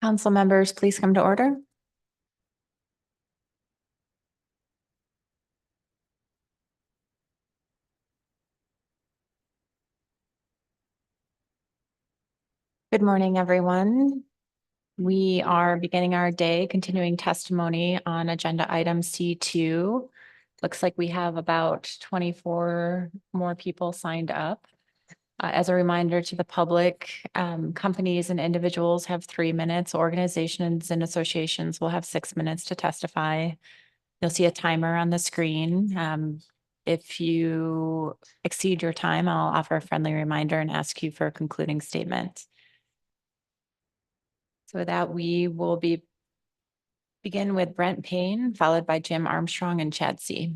Council members, please come to order. Good morning, everyone. We are beginning our day continuing testimony on agenda item C2. Looks like we have about 24 more people signed up. As a reminder to the public, companies and individuals have 3 minutes. Organizations and associations will have 6 minutes to testify. You'll see a timer on the screen. If you exceed your time, I'll offer a friendly reminder and ask you for a concluding statement. So with that, we will begin with Brent Payne, followed by Jim Armstrong and Chad C.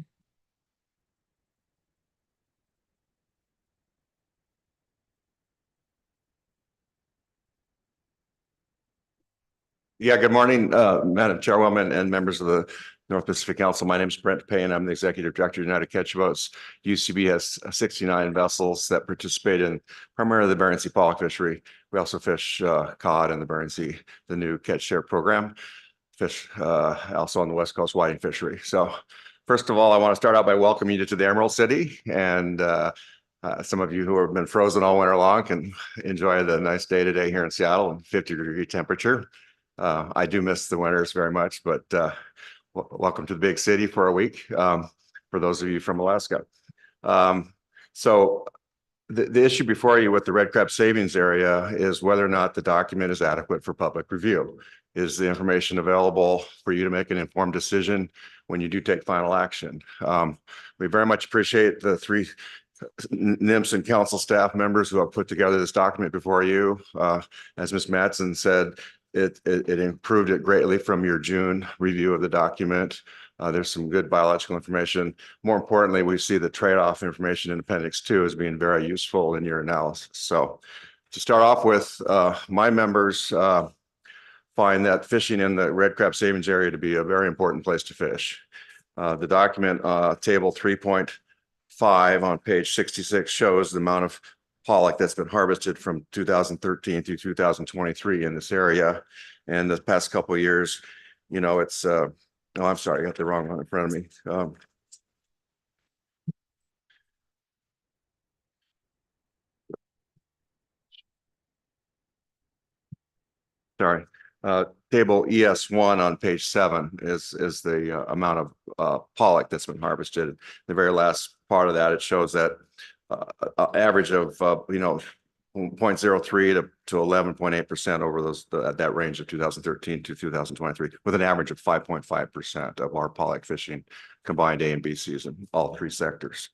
Yeah, good morning, Madam Chairwoman and members of the North Pacific Council. My name is Brent Payne. I'm the Executive Director of United Catch Boats. UCB has 69 vessels that participate in primarily the Bering Sea pollock fishery. We also fish cod in the Bering Sea, the new catch share program. Fish also on the West Coast whiting fishery. So first of all, I want to start out by welcoming you to the Emerald City. And some of you who have been frozen all winter long can enjoy the nice day today here in Seattle and 50-degree temperature. I do miss the winters very much, but welcome to the big city for a week for those of you from Alaska. So the issue before you with the red crab savings area is whether or not the document is adequate for public review. Is the information available for you to make an informed decision when you do take final action? We very much appreciate the 3 NIMS and council staff members who have put together this document before you. As Ms. Madsen said, it improved it greatly from your June review of the document. There's some good biological information. More importantly, we see the trade-off information in Appendix 2 as being very useful in your analysis. So to start off with, my members find that fishing in the red crab savings area to be a very important place to fish. The document, table 3.5 on page 66 shows the amount of pollock that's been harvested from 2013 through 2023 in this area. And the past couple of years, you know, it's, oh, I'm sorry, I got the wrong one in front of me. Sorry. Table ES1 on page 7 is the amount of pollock that's been harvested. The very last part of that, it shows that average of 0.03 to 11.8% over those that range of 2013 to 2023, with an average of 5.5% of our pollock fishing combined A and B season, all 3 sectors.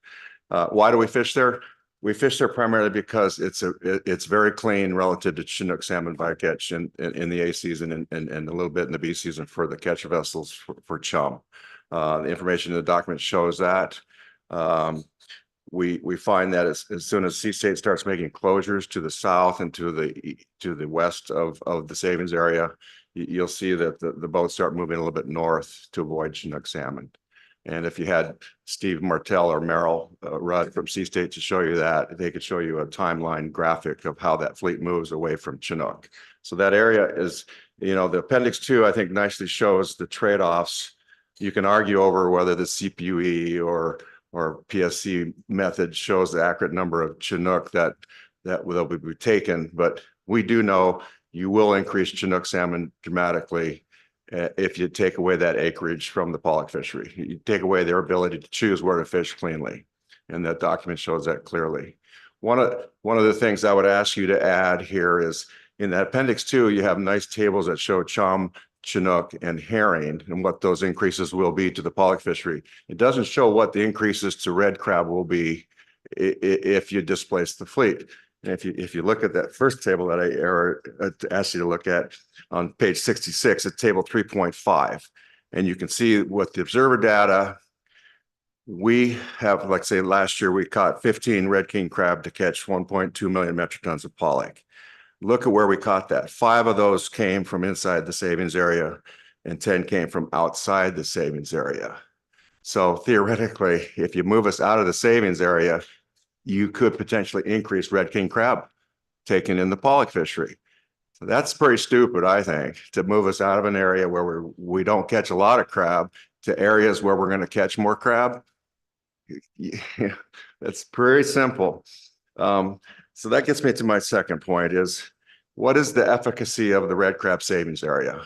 Why do we fish there? We fish there primarily because it's very clean relative to Chinook salmon bycatch in the A season and a little bit in the B season for the catch vessels for chum. The information in the document shows that. We find that as soon as Sea State starts making closures to the south and to the west of the savings area, you'll see that the boats start moving a little bit north to avoid Chinook salmon. And if you had Steve Martell or Merrill Rudd from Sea State to show you that, they could show you a timeline graphic of how that fleet moves away from Chinook. So that area is, the Appendix 2, I think, nicely shows the trade-offs. You can argue over whether the CPUE or PSC method shows the accurate number of Chinook that will be taken, but we do know you will increase Chinook salmon dramatically if you take away that acreage from the pollock fishery. You take away their ability to choose where to fish cleanly, and that document shows that clearly. One of the things I would ask you to add here is in that Appendix 2, you have nice tables that show chum, Chinook, and herring and what those increases will be to the pollock fishery. It doesn't show what the increases to red crab will be if you displace the fleet. And if you look at that first table that I asked you to look at on page 66, it's table 3.5, and you can see with the observer data, we have, like say last year, we caught 15 red king crab to catch 1.2 million metric tons of pollock. Look at where we caught that. 5 of those came from inside the savings area and 10 came from outside the savings area. So theoretically, if you move us out of the savings area, you could potentially increase red king crab taken in the pollock fishery. So that's pretty stupid, I think, to move us out of an area where we don't catch a lot of crab to areas where we're going to catch more crab. Yeah, that's pretty simple. So that gets me to my second point is, what is the efficacy of the red crab savings area?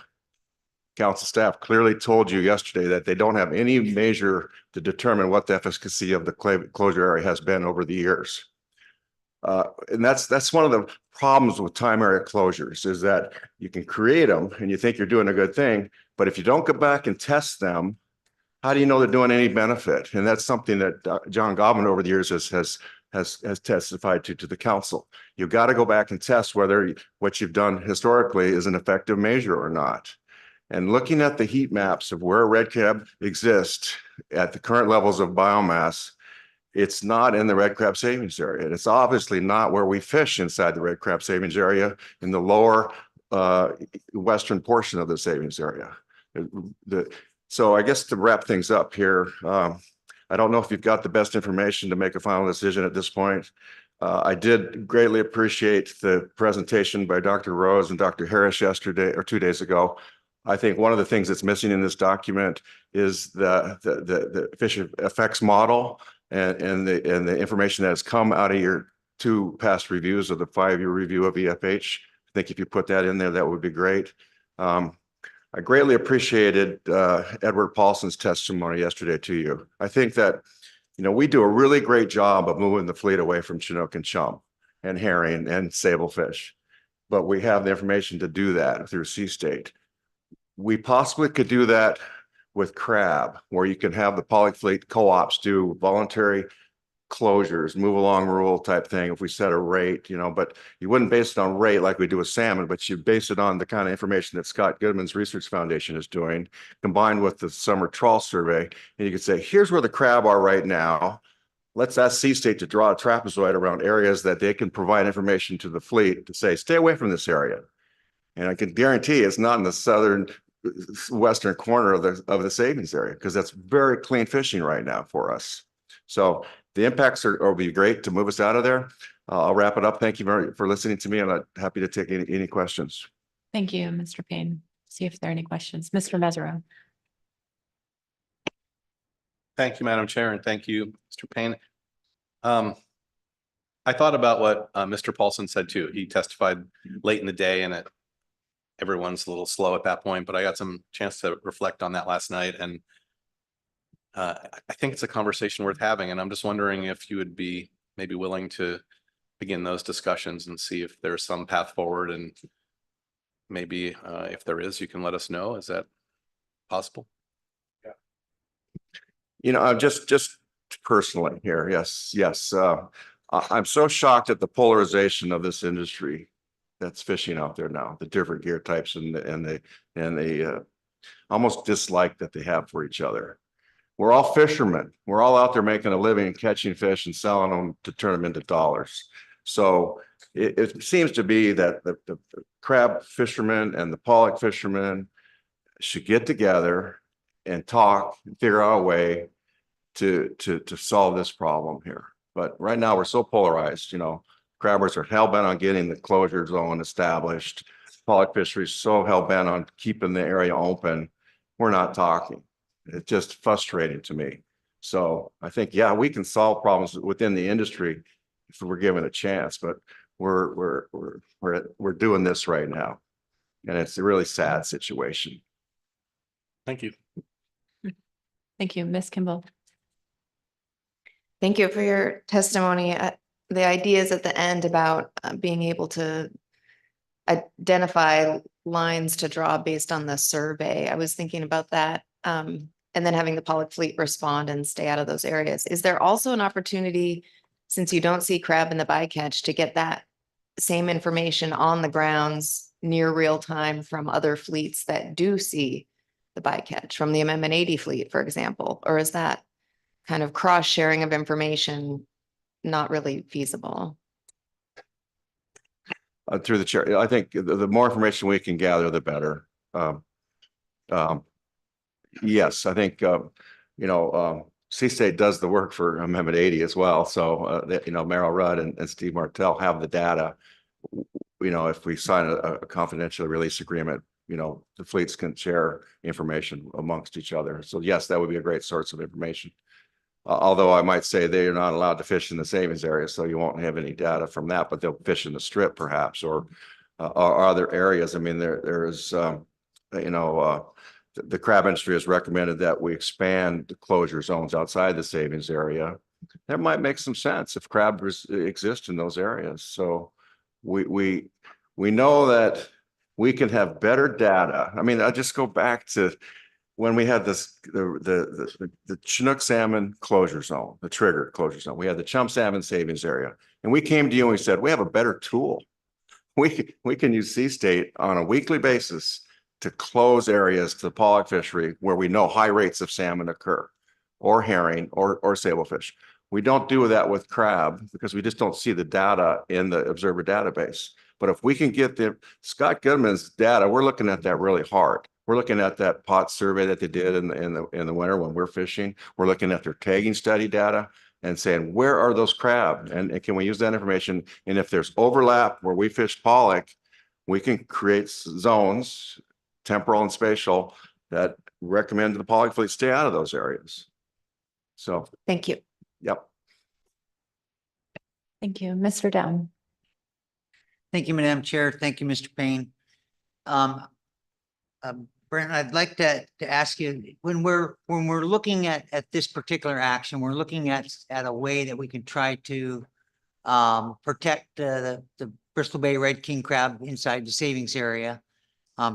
Council staff clearly told you yesterday that they don't have any measure to determine what the efficacy of the closure area has been over the years. And that's one of the problems with time area closures, is that you can create them and you think you're doing a good thing, but if you don't go back and test them, how do you know they're doing any benefit? And that's something that John Goblin over the years has testified to the council. You've got to go back and test whether what you've done historically is an effective measure or not. And looking at the heat maps of where red crab exists at the current levels of biomass, it's not in the red crab savings area. And it's obviously not where we fish inside the red crab savings area in the lower western portion of the savings area. So I guess to wrap things up here, I don't know if you've got the best information to make a final decision at this point. I did greatly appreciate the presentation by Dr. Rose and Dr. Harris yesterday or 2 days ago. I think one of the things that's missing in this document is the fish effects model and the information that has come out of your 2 past reviews of the 5-year review of EFH. I think if you put that in there, that would be great. I greatly appreciated Edward Paulson's testimony yesterday to you. I think that, we do a really great job of moving the fleet away from Chinook and chum and herring and sablefish, but we have the information to do that through Sea State. We possibly could do that with crab, where you can have the polyfleet co-ops do voluntary closures, move along rule type thing if we set a rate, but you wouldn't base it on rate like we do with salmon, but you base it on the kind of information that Scott Goodman's Research Foundation is doing, combined with the summer trawl survey. And you could say, here's where the crab are right now. Let's ask Sea State to draw a trapezoid around areas that they can provide information to the fleet to say, stay away from this area. And I can guarantee it's not in the southern western corner of the savings area, because that's very clean fishing right now for us. So the impacts will be great to move us out of there. I'll wrap it up. Thank you for listening to me, and I'm happy to take any questions. Thank you, Mr. Payne. See if there are any questions. Mr. Mesereau. Thank you, Madam Chair, and thank you, Mr. Payne. I thought about what Mr. Paulson said too. He testified late in the day, and everyone's a little slow at that point, but I got some chance to reflect on that last night, and I think it's a conversation worth having. And I'm just wondering if you would be maybe willing to begin those discussions and see if there's some path forward, and maybe if there is, you can let us know. Is that possible? Yeah. Just personally here. Yes. I'm so shocked at the polarization of this industry that's fishing out there now, the different gear types and the almost dislike that they have for each other. We're all fishermen. We're all out there making a living, catching fish and selling them to turn them into dollars. So it seems to be that the crab fishermen and the pollock fishermen should get together and talk and figure out a way to solve this problem here. But right now we're so polarized, crabbers are hell-bent on getting the closure zone established. Pollock fishery is so hell-bent on keeping the area open. We're not talking. It's just frustrating to me. So I think, yeah, we can solve problems within the industry if we're given a chance, but we're doing this right now. And it's a really sad situation. Thank you. Thank you, Ms. Kimball. Thank you for your testimony. The ideas at the end about being able to identify lines to draw based on the survey. I was thinking about that. And then having the pollock fleet respond and stay out of those areas. Is there also an opportunity, since you don't see crab in the bycatch, to get that same information on the grounds near real time from other fleets that do see the bycatch, from the Amendment 80 fleet, for example? Or is that kind of cross sharing of information not really feasible? Through the chair, I think the more information we can gather, the better. Yes, I think Sea State does the work for Amendment 80 as well. So Merrill Rudd and Steve Martell have the data. if we sign a confidential release agreement, the fleets can share information amongst each other. So yes, that would be a great source of information. Although I might say they are not allowed to fish in the savings area, so you won't have any data from that, but they'll fish in the strip perhaps, or other areas. I mean, there is, the crab industry has recommended that we expand the closure zones outside the savings area. That might make some sense if crab exist in those areas. So we know that we can have better data. I mean, I just go back to when we had the Chinook salmon closure zone, the trigger closure zone. We had the chum salmon savings area, and we came to you and we said, we have a better tool. We can use sea state on a weekly basis to close areas to the pollock fishery where we know high rates of salmon occur, or herring, or sablefish. We don't do that with crab because we just don't see the data in the observer database. But if we can get the Scott Goodman's data, we're looking at that really hard. We're looking at that pot survey that they did in the winter when we're fishing. We're looking at their tagging study data and saying, where are those crab? And can we use that information? And if there's overlap where we fish pollock, we can create zones, temporal and spatial, that recommend to the pollock fleet stay out of those areas. So Thank you. yep. Thank you. Mr. Down. Thank you, Madam Chair. Thank you, Mr. Payne. Brent, I'd like to ask you, when we're looking at this particular action, we're looking at a way that we can try to protect the Bristol Bay red king crab inside the savings area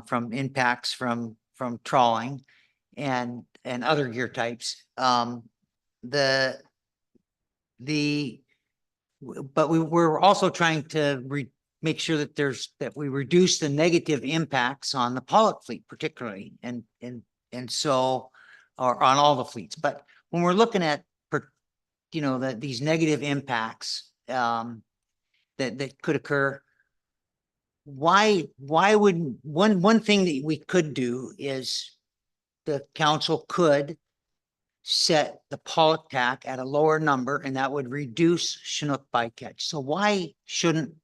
from impacts from trawling and other gear types. But we're also trying to make sure that we reduce the negative impacts on the pollock fleet particularly, and so, or on all the fleets. But when we're looking at, these negative impacts that could occur, why would one thing that we could do is the council could set the pollock tack at a lower number, and that would reduce Chinook bycatch. So why shouldn't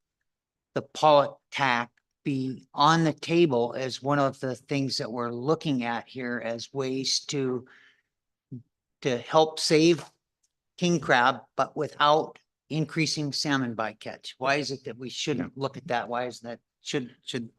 the pollock tack be on the table as one of the things that we're looking at here as ways to help save king crab, but without increasing salmon bycatch? Why is it that we shouldn't look at that? Why is that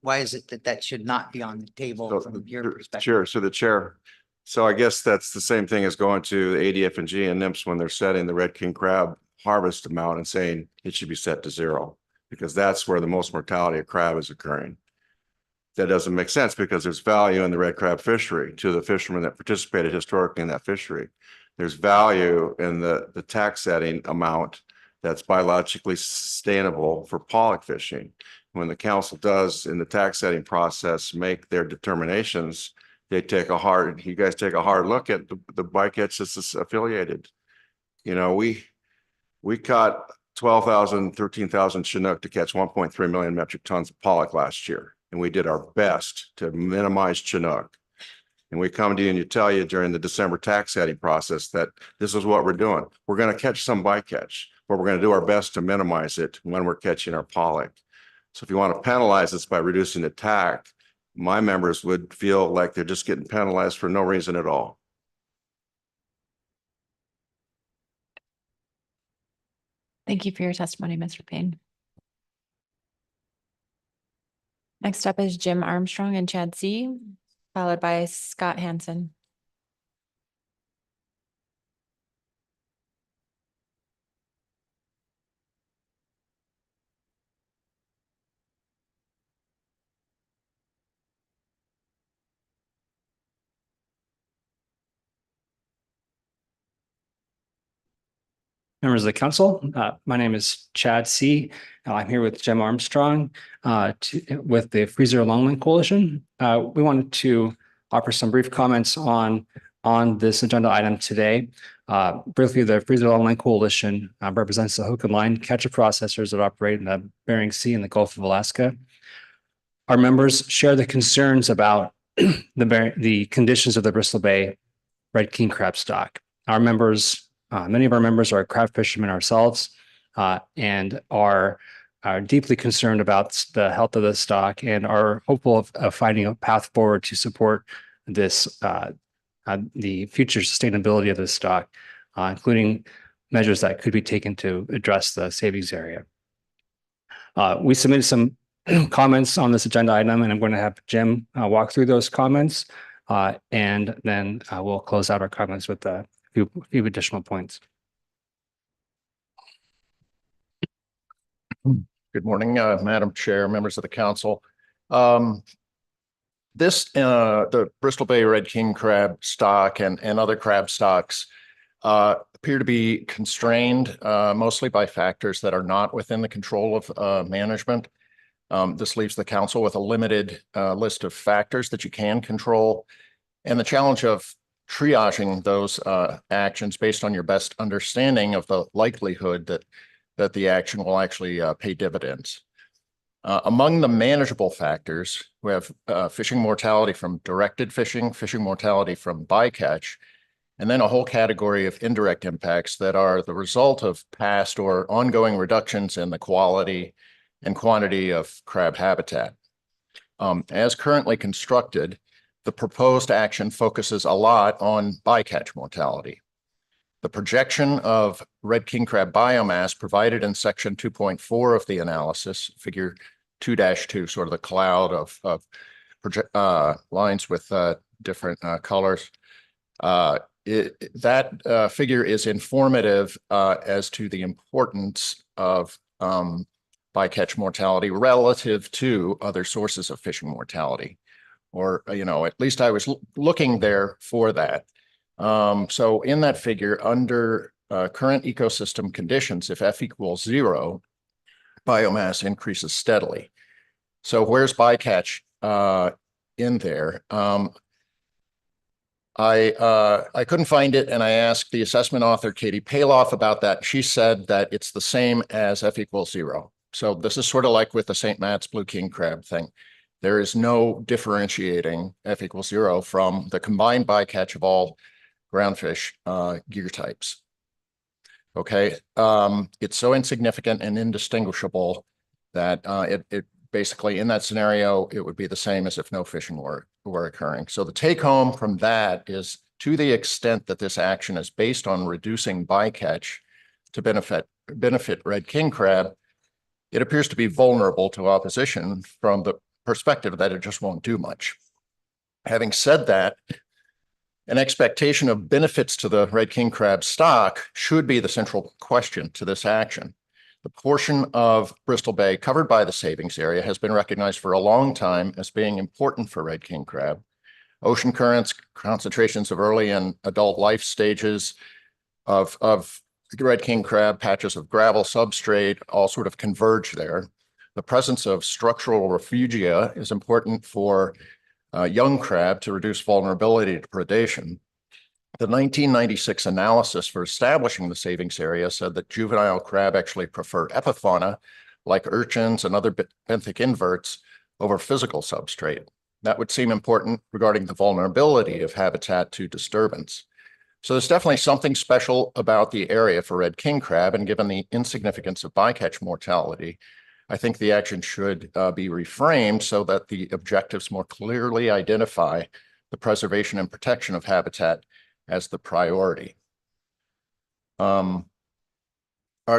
why is it that should not be on the table from your perspective? Sure. So the chair. So I guess that's the same thing as going to ADF&G and NIMS when they're setting the red king crab harvest amount and saying it should be set to 0, because that's where the most mortality of crab is occurring. That doesn't make sense because there's value in the red crab fishery to the fishermen that participated historically in that fishery. There's value in the tax setting amount that's biologically sustainable for pollock fishing. When the council does in the tax setting process make their determinations, you guys take a hard look at the bycatch that's affiliated. We caught 12,000, 13,000 Chinook to catch 1.3 million metric tons of pollock last year. And we did our best to minimize Chinook. And we come to you and you tell you during the December tax setting process that this is what we're doing. We're going to catch some bycatch, but we're going to do our best to minimize it when we're catching our pollock. So if you want to penalize us by reducing the tack, my members would feel like they're just getting penalized for no reason at all. Thank you for your testimony, Mr. Payne. Next up is Jim Armstrong and Chad C., followed by Scott Hansen. Members of the council, my name is Chad C. I'm here with Jim Armstrong with the Freezer Longline Coalition. We wanted to offer some brief comments on this agenda item today. Briefly, the Freezer Longline Coalition represents the hook and line catcher processors that operate in the Bering Sea and the Gulf of Alaska. Our members share the concerns about the conditions of the Bristol Bay red king crab stock. Our members, many of our members are crab fishermen ourselves, and are are deeply concerned about the health of the stock and are hopeful of finding a path forward to support this, the future sustainability of the stock, including measures that could be taken to address the savings area. We submitted some comments on this agenda item, and I'm going to have Jim walk through those comments, and then we'll close out our comments with a few additional points. Good morning, Madam Chair, members of the council. The Bristol Bay Red King crab stock and other crab stocks appear to be constrained mostly by factors that are not within the control of management. This leaves the council with a limited list of factors that you can control, and the challenge of triaging those actions based on your best understanding of the likelihood that the action will actually pay dividends. Among the manageable factors, we have fishing mortality from directed fishing, fishing mortality from bycatch, and then a whole category of indirect impacts that are the result of past or ongoing reductions in the quality and quantity of crab habitat. As currently constructed, the proposed action focuses a lot on bycatch mortality. The projection of red king crab biomass provided in section 2.4 of the analysis, figure 2-2, sort of the cloud of lines with different colors. That figure is informative as to the importance of bycatch mortality relative to other sources of fishing mortality. Or, at least I was looking there for that. So in that figure, under current ecosystem conditions, if F equals 0, biomass increases steadily. So where's bycatch in there? I couldn't find it, and I asked the assessment author, Katie Paloff, about that. She said that it's the same as F equals 0. So this is sort of like with the St. Matt's blue king crab thing. There is no differentiating F equals 0 from the combined bycatch of all groundfish gear types. Okay, it's so insignificant and indistinguishable that it basically, in that scenario, it would be the same as if no fishing were occurring. So the take home from that is, to the extent that this action is based on reducing bycatch to benefit red king crab, it appears to be vulnerable to opposition from the perspective that it just won't do much. Having said that, an expectation of benefits to the red king crab stock should be the central question to this action. The portion of Bristol Bay covered by the savings area has been recognized for a long time as being important for red king crab. Ocean currents, concentrations of early and adult life stages of red king crab, patches of gravel substrate, all sort of converge there. The presence of structural refugia is important for young crab to reduce vulnerability to predation. The 1996 analysis for establishing the savings area said that juvenile crab actually prefer epifauna, like urchins and other benthic inverts, over physical substrate. That would seem important regarding the vulnerability of habitat to disturbance. So there's definitely something special about the area for red king crab, and given the insignificance of bycatch mortality, I think the action should be reframed so that the objectives more clearly identify the preservation and protection of habitat as the priority. Our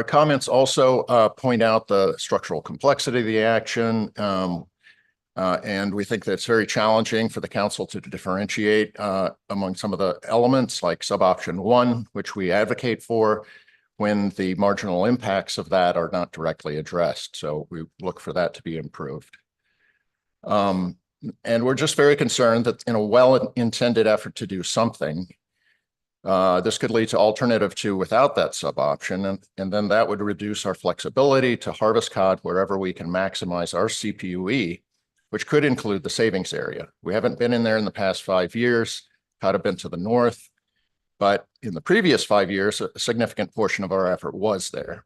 comments also point out the structural complexity of the action, and we think that it's very challenging for the council to differentiate among some of the elements like sub-option 1, which we advocate for, when the marginal impacts of that are not directly addressed. So we look for that to be improved. And we're just very concerned that in a well-intended effort to do something, this could lead to alternative 2 without that sub-option, and then that would reduce our flexibility to harvest cod wherever we can maximize our CPUE, which could include the savings area. We haven't been in there in the past 5 years. Cod have been to the north, but in the previous 5 years, a significant portion of our effort was there.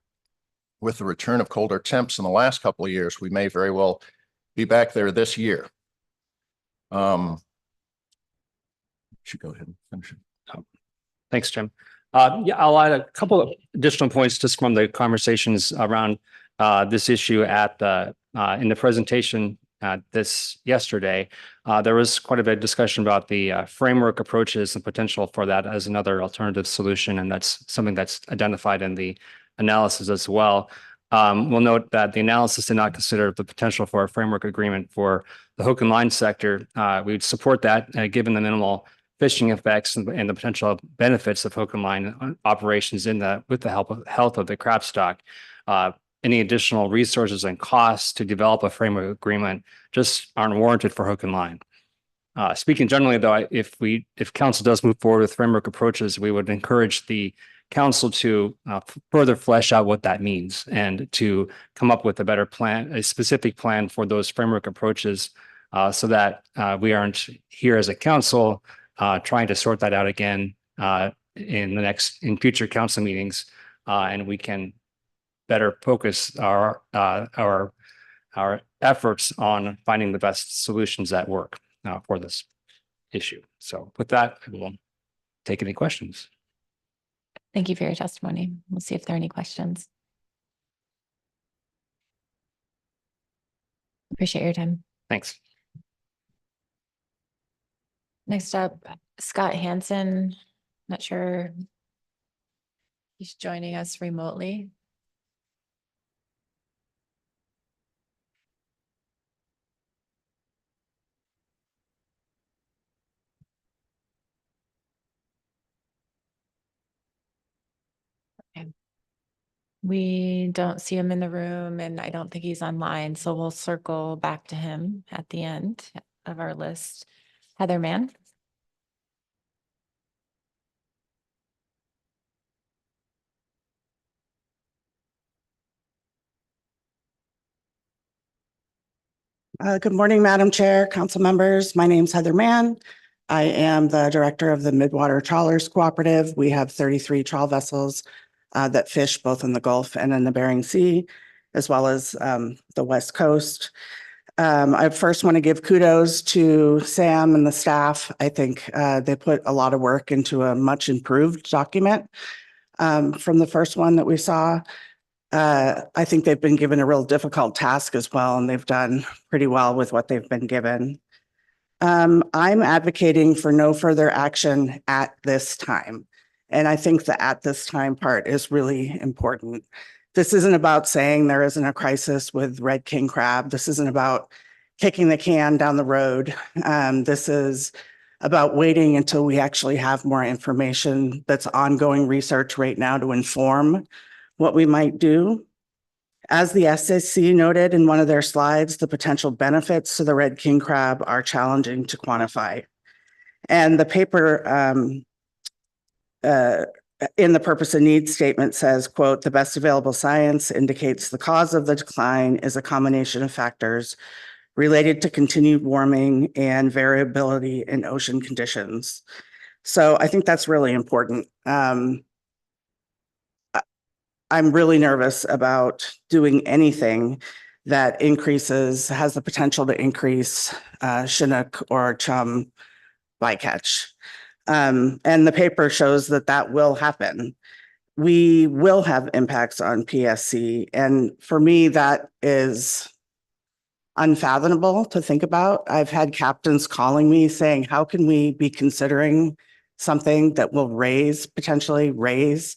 With the return of colder temps in the last couple of years, we may very well be back there this year. Should go ahead and finish it. Thanks, Jim. Yeah, I'll add a couple of additional points just from the conversations around this issue at in the presentation yesterday. There was quite a bit of discussion about the framework approaches and potential for that as another alternative solution, and that's something that's identified in the analysis as well. We'll note that the analysis did not consider the potential for a framework agreement for the hook and line sector. We would support that, given the minimal fishing effects and the potential benefits of hook and line operations with the health of the crab stock. Any additional resources and costs to develop a framework agreement just aren't warranted for hook and line. Speaking generally, though, if council does move forward with framework approaches, we would encourage the council to further flesh out what that means and to come up with a better plan, a specific plan for those framework approaches, so that we aren't here as a council trying to sort that out again in future council meetings, and we can better focus our efforts on finding the best solutions that work for this issue. So with that, I will take any questions. Thank you for your testimony. We'll see if there are any questions. Appreciate your time. Thanks. Next up, Scott Hansen. Not sure he's joining us remotely. Okay. We don't see him in the room, and I don't think he's online, so we'll circle back to him at the end of our list. Heather Mann. Good morning, Madam Chair, council members. My name's Heather Mann. I am the director of the Midwater Trawlers Cooperative. We have 33 trawl vessels that fish both in the Gulf and in the Bering Sea, as well as the West Coast. I first want to give kudos to Sam and the staff. I think they put a lot of work into a much improved document from the first one that we saw. I think they've been given a real difficult task as well, and they've done pretty well with what they've been given. I'm advocating for no further action at this time. And I think the at this time part is really important. This isn't about saying there isn't a crisis with red king crab. This isn't about kicking the can down the road. This is about waiting until we actually have more information. That's ongoing research right now to inform what we might do. As the SSC noted in one of their slides, the potential benefits to the red king crab are challenging to quantify. And the paper in the purpose and needs statement says, quote, the best available science indicates the cause of the decline is a combination of factors related to continued warming and variability in ocean conditions. So I think that's really important. I'm really nervous about doing anything that has the potential to increase Chinook or chum bycatch. And the paper shows that that will happen. We will have impacts on PSC. And for me, that is unfathomable to think about. I've had captains calling me saying, how can we be considering something that will potentially raise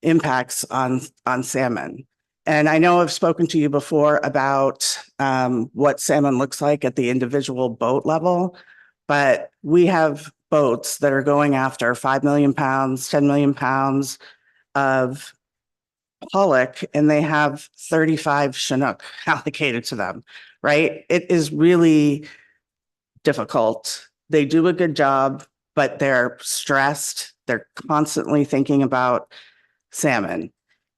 impacts on salmon? And I know I've spoken to you before about what salmon looks like at the individual boat level, but we have boats that are going after 5 million pounds, 10 million pounds of pollock, and they have 35 Chinook allocated to them, right? It is really difficult. They do a good job, but they're stressed. They're constantly thinking about salmon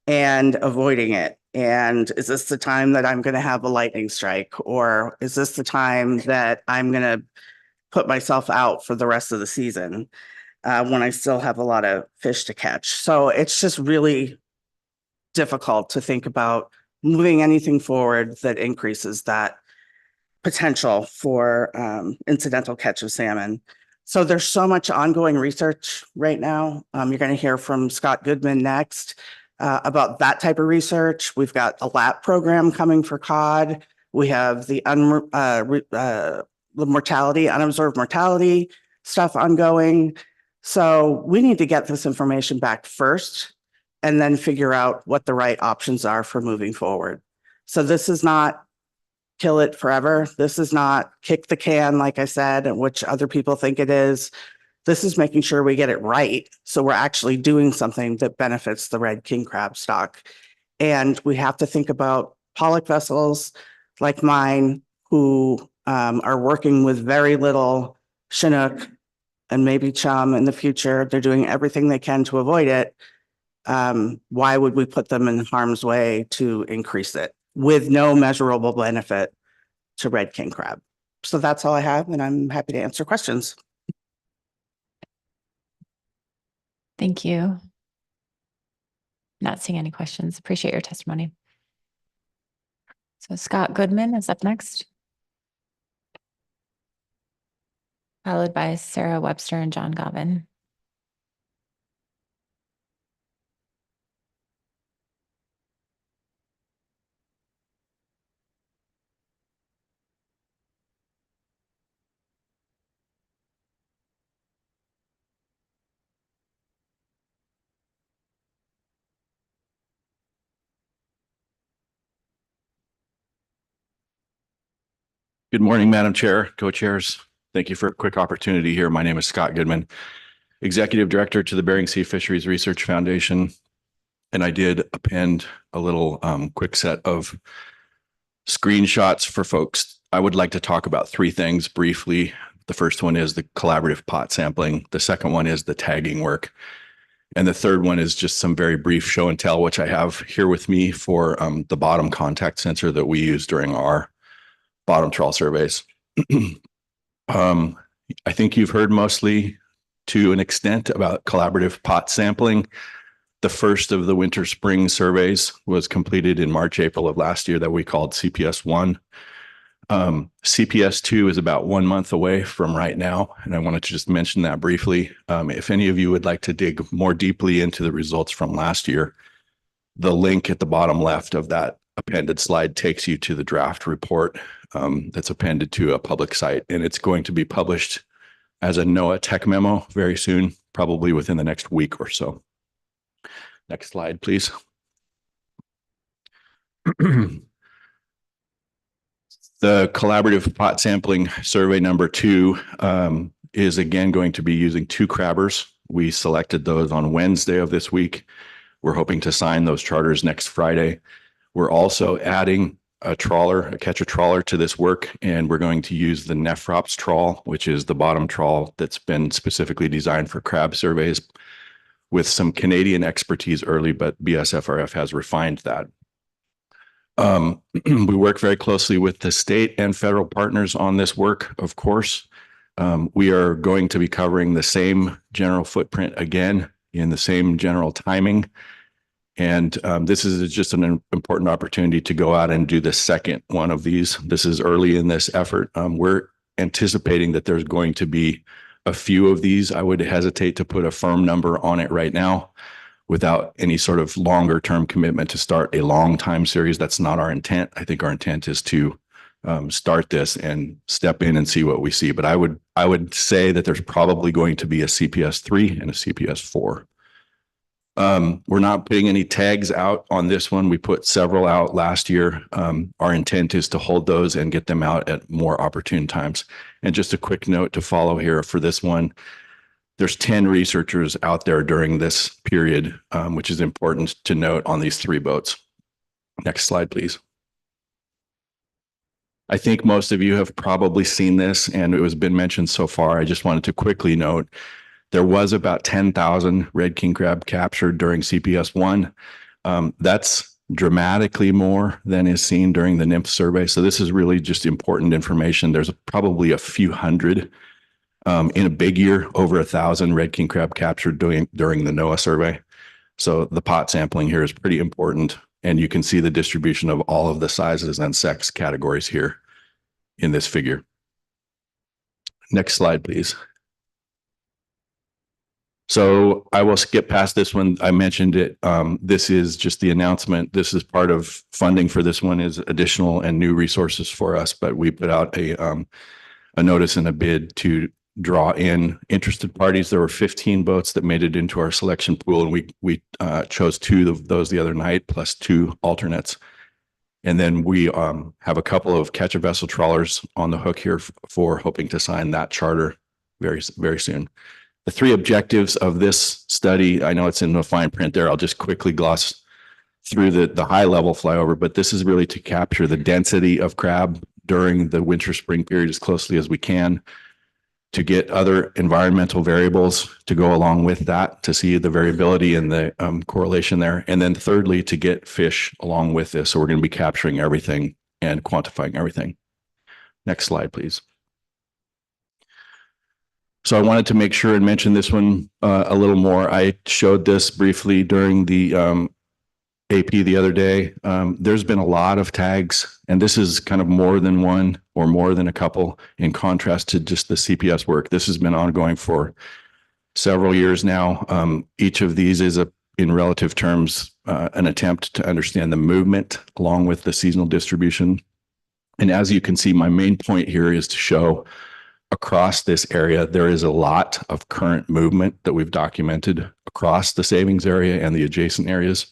and avoiding it. And is this the time that I'm going to have a lightning strike? Or is this the time that I'm going to put myself out for the rest of the season when I still have a lot of fish to catch? So it's just really difficult to think about moving anything forward that increases that potential for incidental catch of salmon. So there's so much ongoing research right now. You're going to hear from Scott Goodman next, about that type of research. We've got a LAP program coming for cod. We have the mortality, unobserved mortality stuff ongoing. So we need to get this information back first and then figure out what the right options are for moving forward. So this is not kill it forever. This is not kick the can, like I said, which other people think it is. This is making sure we get it right. So we're actually doing something that benefits the red king crab stock. And we have to think about pollock vessels like mine who are working with very little Chinook and maybe chum in the future. They're doing everything they can to avoid it. Why would we put them in harm's way to increase it with no measurable benefit to red king crab? So that's all I have, and I'm happy to answer questions. Thank you. Not seeing any questions. Appreciate your testimony. So Scott Goodman is up next, followed by Sarah Webster and John Govan. Good morning, Madam Chair, co-chairs. Thank you for a quick opportunity here. My name is Scott Goodman, Executive Director to the Bering Sea Fisheries Research Foundation. And I did append a little quick set of screenshots for folks. I would like to talk about three things briefly. The first one is the collaborative pot sampling. The second one is the tagging work. And the third one is just some very brief show and tell, which I have here with me for the bottom contact sensor that we use during our bottom trawl surveys. I think you've heard mostly to an extent about collaborative pot sampling. The first of the winter spring surveys was completed in March, April of last year that we called CPS1. CPS2 is about 1 month away from right now. And I wanted to just mention that briefly. If any of you would like to dig more deeply into the results from last year, the link at the bottom left of that appended slide takes you to the draft report that's appended to a public site. And it's going to be published as a NOAA tech memo very soon, probably within the next week or so. Next slide, please. The collaborative pot sampling survey number 2 is again going to be using 2 crabbers. We selected those on Wednesday of this week. We're hoping to sign those charters next Friday. We're also adding a trawler, a catcher trawler to this work, and we're going to use the Nephrops trawl, which is the bottom trawl that's been specifically designed for crab surveys with some Canadian expertise early, but BSFRF has refined that. We work very closely with the state and federal partners on this work, of course. We are going to be covering the same general footprint again in the same general timing. And this is just an important opportunity to go out and do the second one of these. This is early in this effort. We're anticipating that there's going to be a few of these. I would hesitate to put a firm number on it right now without any sort of longer term commitment to start a long time series. That's not our intent. I think our intent is to start this and step in and see what we see. But I would say that there's probably going to be a CPS 3 and a CPS 4. We're not putting any tags out on this one. We put several out last year. Our intent is to hold those and get them out at more opportune times. And just a quick note to follow here for this one. There's 10 researchers out there during this period, which is important to note on these 3 boats. Next slide, please. I think most of you have probably seen this, and it has been mentioned so far. I just wanted to quickly note there was about 10,000 red king crab captured during CPS 1. That's dramatically more than is seen during the NIMF survey. So this is really just important information. There's probably a few hundred in a big year, over 1,000 red king crab captured during the NOAA survey. So the pot sampling here is pretty important. And you can see the distribution of all of the sizes and sex categories here in this figure. Next slide, please. So I will skip past this one. I mentioned it. This is just the announcement. This is part of funding for this one is additional and new resources for us, but we put out a notice and a bid to draw in interested parties. There were 15 boats that made it into our selection pool, and we chose 2 of those the other night, plus 2 alternates. And then we have a couple of catch a vessel trawlers on the hook here for hoping to sign that charter very, very soon. The 3 objectives of this study, I know it's in the fine print there. I'll just quickly gloss through the high level flyover, but this is really to capture the density of crab during the winter spring period as closely as we can, to get other environmental variables to go along with that, to see the variability and the correlation there. And then thirdly, to get fish along with this. So we're going to be capturing everything and quantifying everything. Next slide, please. So I wanted to make sure and mention this one a little more. I showed this briefly during the AP the other day. There's been a lot of tags, and this is kind of more than one or more than a couple in contrast to just the CPS work. This has been ongoing for several years now. Each of these is in relative terms, an attempt to understand the movement along with the seasonal distribution. And as you can see, my main point here is to show across this area, there is a lot of current movement that we've documented across the savings area and the adjacent areas.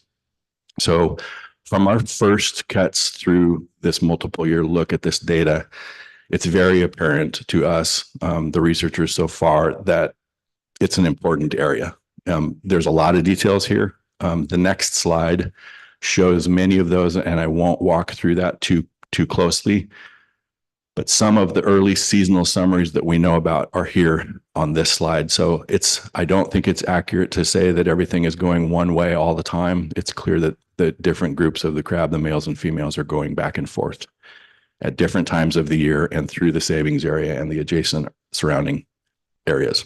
So from our first cuts through this multiple year look at this data, it's very apparent to us, the researchers so far, that it's an important area. There's a lot of details here. The next slide shows many of those, and I won't walk through that too closely. But some of the early seasonal summaries that we know about are here on this slide. So I don't think it's accurate to say that everything is going one way all the time. It's clear that the different groups of the crab, the males and females, are going back and forth at different times of the year and through the savings area and the adjacent surrounding areas.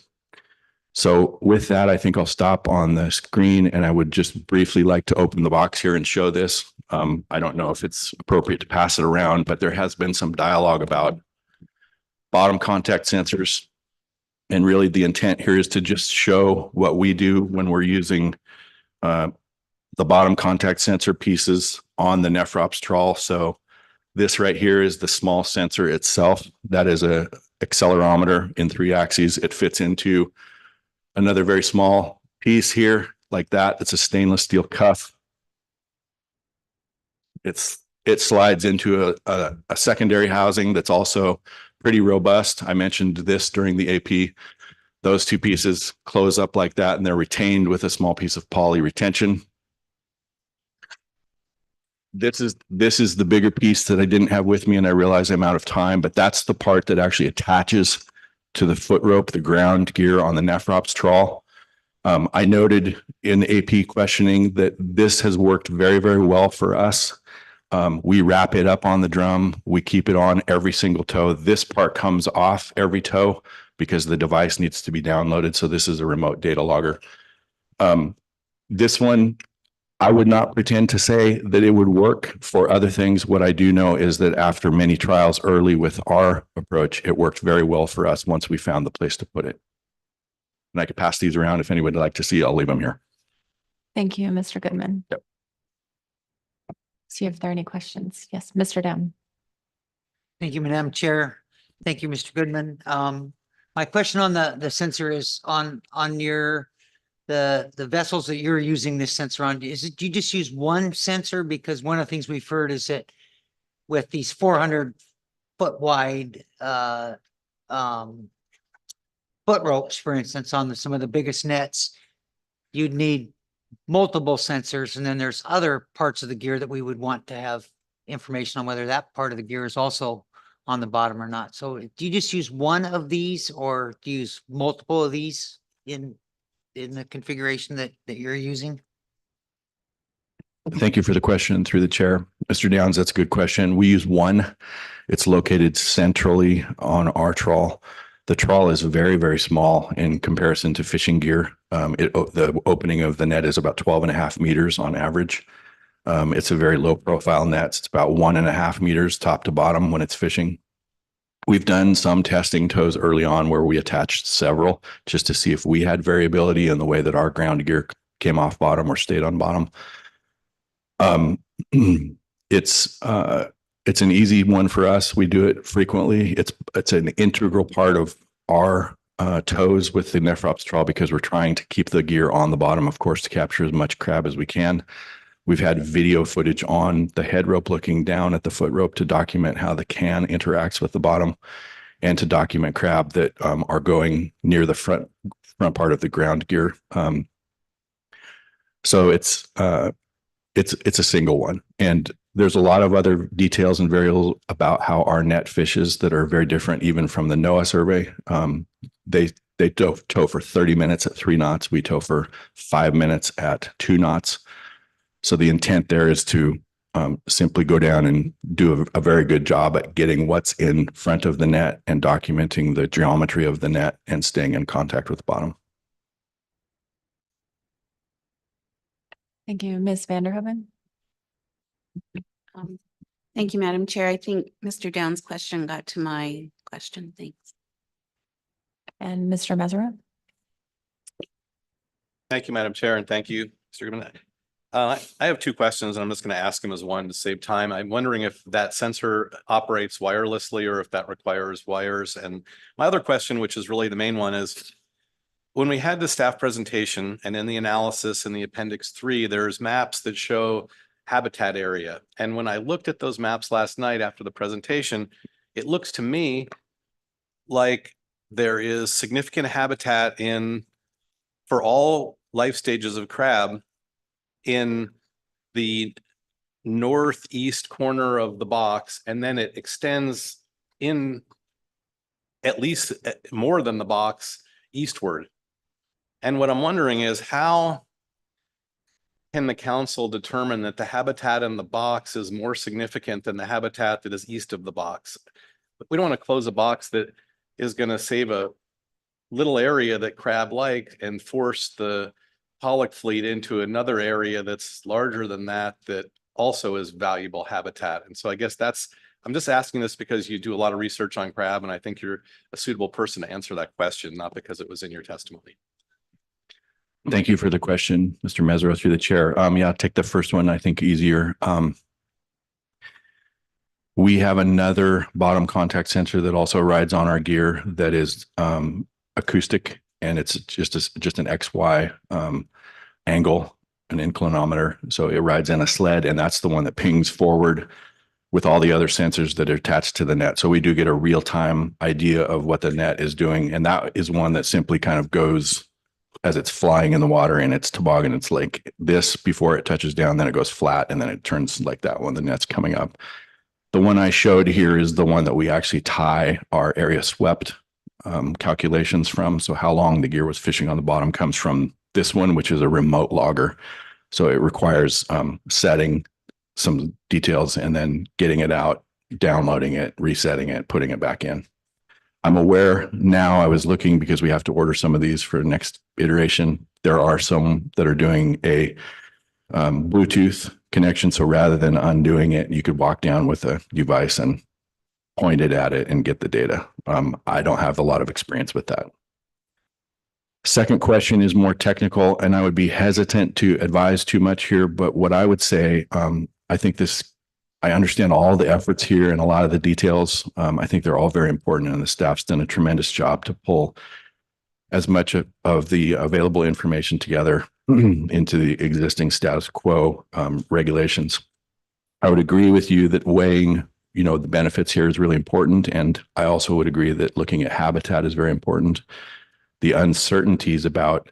So with that, I think I'll stop on the screen, and I would just briefly like to open the box here and show this. I don't know if it's appropriate to pass it around, but there has been some dialogue about bottom contact sensors. And really the intent here is to just show what we do when we're using the bottom contact sensor pieces on the Nephrops trawl. So this right here is the small sensor itself. That is a accelerometer in 3 axes. It fits into another very small piece here like that. It's a stainless steel cuff. It slides into a secondary housing that's also pretty robust. I mentioned this during the AP. Those 2 pieces close up like that, and they're retained with a small piece of poly retention. This is the bigger piece that I didn't have with me, and I realize I'm out of time, but that's the part that actually attaches to the foot rope, the ground gear on the Nephrops trawl. I noted in the AP questioning that this has worked very, very well for us. We wrap it up on the drum. We keep it on every single toe. This part comes off every toe because the device needs to be downloaded. So this is a remote data logger. This one, I would not pretend to say that it would work for other things. What I do know is that after many trials early with our approach, it worked very well for us once we found the place to put it. And I could pass these around if anyone would like to see. I'll leave them here. Thank you, Mr. Goodman. Yep. See if there are any questions. Yes, Mr. Dem. Thank you, Madam Chair. Thank you, Mr. Goodman. My question on the sensor is on your the vessels that you're using this sensor on. Do you just use one sensor? Because one of the things we've heard is that with these 400-foot wide foot ropes, for instance, on some of the biggest nets, you'd need multiple sensors, and then there's other parts of the gear that we would want to have information on whether that part of the gear is also on the bottom or not. So do you just use one of these, or do you use multiple of these in the configuration that you're using? Thank you for the question through the chair. Mr. Downs, that's a good question. We use one. It's located centrally on our trawl. The trawl is very, very small in comparison to fishing gear. The opening of the net is about 12.5 meters on average. It's a very low profile net. It's about 1.5 meters top to bottom when it's fishing. We've done some testing tows early on where we attached several just to see if we had variability in the way that our ground gear came off bottom or stayed on bottom. It's an easy one for us. We do it frequently. It's an integral part of our tows with the Nephrops trawl because we're trying to keep the gear on the bottom, of course, to capture as much crab as we can. We've had video footage on the head rope looking down at the foot rope to document how the can interacts with the bottom and to document crab that are going near the front part of the ground gear. So it's a single one. And there's a lot of other details and variables about how our net fishes that are very different even from the NOAA survey. They tow for 30 minutes at 3 knots. We tow for 5 minutes at 2 knots. So the intent there is to simply go down and do a very good job at getting what's in front of the net and documenting the geometry of the net and staying in contact with the bottom. Thank you. Ms. Vanderhoven? Thank you, Madam Chair. I think Mr. Down's question got to my question. Thanks. And Mr. Mesereau? Thank you, Madam Chair, and thank you, Mr. Goodman. I have 2 questions, and I'm just going to ask them as one to save time. I'm wondering if that sensor operates wirelessly or if that requires wires. And my other question, which is really the main one, is when we had the staff presentation and in the analysis in the Appendix 3, there's maps that show habitat area. And when I looked at those maps last night after the presentation, it looks to me like there is significant habitat for all life stages of crab in the northeast corner of the box, and then it extends in at least more than the box eastward. And what I'm wondering is how can the council determine that the habitat in the box is more significant than the habitat that is east of the box? We don't want to close a box that is going to save a little area that crab like and force the pollock fleet into another area that's larger than that also is valuable habitat. And so I guess I'm just asking this because you do a lot of research on crab, and I think you're a suitable person to answer that question, not because it was in your testimony. Thank you for the question, Mr. Mesereau, through the chair. Yeah, I'll take the first one, I think easier. We have another bottom contact sensor that also rides on our gear that is acoustic, and it's just an XY angle, an inclinometer. So it rides in a sled, and that's the one that pings forward with all the other sensors that are attached to the net. So we do get a real-time idea of what the net is doing. And that is one that simply kind of goes as it's flying in the water and it's toboggan. It's like this before it touches down, then it goes flat, and then it turns like that when the net's coming up. The one I showed here is the one that we actually tie our area swept calculations from. So how long the gear was fishing on the bottom comes from this one, which is a remote logger. So it requires setting some details and then getting it out, downloading it, resetting it, putting it back in. I'm aware now, I was looking because we have to order some of these for next iteration. There are some that are doing a Bluetooth connection. So rather than undoing it, you could walk down with a device and point it at it and get the data. I don't have a lot of experience with that. Second question is more technical, and I would be hesitant to advise too much here, but what I would say, I understand all the efforts here and a lot of the details. I think they're all very important, and the staff's done a tremendous job to pull as much of the available information together into the existing status quo regulations. I would agree with you that weighing, the benefits here is really important. And I also would agree that looking at habitat is very important. The uncertainties about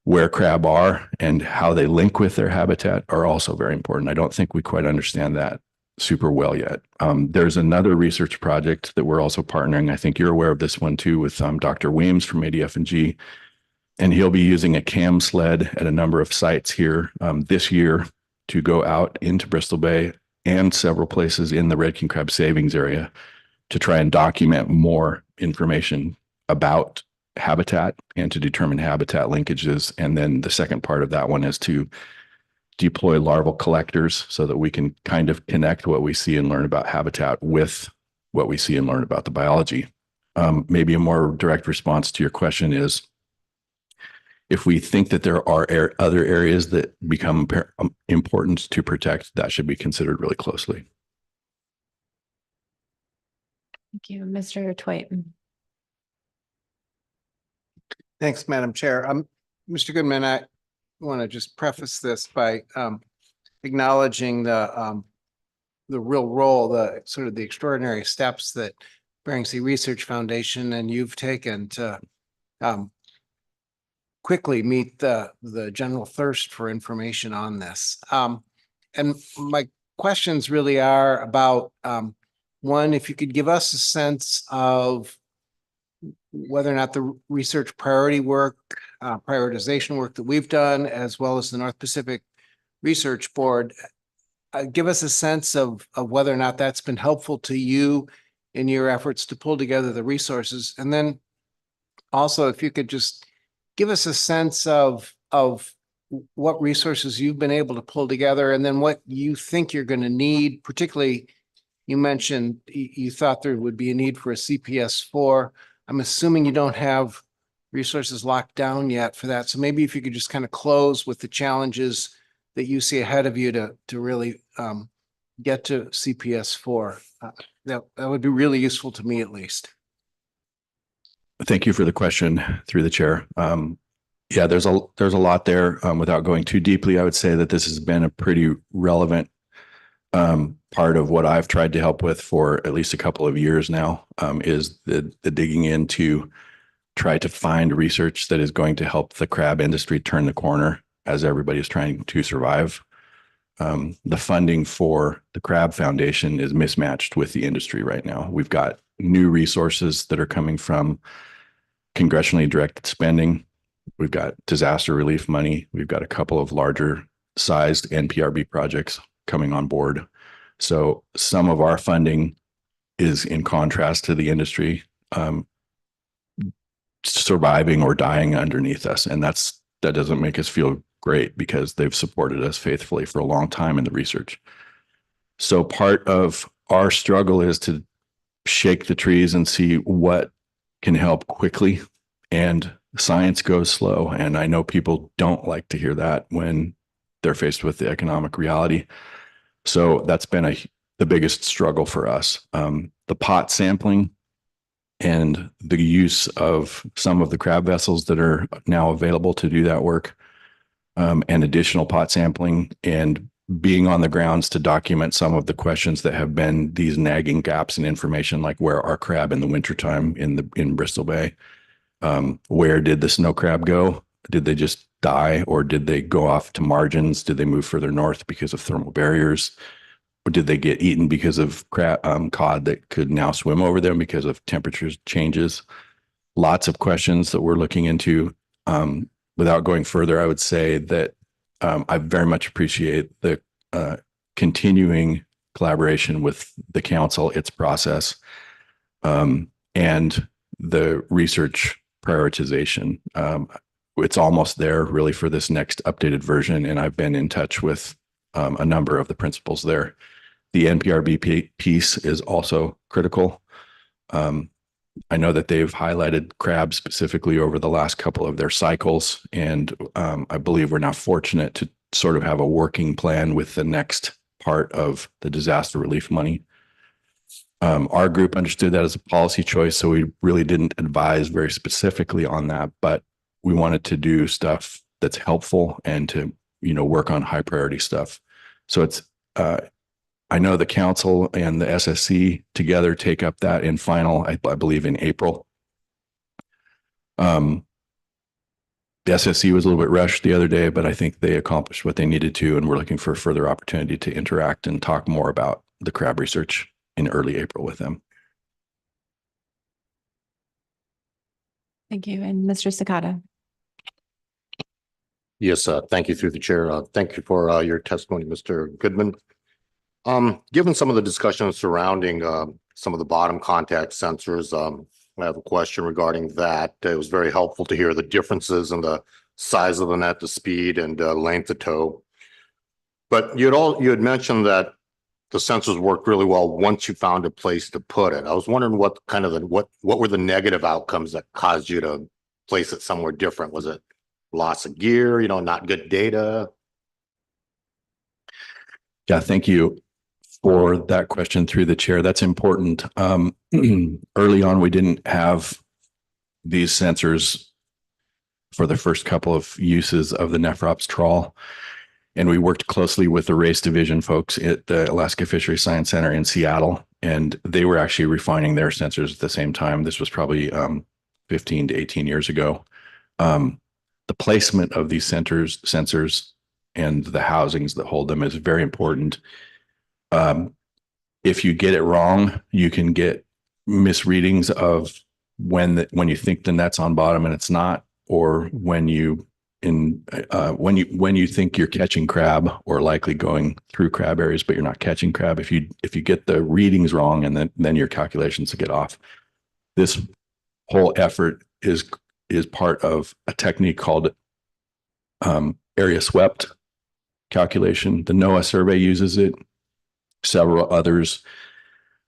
where crab are and how they link with their habitat are also very important. I don't think we quite understand that super well yet. There's another research project that we're also partnering. I think you're aware of this one too, with Dr. Weems from ADF&G, and he'll be using a cam sled at a number of sites here this year to go out into Bristol Bay and several places in the red king crab savings area to try and document more information about habitat and to determine habitat linkages. And then the second part of that one is to deploy larval collectors so that we can kind of connect what we see and learn about habitat with what we see and learn about the biology. Maybe a more direct response to your question is, if we think that there are other areas that become important to protect, that should be considered really closely. Thank you, Mr. Twite. Thanks, Madam Chair. Mr. Goodman, I want to just preface this by acknowledging the real role, the sort of the extraordinary steps that Bering Sea Research Foundation and you've taken to quickly meet the general thirst for information on this. And my questions really are about, one, if you could give us a sense of whether or not the research priority work, prioritization work that we've done, as well as the North Pacific Research Board, give us a sense of whether or not that's been helpful to you in your efforts to pull together the resources. And then also, if you could just give us a sense of what resources you've been able to pull together, and then what you think you're going to need. Particularly, you mentioned you thought there would be a need for a CPS4. I'm assuming you don't have resources locked down yet for that. So maybe if you could just kind of close with the challenges that you see ahead of you to really get to CPS4. That would be really useful to me, at least. Thank you for the question through the chair. Yeah, there's a lot there. Without going too deeply, I would say that this has been a pretty relevant part of what I've tried to help with for at least a couple of years now, is the digging in to try to find research that is going to help the crab industry turn the corner as everybody is trying to survive. The funding for the Crab Foundation is mismatched with the industry right now. We've got new resources that are coming from congressionally directed spending. We've got disaster relief money. We've got a couple of larger sized NPRB projects coming on board. So some of our funding is in contrast to the industry surviving or dying underneath us. And that doesn't make us feel great, because they've supported us faithfully for a long time in the research. So part of our struggle is to shake the trees and see what can help quickly. And science goes slow. And I know people don't like to hear that when they're faced with the economic reality. So that's been the biggest struggle for us. The pot sampling and the use of some of the crab vessels that are now available to do that work, and additional pot sampling, and being on the grounds to document some of the questions that have been these nagging gaps in information, like where are crab in the wintertime in Bristol Bay? Where did the snow crab go? Did they just die, or did they go off to margins? Did they move further north because of thermal barriers? Or did they get eaten because of cod that could now swim over them because of temperature changes? Lots of questions that we're looking into. Without going further, I would say that I very much appreciate the continuing collaboration with the council, its process, and the research prioritization. It's almost there really for this next updated version, and I've been in touch with a number of the principals there. The NPRB piece is also critical. I know that they've highlighted crab specifically over the last couple of their cycles, and I believe we're now fortunate to sort of have a working plan with the next part of the disaster relief money. Our group understood that as a policy choice, so we really didn't advise very specifically on that, but we wanted to do stuff that's helpful and to, work on high priority stuff. So it's, I know the council and the SSC together take up that in final, I believe in April. The SSC was a little bit rushed the other day, but I think they accomplished what they needed to, and we're looking for further opportunity to interact and talk more about the crab research in early April with them. Thank you. And Mr. Sakata. Yes, thank you through the chair. Thank you for your testimony, Mr. Goodman. Given some of the discussions surrounding some of the bottom contact sensors, I have a question regarding that. It was very helpful to hear the differences in the size of the net, the speed, and length of tow. But you had mentioned that the sensors worked really well once you found a place to put it. I was wondering what kind of what were the negative outcomes that caused you to place it somewhere different? Was it loss of gear, not good data? Yeah, thank you for that question through the chair. That's important. Early on, we didn't have these sensors for the first couple of uses of the Nephrops trawl. And we worked closely with the race division folks at the Alaska Fisheries Science Center in Seattle. And they were actually refining their sensors at the same time. This was probably 15 to 18 years ago. The placement of these sensors and the housings that hold them is very important. If you get it wrong, you can get misreadings of when you think the net's on bottom and it's not, or when you think you're catching crab or likely going through crab areas, but you're not catching crab. If you get the readings wrong, and then your calculations will get off. This whole effort is part of a technique called area swept calculation. The NOAA survey uses it. Several others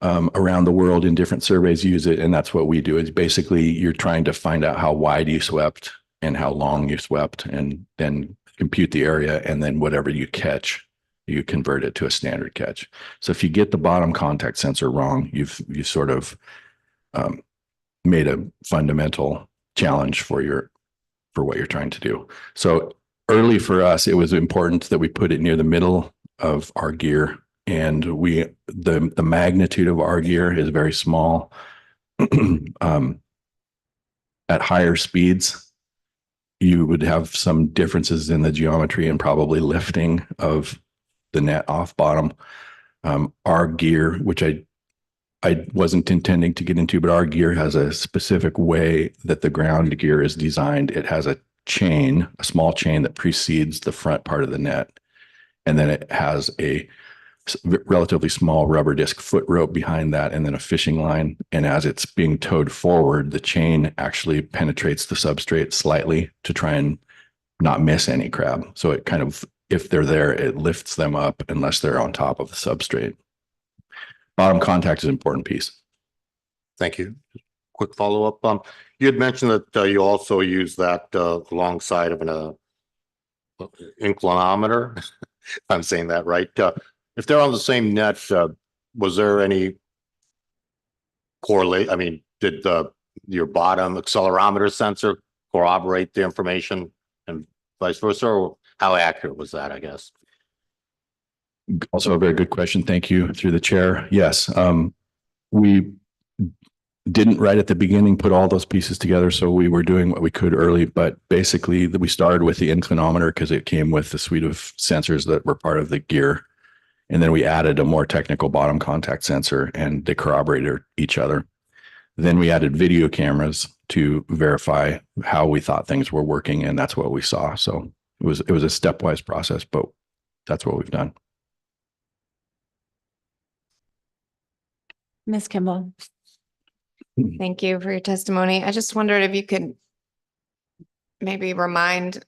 around the world in different surveys use it, and that's what we do. Is basically you're trying to find out how wide you swept and how long you swept, and then compute the area, and then whatever you catch, you convert it to a standard catch. So if you get the bottom contact sensor wrong, you've sort of made a fundamental challenge for what you're trying to do. So early for us, it was important that we put it near the middle of our gear, and the magnitude of our gear is very small. At higher speeds, you would have some differences in the geometry and probably lifting of the net off bottom. Our gear, which I wasn't intending to get into, but our gear has a specific way that the ground gear is designed. It has a small chain that precedes the front part of the net. And then it has a relatively small rubber disc foot rope behind that, and then a fishing line. And as it's being towed forward, the chain actually penetrates the substrate slightly to try and not miss any crab. So it kind of, if they're there, it lifts them up unless they're on top of the substrate. Bottom contact is an important piece. Thank you. Quick follow-up. You had mentioned that you also use that alongside of an inclinometer. I'm saying that right. If they're on the same net, was there any correlate? I mean, did your bottom accelerometer sensor corroborate the information and vice versa? Or how accurate was that, I guess? Also a very good question. Thank you through the chair. Yes. We didn't right at the beginning put all those pieces together. So we were doing what we could early, but basically we started with the inclinometer because it came with the suite of sensors that were part of the gear. And then we added a more technical bottom contact sensor, and they corroborated each other. Then we added video cameras to verify how we thought things were working, and that's what we saw. So it was a stepwise process, but that's what we've done. Ms. Kimball. Thank you for your testimony. I just wondered if you could maybe remind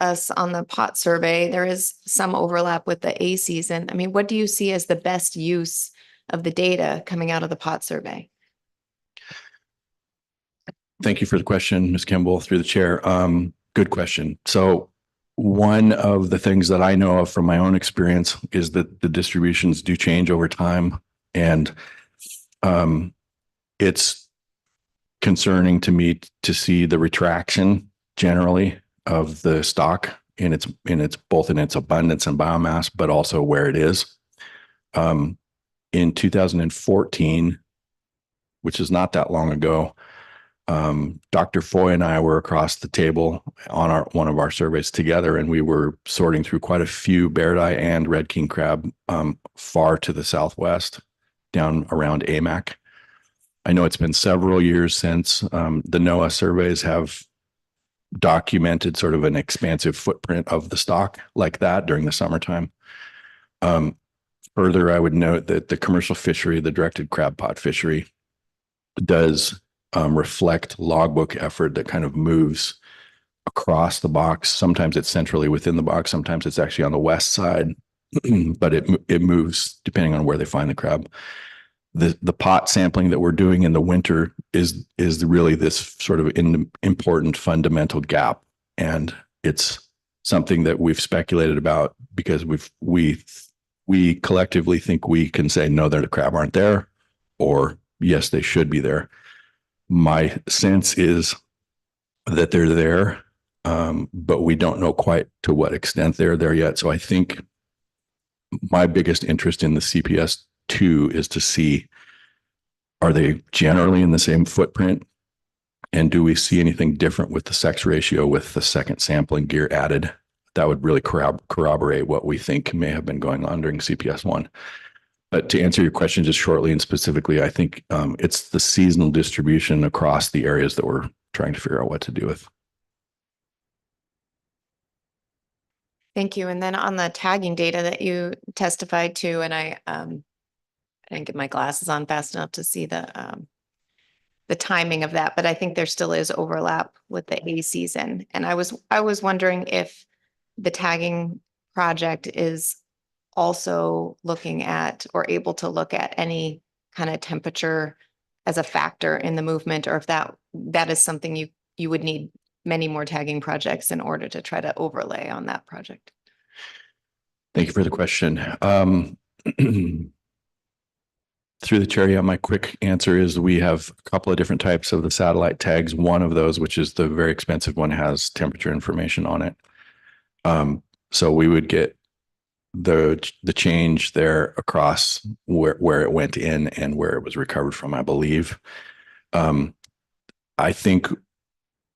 us on the pot survey, there is some overlap with the A season. I mean, what do you see as the best use of the data coming out of the pot survey? Thank you for the question, Ms. Kimball, through the chair. Good question. So one of the things that I know of from my own experience is that the distributions do change over time, and it's concerning to me to see the retraction generally of the stock in its both in its abundance and biomass, but also where it is. In 2014, which is not that long ago, Dr. Foy and I were across the table on one of our surveys together, and we were sorting through quite a few bear eye and red king crab far to the southwest, down around AMAC. I know it's been several years since the NOAA surveys have documented sort of an expansive footprint of the stock like that during the summertime. Further, I would note that the commercial fishery, the directed crab pot fishery, does reflect logbook effort that kind of moves across the box. Sometimes it's centrally within the box. Sometimes it's actually on the west side but it moves depending on where they find the crab. The pot sampling that we're doing in the winter is really this sort of important fundamental gap, and it's something that we've speculated about because we collectively think we can say no, the crab aren't there, or yes, they should be there. My sense is that they're there, but we don't know quite to what extent they're there yet. So I think my biggest interest in the CPS 2 is to see, are they generally in the same footprint? And do we see anything different with the sex ratio with the second sampling gear added? That would really corroborate what we think may have been going on during CPS 1. But to answer your question just shortly and specifically, I think it's the seasonal distribution across the areas that we're trying to figure out what to do with. Thank you. And then on the tagging data that you testified to, and I didn't get my glasses on fast enough to see the timing of that, but I think there still is overlap with the A season. And I was wondering if the tagging project is also looking at or able to look at any kind of temperature as a factor in the movement, or if that is something you would need many more tagging projects in order to try to overlay on that project. Thank you for the question. Through the chair, yeah, my quick answer is we have a couple of different types of the satellite tags. One of those, which is the very expensive one, has temperature information on it. So we would get the change there across where it went in and where it was recovered from, I believe. I think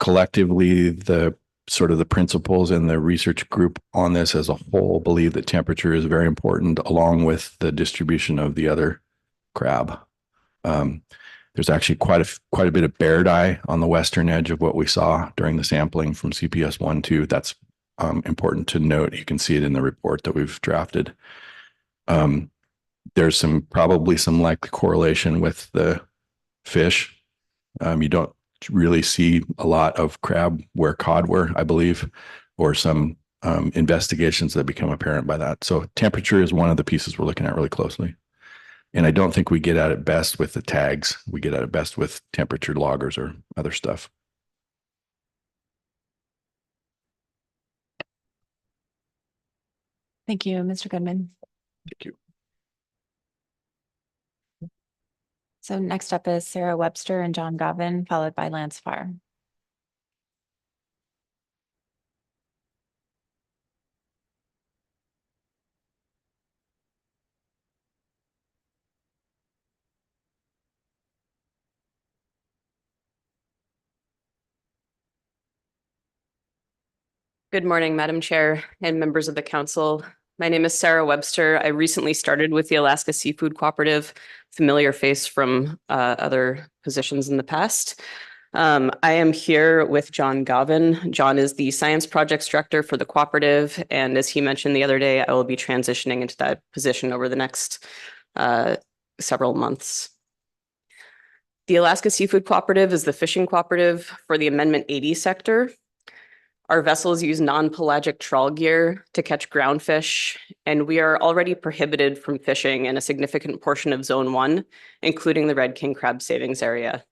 collectively, the sort of the principals and the research group on this as a whole believe that temperature is very important, along with the distribution of the other crab. There's actually quite a bit of bear dye on the western edge of what we saw during the sampling from CPS 1-2. That's important to note. You can see it in the report that we've drafted. There's probably some likely correlation with the fish. You don't really see a lot of crab where cod were, I believe, or some investigations that become apparent by that. So temperature is one of the pieces we're looking at really closely. And I don't think we get at it best with the tags. We get at it best with temperature loggers or other stuff. Thank you, Mr. Goodman. Thank you. So next up is Sarah Webster and John Govin, followed by Lance Farr. Good morning, Madam Chair and members of the council. My name is Sarah Webster. I recently started with the Alaska Seafood Cooperative, familiar face from other positions in the past. I am here with John Govin. John is the Science Projects Director for the Cooperative, and as he mentioned the other day, I will be transitioning into that position over the next several months. The Alaska Seafood Cooperative is the fishing cooperative for the Amendment 80 sector. Our vessels use non-pelagic trawl gear to catch groundfish, and we are already prohibited from fishing in a significant portion of Zone 1, including the red king crab savings area.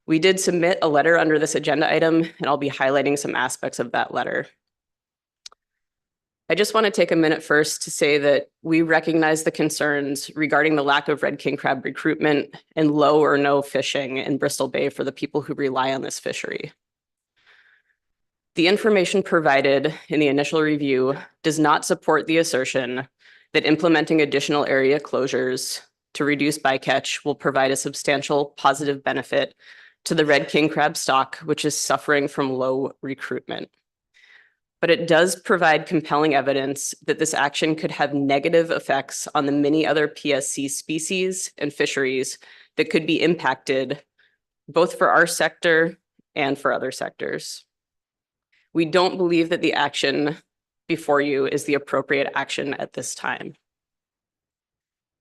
We did submit a letter under this agenda item, and I'll be highlighting some aspects of that letter. I just want to take a minute first to say that we recognize the concerns regarding the lack of red king crab recruitment and low or no fishing in Bristol Bay for the people who rely on this fishery. The information provided in the initial review does not support the assertion that implementing additional area closures to reduce bycatch will provide a substantial positive benefit to the red king crab stock, which is suffering from low recruitment. But it does provide compelling evidence that this action could have negative effects on the many other PSC species and fisheries that could be impacted both for our sector and for other sectors. We don't believe that the action before you is the appropriate action at this time.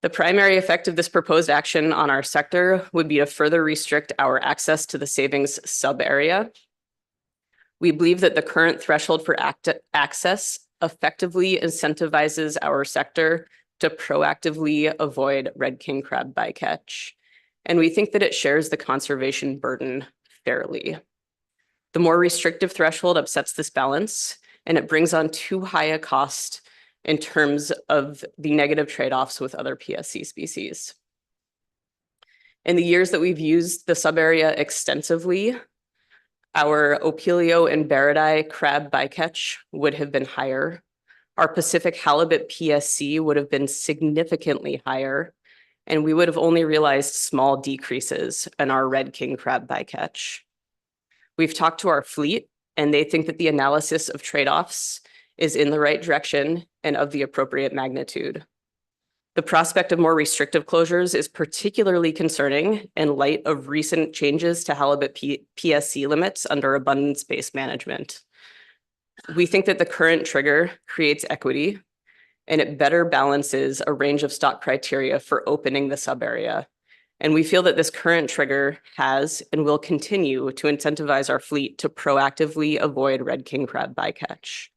The primary effect of this proposed action on our sector would be to further restrict our access to the savings sub-area. We believe that the current threshold for access effectively incentivizes our sector to proactively avoid red king crab bycatch. And we think that it shares the conservation burden fairly. The more restrictive threshold upsets this balance, and it brings on too high a cost in terms of the negative trade-offs with other PSC species. In the years that we've used the subarea extensively, our Opilio and Barradai crab bycatch would have been higher. Our Pacific halibut PSC would have been significantly higher, and we would have only realized small decreases in our red king crab bycatch. We've talked to our fleet, and they think that the analysis of trade-offs is in the right direction and of the appropriate magnitude. The prospect of more restrictive closures is particularly concerning in light of recent changes to halibut PSC limits under abundance-based management. We think that the current trigger creates equity, and it better balances a range of stock criteria for opening the subarea. And we feel that this current trigger has and will continue to incentivize our fleet to proactively avoid red king crab bycatch.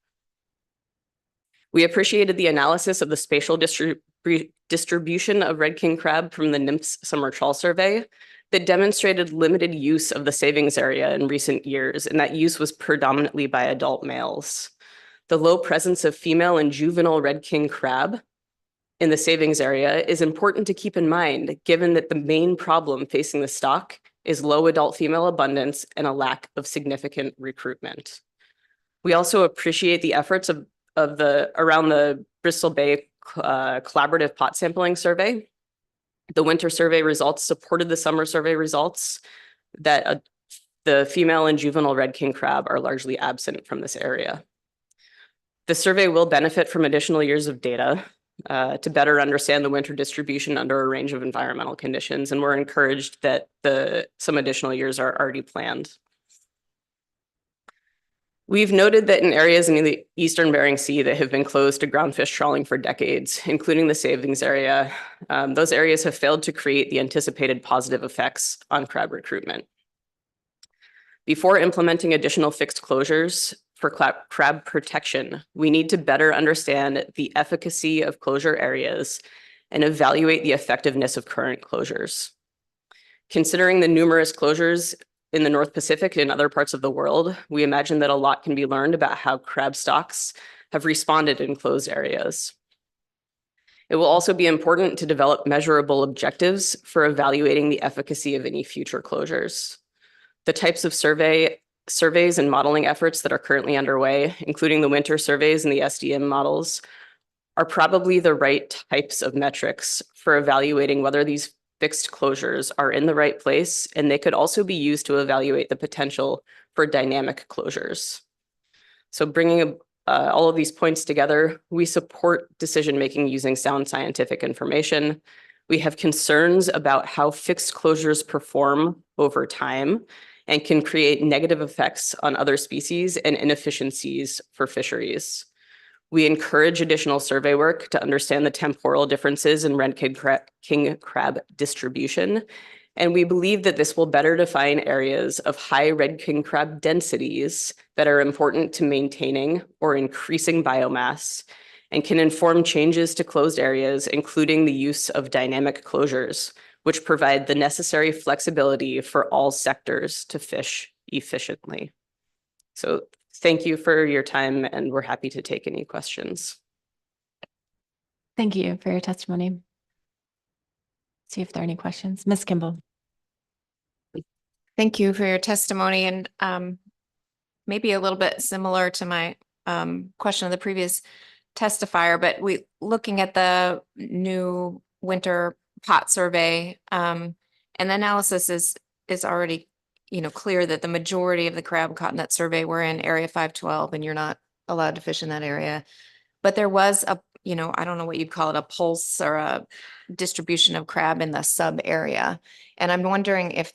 We appreciated the analysis of the spatial distribution of red king crab from the NMFS summer trawl survey that demonstrated limited use of the savings area in recent years, and that use was predominantly by adult males. The low presence of female and juvenile red king crab in the savings area is important to keep in mind, given that the main problem facing the stock is low adult female abundance and a lack of significant recruitment. We also appreciate the efforts around the Bristol Bay collaborative pot sampling survey. The winter survey results supported the summer survey results that the female and juvenile red king crab are largely absent from this area. The survey will benefit from additional years of data to better understand the winter distribution under a range of environmental conditions, and we're encouraged that some additional years are already planned. We've noted that in areas in the Eastern Bering Sea that have been closed to groundfish trawling for decades, including the savings area, those areas have failed to create the anticipated positive effects on crab recruitment. Before implementing additional fixed closures for crab protection, we need to better understand the efficacy of closure areas and evaluate the effectiveness of current closures. Considering the numerous closures in the North Pacific and other parts of the world, we imagine that a lot can be learned about how crab stocks have responded in closed areas. It will also be important to develop measurable objectives for evaluating the efficacy of any future closures. The types of surveys and modeling efforts that are currently underway, including the winter surveys and the SDM models, are probably the right types of metrics for evaluating whether these fixed closures are in the right place, and they could also be used to evaluate the potential for dynamic closures. So bringing all of these points together, we support decision-making using sound scientific information. We have concerns about how fixed closures perform over time and can create negative effects on other species and inefficiencies for fisheries. We encourage additional survey work to understand the temporal differences in red king crab distribution. And we believe that this will better define areas of high red king crab densities that are important to maintaining or increasing biomass and can inform changes to closed areas, including the use of dynamic closures, which provide the necessary flexibility for all sectors to fish efficiently. So thank you for your time, and we're happy to take any questions. Thank you for your testimony. See if there are any questions. Ms. Kimball. Thank you for your testimony, and maybe a little bit similar to my question of the previous testifier, but looking at the new winter pot survey, and the analysis is already clear that the majority of the crab caught in that survey were in area 512, and you're not allowed to fish in that area. But there was I don't know what you'd call it, a pulse or a distribution of crab in the sub area. And I'm wondering if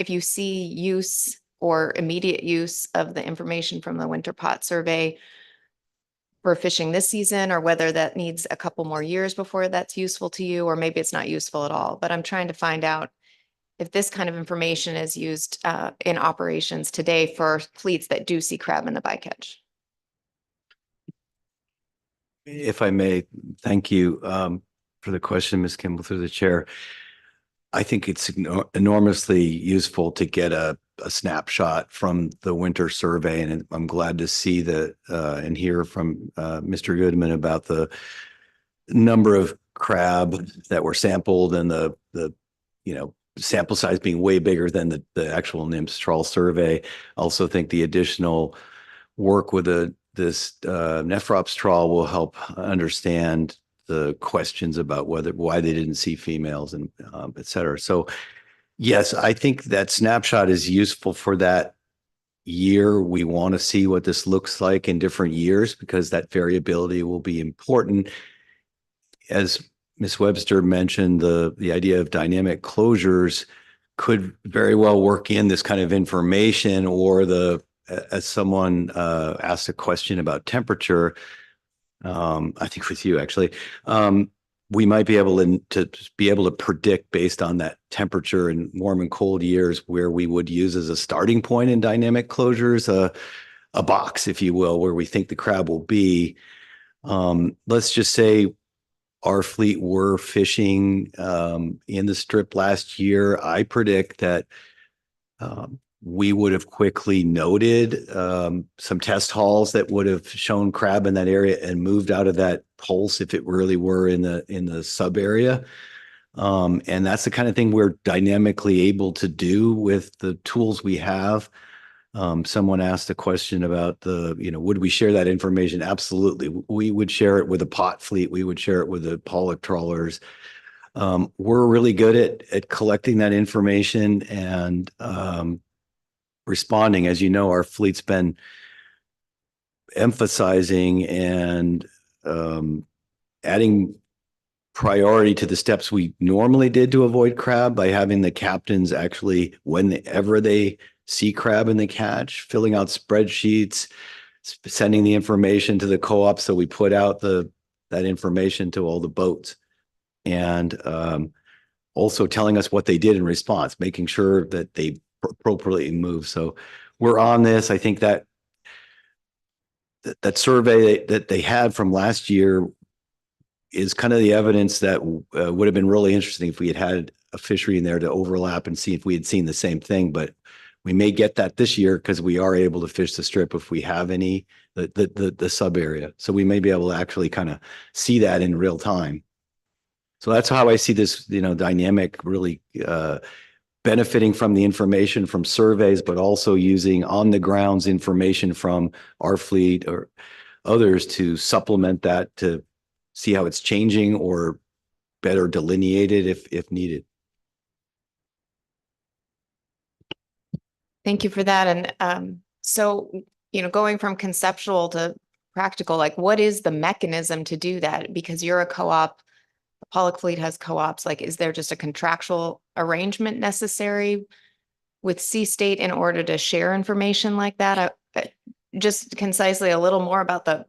you see use or immediate use of the information from the winter pot survey for fishing this season, or whether that needs a couple more years before that's useful to you, or maybe it's not useful at all. But I'm trying to find out if this kind of information is used in operations today for fleets that do see crab in the bycatch. If I may, thank you for the question, Ms. Kimball, through the chair. I think it's enormously useful to get a snapshot from the winter survey, and I'm glad to see that and hear from Mr. Goodman about the number of crab that were sampled and the sample size being way bigger than the actual NIMS trawl survey. I also think the additional work with this Nephrops trawl will help understand the questions about why they didn't see females and et cetera. So yes, I think that snapshot is useful for that year. We want to see what this looks like in different years because that variability will be important. As Ms. Webster mentioned, the idea of dynamic closures could very well work in this kind of information, or as someone asked a question about temperature, I think with you actually, we might be able to predict based on that temperature in warm and cold years where we would use as a starting point in dynamic closures, a box, if you will, where we think the crab will be. Let's just say our fleet were fishing in the strip last year. I predict that we would have quickly noted some test hauls that would have shown crab in that area and moved out of that pulse if it really were in the sub area. And that's the kind of thing we're dynamically able to do with the tools we have. Someone asked a question about would we share that information? Absolutely. We would share it with a pot fleet. We would share it with the pollock trawlers. We're really good at collecting that information and responding. As you know, our fleet's been emphasizing and adding priority to the steps we normally did to avoid crab by having the captains actually, whenever they see crab in the catch, filling out spreadsheets, sending the information to the co-op. So we put out that information to all the boats, and also telling us what they did in response, making sure that they appropriately move. So we're on this. I think that survey that they had from last year is kind of the evidence that would have been really interesting if we had a fishery in there to overlap and see if we had seen the same thing. But we may get that this year because we are able to fish the strip if we have the sub area. So we may be able to actually kind of see that in real time. So that's how I see this, dynamic really benefiting from the information from surveys, but also using on the grounds information from our fleet or others to supplement that to see how it's changing or better delineated if needed. Thank you for that. And so, going from conceptual to practical, like what is the mechanism to do that? Because you're a co-op, the pollock fleet has co-ops, like is there just a contractual arrangement necessary with Sea State in order to share information like that? Just concisely a little more about the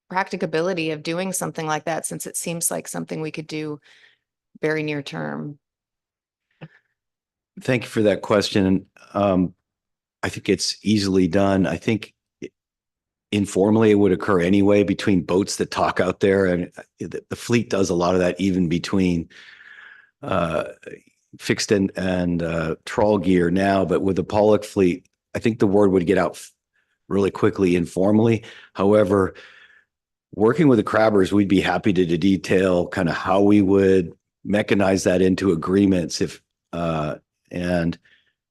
practicability of doing something like that, since it seems like something we could do very near term. Thank you for that question. I think it's easily done. I think informally it would occur anyway between boats that talk out there, and the fleet does a lot of that even between fixed and trawl gear now. But with the pollock fleet, I think the word would get out really quickly informally. However, working with the crabbers, we'd be happy to detail kind of how we would mechanize that into agreements and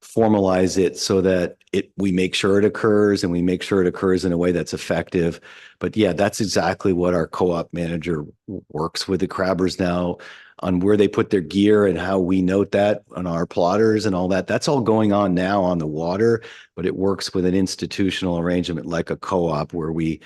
formalize it so that we make sure it occurs, and we make sure it occurs in a way that's effective. But yeah, that's exactly what our co-op manager works with the crabbers now on, where they put their gear and how we note that on our plotters and all that. That's all going on now on the water, but it works with an institutional arrangement like a co-op where we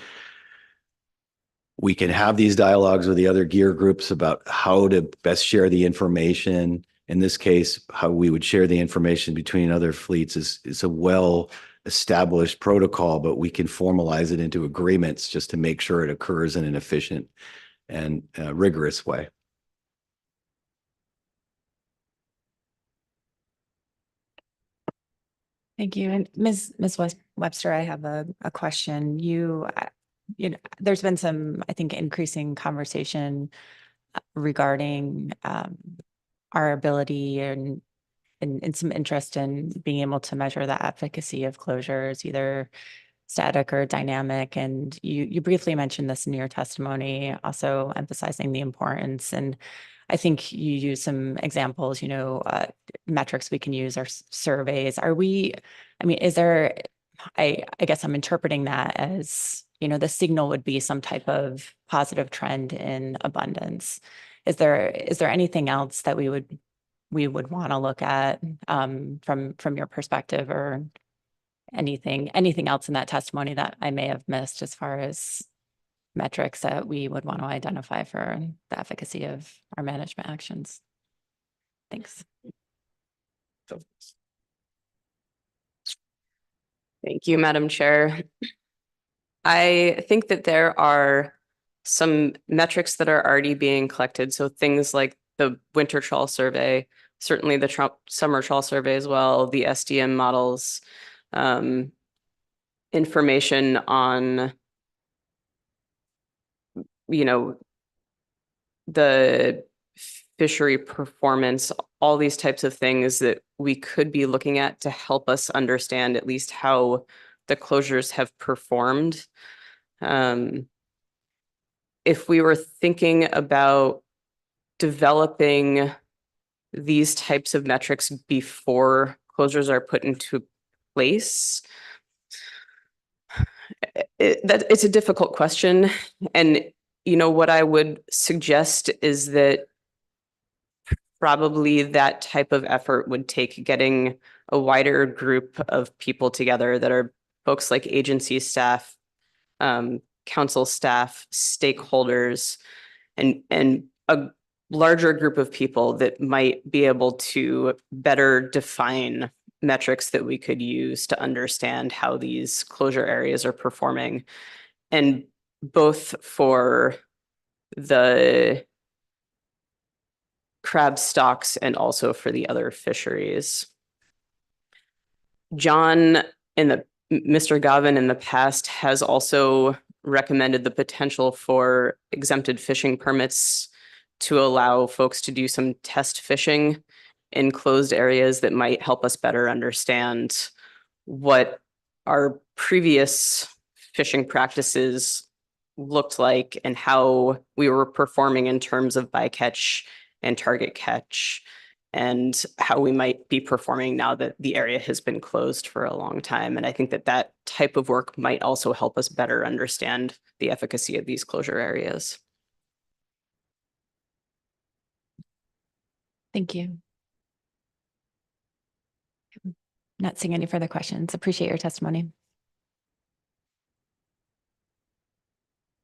can have these dialogues with the other gear groups about how to best share the information. In this case, how we would share the information between other fleets is a well-established protocol, but we can formalize it into agreements just to make sure it occurs in an efficient and rigorous way. Thank you. And Ms. Webster, I have a question. there's been some, I think, increasing conversation regarding our ability and some interest in being able to measure the efficacy of closures, either static or dynamic. And you briefly mentioned this in your testimony, also emphasizing the importance. And I think you use some examples, metrics we can use are surveys. Is there, I guess I'm interpreting that as, the signal would be some type of positive trend in abundance. Is there anything else that we would want to look at from your perspective, or anything else in that testimony that I may have missed as far as metrics that we would want to identify for the efficacy of our management actions? Thanks. Thank you, Madam Chair. I think that there are some metrics that are already being collected. So things like the winter trawl survey, certainly the summer trawl survey as well, the SDM models, information on, the fishery performance, all these types of things that we could be looking at to help us understand at least how the closures have performed. If we were thinking about developing these types of metrics before closures are put into place, it's a difficult question. And, what I would suggest is that probably that type of effort would take getting a wider group of people together that are folks like agency staff, council staff, stakeholders, and a larger group of people that might be able to better define metrics that we could use to understand how these closure areas are performing, and both for the crab stocks and also for the other fisheries. Mr. Gavin in the past has also recommended the potential for exempted fishing permits to allow folks to do some test fishing in closed areas that might help us better understand what our previous fishing practices looked like and how we were performing in terms of bycatch and target catch, and how we might be performing now that the area has been closed for a long time. And I think that type of work might also help us better understand the efficacy of these closure areas. Thank you. Not seeing any further questions. Appreciate your testimony.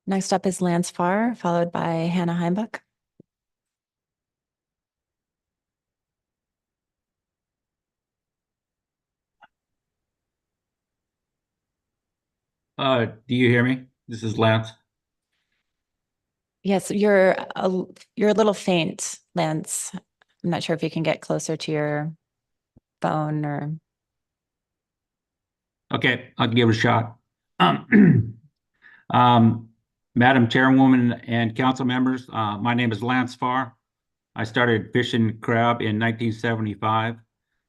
Next up is Lance Farr, followed by Hannah Heuk. Do you hear me? This is Lance. Yes, you're a little faint, Lance. I'm not sure if you can get closer to your phone or. Okay, I'll give it a shot. Madam Chairwoman and council members, my name is Lance Farr. I started fishing crab in 1975,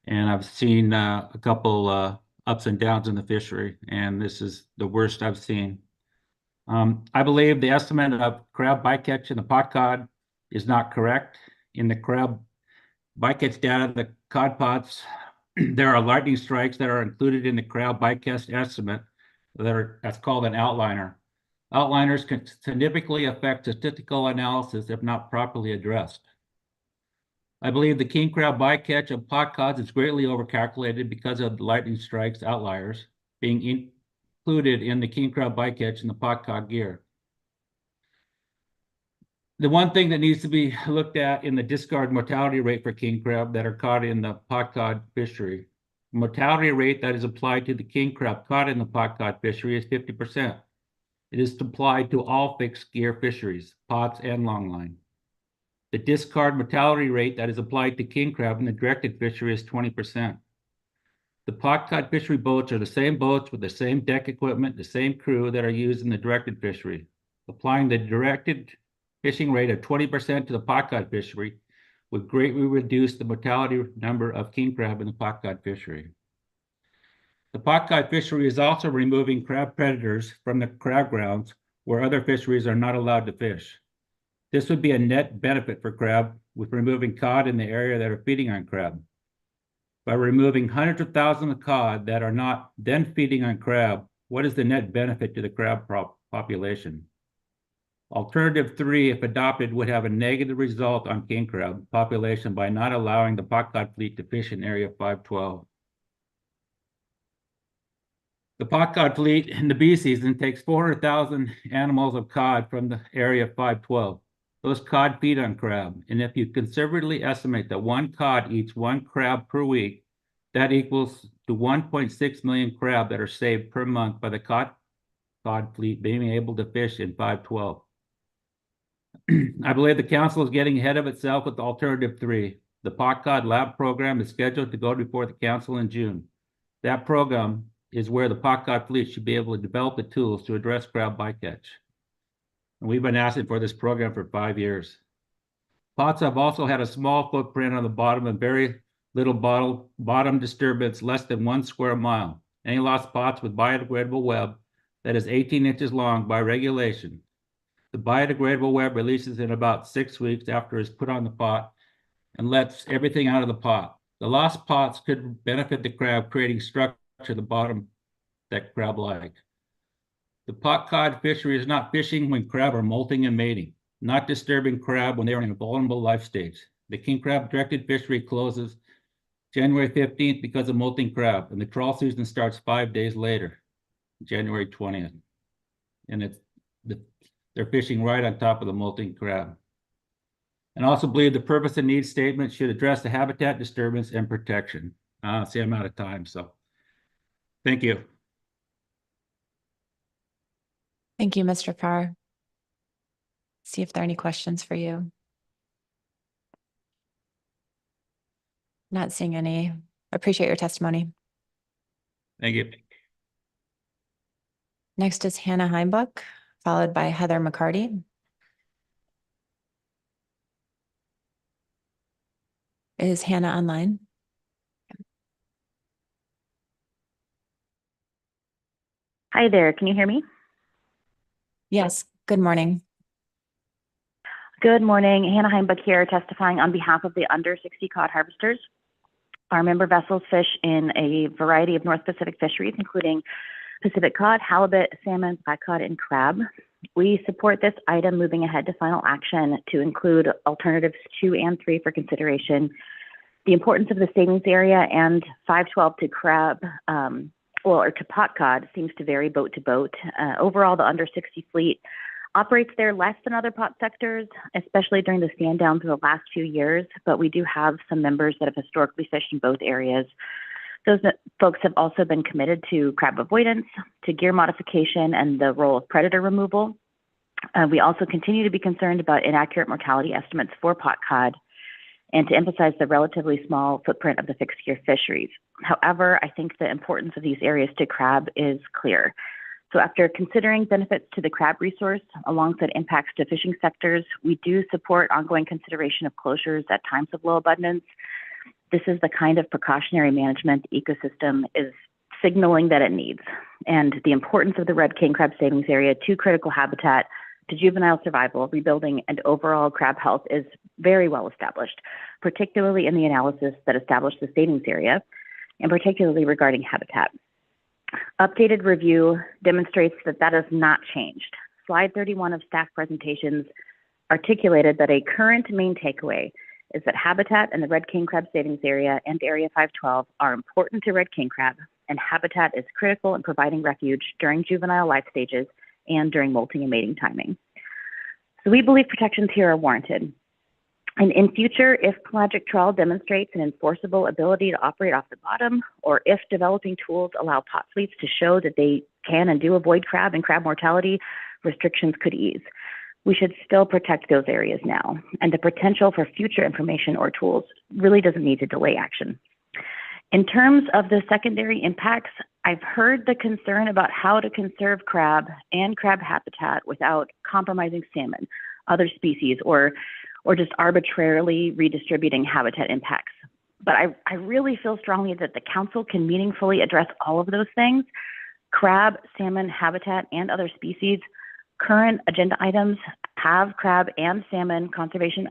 and I've seen a couple ups and downs in the fishery, and this is the worst I've seen. I believe the estimate of crab bycatch in the pot cod is not correct. In the crab bycatch data, the cod pots, there are lightning strikes that are included in the crab bycatch estimate that's called an outliner. Outliners can significantly affect statistical analysis if not properly addressed. I believe the king crab bycatch of pot cods is greatly overcalculated because of the lightning strikes outliers being included in the king crab bycatch in the pot cod gear. The one thing that needs to be looked at in the discard mortality rate for king crab that are caught in the pot cod fishery. Mortality rate that is applied to the king crab caught in the pot cod fishery is 50%. It is applied to all fixed gear fisheries, pots and longline. The discard mortality rate that is applied to king crab in the directed fishery is 20%. The pot cod fishery boats are the same boats with the same deck equipment, the same crew that are used in the directed fishery. Applying the directed fishing rate of 20% to the pot cod fishery would greatly reduce the mortality number of king crab in the pot cod fishery. The pot cod fishery is also removing crab predators from the crab grounds where other fisheries are not allowed to fish. This would be a net benefit for crab with removing cod in the area that are feeding on crab. By removing hundreds of thousands of cod that are not then feeding on crab, what is the net benefit to the crab population? Alternative 3, if adopted, would have a negative result on king crab population by not allowing the pot cod fleet to fish in Area 512. The pot cod fleet in the bee season takes 400,000 animals of cod from the Area 512. Those cod feed on crab, and if you conservatively estimate that one cod eats one crab per week, that equals to 1.6 million crab that are saved per month by the cod fleet being able to fish in 512. I believe the council is getting ahead of itself with alternative 3. The pot cod lab program is scheduled to go before the council in June. That program is where the pot cod fleet should be able to develop the tools to address crab bycatch. And we've been asking for this program for 5 years. Pots have also had a small footprint on the bottom and very little bottom disturbance, less than 1 square mile. Any lost pots with biodegradable web that is 18 inches long by regulation. The biodegradable web releases in about 6 weeks after it's put on the pot and lets everything out of the pot. The lost pots could benefit the crab, creating structure at the bottom that crab like. The pot cod fishery is not fishing when crab are molting and mating, not disturbing crab when they are in a vulnerable life stage. The king crab directed fishery closes January 15th because of molting crab, and the trawl season starts 5 days later, January 20th. And they're fishing right on top of the molting crab. And also believe the purpose and needs statement should address the habitat disturbance and protection. See, I'm out of time, so thank you. Thank you, Mr. Farr. See if there are any questions for you. Not seeing any. Appreciate your testimony. Thank you. Next is Hannah Heuk, followed by Heather McCarty. Is Hannah online? Hi there, can you hear me? Yes, good morning. Good morning, Hannah Heuk here, testifying on behalf of the under 60 cod harvesters. Our member vessels fish in a variety of North Pacific fisheries, including Pacific cod, halibut, salmon, black cod, and crab. We support this item moving ahead to final action to include alternatives 2 and 3 for consideration. The importance of the savings area and 512 to crab, or to pot cod seems to vary boat to boat. Overall, the under 60 fleet operates there less than other pot sectors, especially during the stand downs in the last few years, but we do have some members that have historically fished in both areas. Those folks have also been committed to crab avoidance, to gear modification, and the role of predator removal. We also continue to be concerned about inaccurate mortality estimates for pot cod and to emphasize the relatively small footprint of the fixed gear fisheries. However, I think the importance of these areas to crab is clear. So after considering benefits to the crab resource alongside impacts to fishing sectors, we do support ongoing consideration of closures at times of low abundance. This is the kind of precautionary management the ecosystem is signaling that it needs. And the importance of the red king crab savings area to critical habitat, to juvenile survival, rebuilding, and overall crab health is very well established, particularly in the analysis that established the savings area, and particularly regarding habitat. Updated review demonstrates that that has not changed. Slide 31 of staff presentations articulated that a current main takeaway is that habitat and the red king crab savings area and Area 512 are important to red king crab, and habitat is critical in providing refuge during juvenile life stages and during molting and mating timing. So we believe protections here are warranted. And in future, if pelagic trawl demonstrates an enforceable ability to operate off the bottom, or if developing tools allow pot fleets to show that they can and do avoid crab and crab mortality, restrictions could ease. We should still protect those areas now, and the potential for future information or tools really doesn't need to delay action. In terms of the secondary impacts, I've heard the concern about how to conserve crab and crab habitat without compromising salmon, other species, or just arbitrarily redistributing habitat impacts. But I really feel strongly that the council can meaningfully address all of those things: crab, salmon, habitat, and other species. Current agenda items have crab and salmon conservation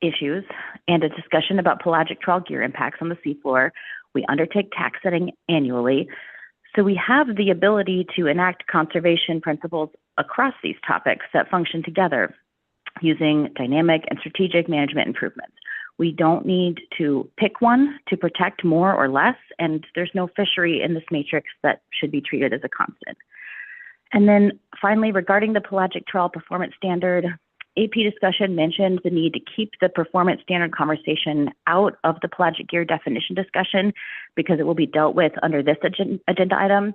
issues and a discussion about pelagic trawl gear impacts on the seafloor. We undertake tax setting annually. So we have the ability to enact conservation principles across these topics that function together using dynamic and strategic management improvements. We don't need to pick one to protect more or less, and there's no fishery in this matrix that should be treated as a constant. And then finally, regarding the pelagic trawl performance standard, AP discussion mentioned the need to keep the performance standard conversation out of the pelagic gear definition discussion because it will be dealt with under this agenda item.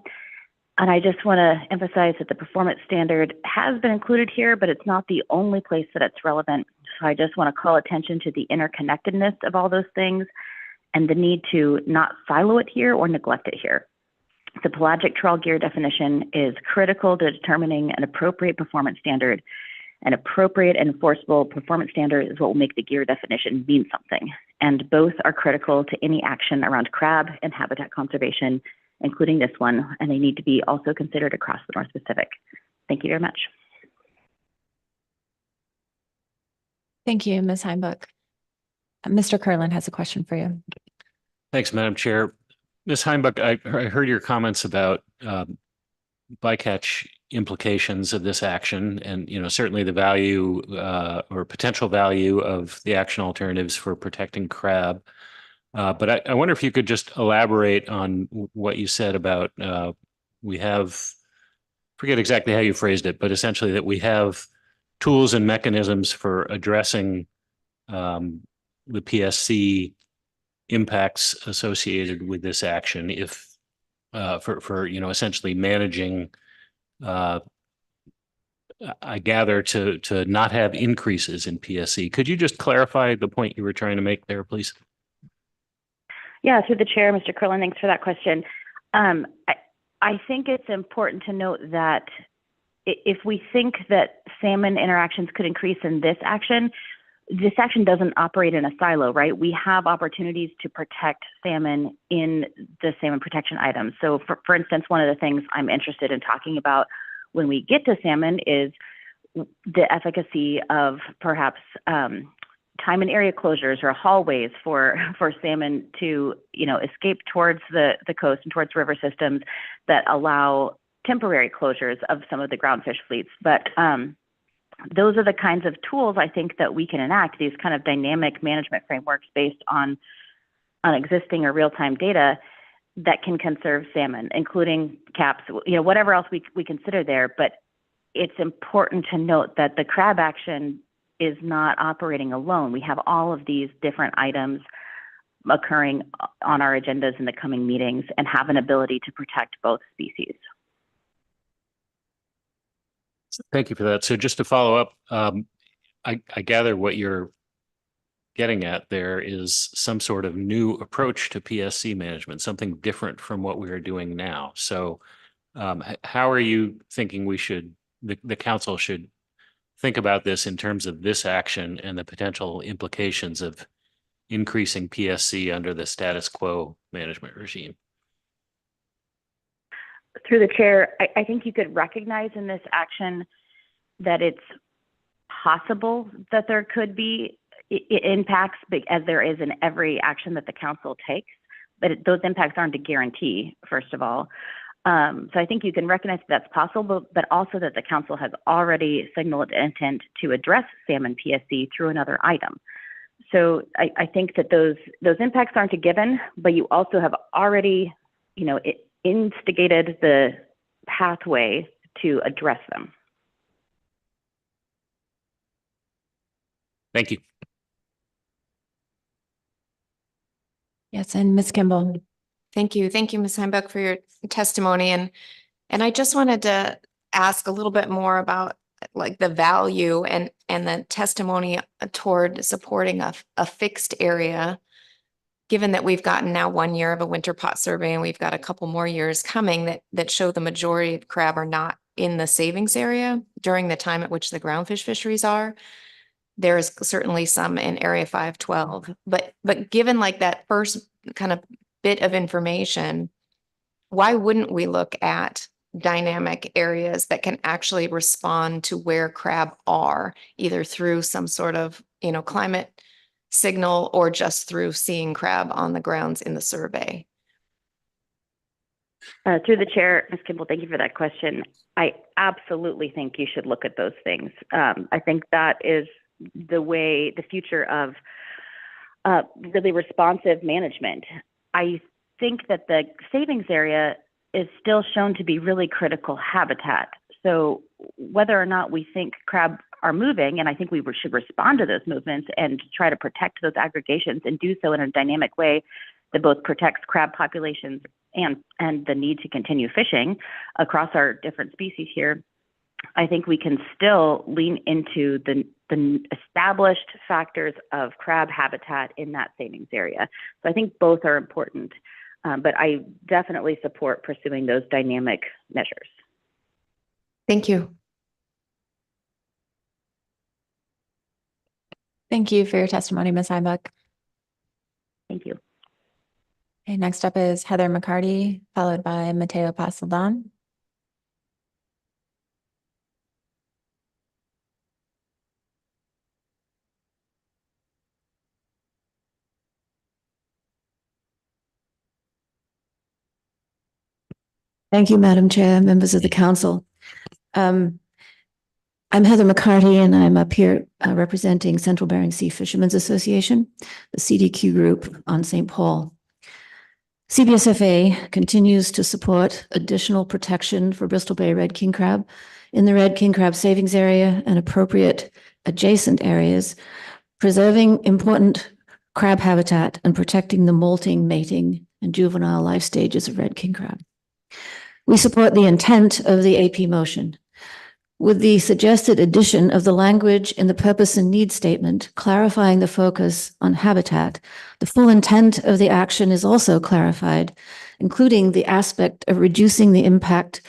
And I just want to emphasize that the performance standard has been included here, but it's not the only place that it's relevant. So I just want to call attention to the interconnectedness of all those things and the need to not silo it here or neglect it here. The pelagic trawl gear definition is critical to determining an appropriate performance standard. An appropriate and enforceable performance standard is what will make the gear definition mean something. And both are critical to any action around crab and habitat conservation, including this one, and they need to be also considered across the North Pacific. Thank you very much. Thank you, Ms. Heimbuch. Mr. Curlin has a question for you. Thanks, Madam Chair. Ms. Heimbuch, I heard your comments about bycatch implications of this action and, certainly the value or potential value of the action alternatives for protecting crab. But I wonder if you could just elaborate on what you said about we have, forget exactly how you phrased it, but essentially that we have tools and mechanisms for addressing the PSC impacts associated with this action if for essentially managing I gather to not have increases in PSC. Could you just clarify the point you were trying to make there, please? Yeah, through the chair, Mr. Curlin, thanks for that question. I think it's important to note that if we think that salmon interactions could increase in this action doesn't operate in a silo, right? We have opportunities to protect salmon in the salmon protection items. So for instance, one of the things I'm interested in talking about when we get to salmon is the efficacy of perhaps time and area closures or hallways for salmon to, escape towards the coast and towards river systems that allow temporary closures of some of the groundfish fleets. But those are the kinds of tools I think that we can enact, these kind of dynamic management frameworks based on existing or real-time data that can conserve salmon, including caps, whatever else we consider there. But it's important to note that the crab action is not operating alone. We have all of these different items occurring on our agendas in the coming meetings and have an ability to protect both species. Thank you for that. So just to follow up, I gather what you're getting at there is some sort of new approach to PSC management, something different from what we are doing now. So how are you thinking the council should think about this in terms of this action and the potential implications of increasing PSC under the status quo management regime? Through the chair, I think you could recognize in this action that it's possible that there could be impacts, as there is in every action that the council takes, but those impacts aren't a guarantee, first of all. So I think you can recognize that's possible, but also that the council has already signaled intent to address salmon PSC through another item. So I think that those impacts aren't a given, but you also have already, instigated the pathway to address them. Thank you. Yes, and Ms. Kimball. Thank you. Thank you, Ms. Heimbuch, for your testimony. And I just wanted to ask a little bit more about the value and the testimony toward supporting a fixed area, given that we've gotten now 1 year of a winter pot survey and we've got a couple more years coming that show the majority of crab are not in the savings area during the time at which the groundfish fisheries are. There is certainly some in Area 512, but given like that first kind of bit of information, why wouldn't we look at dynamic areas that can actually respond to where crab are, either through some sort of, climate signal or just through seeing crab on the grounds in the survey? Through the chair, Ms. Kimball, thank you for that question. I absolutely think you should look at those things. I think that is the future of really responsive management. I think that the savings area is still shown to be really critical habitat. So whether or not we think crab are moving, and I think we should respond to those movements and try to protect those aggregations and do so in a dynamic way that both protects crab populations and the need to continue fishing across our different species here, I think we can still lean into the established factors of crab habitat in that savings area. So I think both are important, but I definitely support pursuing those dynamic measures. Thank you. Thank you for your testimony, Ms. Heuk. Thank you. Okay, next up is Heather McCarty, followed by Mateo Pasaldan. Thank you, Madam Chair, members of the council. I'm Heather McCarty, and I'm up here representing Central Bering Sea Fishermen's Association, the CDQ group on St. Paul. CBSFA continues to support additional protection for Bristol Bay red king crab in the red king crab savings area and appropriate adjacent areas, preserving important crab habitat and protecting the molting, mating, and juvenile life stages of red king crab. We support the intent of the AP motion, with the suggested addition of the language in the purpose and need statement clarifying the focus on habitat. The full intent of the action is also clarified, including the aspect of reducing the impact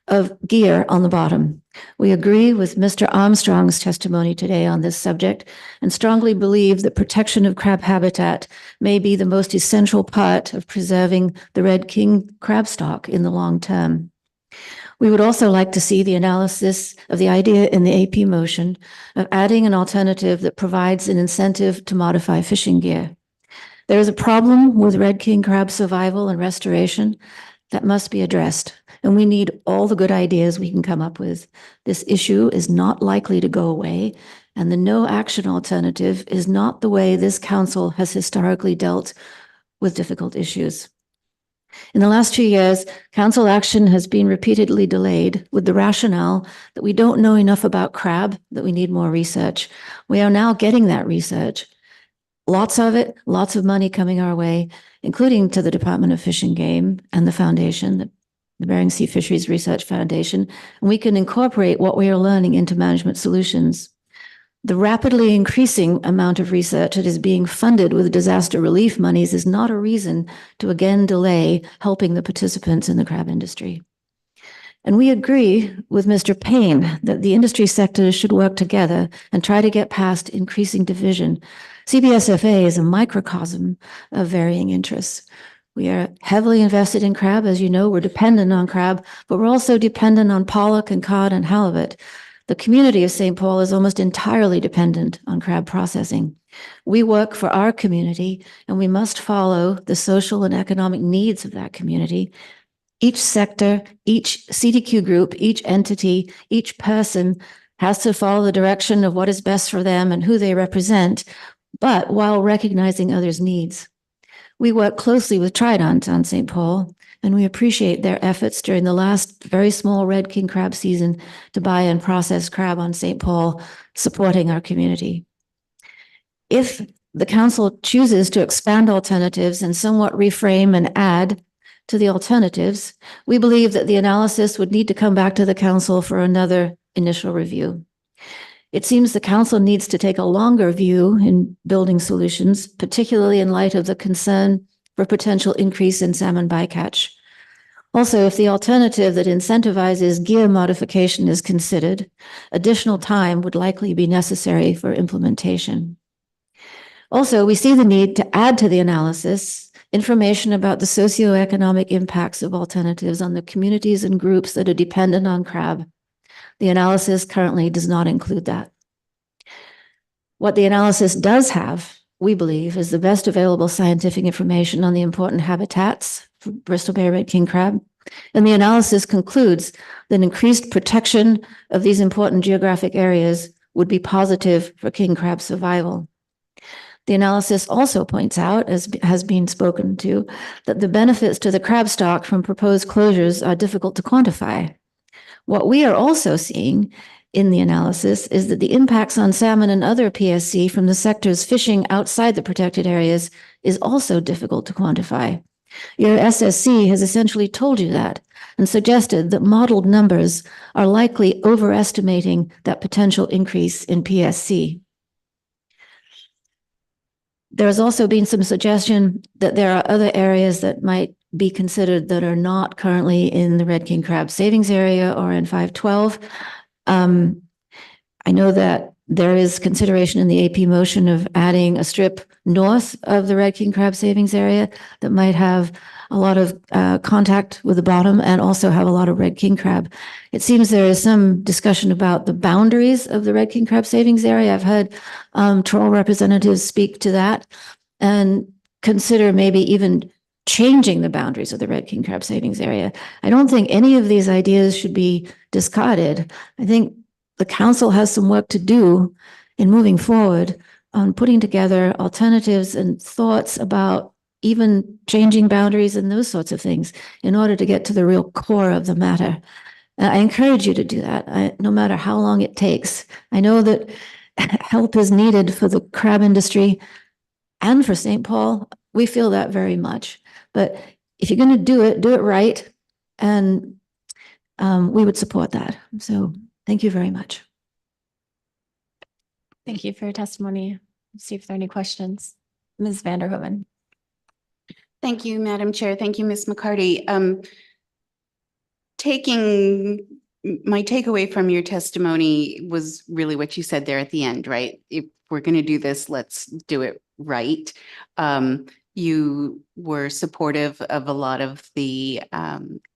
of gear on the bottom. We agree with Mr. Armstrong's testimony today on this subject and strongly believe that protection of crab habitat may be the most essential part of preserving the red king crab stock in the long term. We would also like to see the analysis of the idea in the AP motion of adding an alternative that provides an incentive to modify fishing gear. There is a problem with red king crab survival and restoration that must be addressed, and we need all the good ideas we can come up with. This issue is not likely to go away, and the no action alternative is not the way this council has historically dealt with difficult issues. In the last 2 years, council action has been repeatedly delayed with the rationale that we don't know enough about crab, that we need more research. We are now getting that research. Lots of it, lots of money coming our way, including to the Department of Fish and Game and the foundation, the Bering Sea Fisheries Research Foundation, and we can incorporate what we are learning into management solutions. The rapidly increasing amount of research that is being funded with disaster relief monies is not a reason to again delay helping the participants in the crab industry. And we agree with Mr. Payne that the industry sectors should work together and try to get past increasing division. CBSFA is a microcosm of varying interests. We are heavily invested in crab. As you know, we're dependent on crab, but we're also dependent on pollock and cod and halibut. The community of St. Paul is almost entirely dependent on crab processing. We work for our community, and we must follow the social and economic needs of that community. Each sector, each CDQ group, each entity, each person has to follow the direction of what is best for them and who they represent, but while recognizing others' needs. We work closely with Trident on St. Paul, and we appreciate their efforts during the last very small red king crab season to buy and process crab on St. Paul, supporting our community. If the council chooses to expand alternatives and somewhat reframe and add to the alternatives, we believe that the analysis would need to come back to the council for another initial review. It seems the council needs to take a longer view in building solutions, particularly in light of the concern for potential increase in salmon bycatch. Also, if the alternative that incentivizes gear modification is considered, additional time would likely be necessary for implementation. Also, we see the need to add to the analysis information about the socioeconomic impacts of alternatives on the communities and groups that are dependent on crab. The analysis currently does not include that. What the analysis does have, we believe, is the best available scientific information on the important habitats for Bristol Bay red king crab. And the analysis concludes that increased protection of these important geographic areas would be positive for king crab survival. The analysis also points out, as has been spoken to, that the benefits to the crab stock from proposed closures are difficult to quantify. What we are also seeing in the analysis is that the impacts on salmon and other PSC from the sectors fishing outside the protected areas is also difficult to quantify. Your SSC has essentially told you that and suggested that modeled numbers are likely overestimating that potential increase in PSC. There has also been some suggestion that there are other areas that might be considered that are not currently in the red king crab savings area or in 512. I know that there is consideration in the AP motion of adding a strip north of the red king crab savings area that might have a lot of contact with the bottom and also have a lot of red king crab. It seems there is some discussion about the boundaries of the red king crab savings area. I've heard trawl representatives speak to that and consider maybe even changing the boundaries of the red king crab savings area. I don't think any of these ideas should be discarded. I think the council has some work to do in moving forward on putting together alternatives and thoughts about even changing boundaries and those sorts of things in order to get to the real core of the matter. I encourage you to do that, no matter how long it takes. I know that help is needed for the crab industry and for St. Paul. We feel that very much. But if you're going to do it right. And we would support that. So thank you very much. Thank you for your testimony. Let's see if there are any questions. Ms. Vanderhoeven. Thank you, Madam Chair. Thank you, Ms. McCarty. My takeaway from your testimony was really what you said there at the end, right? If we're going to do this, let's do it right. You were supportive of a lot of the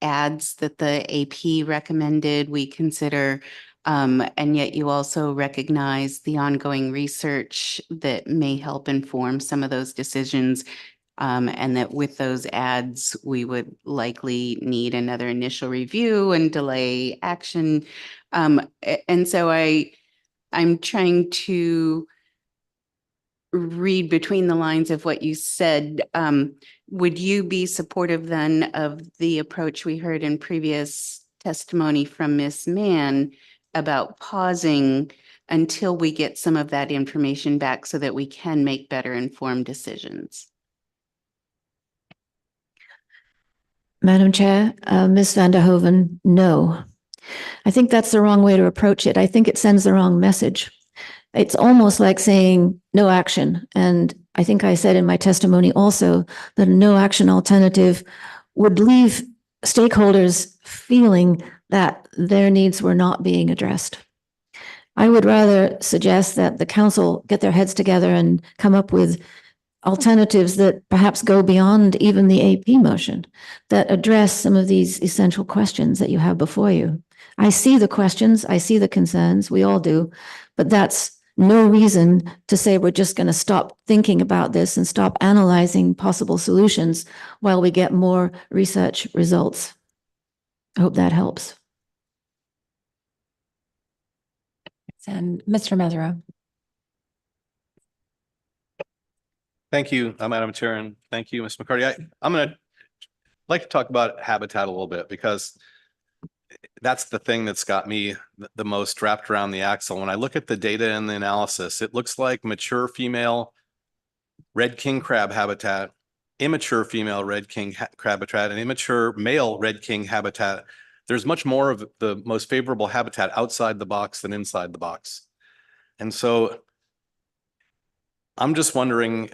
ads that the AP recommended we consider, and yet you also recognize the ongoing research that may help inform some of those decisions, and that with those ads, we would likely need another initial review and delay action. And so I'm trying to read between the lines of what you said. Would you be supportive then of the approach we heard in previous testimony from Ms. Mann about pausing until we get some of that information back so that we can make better informed decisions? Madam Chair, Ms. Vanderhoeven, no. I think that's the wrong way to approach it. I think it sends the wrong message. It's almost like saying no action. And I think I said in my testimony also that a no action alternative would leave stakeholders feeling that their needs were not being addressed. I would rather suggest that the council get their heads together and come up with alternatives that perhaps go beyond even the AP motion, that address some of these essential questions that you have before you. I see the questions, I see the concerns, we all do, but that's no reason to say we're just going to stop thinking about this and stop analyzing possible solutions while we get more research results. I hope that helps. And Mr. Mesereau. Thank you, Madam Chair, and thank you, Ms. McCarty. I'm going to like to talk about habitat a little bit because that's the thing that's got me the most wrapped around the axle. When I look at the data and the analysis, it looks like mature female red king crab habitat, immature female red king crab habitat, and immature male red king habitat. There's much more of the most favorable habitat outside the box than inside the box. And so I'm just wondering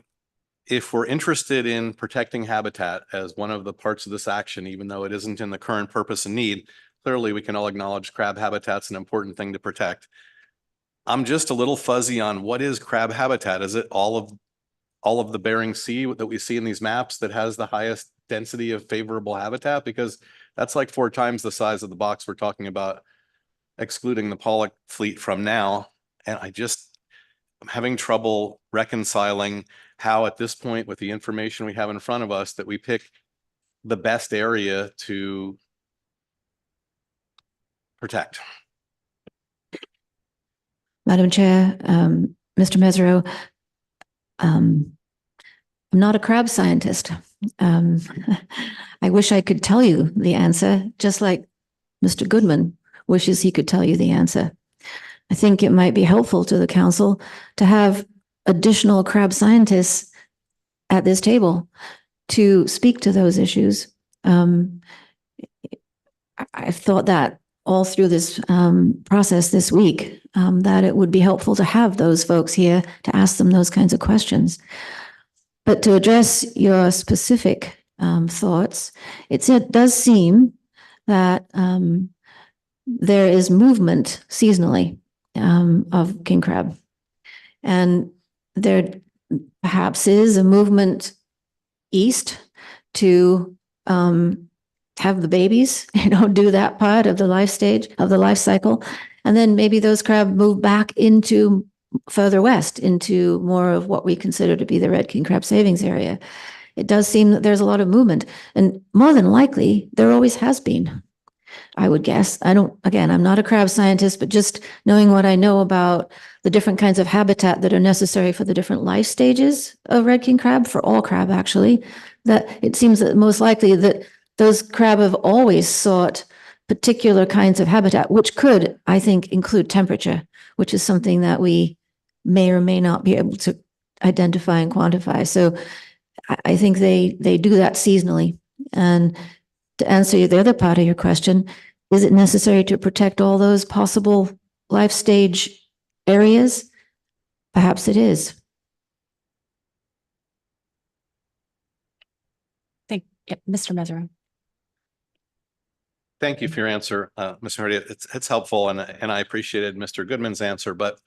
if we're interested in protecting habitat as one of the parts of this action, even though it isn't in the current purpose and need, clearly we can all acknowledge crab habitat's an important thing to protect. I'm just a little fuzzy on what is crab habitat. Is it all of the Bering Sea that we see in these maps that has the highest density of favorable habitat? Because that's like 4 times the size of the box we're talking about, excluding the pollock fleet from now. And I'm having trouble reconciling how at this point, with the information we have in front of us, that we pick the best area to protect. Madam Chair, Mr. Mesereau, I'm not a crab scientist. I wish I could tell you the answer, just like Mr. Goodman wishes he could tell you the answer. I think it might be helpful to the council to have additional crab scientists at this table to speak to those issues. I've thought that all through this process this week, that it would be helpful to have those folks here to ask them those kinds of questions. But to address your specific thoughts, it does seem that there is movement seasonally of king crab. And there perhaps is a movement east to have the babies, do that part of the life stage of the life cycle. And then maybe those crab move back into further west, into more of what we consider to be the red king crab savings area. It does seem that there's a lot of movement, and more than likely there always has been, I would guess. I'm not a crab scientist, but just knowing what I know about the different kinds of habitat that are necessary for the different life stages of red king crab, for all crab actually, that it seems that most likely that those crab have always sought particular kinds of habitat, which could, I think, include temperature, which is something that we may or may not be able to identify and quantify. So I think they do that seasonally. And to answer the other part of your question, is it necessary to protect all those possible life stage areas? Perhaps it is. Mr. Mesereau. Thank you for your answer, Mr. Hardy. It's helpful, and I appreciated Mr. Goodman's answer. But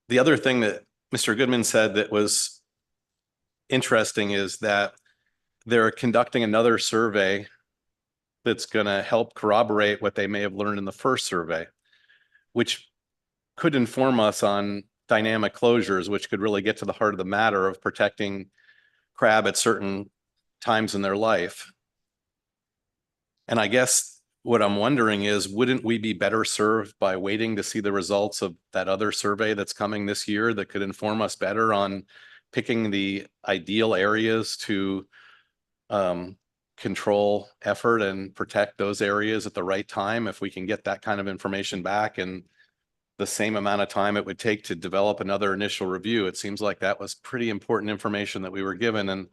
the other thing that Mr. Goodman said that was interesting is that they're conducting another survey that's going to help corroborate what they may have learned in the first survey, which could inform us on dynamic closures, which could really get to the heart of the matter of protecting crab at certain times in their life. And I guess what I'm wondering is, wouldn't we be better served by waiting to see the results of that other survey that's coming this year that could inform us better on picking the ideal areas to control effort and protect those areas at the right time? If we can get that kind of information back in the same amount of time it would take to develop another initial review, it seems like that was pretty important information that we were given. And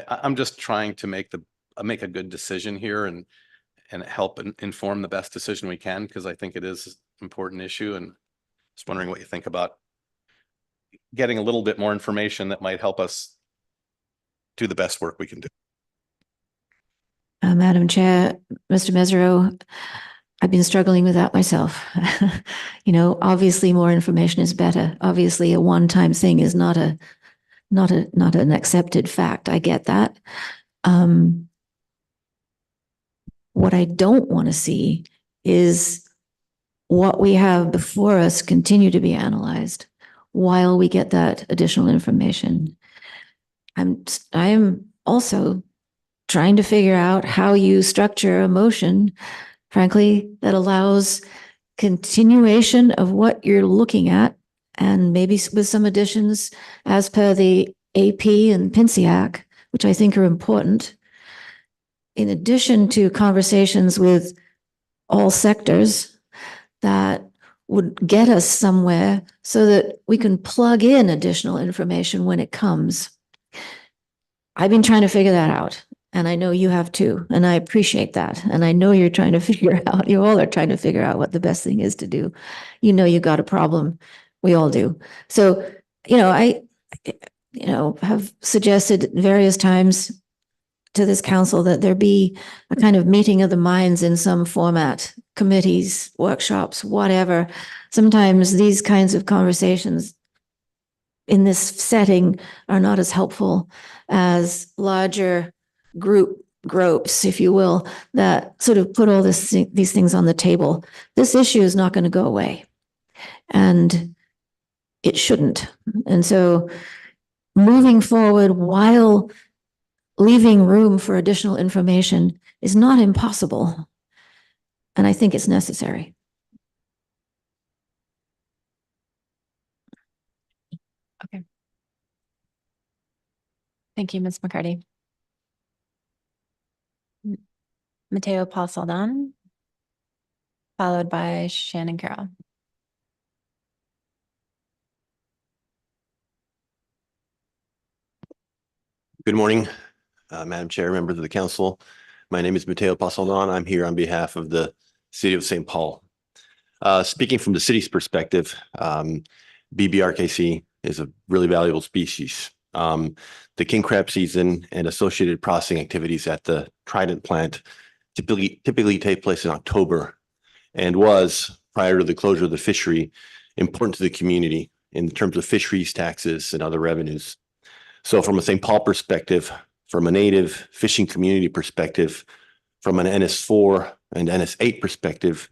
I'm just trying to make a good decision here and help inform the best decision we can, because I think it is an important issue. And just wondering what you think about getting a little bit more information that might help us do the best work we can do. Madam Chair, Mr. Mesereau, I've been struggling with that myself. Obviously more information is better. Obviously a one-time thing is not an accepted fact. I get that. What I don't want to see is what we have before us continue to be analyzed while we get that additional information. I am also trying to figure out how you structure a motion, frankly, that allows continuation of what you're looking at, and maybe with some additions as per the AP and PINCIAC, which I think are important, in addition to conversations with all sectors that would get us somewhere so that we can plug in additional information when it comes. I've been trying to figure that out, and I know you have too, and I appreciate that. And I know you're trying to figure out, you all are trying to figure out what the best thing is to do. You got a problem We all do. So, I have suggested various times to this council that there be a kind of meeting of the minds in some format, committees, workshops, whatever. Sometimes these kinds of conversations in this setting are not as helpful as larger groups, if you will, that sort of put all these things on the table. This issue is not going to go away, and it shouldn't. And so moving forward while leaving room for additional information is not impossible. And I think it's necessary. Okay. Thank you, Ms. McCarty. Mateo Paul Saldan, followed by Shannon Carroll. Good morning, Madam Chair, members of the council. My name is Mateo Pasaldan. I'm here on behalf of the city of St. Paul. Speaking from the city's perspective, BBRKC is a really valuable species. The king crab season and associated processing activities at the Trident plant typically take place in October, and was, prior to the closure of the fishery, important to the community in terms of fisheries taxes and other revenues. So from a St. Paul perspective, from a native fishing community perspective, from an NS4 and NS8 perspective,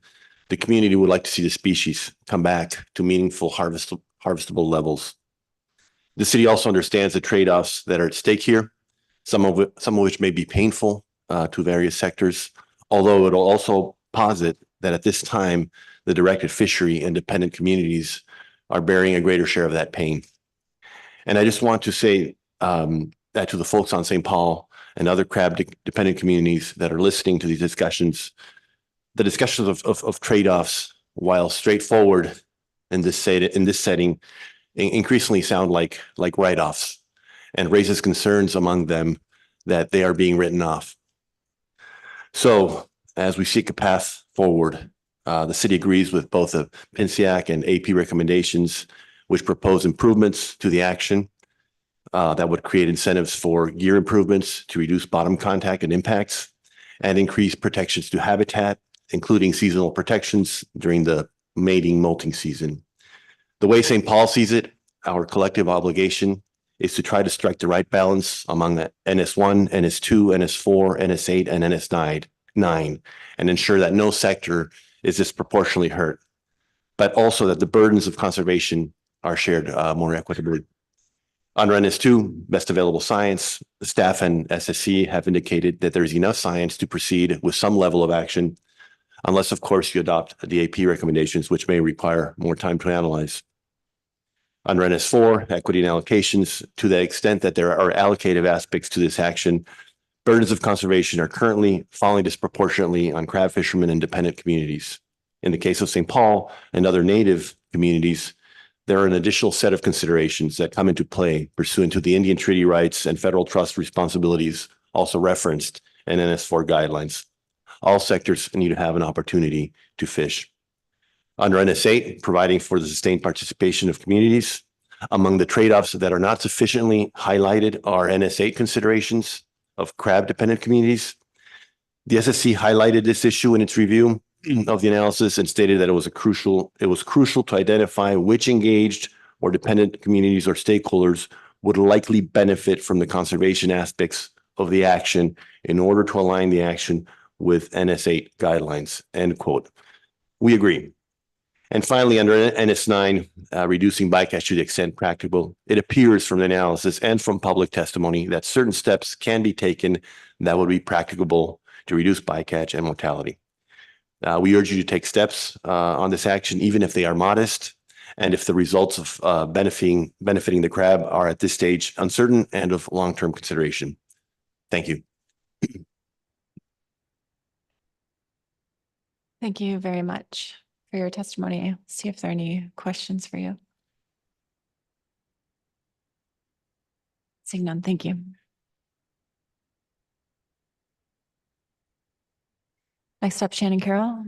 the community would like to see the species come back to meaningful harvestable levels. The city also understands the trade-offs that are at stake here, some of which may be painful to various sectors, although it'll also posit that at this time, the directed fishery and dependent communities are bearing a greater share of that pain. And I just want to say that to the folks on St. Paul and other crab dependent communities that are listening to these discussions, the discussions of trade-offs, while straightforward in this setting, increasingly sound like write-offs, and raises concerns among them that they are being written off. So as we seek a path forward, the city agrees with both the PNCAC and AP recommendations, which propose improvements to the action that would create incentives for gear improvements to reduce bottom contact and impacts, and increase protections to habitat, including seasonal protections during the mating molting season. The way St. Paul sees it, our collective obligation is to try to strike the right balance among the NS1, NS2, NS4, NS8, and NS9, and ensure that no sector is disproportionately hurt, but also that the burdens of conservation are shared more equitably. Under NS2, best available science, the staff and SSC have indicated that there's enough science to proceed with some level of action, unless, of course, you adopt the AP recommendations, which may require more time to analyze. Under NS4, equity and allocations, to the extent that there are allocative aspects to this action, burdens of conservation are currently falling disproportionately on crab fishermen and dependent communities. In the case of St. Paul and other native communities, there are an additional set of considerations that come into play pursuant to the Indian treaty rights and federal trust responsibilities also referenced in NS4 guidelines. All sectors need to have an opportunity to fish. Under NS8, providing for the sustained participation of communities. Among the trade-offs that are not sufficiently highlighted are NS8 considerations of crab-dependent communities. The SSC highlighted this issue in its review of the analysis and stated that it was crucial to identify which engaged or dependent communities or stakeholders would likely benefit from the conservation aspects of the action in order to align the action with NS8 guidelines, end quote. We agree. And finally, under NS9, reducing bycatch to the extent practicable, it appears from the analysis and from public testimony that certain steps can be taken that would be practicable to reduce bycatch and mortality. We urge you to take steps on this action, even if they are modest, and if the results of benefiting the crab are at this stage uncertain and of long-term consideration. Thank you. Thank you very much for your testimony. See if there are any questions for you. Seeing none, thank you. Next up, Shannon Carroll,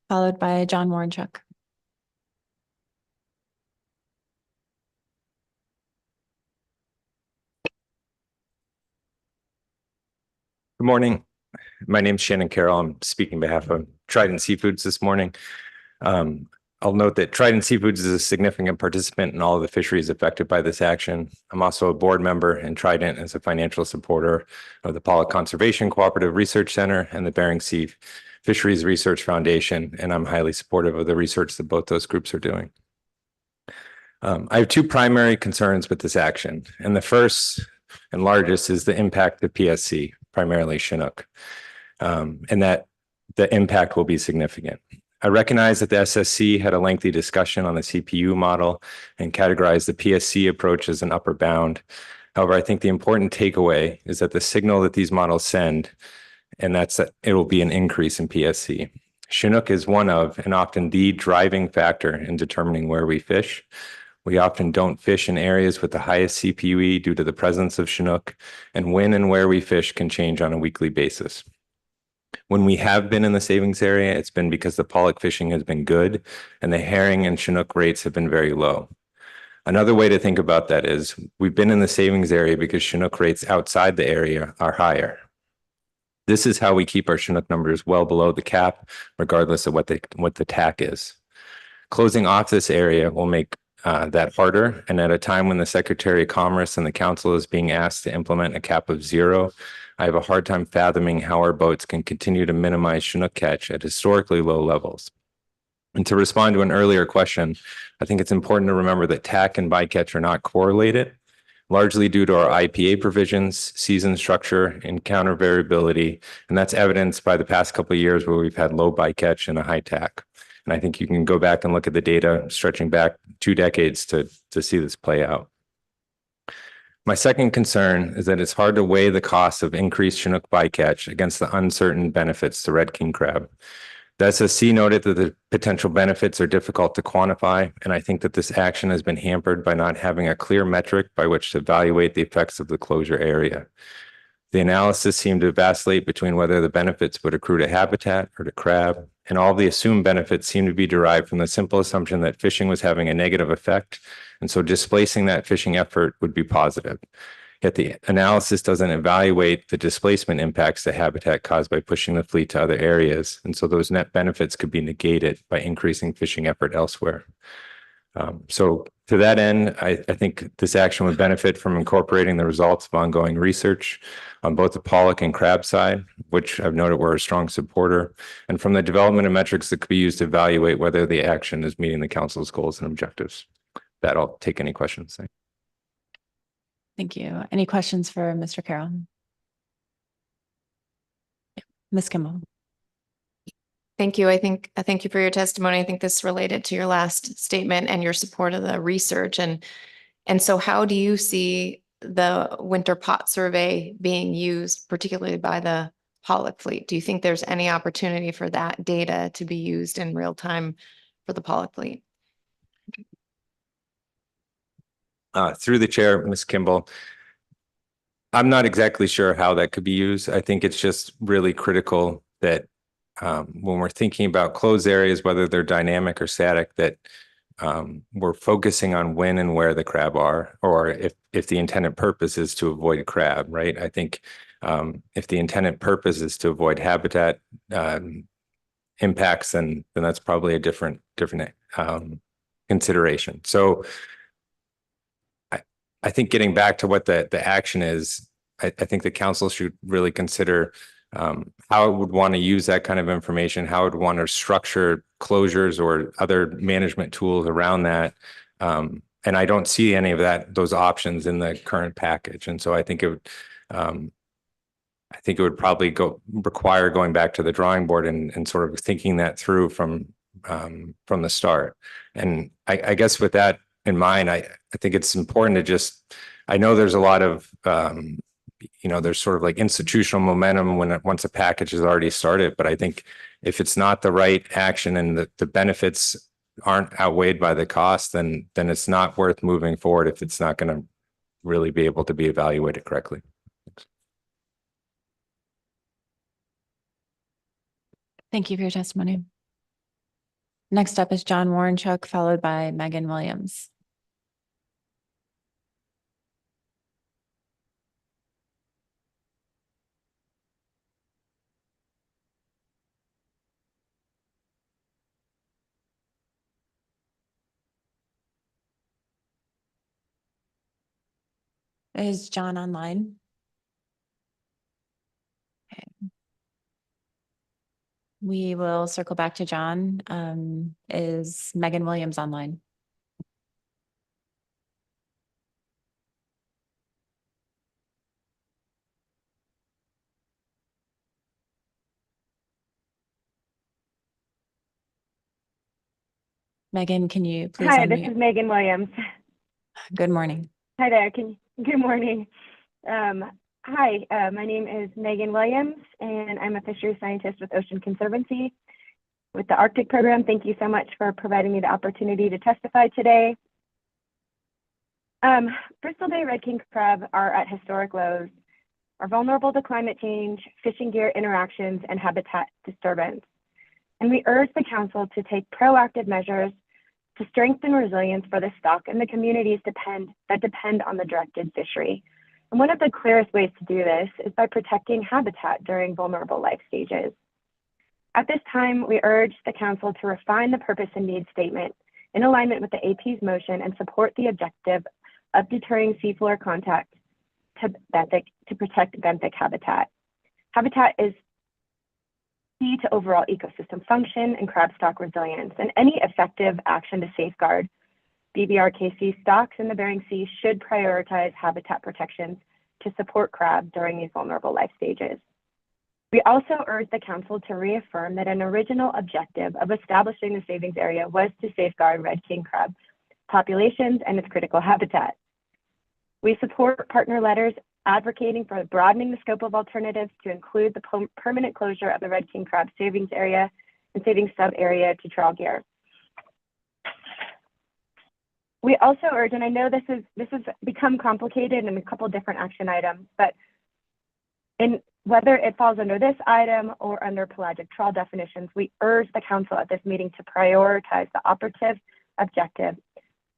followed by John Warrenchuk. Good morning. My name's Shannon Carroll. I'm speaking on behalf of Trident Seafoods this morning. I'll note that Trident Seafoods is a significant participant in all of the fisheries affected by this action. I'm also a board member, and Trident is a financial supporter of the Pollock Conservation Cooperative Research Center and the Bering Sea Fisheries Research Foundation, and I'm highly supportive of the research that both those groups are doing. I have two primary concerns with this action, and the first and largest is the impact of PSC, primarily Chinook, and that the impact will be significant. I recognize that the SSC had a lengthy discussion on the CPU model and categorized the PSC approach as an upper bound. However, I think the important takeaway is that the signal that these models send, and that's that it will be an increase in PSC. Chinook is one of, and often the driving factor in determining where we fish. We often don't fish in areas with the highest CPUE due to the presence of Chinook, and when and where we fish can change on a weekly basis. When we have been in the savings area, it's been because the pollock fishing has been good and the herring and Chinook rates have been very low. Another way to think about that is we've been in the savings area because Chinook rates outside the area are higher. This is how we keep our Chinook numbers well below the cap, regardless of what the TAC is. Closing off this area will make that harder, and at a time when the Secretary of Commerce and the Council is being asked to implement a cap of 0, I have a hard time fathoming how our boats can continue to minimize Chinook catch at historically low levels. And to respond to an earlier question, I think it's important to remember that TAC and bycatch are not correlated, largely due to our IPA provisions, season structure, and counter variability, and that's evidenced by the past couple of years where we've had low bycatch and a high TAC. And I think you can go back and look at the data stretching back 2 decades to see this play out. My second concern is that it's hard to weigh the cost of increased Chinook bycatch against the uncertain benefits to red king crab. The SSC noted that the potential benefits are difficult to quantify, and I think that this action has been hampered by not having a clear metric by which to evaluate the effects of the closure area. The analysis seemed to vacillate between whether the benefits would accrue to habitat or to crab, and all the assumed benefits seem to be derived from the simple assumption that fishing was having a negative effect, and so displacing that fishing effort would be positive. Yet the analysis doesn't evaluate the displacement impacts to habitat caused by pushing the fleet to other areas, and so those net benefits could be negated by increasing fishing effort elsewhere. So to that end, I think this action would benefit from incorporating the results of ongoing research on both the pollock and crab side, which I've noted we're a strong supporter, and from the development of metrics that could be used to evaluate whether the action is meeting the council's goals and objectives. That I'll take any questions. Thank you. Any questions for Mr. Carroll? Ms. Kimball. Thank you. I thank you for your testimony. I think this related to your last statement and your support of the research. And so how do you see the winter pot survey being used, particularly by the pollock fleet? Do you think there's any opportunity for that data to be used in real time for the pollock fleet? Through the chair, Ms. Kimball, I'm not exactly sure how that could be used. I think it's just really critical that when we're thinking about closed areas, whether they're dynamic or static, that we're focusing on when and where the crab are, or if the intended purpose is to avoid crab, right? I think if the intended purpose is to avoid habitat impacts, then that's probably a different consideration. So I think getting back to what the action is, I think the council should really consider how it would want to use that kind of information, how it would want to structure closures or other management tools around that. And I don't see any of those options in the current package. And so I think it would probably require going back to the drawing board and sort of thinking that through from the start. And I guess with that in mind, I think it's important to I know there's a lot of there's sort of like institutional momentum once a package has already started, but I think if it's not the right action and the benefits aren't outweighed by the cost, then it's not worth moving forward if it's not going to really be able to be evaluated correctly. Thank you for your testimony. Next up is John Warrenchuk, followed by Megan Williams. Is John online? Okay. We will circle back to John. Is Megan Williams online? Megan, can you please Hi, this unmute? is Megan Williams. Good morning. Hi there. Good morning. Hi, my name is Megan Williams, and I'm a fisheries scientist with Ocean Conservancy with the Arctic program. Thank you so much for providing me the opportunity to testify today. Bristol Bay red king crab are at historic lows, are vulnerable to climate change, fishing gear interactions, and habitat disturbance. And we urge the council to take proactive measures to strengthen resilience for the stock and the communities that depend on the directed fishery. And one of the clearest ways to do this is by protecting habitat during vulnerable life stages. At this time, we urge the council to refine the purpose and need statement in alignment with the AP's motion and support the objective of deterring seafloor contact to protect benthic habitat. Habitat is key to overall ecosystem function and crab stock resilience, and any effective action to safeguard BBRKC stocks in the Bering Sea should prioritize habitat protections to support crab during these vulnerable life stages. We also urge the council to reaffirm that an original objective of establishing the savings area was to safeguard red king crab populations and its critical habitat. We support partner letters advocating for broadening the scope of alternatives to include the permanent closure of the red king crab savings area and savings sub-area to trawl gear. We also urge, and I know this has become complicated in a couple different action items, but in whether it falls under this item or under pelagic trawl definitions, we urge the council at this meeting to prioritize the operative objective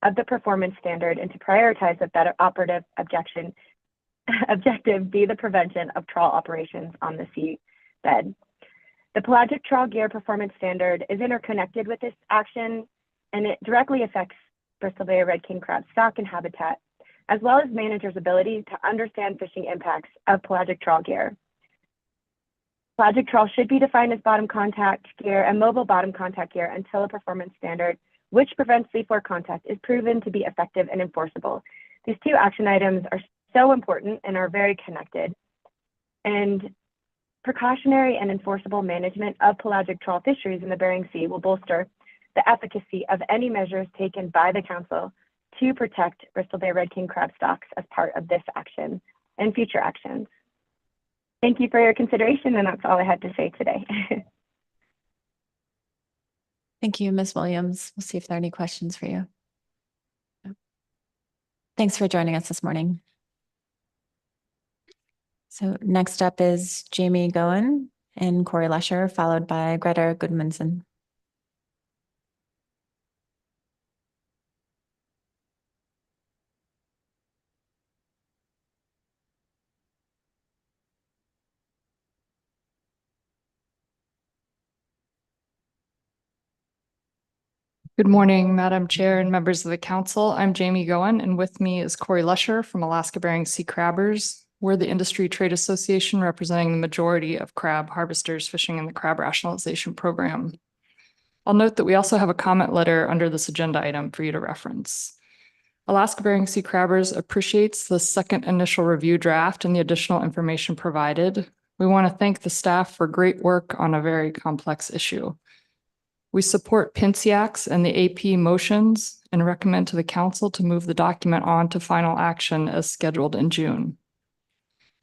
of the performance standard and to prioritize that that operative objective be the prevention of trawl operations on the seabed. The pelagic trawl gear performance standard is interconnected with this action, and it directly affects Bristol Bay red king crab stock and habitat, as well as managers' ability to understand fishing impacts of pelagic trawl gear. Pelagic trawl should be defined as bottom contact gear and mobile bottom contact gear until a performance standard, which prevents seafloor contact, is proven to be effective and enforceable. These two action items are so important and are very connected. And precautionary and enforceable management of pelagic trawl fisheries in the Bering Sea will bolster the efficacy of any measures taken by the council to protect Bristol Bay red king crab stocks as part of this action and future actions. Thank you for your consideration, and that's all I had to say today. Thank you, Ms. Williams. We'll see if there are any questions for you. Thanks for joining us this morning. So next up is Jamie Goen and Corey Lesher, followed by Gr Goodmanson. Good morning, Madam Chair and members of the council. I'm Jamie Goen, and with me is Corey Lesher from Alaska Bering Sea Crabbers. We're the industry trade association representing the majority of crab harvesters fishing in the crab rationalization program. I'll note that we also have a comment letter under this agenda item for you to reference. Alaska Bering Sea Crabbers appreciates the second initial review draft and the additional information provided. We want to thank the staff for great work on a very complex issue. We support PINCIACs and the AP motions and recommend to the council to move the document on to final action as scheduled in June.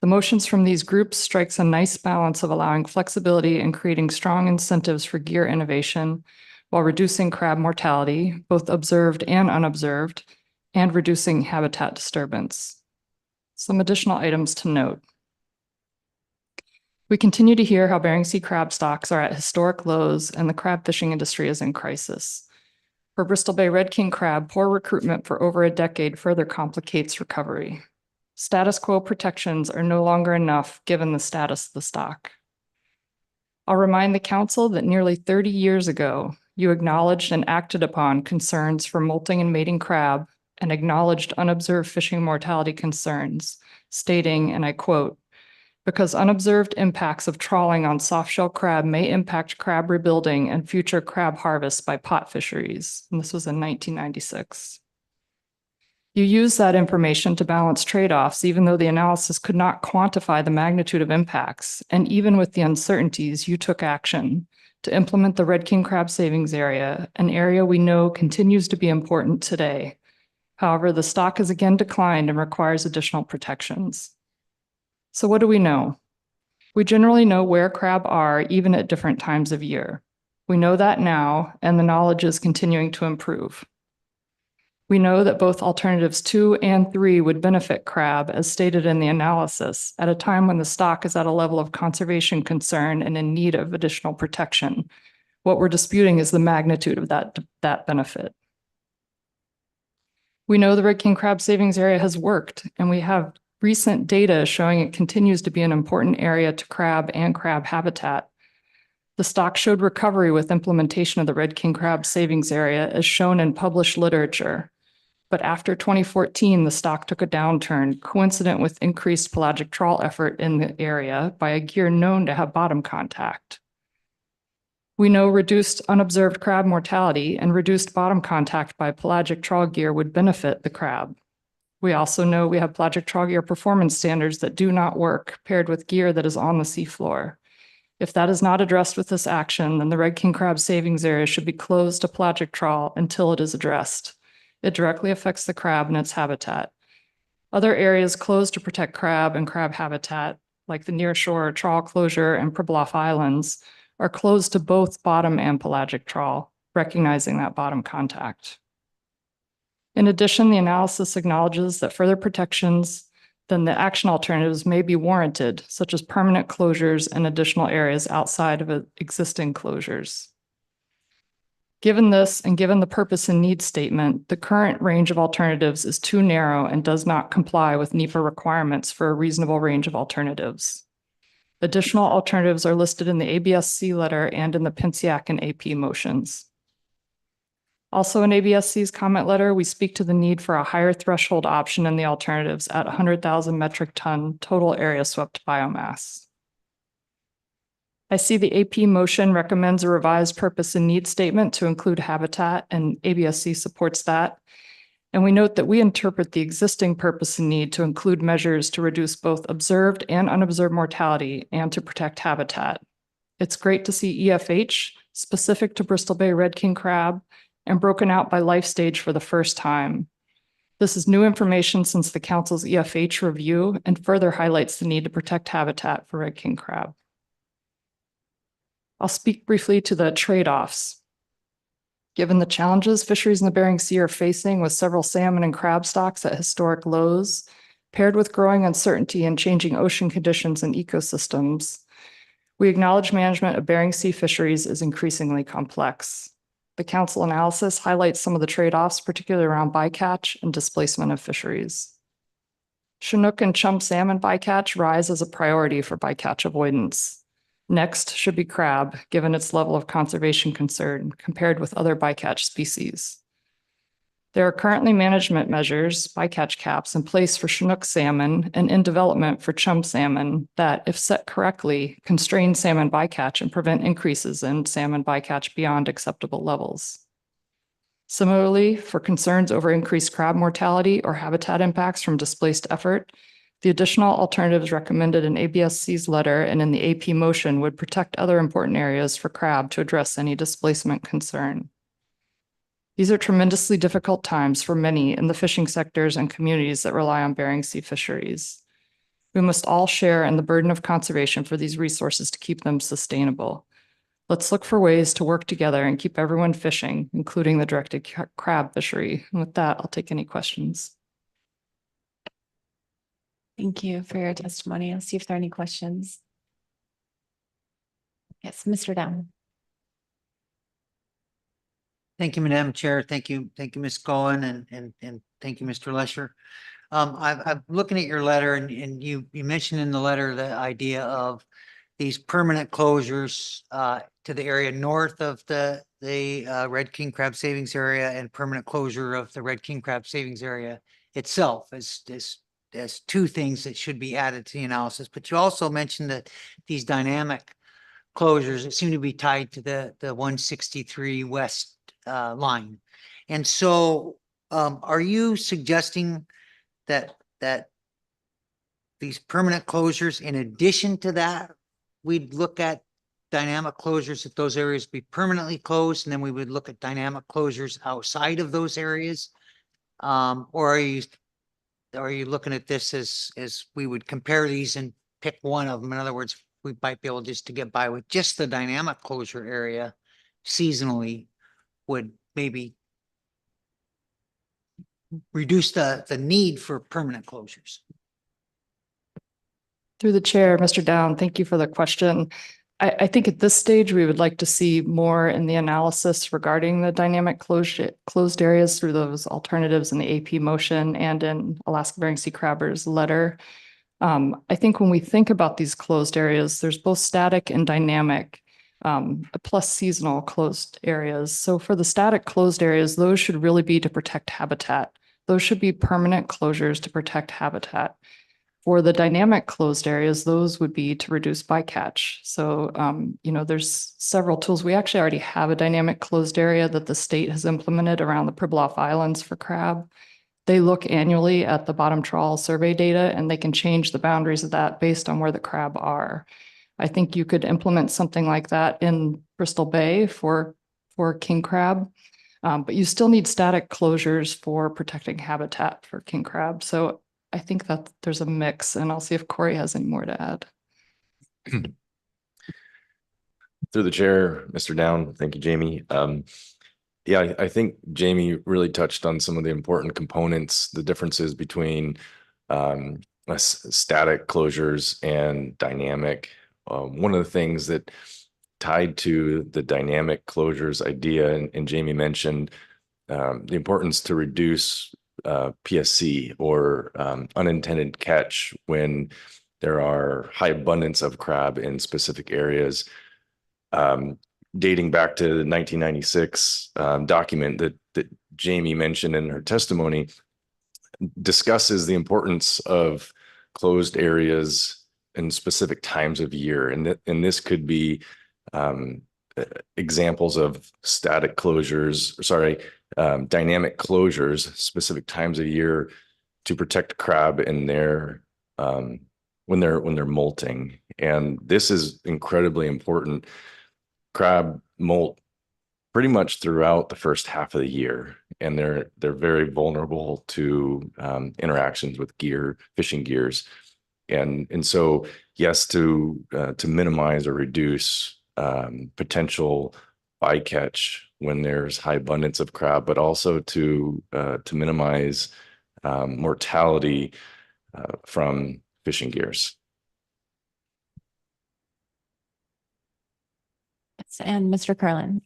The motions from these groups strikes a nice balance of allowing flexibility and creating strong incentives for gear innovation while reducing crab mortality, both observed and unobserved, and reducing habitat disturbance. Some additional items to note. We continue to hear how Bering Sea crab stocks are at historic lows and the crab fishing industry is in crisis. For Bristol Bay red king crab, poor recruitment for over a decade further complicates recovery. Status quo protections are no longer enough given the status of the stock. I'll remind the council that nearly 30 years ago, you acknowledged and acted upon concerns for molting and mating crab and acknowledged unobserved fishing mortality concerns, stating, and I quote, "Because unobserved impacts of trawling on softshell crab may impact crab rebuilding and future crab harvests by pot fisheries." And this was in 1996. You use that information to balance trade-offs, even though the analysis could not quantify the magnitude of impacts. And even with the uncertainties, you took action to implement the red king crab savings area, an area we know continues to be important today. However, the stock has again declined and requires additional protections. So what do we know? We generally know where crab are even at different times of year. We know that now, and the knowledge is continuing to improve. We know that both alternatives 2 and 3 would benefit crab, as stated in the analysis, at a time when the stock is at a level of conservation concern and in need of additional protection. What we're disputing is the magnitude of that benefit. We know the red king crab savings area has worked, and we have recent data showing it continues to be an important area to crab and crab habitat. The stock showed recovery with implementation of the red king crab savings area, as shown in published literature. But after 2014, the stock took a downturn, coincident with increased pelagic trawl effort in the area by a gear known to have bottom contact. We know reduced unobserved crab mortality and reduced bottom contact by pelagic trawl gear would benefit the crab. We also know we have pelagic trawl gear performance standards that do not work paired with gear that is on the seafloor. If that is not addressed with this action, then the red king crab savings area should be closed to pelagic trawl until it is addressed. It directly affects the crab and its habitat. Other areas closed to protect crab and crab habitat, like the nearshore trawl closure and Pribilof Islands, are closed to both bottom and pelagic trawl, recognizing that bottom contact. In addition, the analysis acknowledges that further protections than the action alternatives may be warranted, such as permanent closures and additional areas outside of existing closures. Given this, and given the purpose and need statement, the current range of alternatives is too narrow and does not comply with NEPA requirements for a reasonable range of alternatives. Additional alternatives are listed in the ABSC letter and in the PNCAC and AP motions. Also in ABSC's comment letter, we speak to the need for a higher threshold option in the alternatives at 100,000 metric ton total area swept biomass. I see the AP motion recommends a revised purpose and need statement to include habitat, and ABSC supports that. And we note that we interpret the existing purpose and need to include measures to reduce both observed and unobserved mortality and to protect habitat. It's great to see EFH specific to Bristol Bay red king crab and broken out by life stage for the first time. This is new information since the Council's EFH review and further highlights the need to protect habitat for red king crab. I'll speak briefly to the trade-offs. Given the challenges fisheries in the Bering Sea are facing with several salmon and crab stocks at historic lows, paired with growing uncertainty and changing ocean conditions and ecosystems, we acknowledge management of Bering Sea fisheries is increasingly complex. The Council analysis highlights some of the trade-offs, particularly around bycatch and displacement of fisheries. Chinook and chum salmon bycatch rise as a priority for bycatch avoidance. Next should be crab, given its level of conservation concern compared with other bycatch species. There are currently management measures, bycatch caps, in place for Chinook salmon and in development for chum salmon that, if set correctly, constrain salmon bycatch and prevent increases in salmon bycatch beyond acceptable levels. Similarly, for concerns over increased crab mortality or habitat impacts from displaced effort, the additional alternatives recommended in ABSC's letter and in the AP motion would protect other important areas for crab to address any displacement concern. These are tremendously difficult times for many in the fishing sectors and communities that rely on Bering Sea fisheries. We must all share in the burden of conservation for these resources to keep them sustainable. Let's look for ways to work together and keep everyone fishing, including the directed crab fishery. And with that, I'll take any questions. Thank you for your testimony. I'll see if there are any questions. Yes, Mr. Down. Thank you, Madam Chair. Thank you, Ms. Cohen, and thank you, Mr. Lesher. I'm looking at your letter, and you mentioned in the letter the idea of these permanent closures to the area north of the red king crab savings area and permanent closure of the red king crab savings area itself as two things that should be added to the analysis. But you also mentioned that these dynamic closures that seem to be tied to the 163 west line. And so are you suggesting that these permanent closures, in addition to that, we'd look at dynamic closures at those areas be permanently closed, and then we would look at dynamic closures outside of those areas? Or are you looking at this as we would compare these and pick one of them? In other words, we might be able just to get by with just the dynamic closure area seasonally would maybe reduce the need for permanent closures. Through the chair, Mr. Down, thank you for the question. I think at this stage, we would like to see more in the analysis regarding the dynamic closed areas through those alternatives in the AP motion and in Alaska Bering Sea Crabber's letter. I think when we think about these closed areas, there's both static and dynamic, plus seasonal closed areas. So for the static closed areas, those should really be to protect habitat. Those should be permanent closures to protect habitat. For the dynamic closed areas, those would be to reduce bycatch. So, there's several tools. We actually already have a dynamic closed area that the state has implemented around the Pribilof Islands for crab. They look annually at the bottom trawl survey data, and they can change the boundaries of that based on where the crab are. I think you could implement something like that in Bristol Bay for king crab, but you still need static closures for protecting habitat for king crab. So I think that there's a mix, and I'll see if Corey has any more to add. Through the chair, Mr. Down, thank you, Jamie. Yeah, I think Jamie really touched on some of the important components, the differences between static closures and dynamic. One of the things that tied to the dynamic closures idea, and Jamie mentioned the importance to reduce PSC or unintended catch when there are high abundance of crab in specific areas. Dating back to the 1996 document that Jamie mentioned in her testimony, discusses the importance of closed areas in specific times of year. And this could be examples of static closures, dynamic closures, specific times of year to protect crab in their when they're molting. And this is incredibly important. Crab molt pretty much throughout the first half of the year, and they're very vulnerable to interactions with fishing gears. And so yes, to minimize or reduce potential bycatch when there's high abundance of crab, but also to minimize mortality from fishing gears. And Mr. Curlin.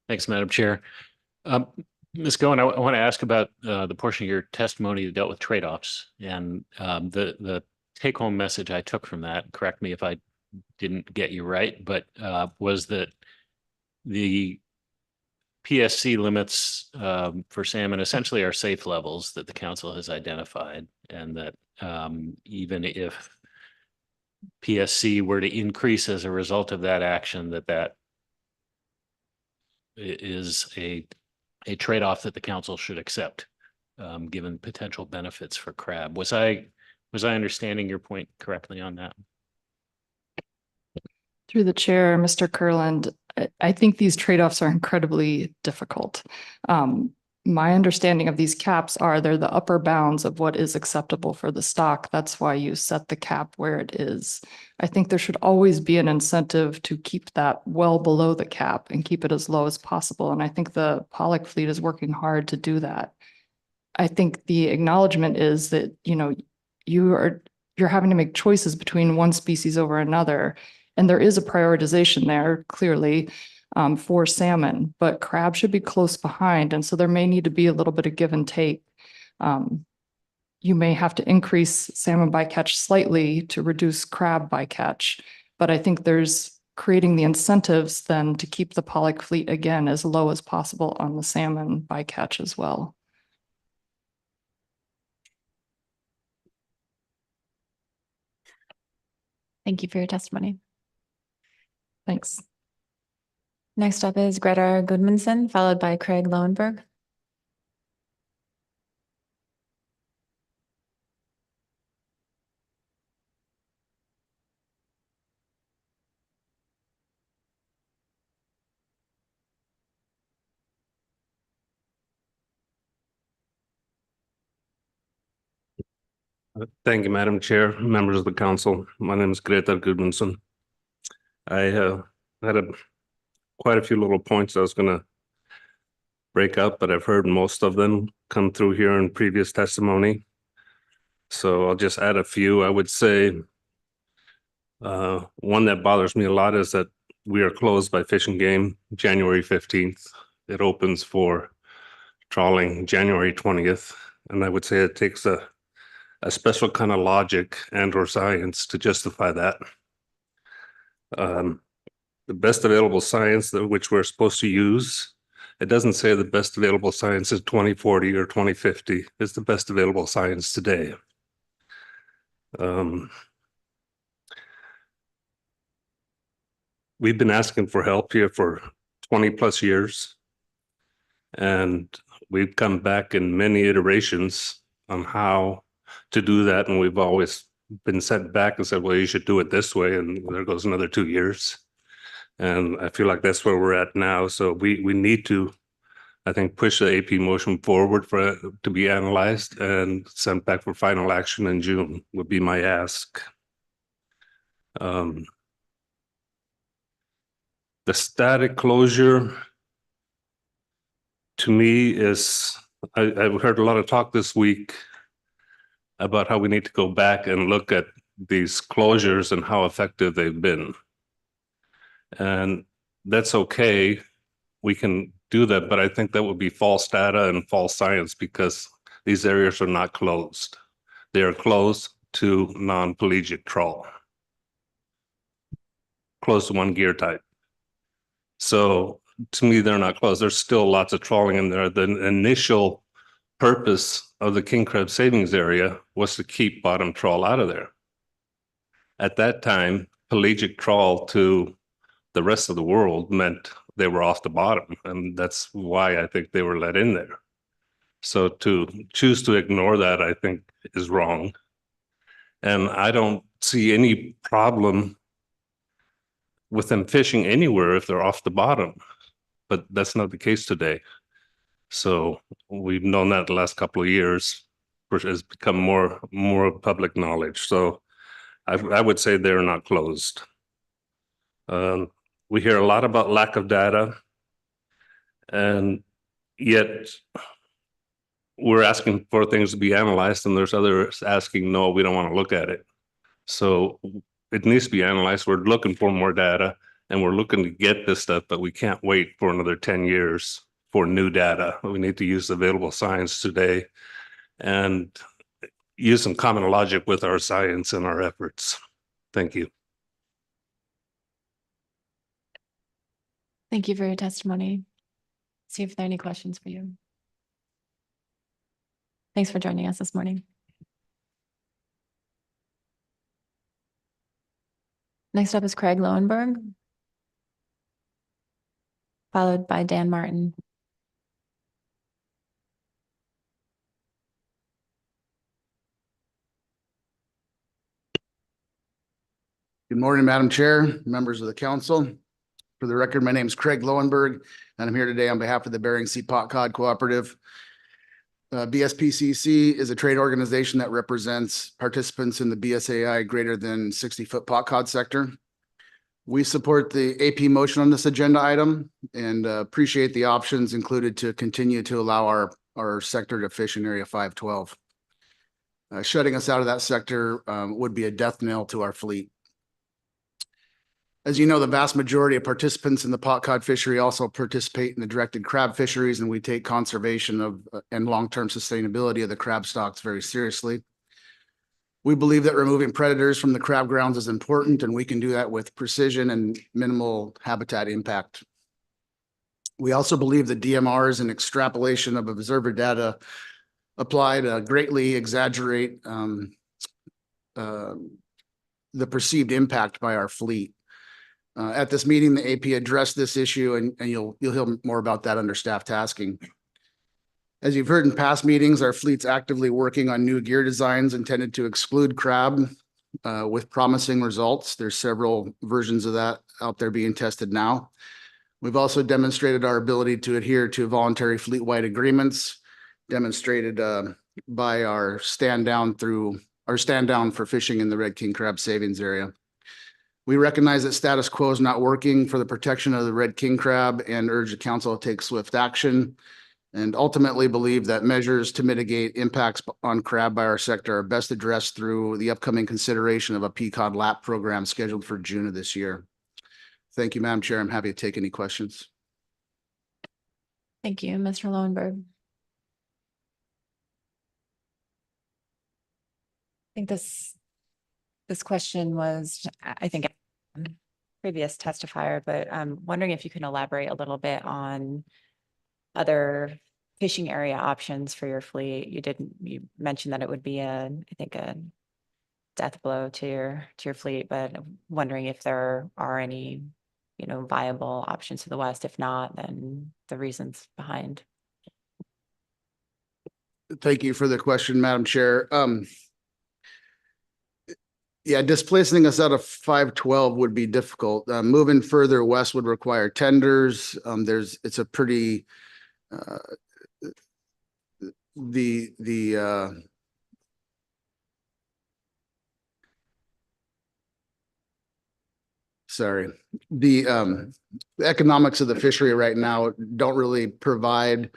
Thanks, Madam Chair. Ms. Goen, I want to ask about the portion of your testimony that dealt with trade-offs, and the take-home message I took from that, correct me if I didn't get you right, but was that the PSC limits for salmon essentially are safe levels that the council has identified, and that even if PSC were to increase as a result of that action, that is a trade-off that the council should accept, given potential benefits for crab. Was I understanding your point correctly on that? Through the chair, Mr. Kurland, I think these trade-offs are incredibly difficult. My understanding of these caps are they're the upper bounds of what is acceptable for the stock. That's why you set the cap where it is. I think there should always be an incentive to keep that well below the cap and keep it as low as possible. And I think the pollock fleet is working hard to do that. I think the acknowledgement is that, you're having to make choices between one species over another. And there is a prioritization there, clearly, for salmon, but crab should be close behind. And so there may need to be a little bit of give and take. You may have to increase salmon bycatch slightly to reduce crab bycatch, But I think there's creating the incentives then to keep the pollock fleet again as low as possible on the salmon bycatch as well. Thank you for your testimony. Thanks. Next up is Gr Goodmanson, followed by Craig Lenberg. Thank you, Madam Chair, members of the council. My name is Gr Goodmanson. I had quite a few little points I was going to break up, but I've heard most of them come through here in previous testimony. So I'll just add a few. I would say one that bothers me a lot is that we are closed by Fish and Game January 15th. It opens for trawling January 20th. And I would say it takes a special kind of logic and or science to justify that. The best available science which we're supposed to use, it doesn't say the best available science is 2040 or 2050. It's the best available science today. We've been asking for help here for 20 plus years, and we've come back in many iterations on how to do that, and we've always been sent back and said, well, you should do it this way, and there goes another 2 years. And I feel like that's where we're at now. So we need to, I think, push the AP motion forward for it to be analyzed and sent back for final action in June would be my ask. The static closure to me is, I've heard a lot of talk this week about how we need to go back and look at these closures and how effective they've been. And that's okay. We can do that, but I think that would be false data and false science because these areas are not closed. They are closed to non-pelagic trawl, closed to one gear type. So to me, they're not closed. There's still lots of trawling in there. The initial purpose of the king crab savings area was to keep bottom trawl out of there. At that time, pelagic trawl to the rest of the world meant they were off the bottom, and that's why I think they were let in there. So to choose to ignore that, I think, is wrong. And I don't see any problem with them fishing anywhere if they're off the bottom, but that's not the case today. So we've known that the last couple of years, which has become more public knowledge. So I would say they're not closed. We hear a lot about lack of data, and yet we're asking for things to be analyzed, and there's others asking, no, we don't want to look at it. So it needs to be analyzed. We're looking for more data, and we're looking to get this stuff, but we can't wait for another 10 years for new data. We need to use available science today and use some common logic with our science and our efforts. Thank you. Thank you for your testimony. See if there are any questions for you. Thanks for joining us this morning. Next up is Craig Lenberg, followed by Dan Martin. Good morning, Madam Chair, members of the council. For the record, my name is Craig Lenberg, and I'm here today on behalf of the Bering Sea Pot Cod Cooperative. BSPCC is a trade organization that represents participants in the BSAI greater than 60-foot pot cod sector. We support the AP motion on this agenda item and appreciate the options included to continue to allow our sector to fish in Area 512. Shutting us out of that sector would be a death knell to our fleet. As you know, the vast majority of participants in the pot cod fishery also participate in the directed crab fisheries, and we take conservation of and long-term sustainability of the crab stocks very seriously. We believe that removing predators from the crab grounds is important, and we can do that with precision and minimal habitat impact. We also believe that DMRs and extrapolation of observer data applied greatly exaggerate the perceived impact by our fleet. At this meeting, the AP addressed this issue, and you'll hear more about that under staff tasking. As you've heard in past meetings, our fleet's actively working on new gear designs intended to exclude crab with promising results. There's several versions of that out there being tested now. We've also demonstrated our ability to adhere to voluntary fleet-wide agreements, demonstrated by our stand down for fishing in the red king crab savings area. We recognize that status quo is not working for the protection of the red king crab and urge the council to take swift action, and ultimately believe that measures to mitigate impacts on crab by our sector are best addressed through the upcoming consideration of a PCOD LAP program scheduled for June of this year. Thank you, Madam Chair. I'm happy to take any questions. Thank you, Mr. Lowenberg. I think this question was, I think, previous testifier, but I'm wondering if you can elaborate a little bit on other fishing area options for your fleet. You mentioned that it would be I think a death blow to your fleet, but I'm wondering if there are any, viable options to the west. If not, then the reasons behind. Thank you for the question, Madam Chair. Yeah, displacing us out of 512 would be difficult. Moving further west would require tenders. It's a pretty the economics of the fishery right now don't really provide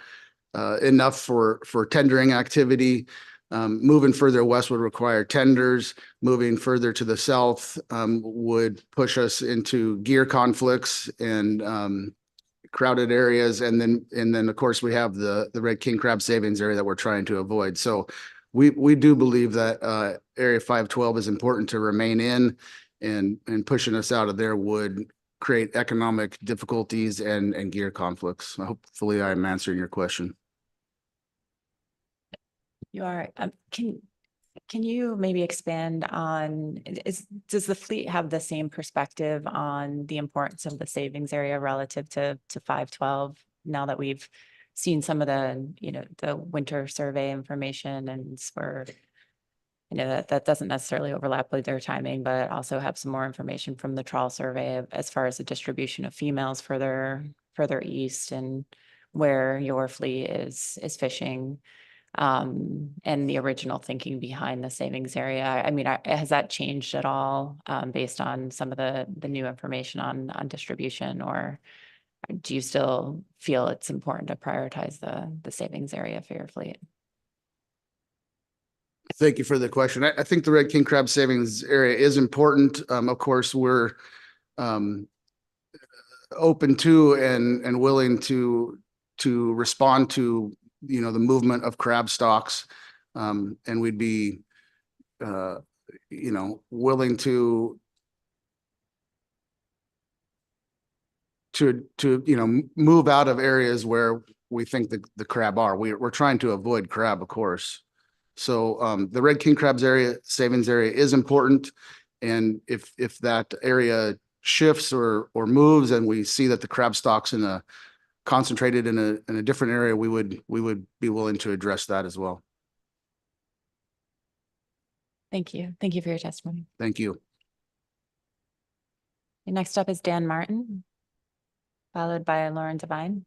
enough for tendering activity. Moving further west would require tenders. Moving further to the south would push us into gear conflicts and crowded areas. And then of course we have the red king crab savings area that we're trying to avoid. So we do believe that area 512 is important to remain in, and pushing us out of there would create economic difficulties and gear conflicts. Hopefully I'm answering your question. You are. Can you maybe expand on, does the fleet have the same perspective on the importance of the savings area relative to 512 now that we've seen some of the winter survey information, and we're, that doesn't necessarily overlap with their timing, but also have some more information from the trawl survey as far as the distribution of females further east and where your fleet is fishing? And the original thinking behind the savings area. I mean, has that changed at all based on some of the new information on distribution, or do you still feel it's important to prioritize the savings area for your fleet? Thank you for the question. I think the red king crab savings area is important. Of course, we're open to and willing to respond to the movement of crab stocks, and we'd be willing to move out of areas where we think the crab are. We're trying to avoid crab, of course. So the red king crabs area, savings area, is important, and if that area shifts or moves and we see that the crab stocks concentrated in a different area, we would be willing to address that as well. Thank you. Thank you for your testimony. Thank you. Next up is Dan Martin, followed by Lauren Devine.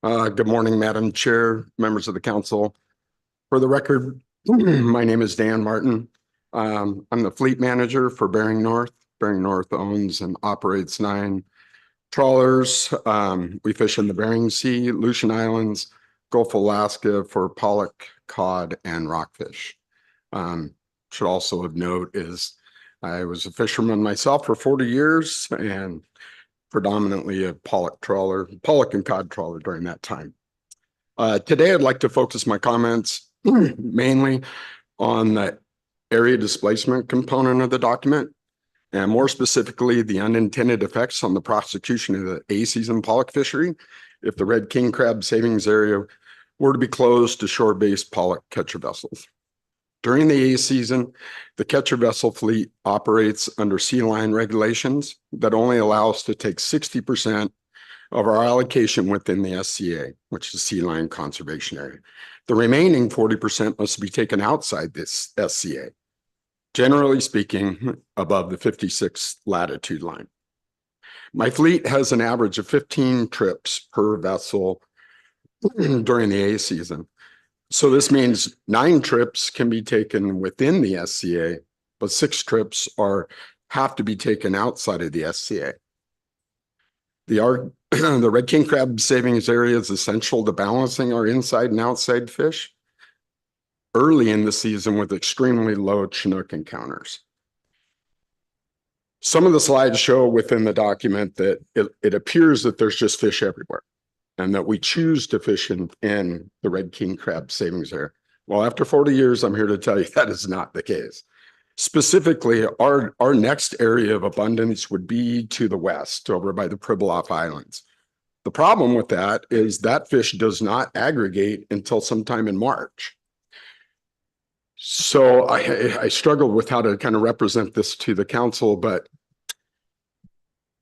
Good morning, Madam Chair, members of the council. For the record, my name is Dan Martin. I'm the fleet manager for Bering North. Bering North owns and operates 9 trawlers. We fish in the Bering Sea, Aleutian Islands, Gulf of Alaska for pollock, cod, and rockfish. Should also of note is I was a fisherman myself for 40 years and predominantly a pollock and cod trawler during that time. Today, I'd like to focus my comments mainly on the area displacement component of the document, and more specifically, the unintended effects on the prosecution of the A-season pollock fishery if the red king crab savings area were to be closed to shore-based pollock catcher vessels. During the A-season, the catcher vessel fleet operates under sea line regulations that only allow us to take 60% of our allocation within the SCA, which is sea line conservation area. The remaining 40% must be taken outside this SCA, generally speaking, above the 56th latitude line. My fleet has an average of 15 trips per vessel during the A season. So this means 9 trips can be taken within the SCA, but 6 trips have to be taken outside of the SCA. The red king crab savings area is essential to balancing our inside and outside fish early in the season with extremely low Chinook encounters. Some of the slides show within the document that it appears that there's just fish everywhere and that we choose to fish in the red king crab savings area. Well, after 40 years, I'm here to tell you that is not the case. Specifically, our next area of abundance would be to the west, over by the Pribilof Islands. The problem with that is that fish does not aggregate until sometime in March. So I struggled with how to kind of represent this to the council, but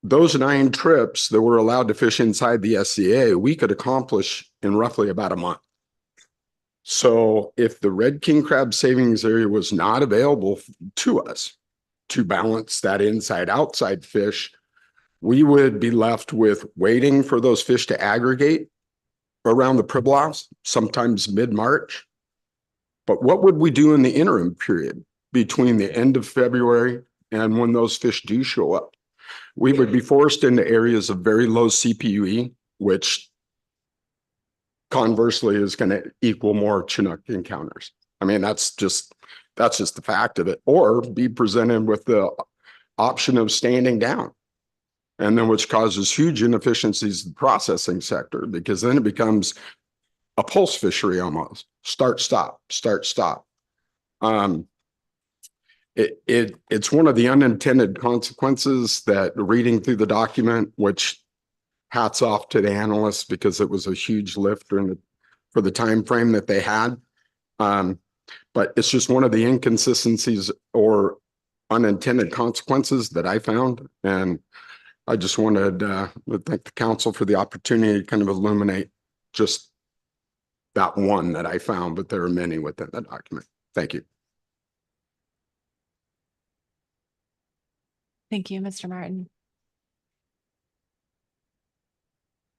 those 9 trips that were allowed to fish inside the SCA, we could accomplish in roughly about a month. So if the red king crab savings area was not available to us to balance that inside outside fish, we would be left with waiting for those fish to aggregate around the Pribilofs, sometimes mid-March. But what would we do in the interim period between the end of February and when those fish do show up? We would be forced into areas of very low CPUE, which conversely is going to equal more Chinook encounters. I mean, that's just the fact of it. Or be presented with the option of standing down, and then which causes huge inefficiencies in the processing sector, because then it becomes a pulse fishery almost. Start, stop, start, stop. It's one of the unintended consequences that reading through the document, which hats off to the analysts because it was a huge lift for the time frame that they had. But it's just one of the inconsistencies or unintended consequences that I found. And I just wanted to thank the council for the opportunity to kind of illuminate just that one that I found, but there are many within the document. Thank you. Thank you, Mr. Martin.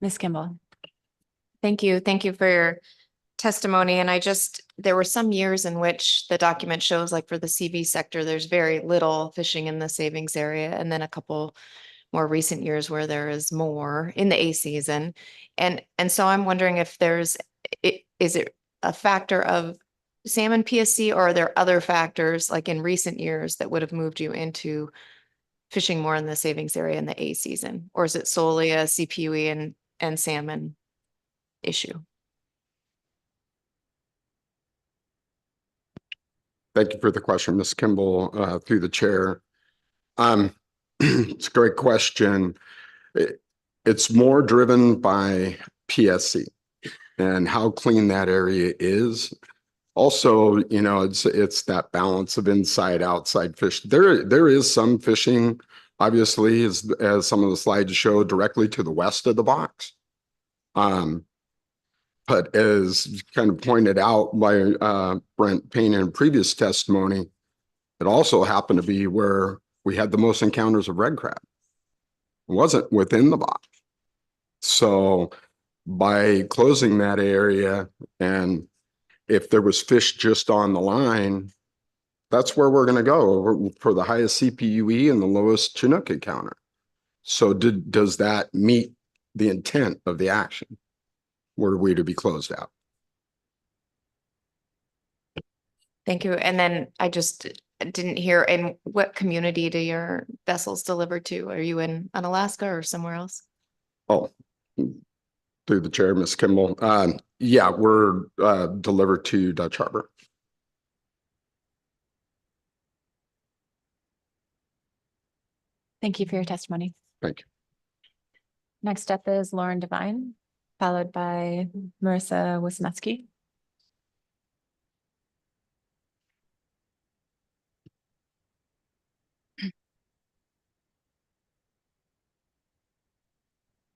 Ms. Kimball. Thank you. Thank you for your testimony. And there were some years in which the document shows, like for the CV sector, there's very little fishing in the savings area. And then a couple more recent years where there is more in the A season. And so I'm wondering if is it a factor of salmon PSC, or are there other factors like in recent years that would have moved you into fishing more in the savings area in the A season? Or is it solely a CPUE and salmon issue? Thank you for the question, Ms. Kimball, through the chair. It's a great question. It's more driven by PSC and how clean that area is. Also, it's that balance of inside outside fish. There is some fishing, obviously, as some of the slides show, directly to the west of the box. But as kind of pointed out by Brent Payne in previous testimony, it also happened to be where we had the most encounters of red crab. It wasn't within the box. So by closing that area, and if there was fish just on the line, that's where we're going to go for the highest CPUE and the lowest Chinook encounter. So does that meet the intent of the action? Were we to be closed out? Thank you. And then didn't hear, and what community do your vessels deliver to? Are you in Unalaska or somewhere else? Oh, through the chair, Ms. Kimball. Yeah, we're delivered to Dutch Harbor. Thank you for your testimony. Thank you. Next up is Lauren Devine, followed by Marissa Wisniewski.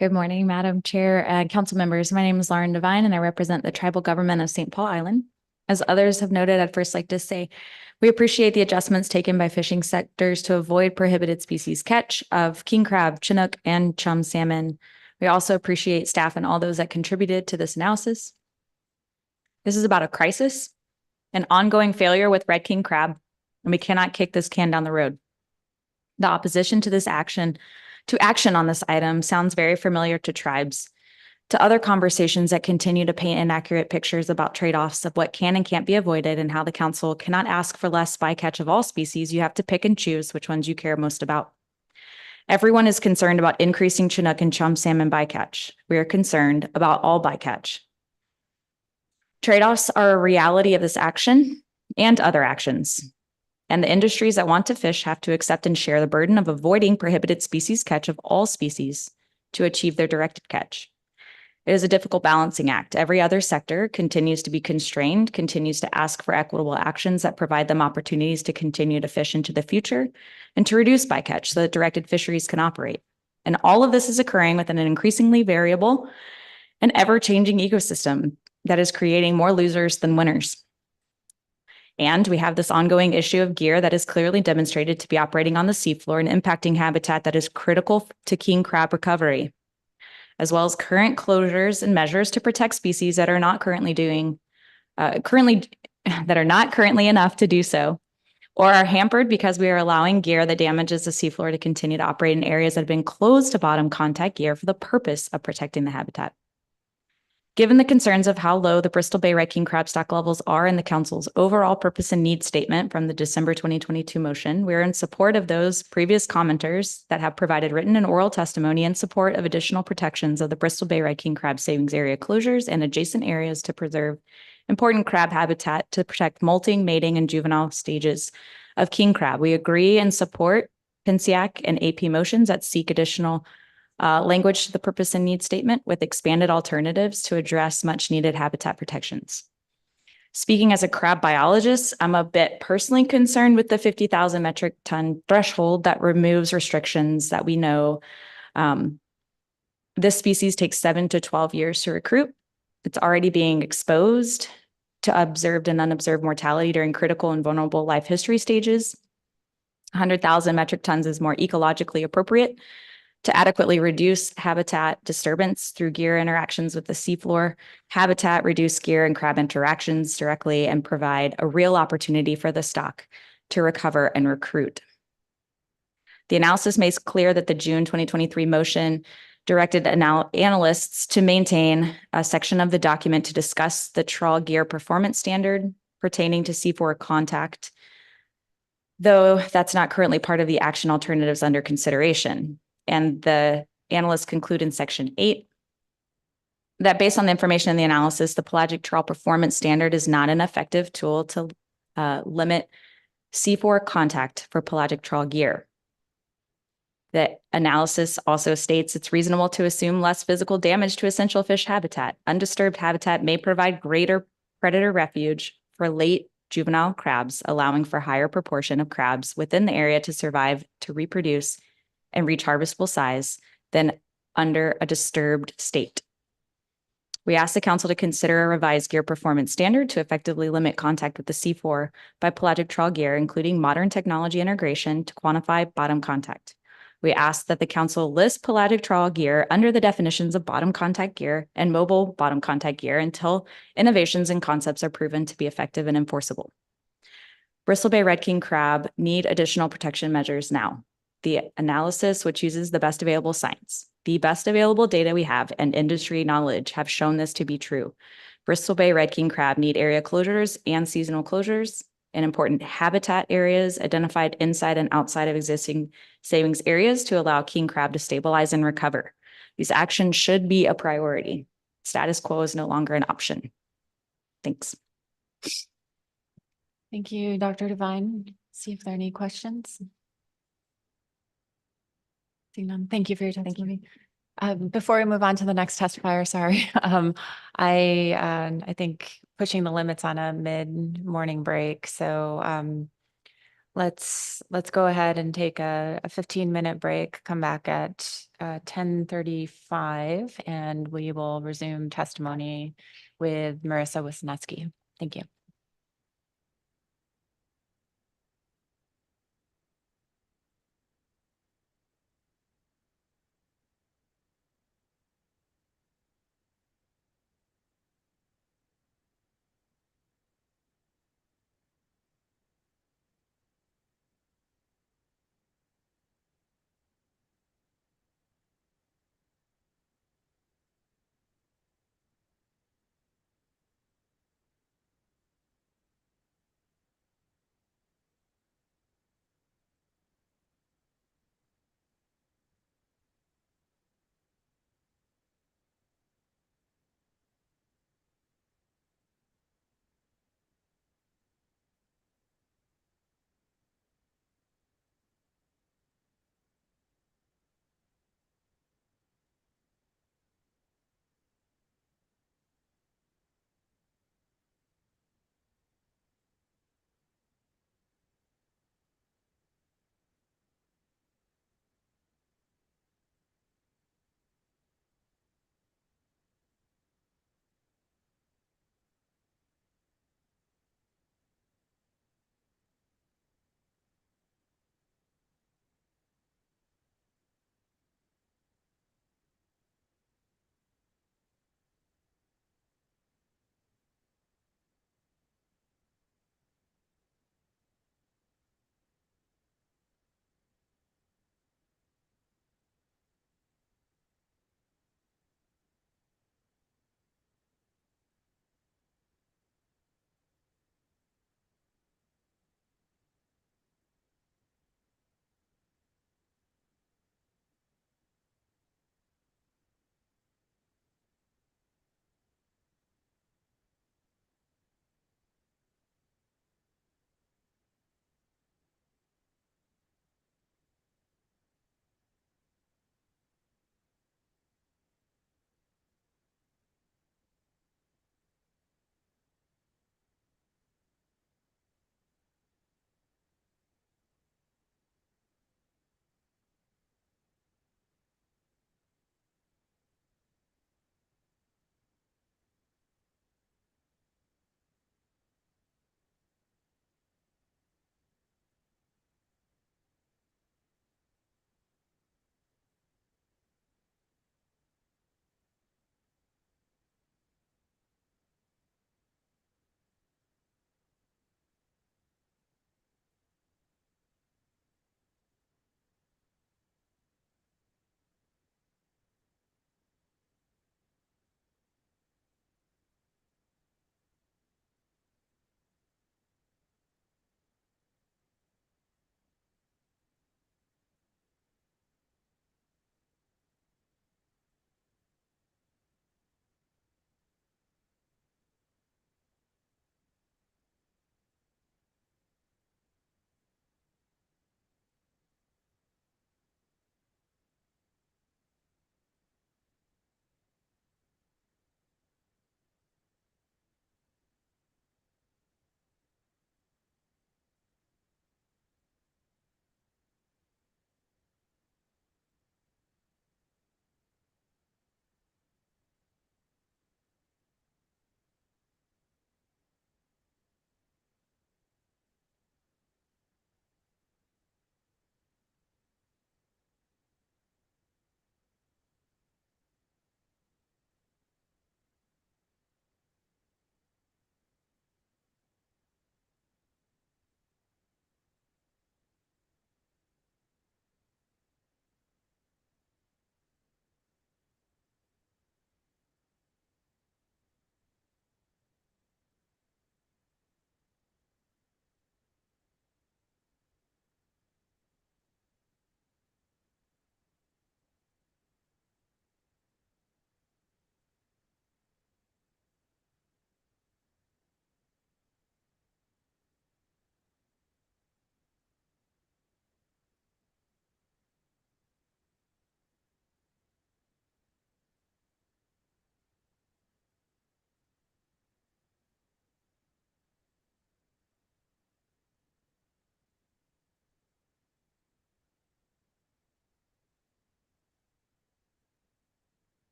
Good morning, Madam Chair and council members. My name is Lauren Devine, and I represent the tribal government of St. Paul Island. As others have noted, I'd first like to say we appreciate the adjustments taken by fishing sectors to avoid prohibited species catch of king crab, chinook, and chum salmon. We also appreciate staff and all those that contributed to this analysis. This is about a crisis, an ongoing failure with red king crab, and we cannot kick this can down the road. The opposition to action on this item sounds very familiar to tribes, to other conversations that continue to paint inaccurate pictures about trade-offs of what can and can't be avoided and how the council cannot ask for less bycatch of all species. You have to pick and choose which ones you care most about. Everyone is concerned about increasing chinook and chum salmon bycatch. We are concerned about all bycatch. Trade-offs are a reality of this action and other actions. And the industries that want to fish have to accept and share the burden of avoiding prohibited species catch of all species to achieve their directed catch. It is a difficult balancing act. Every other sector continues to be constrained, continues to ask for equitable actions that provide them opportunities to continue to fish into the future and to reduce bycatch so that directed fisheries can operate. And all of this is occurring within an increasingly variable and ever-changing ecosystem that is creating more losers than winners. And we have this ongoing issue of gear that is clearly demonstrated to be operating on the seafloor and impacting habitat that is critical to king crab recovery, as well as current closures and measures to protect species that are not currently enough to do so, or are hampered because we are allowing gear that damages the seafloor to continue to operate in areas that have been closed to bottom contact gear for the purpose of protecting the habitat. Given the concerns of how low the Bristol Bay red king crab stock levels are in the council's overall purpose and need statement from the December 2022 motion, we are in support of those previous commenters that have provided written and oral testimony in support of additional protections of the Bristol Bay red king crab savings area closures and adjacent areas to preserve important crab habitat to protect molting, mating, and juvenile stages of king crab. We agree and support PNCAC and AP motions that seek additional language to the purpose and need statement with expanded alternatives to address much needed habitat protections. Speaking as a crab biologist, I'm a bit personally concerned with the 50,000 metric ton threshold that removes restrictions that we know. This species takes 7 to 12 years to recruit. It's already being exposed to observed and unobserved mortality during critical and vulnerable life history stages. 100,000 metric tons is more ecologically appropriate to adequately reduce habitat disturbance through gear interactions with the seafloor, habitat, reduce gear and crab interactions directly, and provide a real opportunity for the stock to recover and recruit. The analysis makes clear that the June 2023 motion directed analysts to maintain a section of the document to discuss the trawl gear performance standard pertaining to seafloor contact, though that's not currently part of the action alternatives under consideration. And the analysts conclude in section 8 that based on the information in the analysis, the pelagic trawl performance standard is not an effective tool to limit seafloor contact for pelagic trawl gear. The analysis also states it's reasonable to assume less physical damage to essential fish habitat. Undisturbed habitat may provide greater predator refuge for late juvenile crabs, allowing for higher proportion of crabs within the area to survive, to reproduce, and reach harvestable size than under a disturbed state. We ask the council to consider a revised gear performance standard to effectively limit contact with the seafloor by pelagic trawl gear, including modern technology integration to quantify bottom contact. We ask that the council list pelagic trawl gear under the definitions of bottom contact gear and mobile bottom contact gear until innovations and concepts are proven to be effective and enforceable. Bristol Bay red king crab need additional protection measures now. The analysis, which uses the best available science, the best available data we have, and industry knowledge have shown this to be true. Bristol Bay red king crab need area closures and seasonal closures. and important habitat areas identified inside and outside of existing savings areas to allow king crab to stabilize and recover. These actions should be a priority. Status quo is no longer an option. Thanks. Thank you, Dr. Devine. See if there are any questions. Seeing none. Thank you for your testimony. Before we move on to the next testifier, sorry, I think pushing the limits on a mid-morning break. So let's go ahead and take a 15-minute break, come back at 10:35, and we will resume testimony with Marissa Wisniewski. Thank you.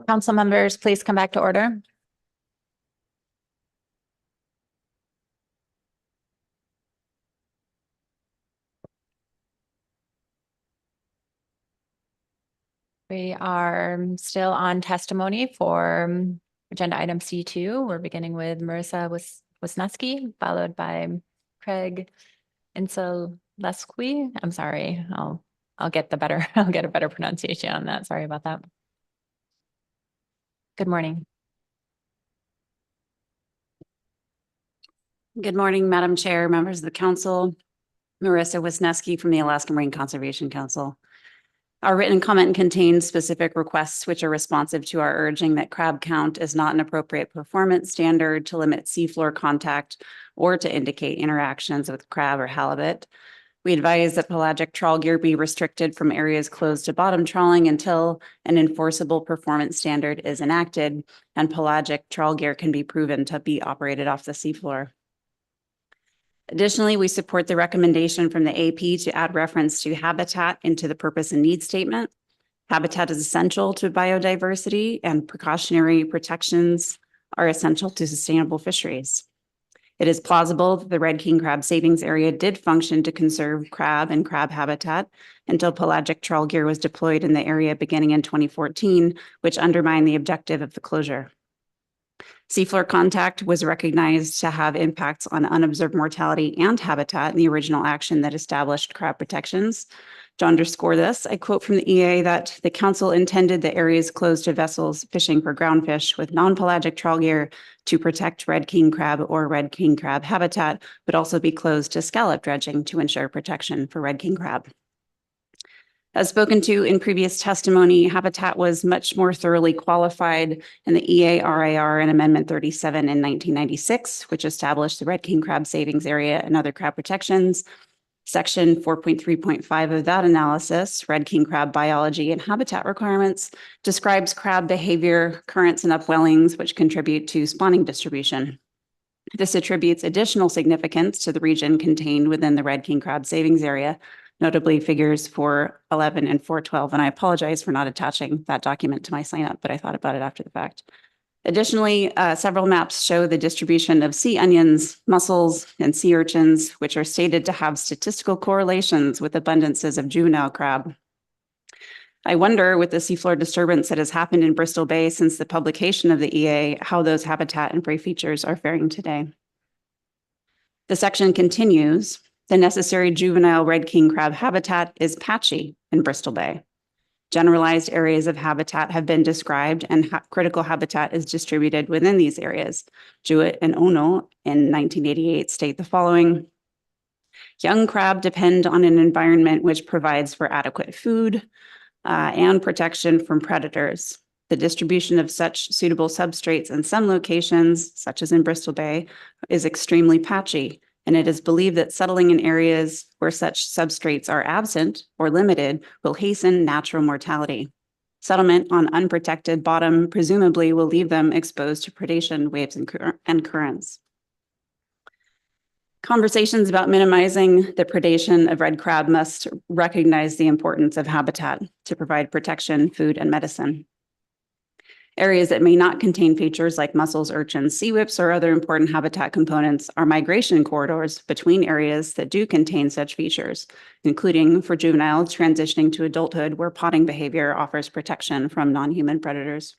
Council members, please come back to order. We are still on testimony for agenda item C2. We're beginning with Marissa Wisniewski, followed by Craig Lenberg. I'm sorry. I'll get a better pronunciation on that. Sorry about that. Good morning. Good morning, Madam Chair, members of the council. Marissa Wisniewski from the Alaska Marine Conservation Council. Our written comment contains specific requests which are responsive to our urging that crab count is not an appropriate performance standard to limit seafloor contact or to indicate interactions with crab or halibut. We advise that pelagic trawl gear be restricted from areas closed to bottom trawling until an enforceable performance standard is enacted and pelagic trawl gear can be proven to be operated off the seafloor. Additionally, we support the recommendation from the AP to add reference to habitat into the purpose and needs statement. Habitat is essential to biodiversity and precautionary protections are essential to sustainable fisheries. It is plausible that the red king crab savings area did function to conserve crab and crab habitat until pelagic trawl gear was deployed in the area beginning in 2014, which undermined the objective of the closure. Seafloor contact was recognized to have impacts on unobserved mortality and habitat in the original action that established crab protections. To underscore this, I quote from the EA that the council intended the areas closed to vessels fishing for groundfish with non-pelagic trawl gear to protect red king crab or red king crab habitat, but also be closed to scallop dredging to ensure protection for red king crab. As spoken to in previous testimony, habitat was much more thoroughly qualified in the EA-RIR in Amendment 37 in 1996, which established the red king crab savings area and other crab protections. Section 4.3.5 of that analysis, red king crab biology and habitat requirements, describes crab behavior, currents, and upwellings, which contribute to spawning distribution. This attributes additional significance to the region contained within the red king crab savings area, notably figures 411 and 412. And I apologize for not attaching that document to my sign up, but I thought about it after the fact. Additionally, several maps show the distribution of sea onions, mussels, and sea urchins, which are stated to have statistical correlations with abundances of juvenile crab. I wonder, with the seafloor disturbance that has happened in Bristol Bay since the publication of the EA, how those habitat and prey features are faring today. The section continues. The necessary juvenile red king crab habitat is patchy in Bristol Bay. Generalized areas of habitat have been described and critical habitat is distributed within these areas. Jewett and Ono in 1988 state the following: young crab depend on an environment which provides for adequate food and protection from predators. The distribution of such suitable substrates in some locations, such as in Bristol Bay, is extremely patchy. And it is believed that settling in areas where such substrates are absent or limited will hasten natural mortality. Settlement on unprotected bottom presumably will leave them exposed to predation, waves, and currents. Conversations about minimizing the predation of red crab must recognize the importance of habitat to provide protection, food, and medicine. Areas that may not contain features like mussels, urchins, sea whips, or other important habitat components are migration corridors between areas that do contain such features, including for juveniles transitioning to adulthood where potting behavior offers protection from non-human predators.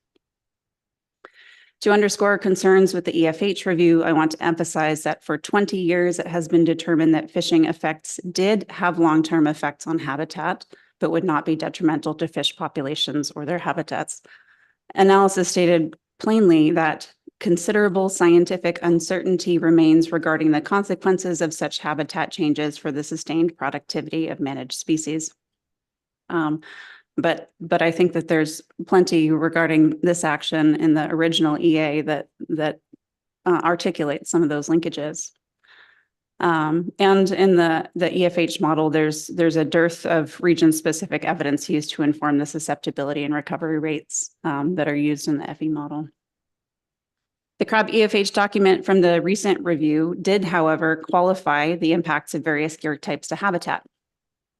To underscore concerns with the EFH review, I want to emphasize that for 20 years, it has been determined that fishing effects did have long-term effects on habitat, but would not be detrimental to fish populations or their habitats. Analysis stated plainly that considerable scientific uncertainty remains regarding the consequences of such habitat changes for the sustained productivity of managed species. But I think that there's plenty regarding this action in the original EA that articulates some of those linkages. And in the EFH model, there's a dearth of region-specific evidence used to inform the susceptibility and recovery rates that are used in the FE model. The crab EFH document from the recent review did, however, qualify the impacts of various gear types to habitat.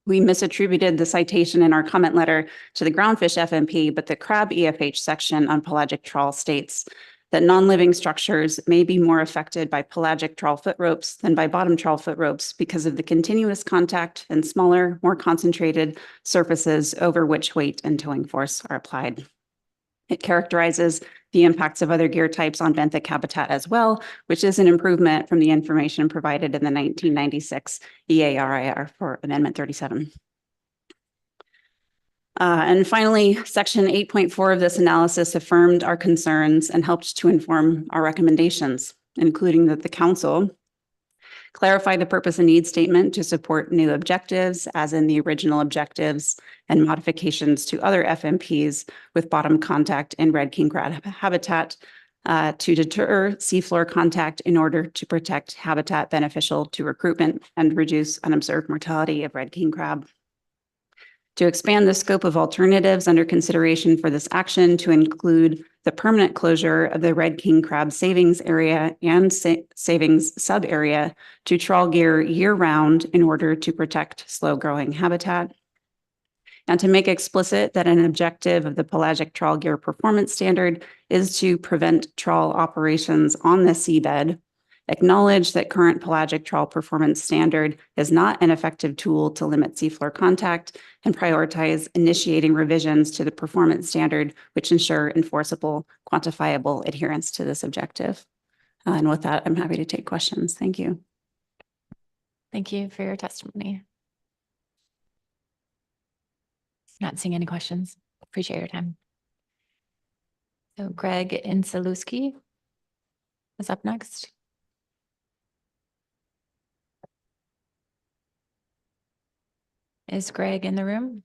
We misattributed the citation in our comment letter to the groundfish FMP, but the crab EFH section on pelagic trawl states that non-living structures may be more affected by pelagic trawl foot ropes than by bottom trawl foot ropes because of the continuous contact and smaller, more concentrated surfaces over which weight and towing force are applied. It characterizes the impacts of other gear types on benthic habitat as well, which is an improvement from the information provided in the 1996 EARIR for Amendment 37. And finally, Section 8.4 of this analysis affirmed our concerns and helped to inform our recommendations, including that the Council clarify the purpose and need statement to support new objectives, as in the original objectives, and modifications to other FMPs with bottom contact in red king crab habitat to deter seafloor contact in order to protect habitat beneficial to recruitment and reduce unobserved mortality of red king crab. To expand the scope of alternatives under consideration for this action to include the permanent closure of the red king crab savings area and savings sub area to trawl gear year-round in order to protect slow-growing habitat. And to make explicit that an objective of the pelagic trawl gear performance standard is to prevent trawl operations on the seabed. Acknowledge that current pelagic trawl performance standard is not an effective tool to limit seafloor contact, and prioritize initiating revisions to the performance standard which ensure enforceable, quantifiable adherence to this objective. And with that, I'm happy to take questions. Thank you. Thank you for your testimony. Not seeing any questions. Appreciate your time. So Greg Insaluski is up next. Is Greg in the room?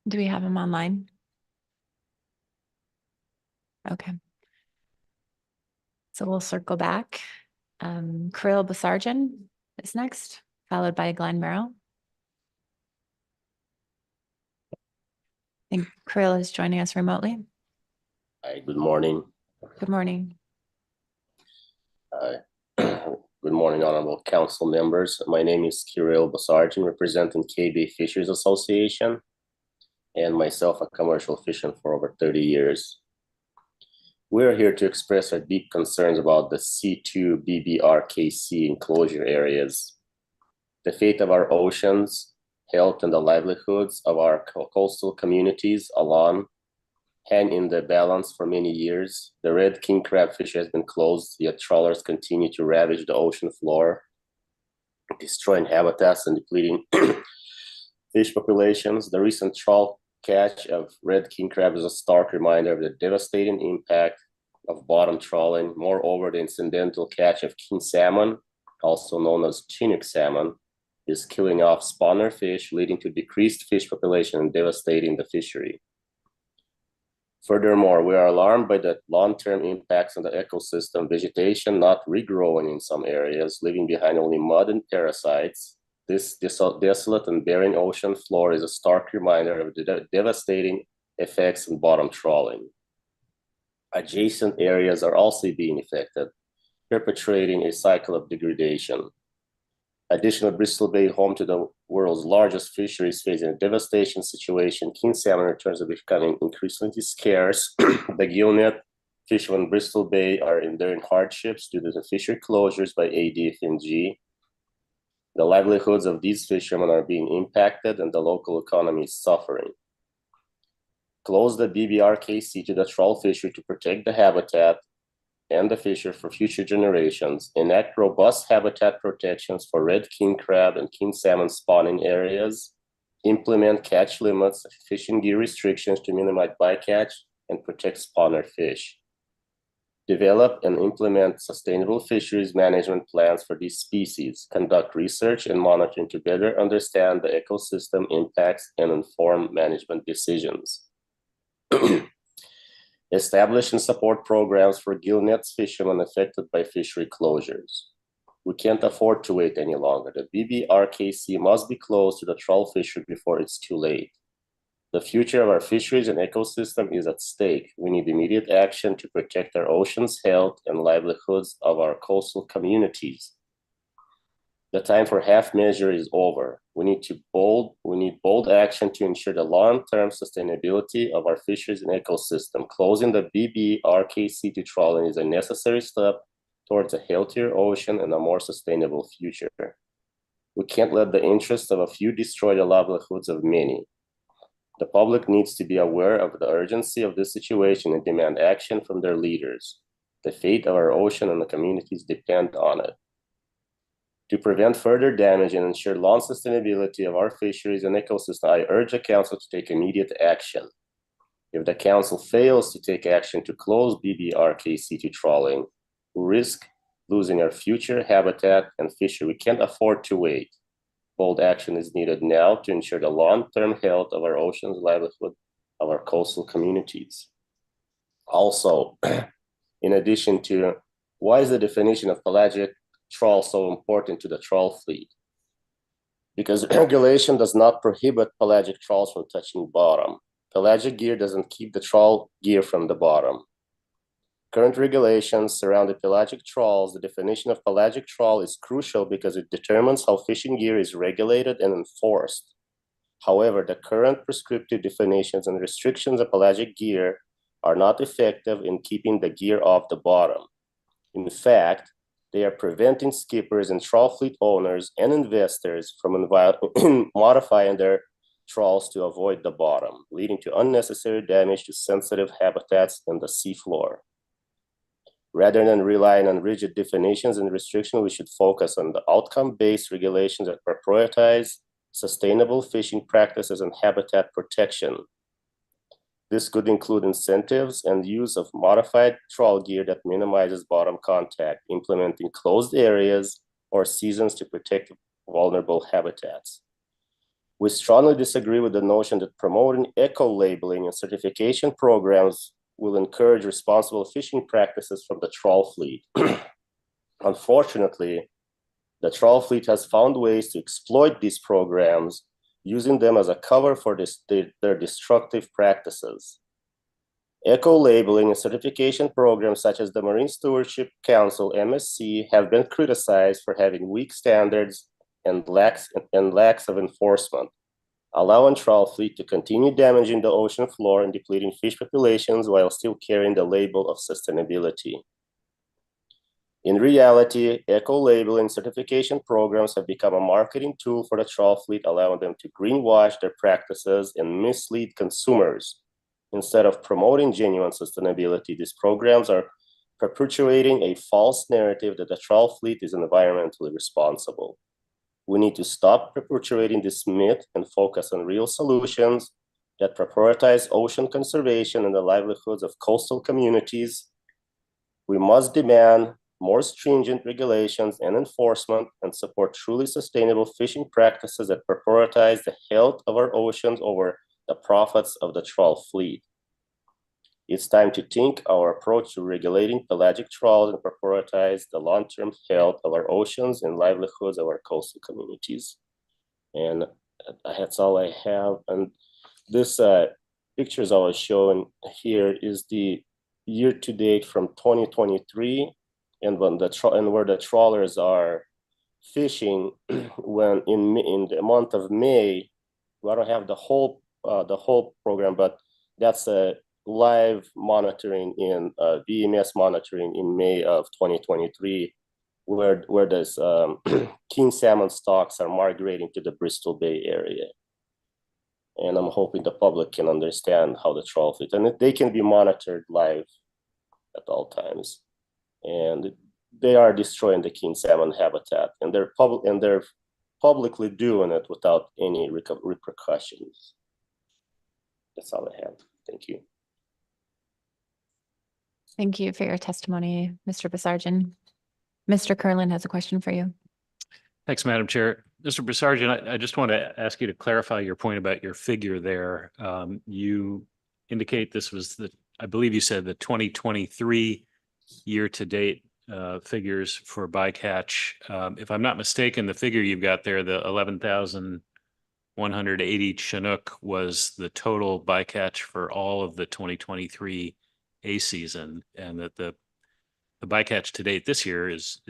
Do we have him online? Okay. So we'll circle back. Kirill Basarjan is next, followed by Glenn Merrill. I think Kirill is joining us remotely. Hi, good morning. Good morning. Good morning, honorable council members. My name is Kirill Basarjan, representing KB Fishers Association, and myself a commercial fisherman for over 30 years. We're here to express our deep concerns about the C2 BBRKC enclosure areas, the fate of our oceans, health and the livelihoods of our coastal communities along hang in the balance for many years. The red king crab fishery has been closed, yet trawlers continue to ravage the ocean floor, destroying habitats and depleting fish populations. The recent trawl catch of red king crab is a stark reminder of the devastating impact of bottom trawling. Moreover, the incidental catch of king salmon, also known as Chinook salmon, is killing off spawner fish, leading to decreased fish population and devastating the fishery. Furthermore, we are alarmed by the long-term impacts on the ecosystem, vegetation not regrowing in some areas, leaving behind only mud and parasites. This desolate and barren ocean floor is a stark reminder of the devastating effects of bottom trawling. Adjacent areas are also being affected, perpetuating a cycle of degradation. Additional Bristol Bay, home to the world's largest fisheries, facing a devastation situation. King salmon returns are becoming increasingly scarce. The gillnet fishermen in Bristol Bay are enduring hardships due to the fishery closures by ADFNG. The livelihoods of these fishermen are being impacted and the local economy is suffering. Close the BBRKC to the trawl fishery to protect the habitat and the fisher for future generations. Enact robust habitat protections for red king crab and king salmon spawning areas. Implement catch limits, fishing gear restrictions to minimize bycatch and protect spawner fish. Develop and implement sustainable fisheries management plans for these species. Conduct research and monitoring to better understand the ecosystem impacts and inform management decisions. Establish and support programs for gillnet fishermen affected by fishery closures. We can't afford to wait any longer. The BBRKC must be closed to the trawl fishery before it's too late. The future of our fisheries and ecosystem is at stake. We need immediate action to protect our oceans' health and livelihoods of our coastal communities. The time for half measure is over. We need bold action to ensure the long-term sustainability of our fisheries and ecosystem. Closing the BBRKC2 trawling is a necessary step towards a healthier ocean and a more sustainable future. We can't let the interests of a few destroy the livelihoods of many. The public needs to be aware of the urgency of this situation and demand action from their leaders. The fate of our ocean and the communities depend on it. To prevent further damage and ensure long sustainability of our fisheries and ecosystem, I urge the Council to take immediate action. If the Council fails to take action to close BBRKC2 trawling, we risk losing our future habitat and fishery. We can't afford to wait. Bold action is needed now to ensure the long-term health of our oceans, livelihood of our coastal communities. Also, in addition to, why is the definition of pelagic trawl so important to the trawl fleet? Because regulation does not prohibit pelagic trawls from touching bottom. Pelagic gear doesn't keep the trawl gear from the bottom. Current regulations surrounding pelagic trawls, the definition of pelagic trawl is crucial because it determines how fishing gear is regulated and enforced. However, the current prescriptive definitions and restrictions of pelagic gear are not effective in keeping the gear off the bottom. In fact, they are preventing skippers and trawl fleet owners and investors from modifying their trawls to avoid the bottom, leading to unnecessary damage to sensitive habitats in the seafloor. Rather than relying on rigid definitions and restrictions, we should focus on the outcome-based regulations that prioritize sustainable fishing practices and habitat protection. This could include incentives and use of modified trawl gear that minimizes bottom contact, implementing closed areas or seasons to protect vulnerable habitats. We strongly disagree with the notion that promoting eco-labeling and certification programs will encourage responsible fishing practices from the trawl fleet. Unfortunately, the trawl fleet has found ways to exploit these programs, using them as a cover for their destructive practices. Eco-labeling and certification programs such as the Marine Stewardship Council, MSC, have been criticized for having weak standards and lacks of enforcement, allowing trawl fleet to continue damaging the ocean floor and depleting fish populations while still carrying the label of sustainability. In reality, eco-labeling certification programs have become a marketing tool for the trawl fleet, allowing them to greenwash their practices and mislead consumers. Instead of promoting genuine sustainability, these programs are perpetuating a false narrative that the trawl fleet is environmentally responsible. We need to stop perpetuating this myth and focus on real solutions that prioritize ocean conservation and the livelihoods of coastal communities. We must demand more stringent regulations and enforcement and support truly sustainable fishing practices that prioritize the health of our oceans over the profits of the trawl fleet. It's time to think our approach to regulating pelagic trawls and prioritize the long-term health of our oceans and livelihoods of our coastal communities. And that's all I have. And this pictures I was showing here is the year-to-date from 2023, and when where the trawlers are fishing. When in the month of May, I don't have the whole program, but that's a live monitoring in VMS monitoring in May of 2023, where this king salmon stocks are migrating to the Bristol Bay area. And I'm hoping the public can understand how the trawl fleet, and they can be monitored live at all times. And they are destroying the king salmon habitat, and they're publicly doing it without any repercussions. That's all I have. Thank you. Thank you for your testimony, Mr. Basarjan. Mr. Curlin has a question for you. Thanks, Madam Chair. Mr. Basarjan, I just want to ask you to clarify your point about your figure there. You indicate this was I believe you said the 2023 year-to-date figures for bycatch. If I'm not mistaken, the figure you've got there, the 11,100 180 Chinook was the total bycatch for all of the 2023 A season, and that the bycatch to date this year is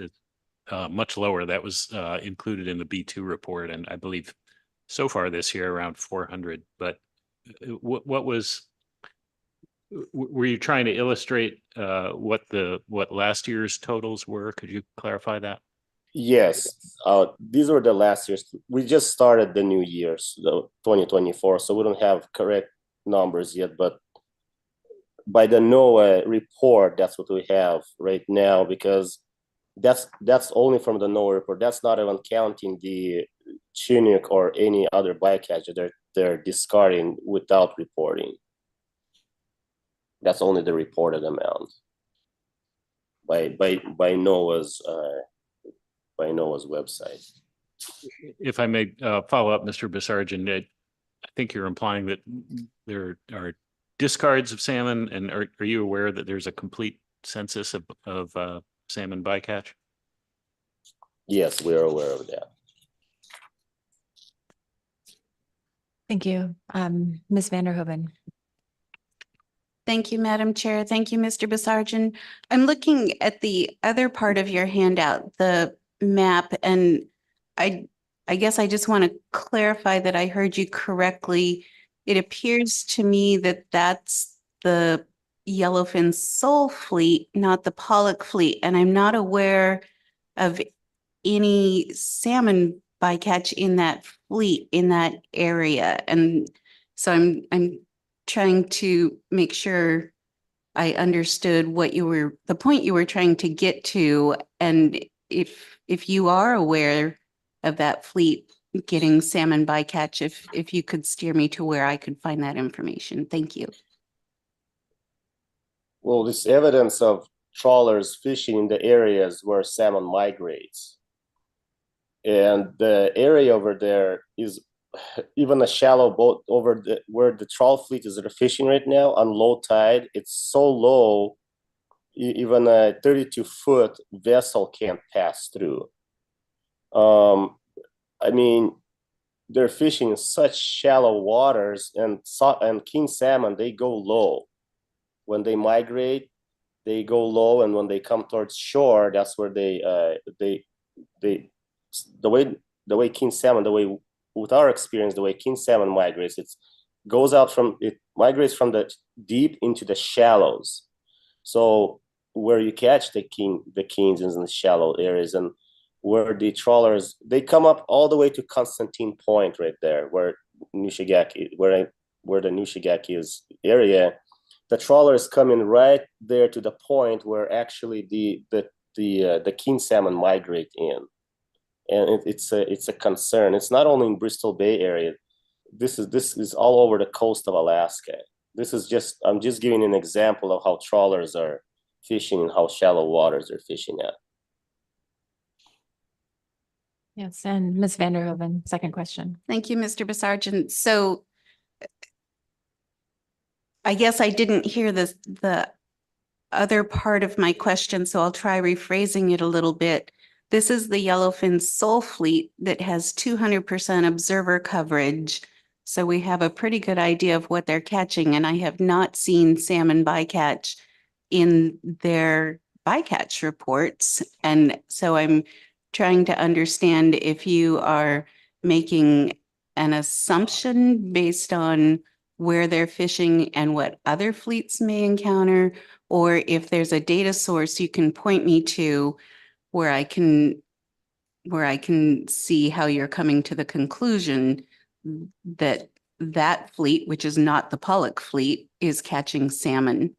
much lower. That was included in the B2 report, and I believe so far this year around 400. But what was, were you trying to illustrate what last year's totals were? Could you clarify that? Yes, these were the last years. We just started the new year's, the 2024, so we don't have correct numbers yet, but by the NOAA report, that's what we have right now, because that's only from the NOAA report. That's not even counting the Chinook or any other bycatch that they're discarding without reporting. That's only the reported amount by NOAA's website. If I may follow up, Mr. Basarjan, I think you're implying that there are discards of salmon, and are you aware that there's a complete census of salmon bycatch? Yes, we are aware of that. Thank you. Ms. Vanderhoeven. Thank you, Madam Chair. Thank you, Mr. Basarjan. I'm looking at the other part of your handout, the map, and I guess I just want to clarify that I heard you correctly. It appears to me that that's the yellowfin sole fleet, not the pollock fleet, and I'm not aware of any salmon bycatch in that fleet in that area. And so I'm trying to make sure I understood what the point you were trying to get to, and if you are aware of that fleet getting salmon bycatch, if you could steer me to where I could find that information. Thank you. Well, this evidence of trawlers fishing in the areas where salmon migrates. And the area over there is even a shallow boat over where the trawl fleet is fishing right now on low tide. It's so low, even a 32-foot vessel can't pass through. I mean, they're fishing in such shallow waters, and king salmon, they go low. When they migrate, they go low, and when they come towards shore, that's where the way king salmon, with our experience, the way king salmon migrates, it migrates from the deep into the shallows. So where you catch the kings is in the shallow areas, and where the trawlers, they come up all the way to Constantine Point right there, where Nushigaki, where the Nushigaki is area. The trawlers come in right there to the point where actually the king salmon migrate in. And it's a concern. It's not only in Bristol Bay area. This is all over the coast of Alaska. I'm just giving an example of how trawlers are fishing and how shallow waters they're fishing at. Yes, and Ms. Vanderhoeven, second question. Thank you, Mr. Basarjan. So I guess I didn't hear the other part of my question, so I'll try rephrasing it a little bit. This is the yellowfin sole fleet that has 200% observer coverage. So we have a pretty good idea of what they're catching, and I have not seen salmon bycatch in their bycatch reports. And so I'm trying to understand if you are making an assumption based on where they're fishing and what other fleets may encounter, or if there's a data source you can point me to where I can see how you're coming to the conclusion that that fleet, which is not the pollock fleet, is catching salmon.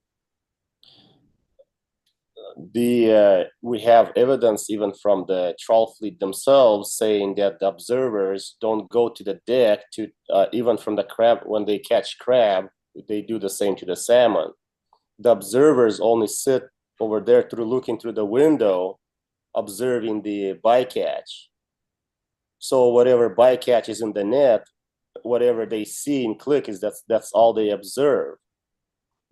We have evidence even from the trawl fleet themselves saying that the observers don't go to the deck to even from the crab. When they catch crab, they do the same to the salmon. The observers only sit over there looking through the window, observing the bycatch. So whatever bycatch is in the net, whatever they see and click is that's all they observe.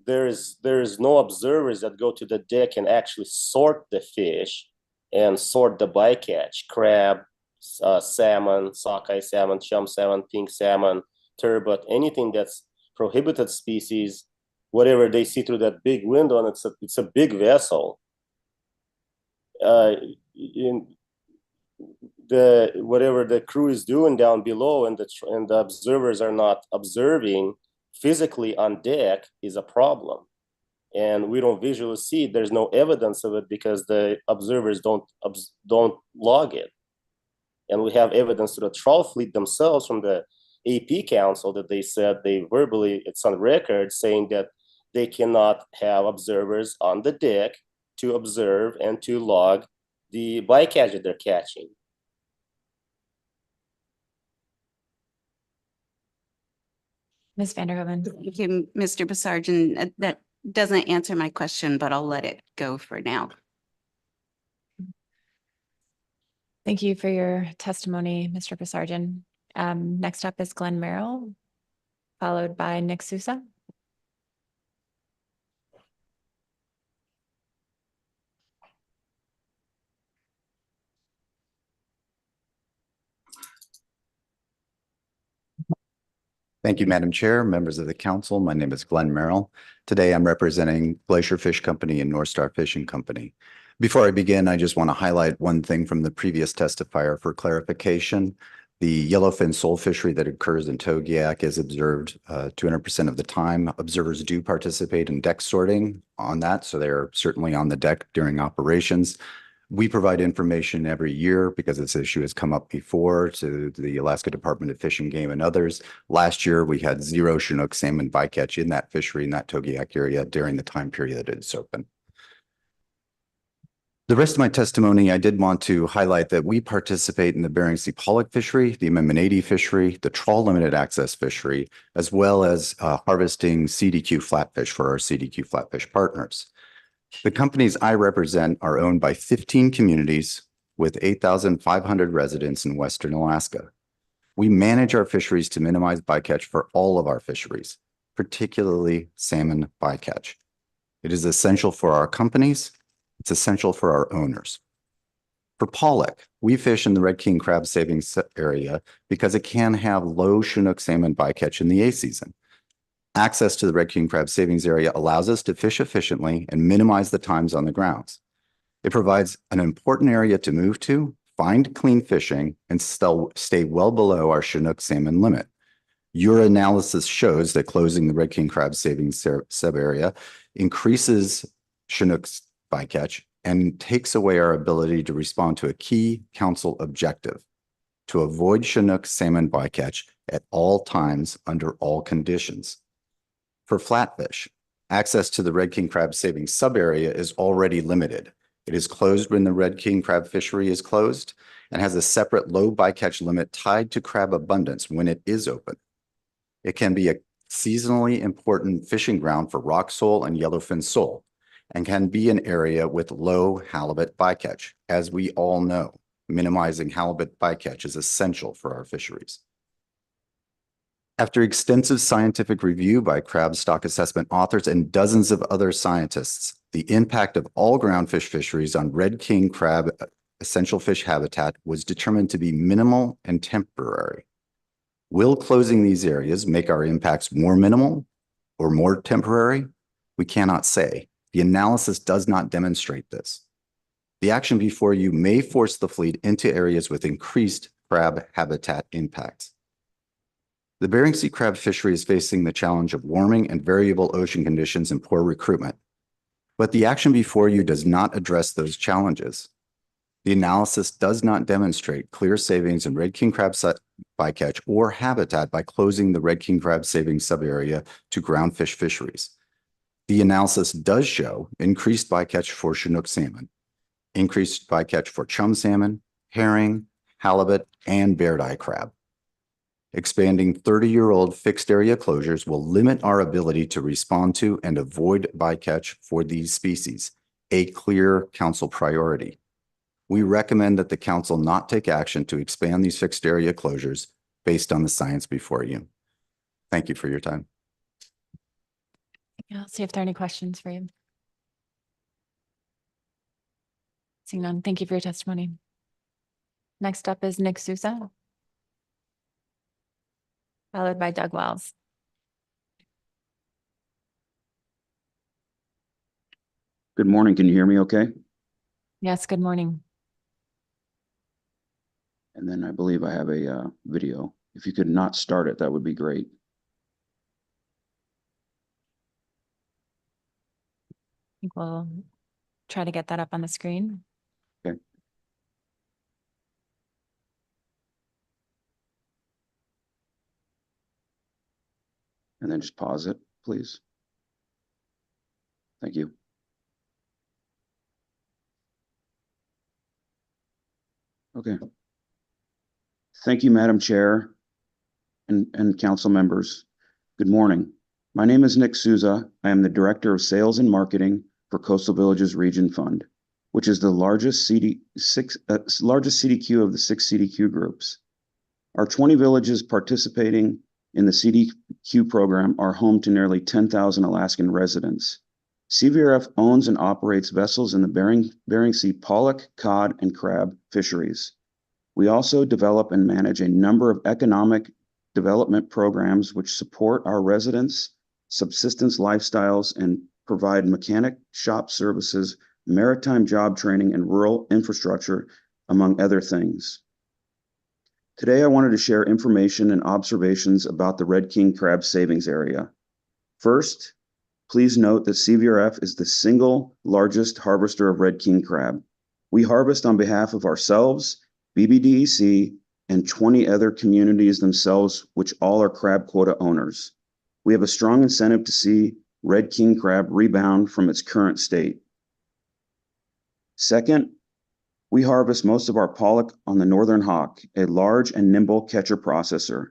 There is no observers that go to the deck and actually sort the fish and sort the bycatch, crab, salmon, sockeye salmon, chum salmon, pink salmon, turbot, anything that's prohibited species, whatever they see through that big window, and it's a big vessel. Whatever the crew is doing down below and the observers are not observing physically on deck is a problem. And we don't visually see it. There's no evidence of it because the observers don't log it. And we have evidence to the trawl fleet themselves from the AP Council that they said they verbally, it's on record, saying that they cannot have observers on the deck to observe and to log the bycatch that they're catching. Ms. Vanderhoven. Thank you, Mr. Basarjan. That doesn't answer my question, but I'll let it go for now. Thank you for your testimony, Mr. Basarjan. Next up is Glenn Merrill, followed by Nick Sousa. Thank you, Madam Chair, members of the council. My name is Glenn Merrill. Today, I'm representing Glacier Fish Company and North Star Fishing Company. Before I begin, I just want to highlight one thing from the previous testifier for clarification. The yellowfin sole fishery that occurs in Togiak is observed 200% of the time. Observers do participate in deck sorting on that, so they're certainly on the deck during operations. We provide information every year because this issue has come up before to the Alaska Department of Fish and Game and others. Last year, we had 0 Chinook salmon bycatch in that fishery in that Togiak area during the time period that it's open. The rest of my testimony, I did want to highlight that we participate in the Bering Sea pollock fishery, the Amendment 80 fishery, the trawl limited access fishery, as well as harvesting CDQ flatfish for our CDQ flatfish partners. The companies I represent are owned by 15 communities with 8,500 residents in Western Alaska. We manage our fisheries to minimize bycatch for all of our fisheries, particularly salmon bycatch. It is essential for our companies. It's essential for our owners. For pollock, we fish in the red king crab savings area because it can have low Chinook salmon bycatch in the A season. Access to the red king crab savings area allows us to fish efficiently and minimize the times on the grounds. It provides an important area to move to, find clean fishing, and still stay well below our Chinook salmon limit. Your analysis shows that closing the red king crab savings sub area increases Chinook's bycatch and takes away our ability to respond to a key council objective: to avoid Chinook salmon bycatch at all times under all conditions. For flatfish, access to the red king crab savings sub-area is already limited. It is closed when the red king crab fishery is closed and has a separate low bycatch limit tied to crab abundance when it is open. It can be a seasonally important fishing ground for rock sole and yellowfin sole and can be an area with low halibut bycatch. As we all know, minimizing halibut bycatch is essential for our fisheries. After extensive scientific review by crab stock assessment authors and dozens of other scientists, the impact of all groundfish fisheries on red king crab essential fish habitat was determined to be minimal and temporary. Will closing these areas make our impacts more minimal or more temporary? We cannot say. The analysis does not demonstrate this. The action before you may force the fleet into areas with increased crab habitat impacts. The Bering Sea crab fishery is facing the challenge of warming and variable ocean conditions and poor recruitment. But the action before you does not address those challenges. The analysis does not demonstrate clear savings in red king crab bycatch or habitat by closing the red king crab savings subarea to groundfish fisheries. The analysis does show increased bycatch for Chinook salmon, increased bycatch for chum salmon, herring, halibut, and beard eye crab. Expanding 30-year-old fixed area closures will limit our ability to respond to and avoid bycatch for these species, a clear council priority. We recommend that the council not take action to expand these fixed area closures based on the science before you. Thank you for your time. I'll see if there are any questions for you. Seeing none, thank you for your testimony. Next up is Nick Souza, followed by Doug Wells. Good morning. Can you hear me okay? Yes, good morning. And then I believe I have a video. If you could not start it, that would be great. I think we'll try to get that up on the screen. Okay. And then just pause it, please. Thank you. Okay. Thank you, Madam Chair and council members. Good morning. My name is Nick Souza. I am the Director of Sales and Marketing for Coastal Villages Region Fund, which is the largest largest CDQ of the 6 CDQ groups. Our 20 villages participating in the CDQ program are home to nearly 10,000 Alaskan residents. CVRF owns and operates vessels in the Bering Sea pollock, cod, and crab fisheries. We also develop and manage a number of economic development programs which support our residents' subsistence lifestyles and provide mechanic shop services, maritime job training, and rural infrastructure, among other things. Today, I wanted to share information and observations about the red king crab savings area. First, please note that CVRF is the single largest harvester of red king crab. We harvest on behalf of ourselves, BBDEC, and 20 other communities themselves, which all are crab quota owners. We have a strong incentive to see red king crab rebound from its current state. Second, we harvest most of our pollock on the Northern Hawk, a large and nimble catcher processor.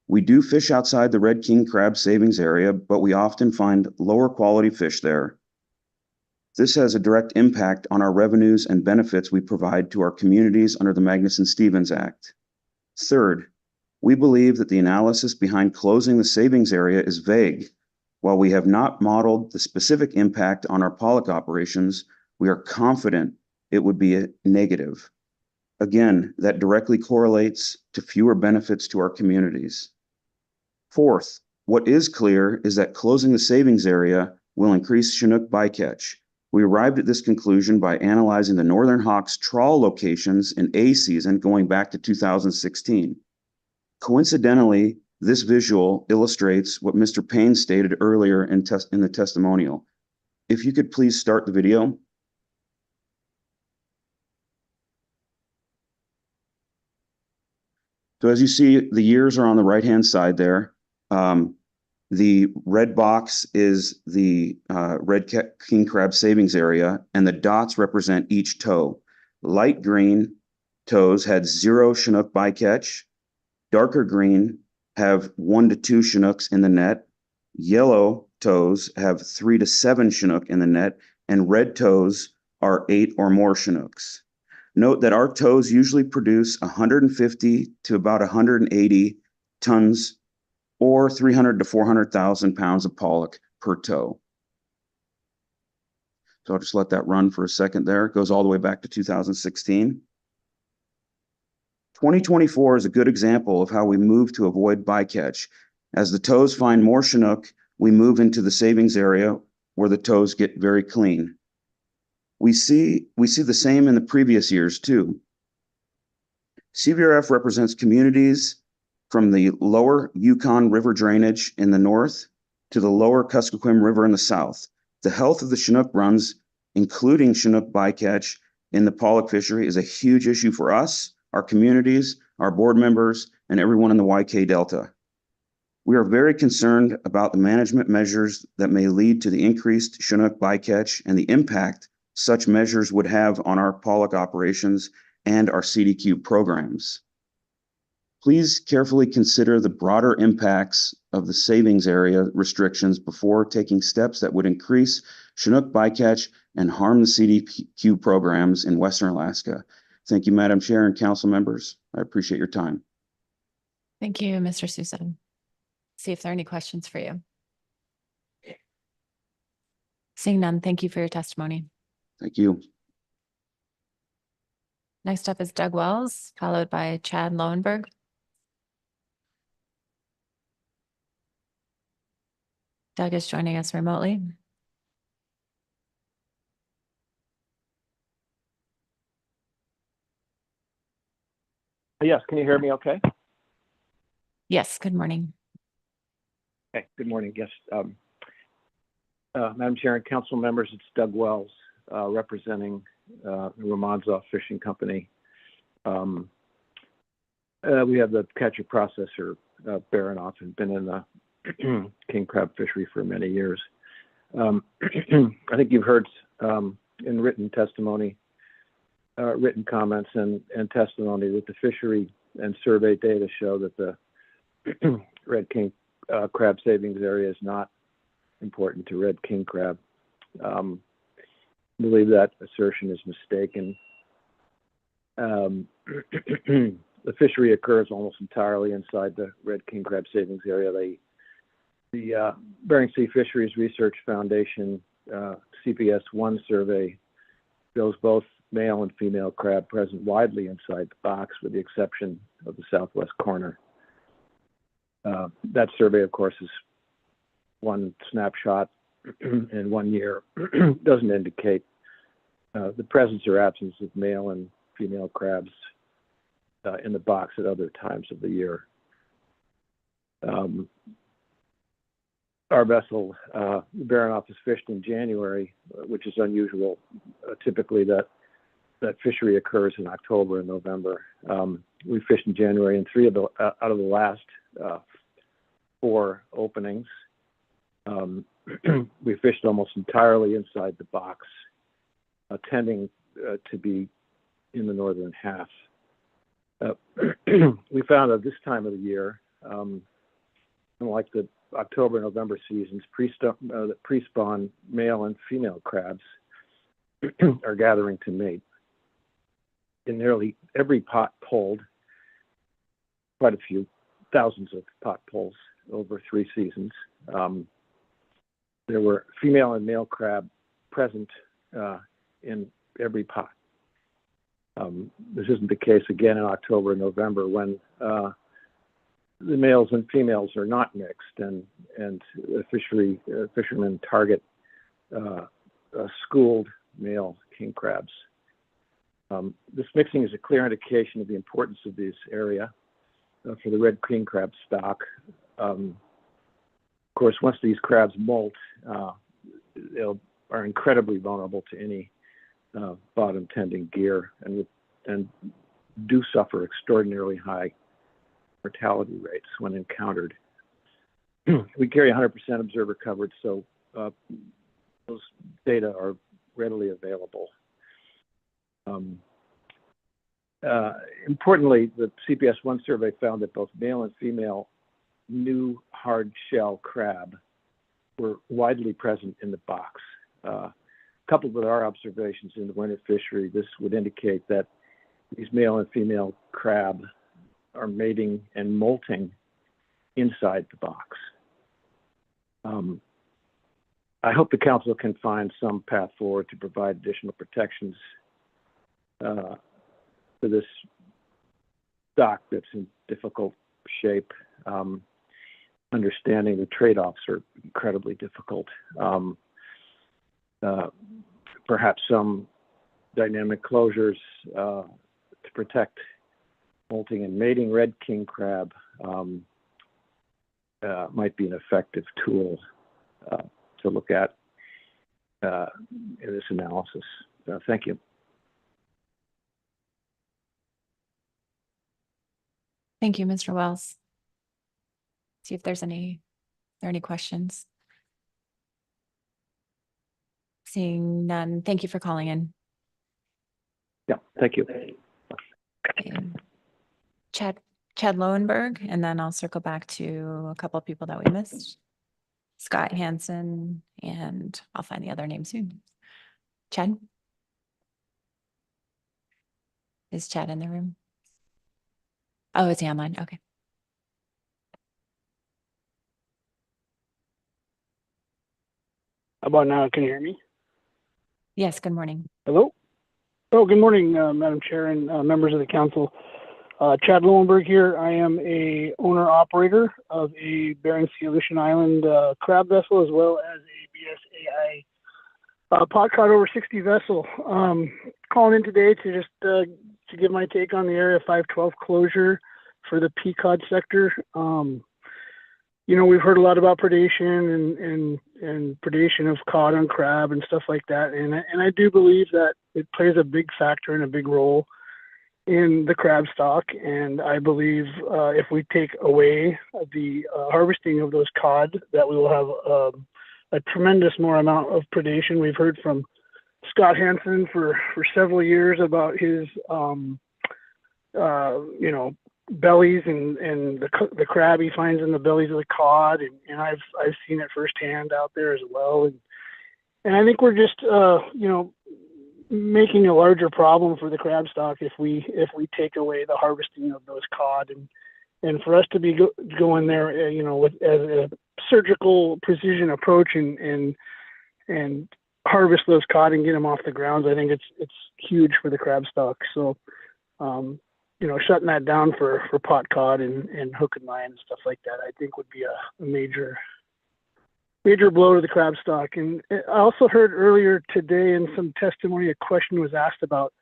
We do fish outside the red king crab savings area, but we often find lower quality fish there. This has a direct impact on our revenues and benefits we provide to our communities under the Magnuson-Stevens Act. Third, we believe that the analysis behind closing the savings area is vague. While we have not modeled the specific impact on our pollock operations, we are confident it would be a negative. Again, that directly correlates to fewer benefits to our communities. Fourth, what is clear is that closing the savings area will increase Chinook bycatch. We arrived at this conclusion by analyzing the Northern Hawk's trawl locations in A season going back to 2016. Coincidentally, this visual illustrates what Mr. Payne stated earlier in the testimonial. If you could please start the video. So as you see, the years are on the right-hand side there. The red box is the red king crab savings area, and the dots represent each tow. Light green tows had 0 Chinook bycatch. Darker green have 1 to 2 Chinooks in the net. Yellow tows have 3 to 7 Chinook in the net, and red tows are 8 or more Chinooks. Note that our tows usually produce 150 to about 180 tons or 300 to 400,000 pounds of pollock per tow. So I'll just let that run for a second there. It goes all the way back to 2016. 2024 is a good example of how we move to avoid bycatch. As the tows find more Chinook, we move into the savings area where the tows get very clean. We see the same in the previous years too. CVRF represents communities from the lower Yukon River drainage in the north to the lower Kuskokwim River in the south. The health of the Chinook runs, including Chinook bycatch in the pollock fishery, is a huge issue for us, our communities, our board members, and everyone in the YK Delta. We are very concerned about the management measures that may lead to the increased Chinook bycatch and the impact such measures would have on our pollock operations and our CDQ programs. Please carefully consider the broader impacts of the savings area restrictions before taking steps that would increase Chinook bycatch and harm the CDQ programs in Western Alaska. Thank you, Madam Chair and council members. I appreciate your time. Thank you, Mr. Susan. See if there are any questions for you. Seeing none, thank you for your testimony. Thank you. Next up is Doug Wells, followed by Chad Lowenberg. Doug is joining us remotely. Yes, can you hear me okay? Yes, good morning. Okay, good morning. Yes. Madam Chair and council members, it's Doug Wells representing the Romanzoff Fishing Company. We have the catcher processor, Baranoff, and been in the king crab fishery for many years. I think you've heard in written testimony, written comments and testimony that the fishery and survey data show that the red king crab savings area is not important to red king crab. I believe that assertion is mistaken. The fishery occurs almost entirely inside the red king crab savings area. The Bering Sea Fisheries Research Foundation CBS1 survey shows both male and female crab present widely inside the box, with the exception of the southwest corner. That survey, of course, is one snapshot in 1 year. Doesn't indicate the presence or absence of male and female crabs in the box at other times of the year. Our vessel, Baranoff, is fished in January, which is unusual. Typically, that fishery occurs in October and November. We fished in January in out of the last 4 openings. We fished almost entirely inside the box, tending to be in the northern half. We found that this time of the year, unlike the October, November seasons, pre-spawn male and female crabs are gathering to mate. In nearly every pot pulled, quite a few thousands of pot pulls over 3 seasons, there were female and male crab present in every pot. This isn't the case again in October and November, when the males and females are not mixed, and the fishermen target schooled male king crabs. This mixing is a clear indication of the importance of this area for the red king crab stock. Of course, once these crabs molt, they are incredibly vulnerable to any bottom tending gear, and do suffer extraordinarily high mortality rates when encountered. We carry 100% observer coverage, so those data are readily available. Importantly, the CPS1 survey found that both male and female new hard shell crab were widely present in the box. Coupled with our observations in the winter fishery, this would indicate that these male and female crab are mating and molting inside the box. I hope the council can find some path forward to provide additional protections for this stock that's in difficult shape. Understanding the trade-offs are incredibly difficult. Perhaps some dynamic closures to protect molting and mating red king crab might be an effective tool to look at in this analysis. Thank you. Thank you, Mr. Wells. See if there's any questions. Seeing none, thank you for calling in. Yeah, thank you. Chad Lowenberg, and then I'll circle back to a couple of people that we missed. Scott Hansen, and I'll find the other name soon. Chad? Is Chad in the room? Oh, is he online? Okay. How about now? Can you hear me? Yes, good morning. Hello? Oh, good morning, Madam Chair and members of the council. Chad Lenberg here. I am a owner operator of a Bering Sea Aleutian Island crab vessel, as well as a BSAI pot cod over 60 vessel. Calling in today to just to give my take on the Area 512 closure for the Pequod sector. You know, we've heard a lot about predation and predation of cod and crab and stuff like that, and I do believe that it plays a big factor and a big role in the crab stock. And I believe if we take away the harvesting of those cod, that we will have a tremendous more amount of predation. We've heard from Scott Hansen for several years about his you know, bellies and the crab he finds in the bellies of the cod, and I've seen it firsthand out there as well, and I think we're just you know, making a larger problem for the crab stock if we take away the harvesting of those cod, and for us to be going there you know, with as a surgical precision approach and harvest those cod and get them off the grounds. I think it's huge for the crab stock. So you know, shutting that down for pot cod and hook and line and stuff like that, I think would be a major blow to the crab stock. And I also heard earlier today in some testimony, a question was asked about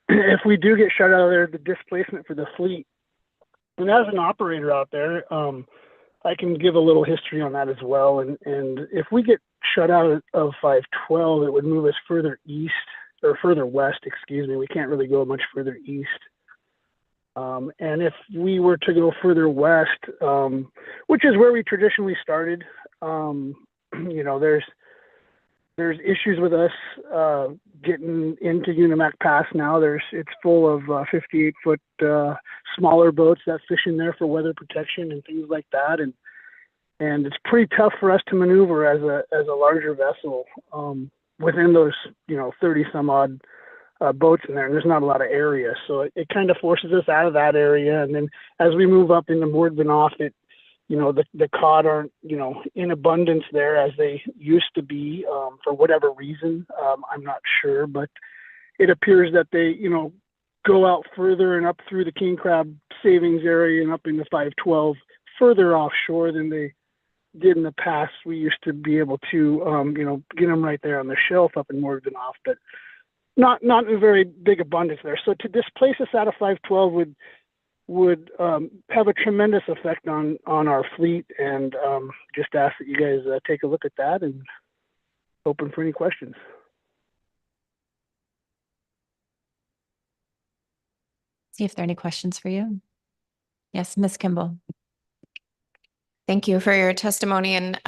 if we do get shut out of there, the displacement for the fleet. And as an operator out there, I can give a little history on that as well. And if we get shut out of 512, it would move us further east or further west, excuse me. We can't really go much further east. And if we were to go further west, which is where we traditionally started, you know, there's issues with us getting into Unimac Pass now. It's full of 58-foot smaller boats that fish in there for weather protection and things like that, and it's pretty tough for us to maneuver as a larger vessel within those, you know, 30 some odd boats in there, and there's not a lot of area, so it kind of forces us out of that area. And then as we move up into Mordvinoff, it, you know, the cod aren't, you know, in abundance there as they used to be for whatever reason. I'm not sure, but it appears that they, you know, go out further and up through the king crab savings area and up into 512 further offshore than they did in the past. We used to be able to, you know, get them right there on the shelf up in Mordvinoff, but not in a very big abundance there. So to displace us out of 512 would have a tremendous effect on our fleet, and just ask that you guys take a look at that, and open for any questions. See if there are any questions for you. Yes, Ms. Kimball. Thank you for your testimony. And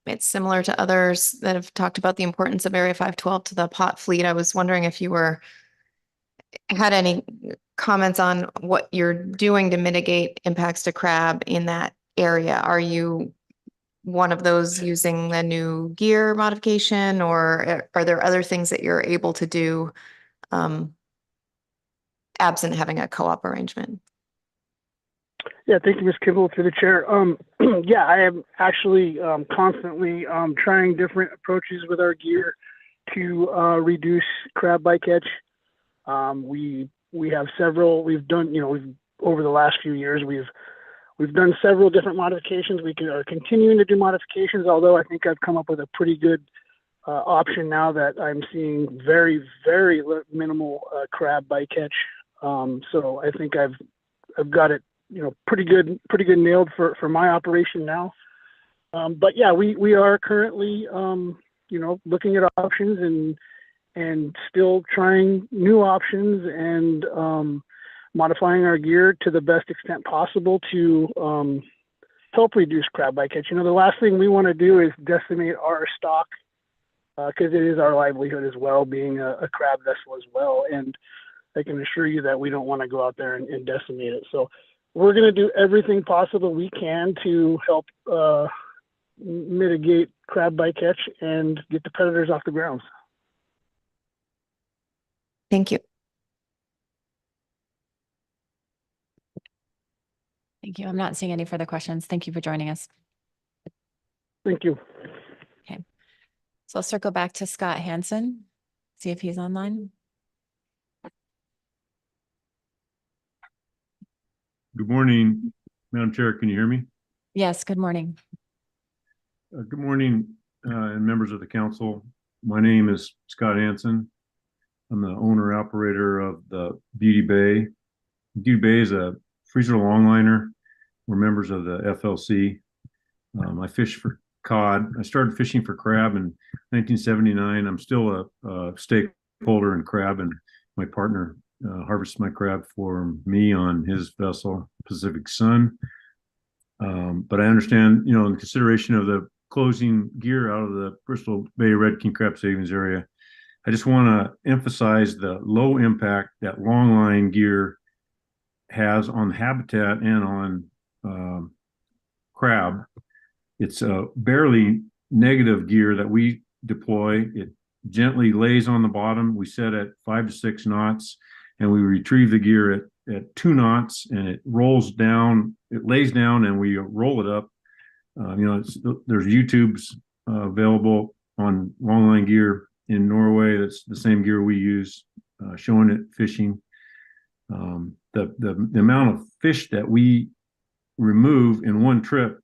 it's similar to others that have talked about the importance of Area 512 to the pot fleet. I was wondering if you had any comments on what you're doing to mitigate impacts to crab in that area. Are you one of those using the new gear modification, or are there other things that you're able to do absent having a co-op arrangement? Yeah, thank you, Ms. Kimball, through the chair. Yeah, I am actually constantly trying different approaches with our gear to reduce crab bycatch. We have several. We've done, you know, over the last few years, we've done several different modifications. We are continuing to do modifications, although I think I've come up with a pretty good option now that I'm seeing very, very minimal crab bycatch. So I think I've got it, you know, pretty good nailed for my operation now. But yeah, we are currently, you know, looking at options and still trying new options and modifying our gear to the best extent possible to help reduce crab bycatch. You know, the last thing we want to do is decimate our stock, because it is our livelihood as well, being a crab vessel as well. And I can assure you that we don't want to go out there and decimate it. So we're going to do everything possible we can to help mitigate crab bycatch and get the predators off the grounds. Thank you. Thank you. I'm not seeing any further questions. Thank you for joining us. Thank you. Okay. So I'll circle back to Scott Hansen, see if he's online. Good morning, Madam Chair. Can you hear me? Yes, good morning. Good morning, and members of the council. My name is Scott Hansen. I'm the owner operator of the Beauty Bay. Beauty Bay is a freezer longliner. We're members of the FLC. I fish for cod. I started fishing for crab in 1979. I'm still a stakeholder in crab, and my partner harvests my crab for me on his vessel, Pacific Sun. But I understand, in consideration of the closing gear out of the Bristol Bay Red King Crab Savings Area, I just want to emphasize the low impact that longline gear has on habitat and on crab. It's a barely negative gear that we deploy. It gently lays on the bottom. We set at 5 to 6 knots, and we retrieve the gear at 2 knots, and it rolls down. It lays down, and we roll it up. There's YouTubes available on longline gear in Norway. That's the same gear we use, showing it fishing. The amount of fish that we remove in one trip,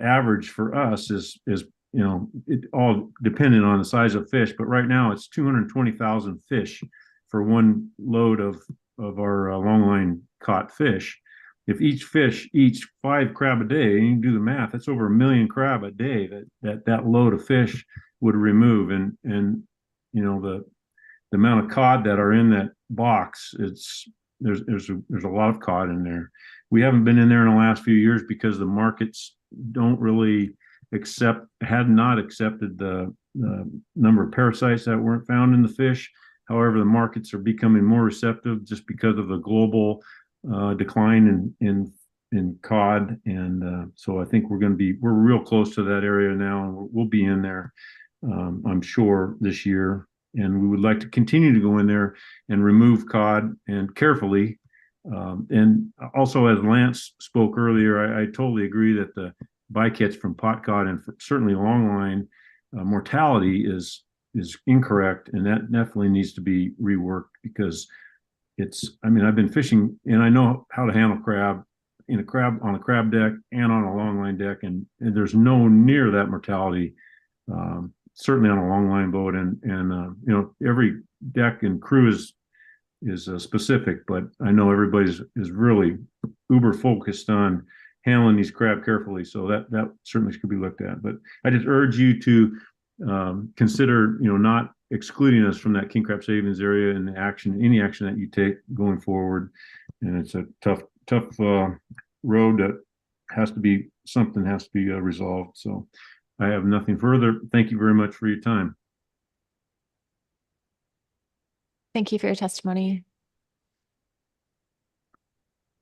average for us is it all dependent on the size of fish, but right now it's 220,000 fish for one load of our longline caught fish. If each fish eats 5 crab a day, and you can do the math, that's over 1 million crab a day that load of fish would remove. And the amount of cod that are in that box, there's a lot of cod in there. We haven't been in there in the last few years because the markets don't really had not accepted the number of parasites that weren't found in the fish. However, the markets are becoming more receptive just because of the global decline in cod. And so I think we're real close to that area now, and we'll be in there, I'm sure, this year. And we would like to continue to go in there and remove cod, and carefully. And also, as Lance spoke earlier, I totally agree that the bycatch from pot cod and certainly longline mortality is incorrect, and that definitely needs to be reworked, because I've been fishing and I know how to handle crab on a crab deck and on a longline deck, and there's no near that mortality, certainly on a longline boat. And every deck and crew is specific, but I know everybody's is really uber focused on handling these crab carefully. So that certainly could be looked at. But I just urge you to consider, not excluding us from that king crab savings area and any action that you take going forward. And it's a tough road that has to be resolved. So I have nothing further. Thank you very much for your time. Thank you for your testimony.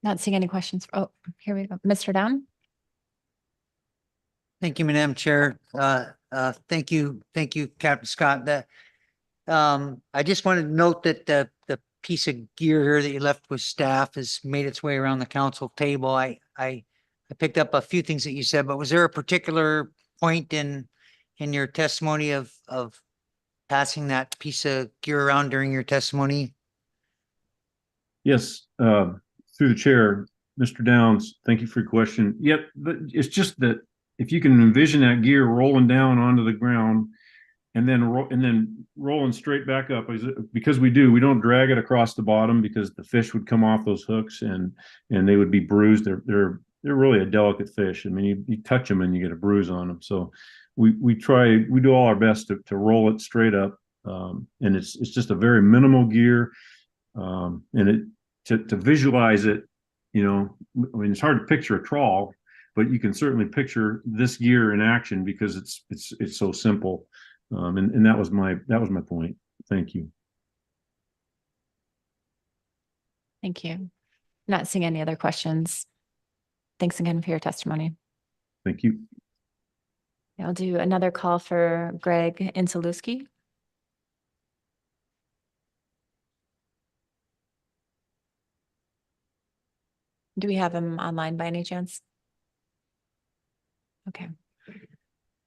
Not seeing any questions. Oh, here we go. Mr. Down. Thank you, Madam Chair. Thank you, Captain Scott. I just wanted to note that the piece of gear here that you left with staff has made its way around the council table. I picked up a few things that you said, but was there a particular point in your testimony of passing that piece of gear around during your testimony? Yes, through the chair, Mr. Downs, thank you for your question. Yep, but it's just that if you can envision that gear rolling down onto the ground and then rolling straight back up, because we don't drag it across the bottom, because the fish would come off those hooks and they would be bruised. They're really a delicate fish. I mean, you touch them and you get a bruise on them. So we do all our best to roll it straight up. And it's just a very minimal gear. And to visualize it, it's hard to picture a trawl, but you can certainly picture this gear in action because it's so simple. And that was my point. Thank you. Thank you. Not seeing any other questions. Thanks again for your testimony. Thank you. I'll do another call for Greg Insulewski. Do we have him online by any chance? Okay.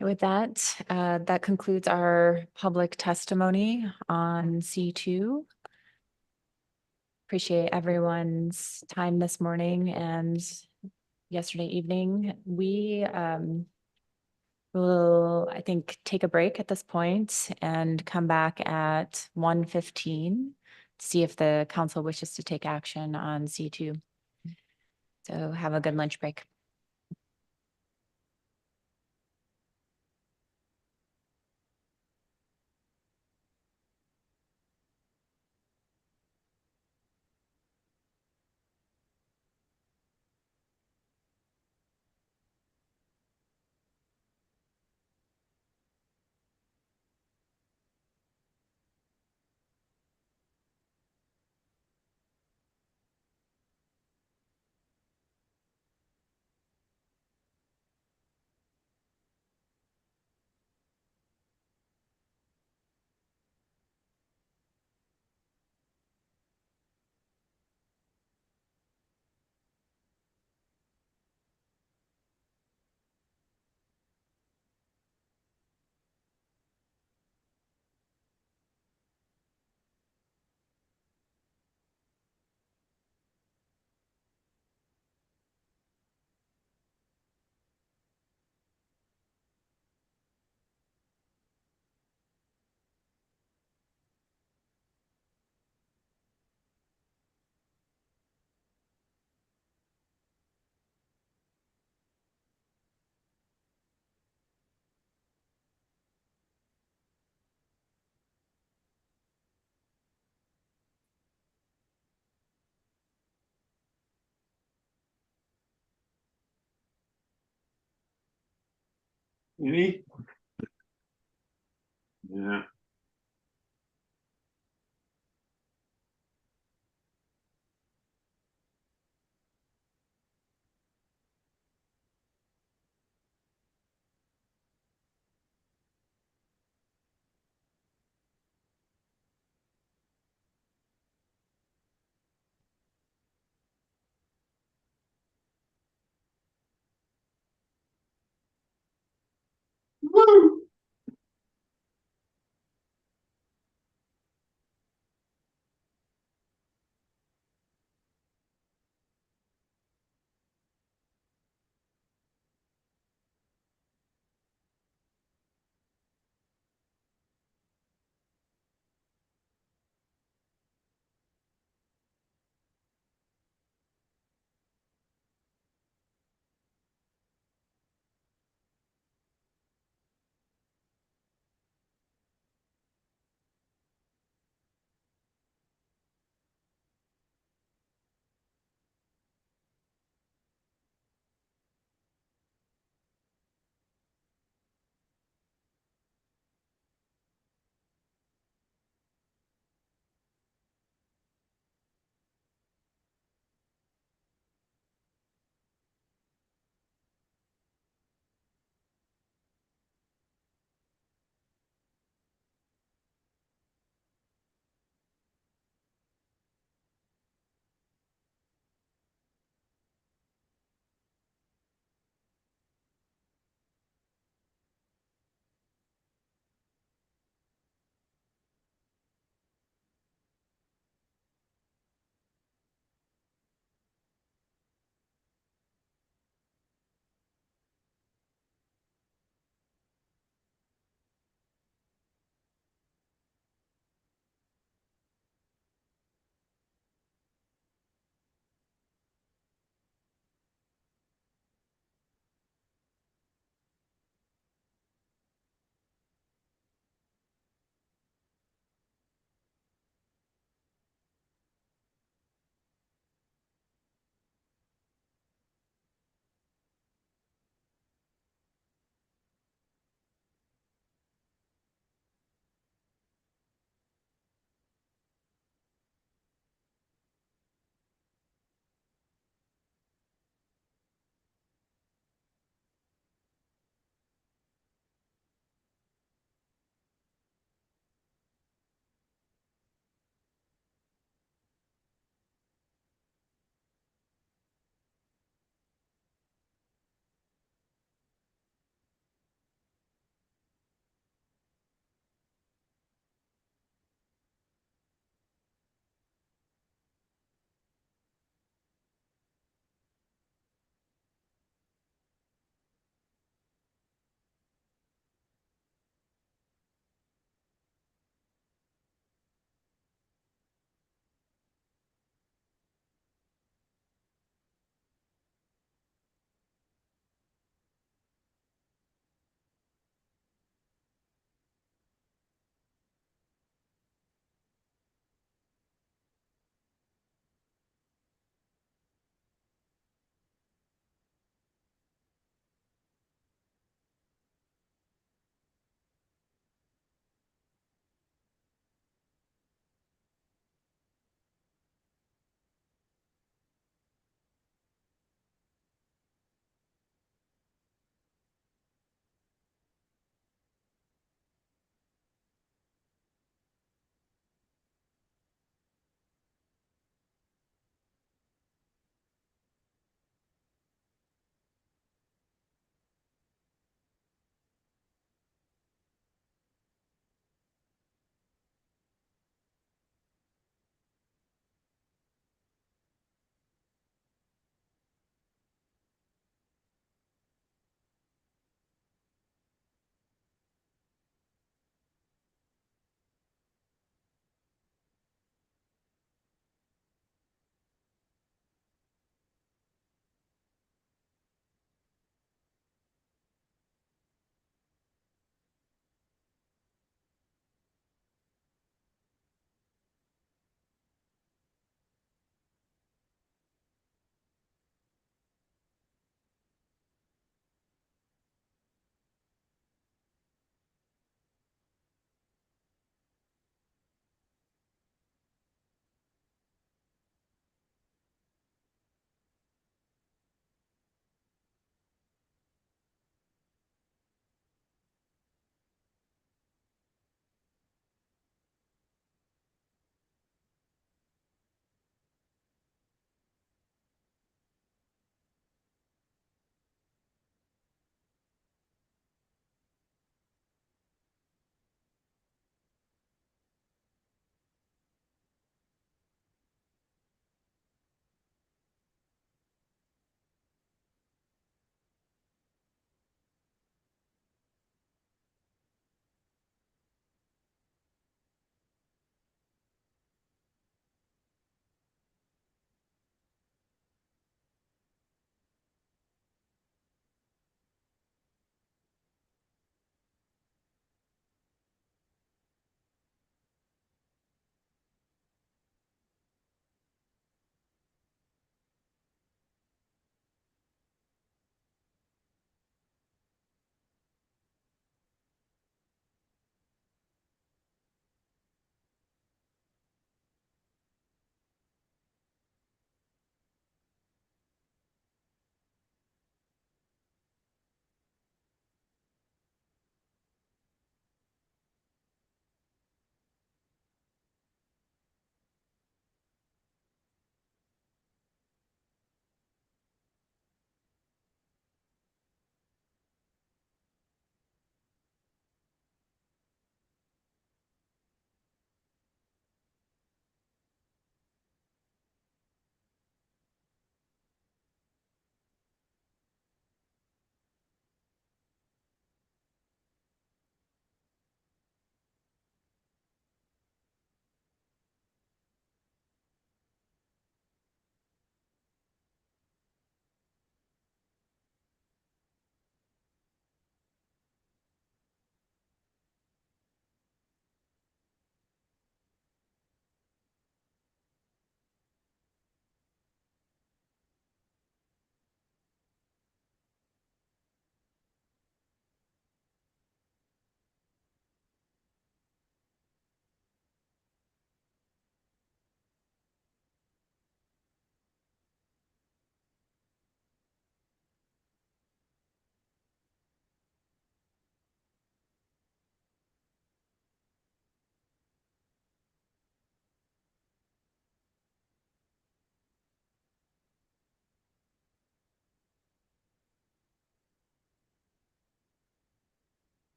With that, that concludes our public testimony on C2. Appreciate everyone's time this morning and yesterday evening. We will, I think, take a break at this point and come back at 1:15 to see if the council wishes to take action on C2. So have a good lunch break. Any? Yeah.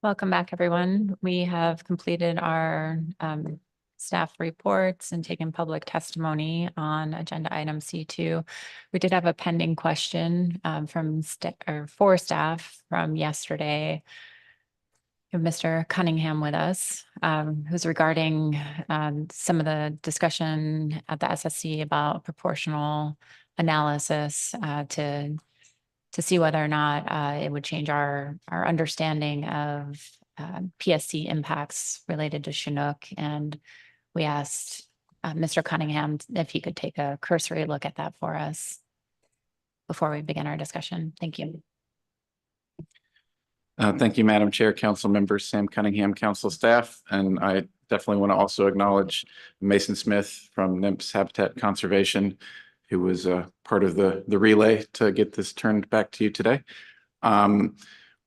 Welcome back, everyone. We have completed our staff reports and taken public testimony on agenda item C2. We did have a pending question for staff from yesterday. We have Mr. Cunningham with us, who's regarding some of the discussion at the SSC about proportional analysis to see whether or not it would change our understanding of PSC impacts related to Chinook. And we asked Mr. Cunningham if he could take a cursory look at that for us before we begin our discussion. Thank you. Thank you, Madam Chair, Council members, Sam Cunningham, Council staff, and I definitely want to also acknowledge Mason Smith from NIMS Habitat Conservation, who was part of the relay to get this turned back to you today.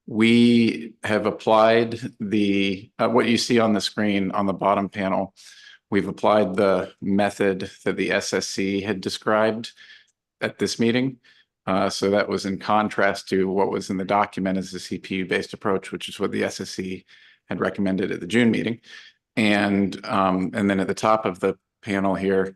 We have applied the what you see on the screen on the bottom panel. We've applied the method that the SSC had described at this meeting. So that was in contrast to what was in the document as the CPU-based approach, which is what the SSC had recommended at the June meeting. And then at the top of the panel here,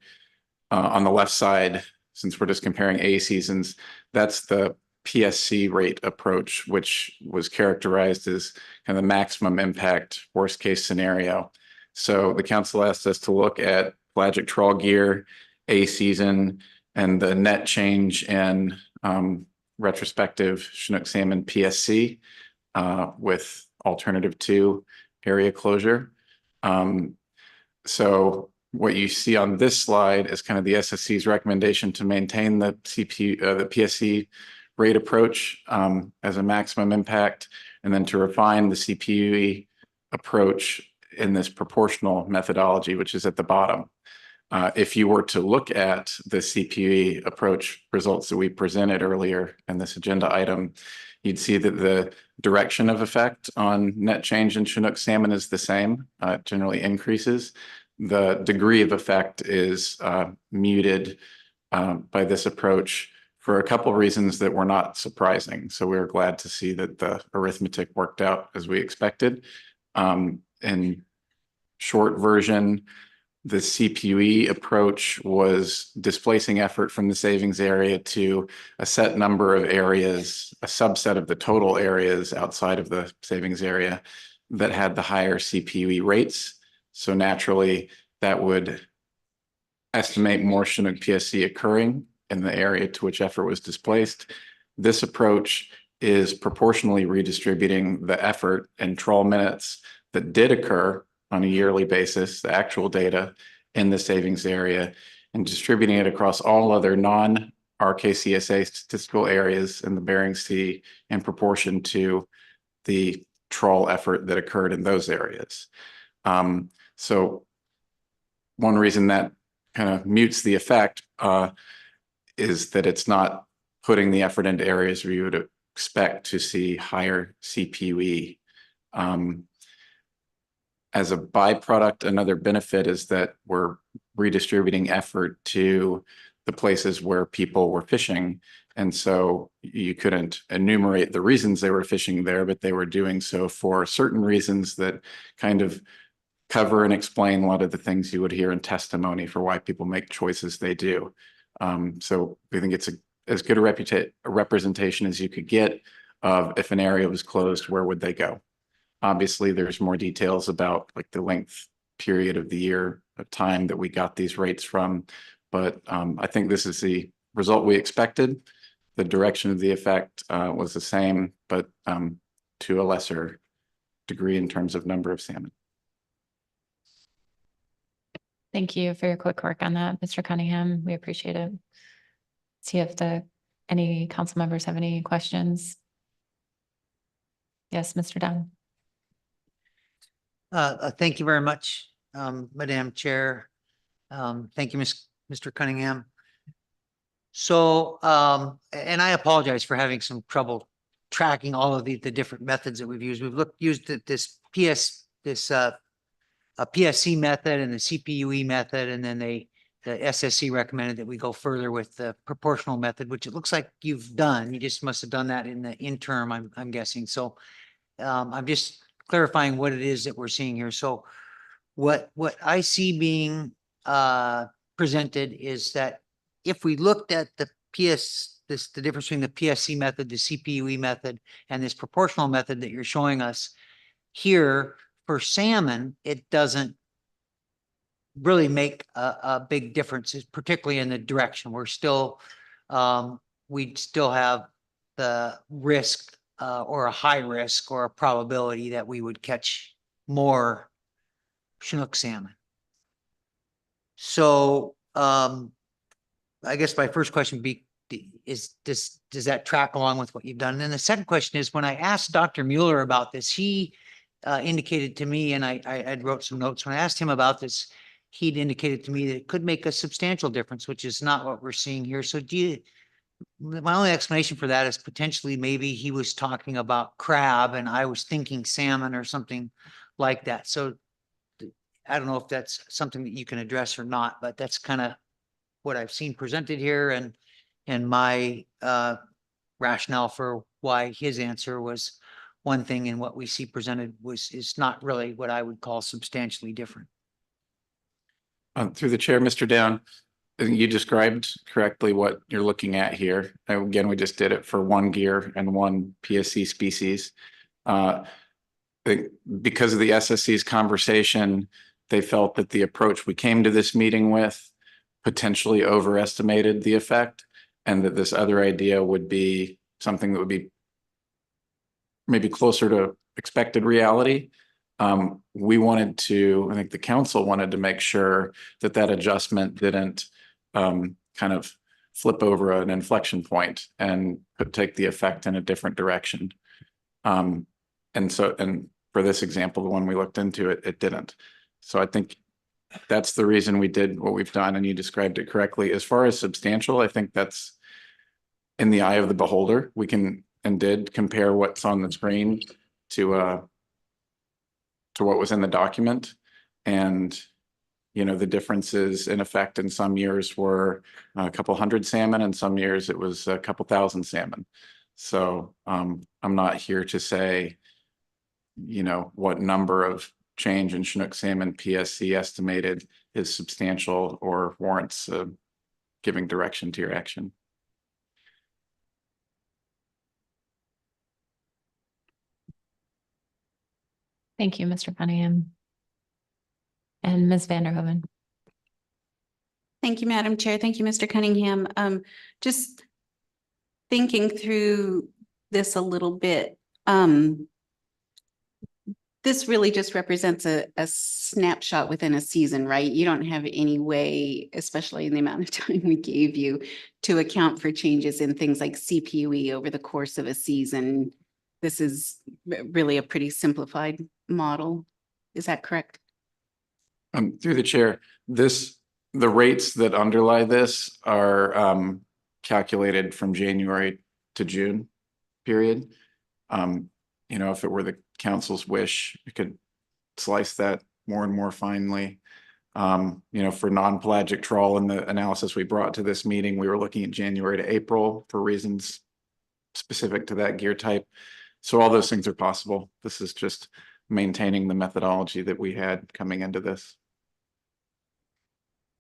on the left side, since we're just comparing A seasons, that's the PSC rate approach, which was characterized as kind of the maximum impact worst case scenario. So the council asked us to look at pelagic trawl gear, A season, and the net change in retrospective Chinook salmon PSC with alternative 2 area closure. So what you see on this slide is kind of the SSC's recommendation to maintain the the PSC rate approach as a maximum impact, and then to refine the CPUE approach in this proportional methodology, which is at the bottom. If you were to look at the CPUE approach results that we presented earlier in this agenda item, you'd see that the direction of effect on net change in Chinook salmon is the same, generally increases. The degree of effect is muted by this approach for a couple of reasons that were not surprising. So we were glad to see that the arithmetic worked out as we expected. In short version, the CPUE approach was displacing effort from the savings area to a set number of areas, a subset of the total areas outside of the savings area that had the higher CPUE rates. So naturally, that would estimate more Chinook PSC occurring in the area to which effort was displaced. This approach is proportionally redistributing the effort and trawl minutes that did occur on a yearly basis, the actual data in the savings area, and distributing it across all other non-RKCSA statistical areas in the Bering Sea in proportion to the trawl effort that occurred in those areas. So one reason that kind of mutes the effect is that it's not putting the effort into areas where you would expect to see higher CPUE. As a byproduct, another benefit is that we're redistributing effort to the places where people were fishing. And so you couldn't enumerate the reasons they were fishing there, but they were doing so for certain reasons that kind of cover and explain a lot of the things you would hear in testimony for why people make choices they do. So we think it's as good a representation as you could get of if an area was closed, where would they go? Obviously, there's more details about like the length period of the year of time that we got these rates from. But I think this is the result we expected. The direction of the effect was the same, but to a lesser degree in terms of number of salmon. Thank you for your quick work on that, Mr. Cunningham. We appreciate it. See if any council members have any questions. Yes, Mr. Dunn. Thank you very much, Madam Chair. Thank you, Mr. Cunningham. So, and I apologize for having some trouble tracking all of the different methods that we've used. We've used this PSC method and the CPUE method, and then the SSC recommended that we go further with the proportional method, which it looks like you've done. You just must have done that in the interim, I'm guessing. So I'm just clarifying what it is that we're seeing here. So what I see being presented is that if we looked at the the difference between the PSC method, the CPUE method, and this proportional method that you're showing us here for salmon, it doesn't really make a big difference, particularly in the direction. We're still, we'd still have the risk or a high risk or a probability that we would catch more Chinook salmon. So I guess my first question does that track along with what you've done? And then the second question is, when I asked Dr. Mueller about this, he indicated to me, and I wrote some notes, when I asked him about this, he'd indicated to me that it could make a substantial difference, which is not what we're seeing here. So my only explanation for that is potentially maybe he was talking about crab and I was thinking salmon or something like that. So I don't know if that's something that you can address or not, but that's kind of what I've seen presented here, and my rationale for why his answer was one thing and what we see presented is not really what I would call substantially different. Through the chair, Mr. Down, I think you described correctly what you're looking at here. Again, we just did it for one gear and one PSC species. I think because of the SSC's conversation, they felt that the approach we came to this meeting with potentially overestimated the effect, and that this other idea would be something that would be maybe closer to expected reality. We wanted to, I think the council wanted to make sure that that adjustment didn't kind of flip over an inflection point and take the effect in a different direction. And for this example, the one we looked into, it didn't. So I think that's the reason we did what we've done, and you described it correctly. As far as substantial, I think that's in the eye of the beholder. We can and did compare what's on the screen to what was in the document. And, you know, the differences in effect in some years were a couple hundred salmon, and some years it was a couple thousand salmon. So I'm not here to say, you know, what number of change in Chinook salmon PSC estimated is substantial or warrants giving direction to your action. Thank you, Mr. Cunningham. And Ms. Vanderhoven. Thank you, Madam Chair. Thank you, Mr. Cunningham. Just thinking through this a little bit, this really just represents a snapshot within a season, right? You don't have any way, especially in the amount of time we gave you, to account for changes in things like CPUE over the course of a season. This is really a pretty simplified model. Is that correct? Through the chair, the rates that underlie this are calculated from January to June period. You know, if it were the council's wish, you could slice that more and more finely. You know, for non-pelagic trawl in the analysis we brought to this meeting, we were looking at January to April for reasons specific to that gear type. So all those things are possible. This is just maintaining the methodology that we had coming into this.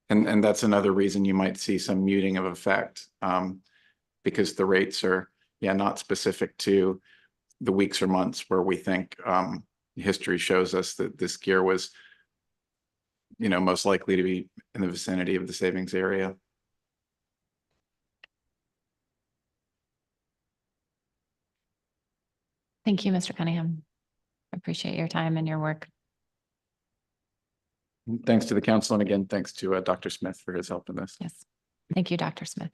And that's another reason you might see some muting of effect, because the rates are, not specific to the weeks or months where we think history shows us that this gear was, you know, most likely to be in the vicinity of the savings area. Thank you, Mr. Cunningham. I appreciate your time and your work. Thanks to the council, and again, thanks to Dr. Smith for his help in this. Yes. Thank you, Dr. Smith.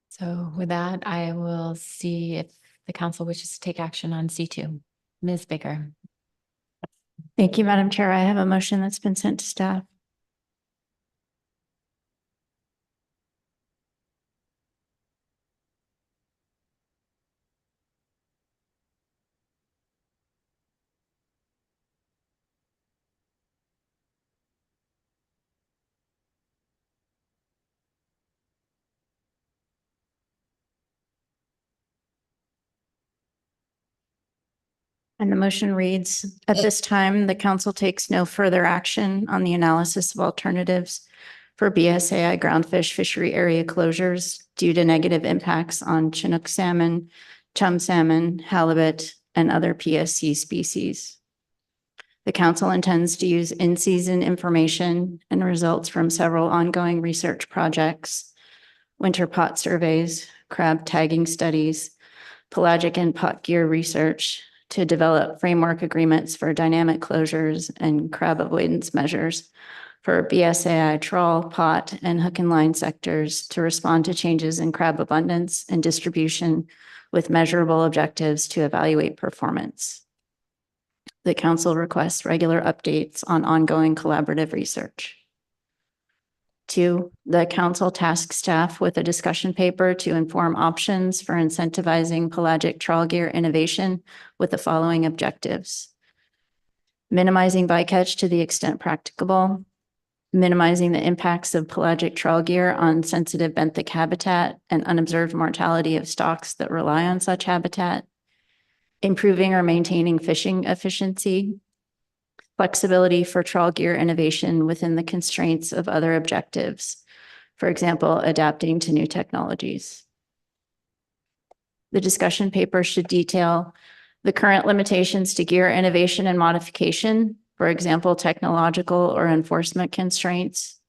So with that, I will see if the council wishes to take action on C2. Ms. Baker. Thank you, Madam Chair. I have a motion that's been sent to staff. And the motion reads, at this time, the council takes no further action on the analysis of alternatives for BSAI groundfish fishery area closures due to negative impacts on Chinook salmon, chum salmon, halibut, and other PSC species. The council intends to use in-season information and results from several ongoing research projects, winter pot surveys, crab tagging studies, pelagic and pot gear research to develop framework agreements for dynamic closures and crab avoidance measures for BSAI trawl, pot, and hook and line sectors to respond to changes in crab abundance and distribution with measurable objectives to evaluate performance. The council requests regular updates on ongoing collaborative research. 2, the council tasks staff with a discussion paper to inform options for incentivizing pelagic trawl gear innovation with the following objectives: minimizing bycatch to the extent practicable, minimizing the impacts of pelagic trawl gear on sensitive benthic habitat and unobserved mortality of stocks that rely on such habitat, improving or maintaining fishing efficiency, flexibility for trawl gear innovation within the constraints of other objectives, for example, adapting to new technologies. The discussion paper should detail the current limitations to gear innovation and modification, for example, technological or enforcement constraints,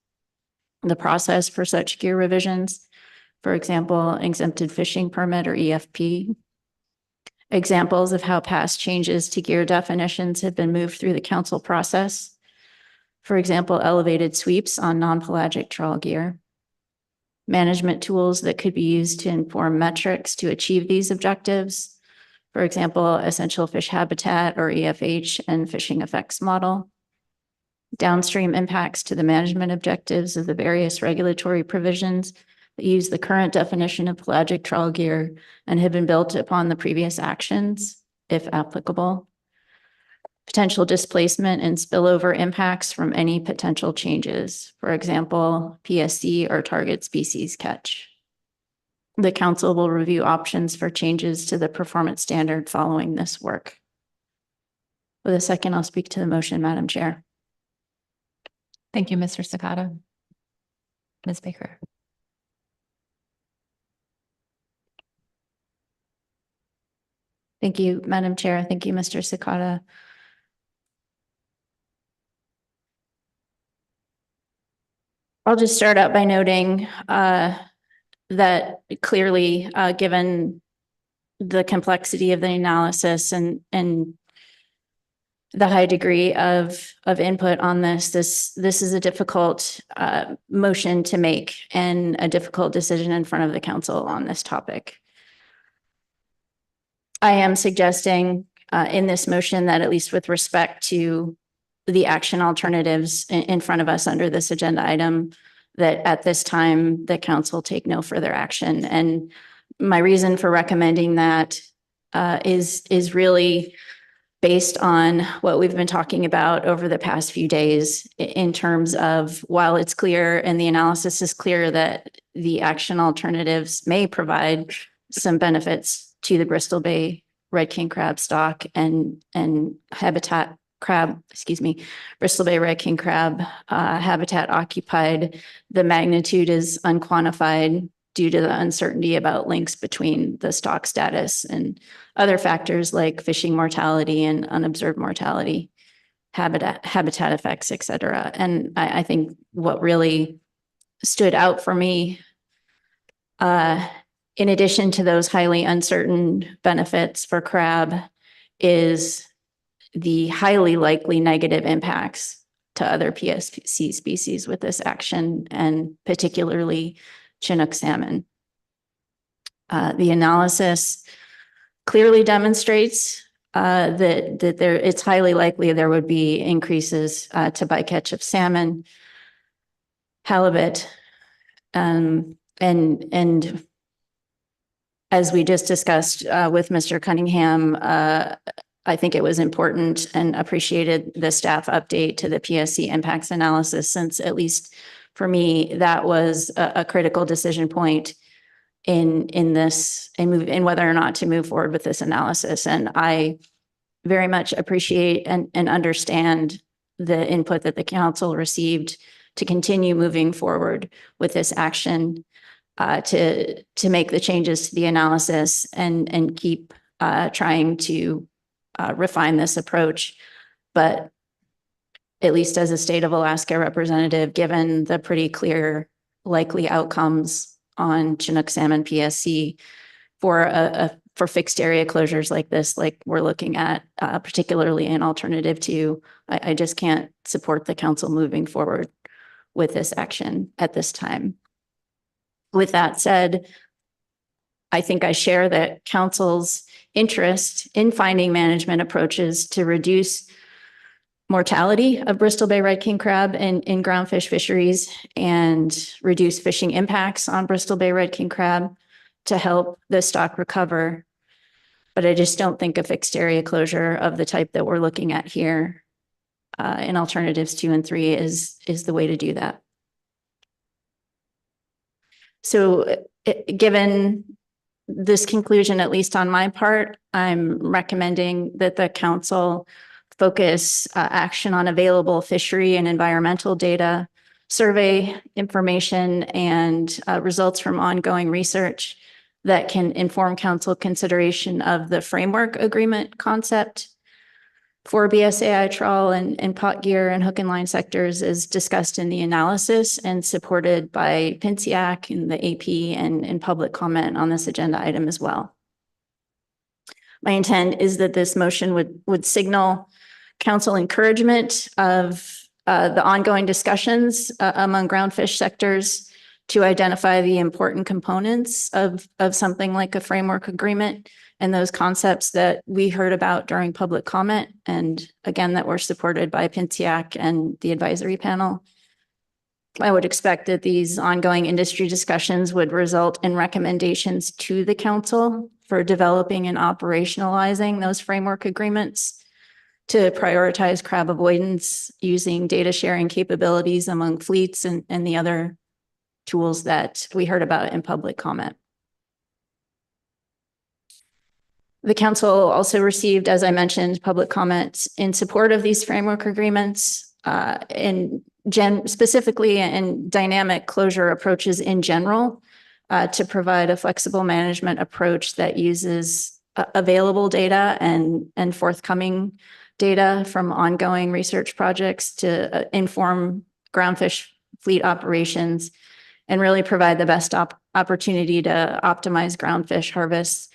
the process for such gear revisions, for example, exempted fishing permit or EFP, examples of how past changes to gear definitions have been moved through the council process, for example, elevated sweeps on non-pelagic trawl gear, management tools that could be used to inform metrics to achieve these objectives, for example, essential fish habitat or EFH and fishing effects model, downstream impacts to the management objectives of the various regulatory provisions that use the current definition of pelagic trawl gear and have been built upon the previous actions, if applicable, potential displacement and spillover impacts from any potential changes, for example, PSC or target species catch. The council will review options for changes to the performance standard following this work. With a second, I'll speak to the motion, Madam Chair. Thank you, Mr. Sakata. Ms. Baker. Thank you, Madam Chair. Thank you, Mr. Sakata. I'll just start out by noting that clearly, given the complexity of the analysis and the high degree of input on this is a difficult motion to make and a difficult decision in front of the council on this topic. I am suggesting in this motion that, at least with respect to the action alternatives in front of us under this agenda item, that at this time, the council take no further action. And my reason for recommending that is really based on what we've been talking about over the past few days in terms of, while it's clear and the analysis is clear that the action alternatives may provide some benefits to the Bristol Bay red king crab stock and habitat crab, Bristol Bay red king crab habitat occupied, the magnitude is unquantified due to the uncertainty about links between the stock status and other factors like fishing mortality and unobserved mortality, habitat effects, et cetera. And I think what really stood out for me, in addition to those highly uncertain benefits for crab, is the highly likely negative impacts to other PSC species with this action, and particularly Chinook salmon. The analysis clearly demonstrates that it's highly likely there would be increases to bycatch of salmon, halibut, and as we just discussed with Mr. Cunningham, I think it was important and appreciated the staff update to the PSC impacts analysis, since at least for me, that was a critical decision point in whether or not to move forward with this analysis. And I very much appreciate and understand the input that the council received to continue moving forward with this action, to make the changes to the analysis and keep trying to refine this approach. But at least as a state of Alaska representative, given the pretty clear likely outcomes on Chinook salmon PSC for fixed area closures like this, like we're looking at, particularly in alternative 2, I just can't support the council moving forward with this action at this time. With that said, I think I share the council's interest in finding management approaches to reduce mortality of Bristol Bay red king crab in groundfish fisheries and reduce fishing impacts on Bristol Bay red king crab to help the stock recover. But I just don't think a fixed area closure of the type that we're looking at here in alternatives 2 and 3 is the way to do that. So given this conclusion, at least on my part, I'm recommending that the council focus action on available fishery and environmental data, survey information, and results from ongoing research that can inform council consideration of the framework agreement concept for BSAI trawl and pot gear and hook and line sectors as discussed in the analysis and supported by PNCAC and the AP and in public comment on this agenda item as well. My intent is that this motion would signal council encouragement of the ongoing discussions among groundfish sectors to identify the important components of something like a framework agreement and those concepts that we heard about during public comment, and again, that were supported by PNCAC and the advisory panel. I would expect that these ongoing industry discussions would result in recommendations to the council for developing and operationalizing those framework agreements to prioritize crab avoidance using data sharing capabilities among fleets and the other tools that we heard about in public comment. The council also received, as I mentioned, public comments in support of these framework agreements specifically in dynamic closure approaches in general to provide a flexible management approach that uses available data and forthcoming data from ongoing research projects to inform groundfish fleet operations and really provide the best opportunity to optimize groundfish harvests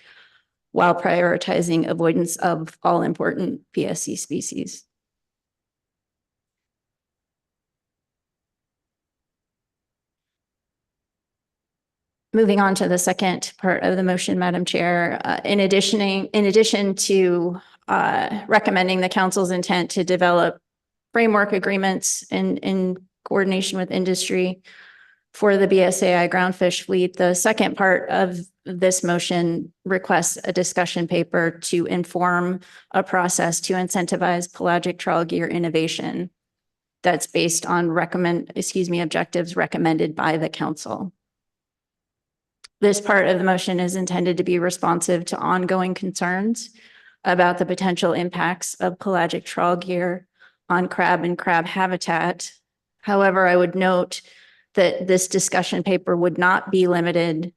while prioritizing avoidance of all important PSC species. Moving on to the second part of the motion, Madam Chair, in addition to recommending the council's intent to develop framework agreements in coordination with industry for the BSAI groundfish fleet, the second part of this motion requests a discussion paper to inform a process to incentivize pelagic trawl gear innovation that's based on objectives recommended by the council. This part of the motion is intended to be responsive to ongoing concerns about the potential impacts of pelagic trawl gear on crab and crab habitat. However, I would note that this discussion paper would not be limited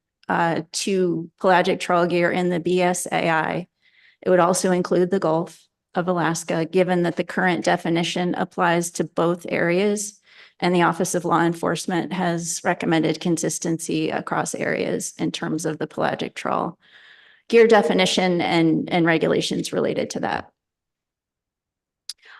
to pelagic trawl gear in the BSAI. It would also include the Gulf of Alaska, given that the current definition applies to both areas, and the Office of Law Enforcement has recommended consistency across areas in terms of the pelagic trawl gear definition and regulations related to that.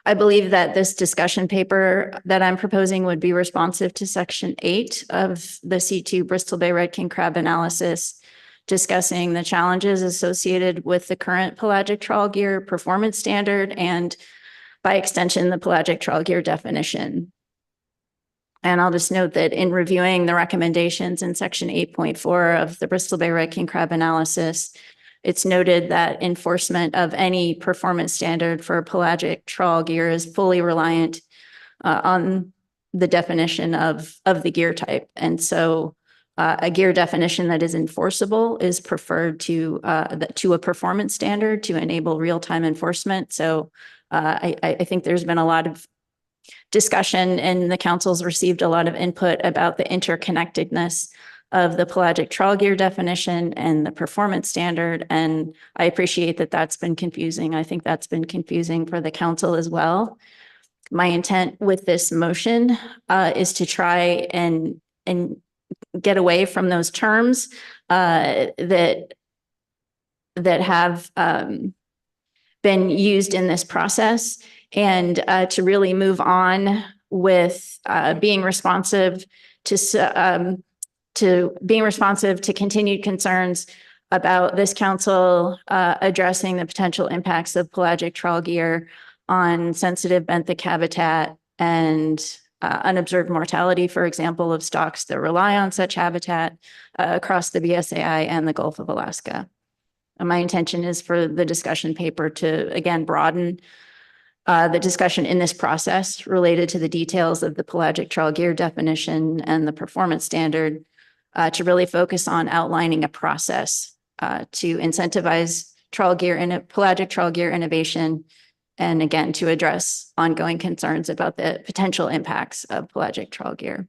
I believe that this discussion paper that I'm proposing would be responsive to Section 8 of the C2 Bristol Bay Red King Crab analysis, discussing the challenges associated with the current pelagic trawl gear performance standard and, by extension, the pelagic trawl gear definition. And I'll just note that in reviewing the recommendations in Section 8.4 of the Bristol Bay Red King Crab analysis, it's noted that enforcement of any performance standard for pelagic trawl gear is fully reliant on the definition of the gear type. And so a gear definition that is enforceable is preferred to a performance standard to enable real-time enforcement. So I think there's been a lot of discussion, and the council's received a lot of input about the interconnectedness of the pelagic trawl gear definition and the performance standard. And I appreciate that that's been confusing. I think that's been confusing for the council as well. My intent with this motion is to try and get away from those terms that have been used in this process, and to really move on with being responsive to continued concerns about this council addressing the potential impacts of pelagic trawl gear on sensitive benthic habitat and unobserved mortality, for example, of stocks that rely on such habitat across the BSAI and the Gulf of Alaska. And my intention is for the discussion paper to, again, broaden the discussion in this process related to the details of the pelagic trawl gear definition and the performance standard, to really focus on outlining a process to incentivize pelagic trawl gear innovation, and again, to address ongoing concerns about the potential impacts of pelagic trawl gear.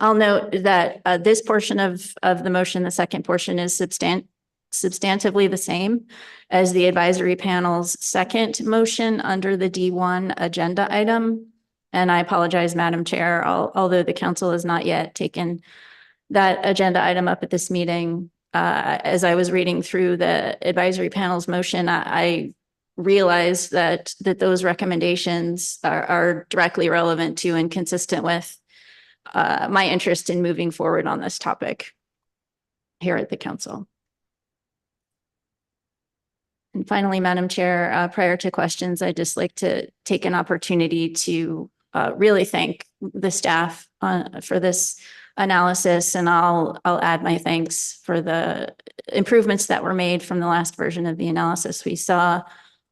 I'll note that this portion of the motion, the second portion, is substantively the same as the advisory panel's second motion under the D1 agenda item. And I apologize, Madam Chair, although the council has not yet taken that agenda item up at this meeting. As I was reading through the advisory panel's motion, I realized that those recommendations are directly relevant to and consistent with my interest in moving forward on this topic here at the council. And finally, Madam Chair, prior to questions, I'd just like to take an opportunity to really thank the staff for this analysis, and I'll add my thanks for the improvements that were made from the last version of the analysis we saw.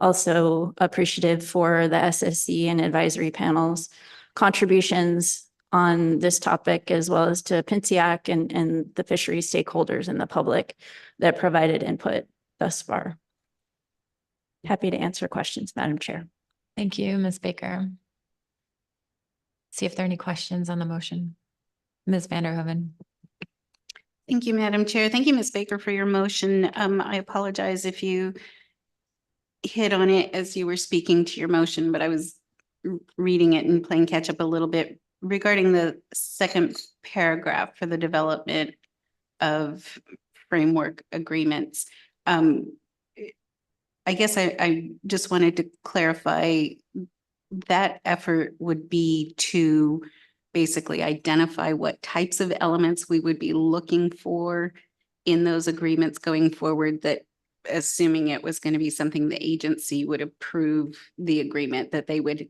Also appreciative for the SSC and advisory panels contributions on this topic, as well as to PNCEAC and the fishery stakeholders and the public that provided input thus far. Happy to answer questions, Madam Chair. Thank you, Ms. Baker. See if there are any questions on the motion. Ms. Vanderhoeven. Thank you, Madam Chair. Thank you, Ms. Baker, for your motion. I apologize if you hit on it as you were speaking to your motion, but I was reading it and playing catch up a little bit regarding the second paragraph for the development of framework agreements. I guess I just wanted to clarify that effort would be to basically identify what types of elements we would be looking for in those agreements going forward, that assuming it was going to be something the agency would approve the agreement, that they would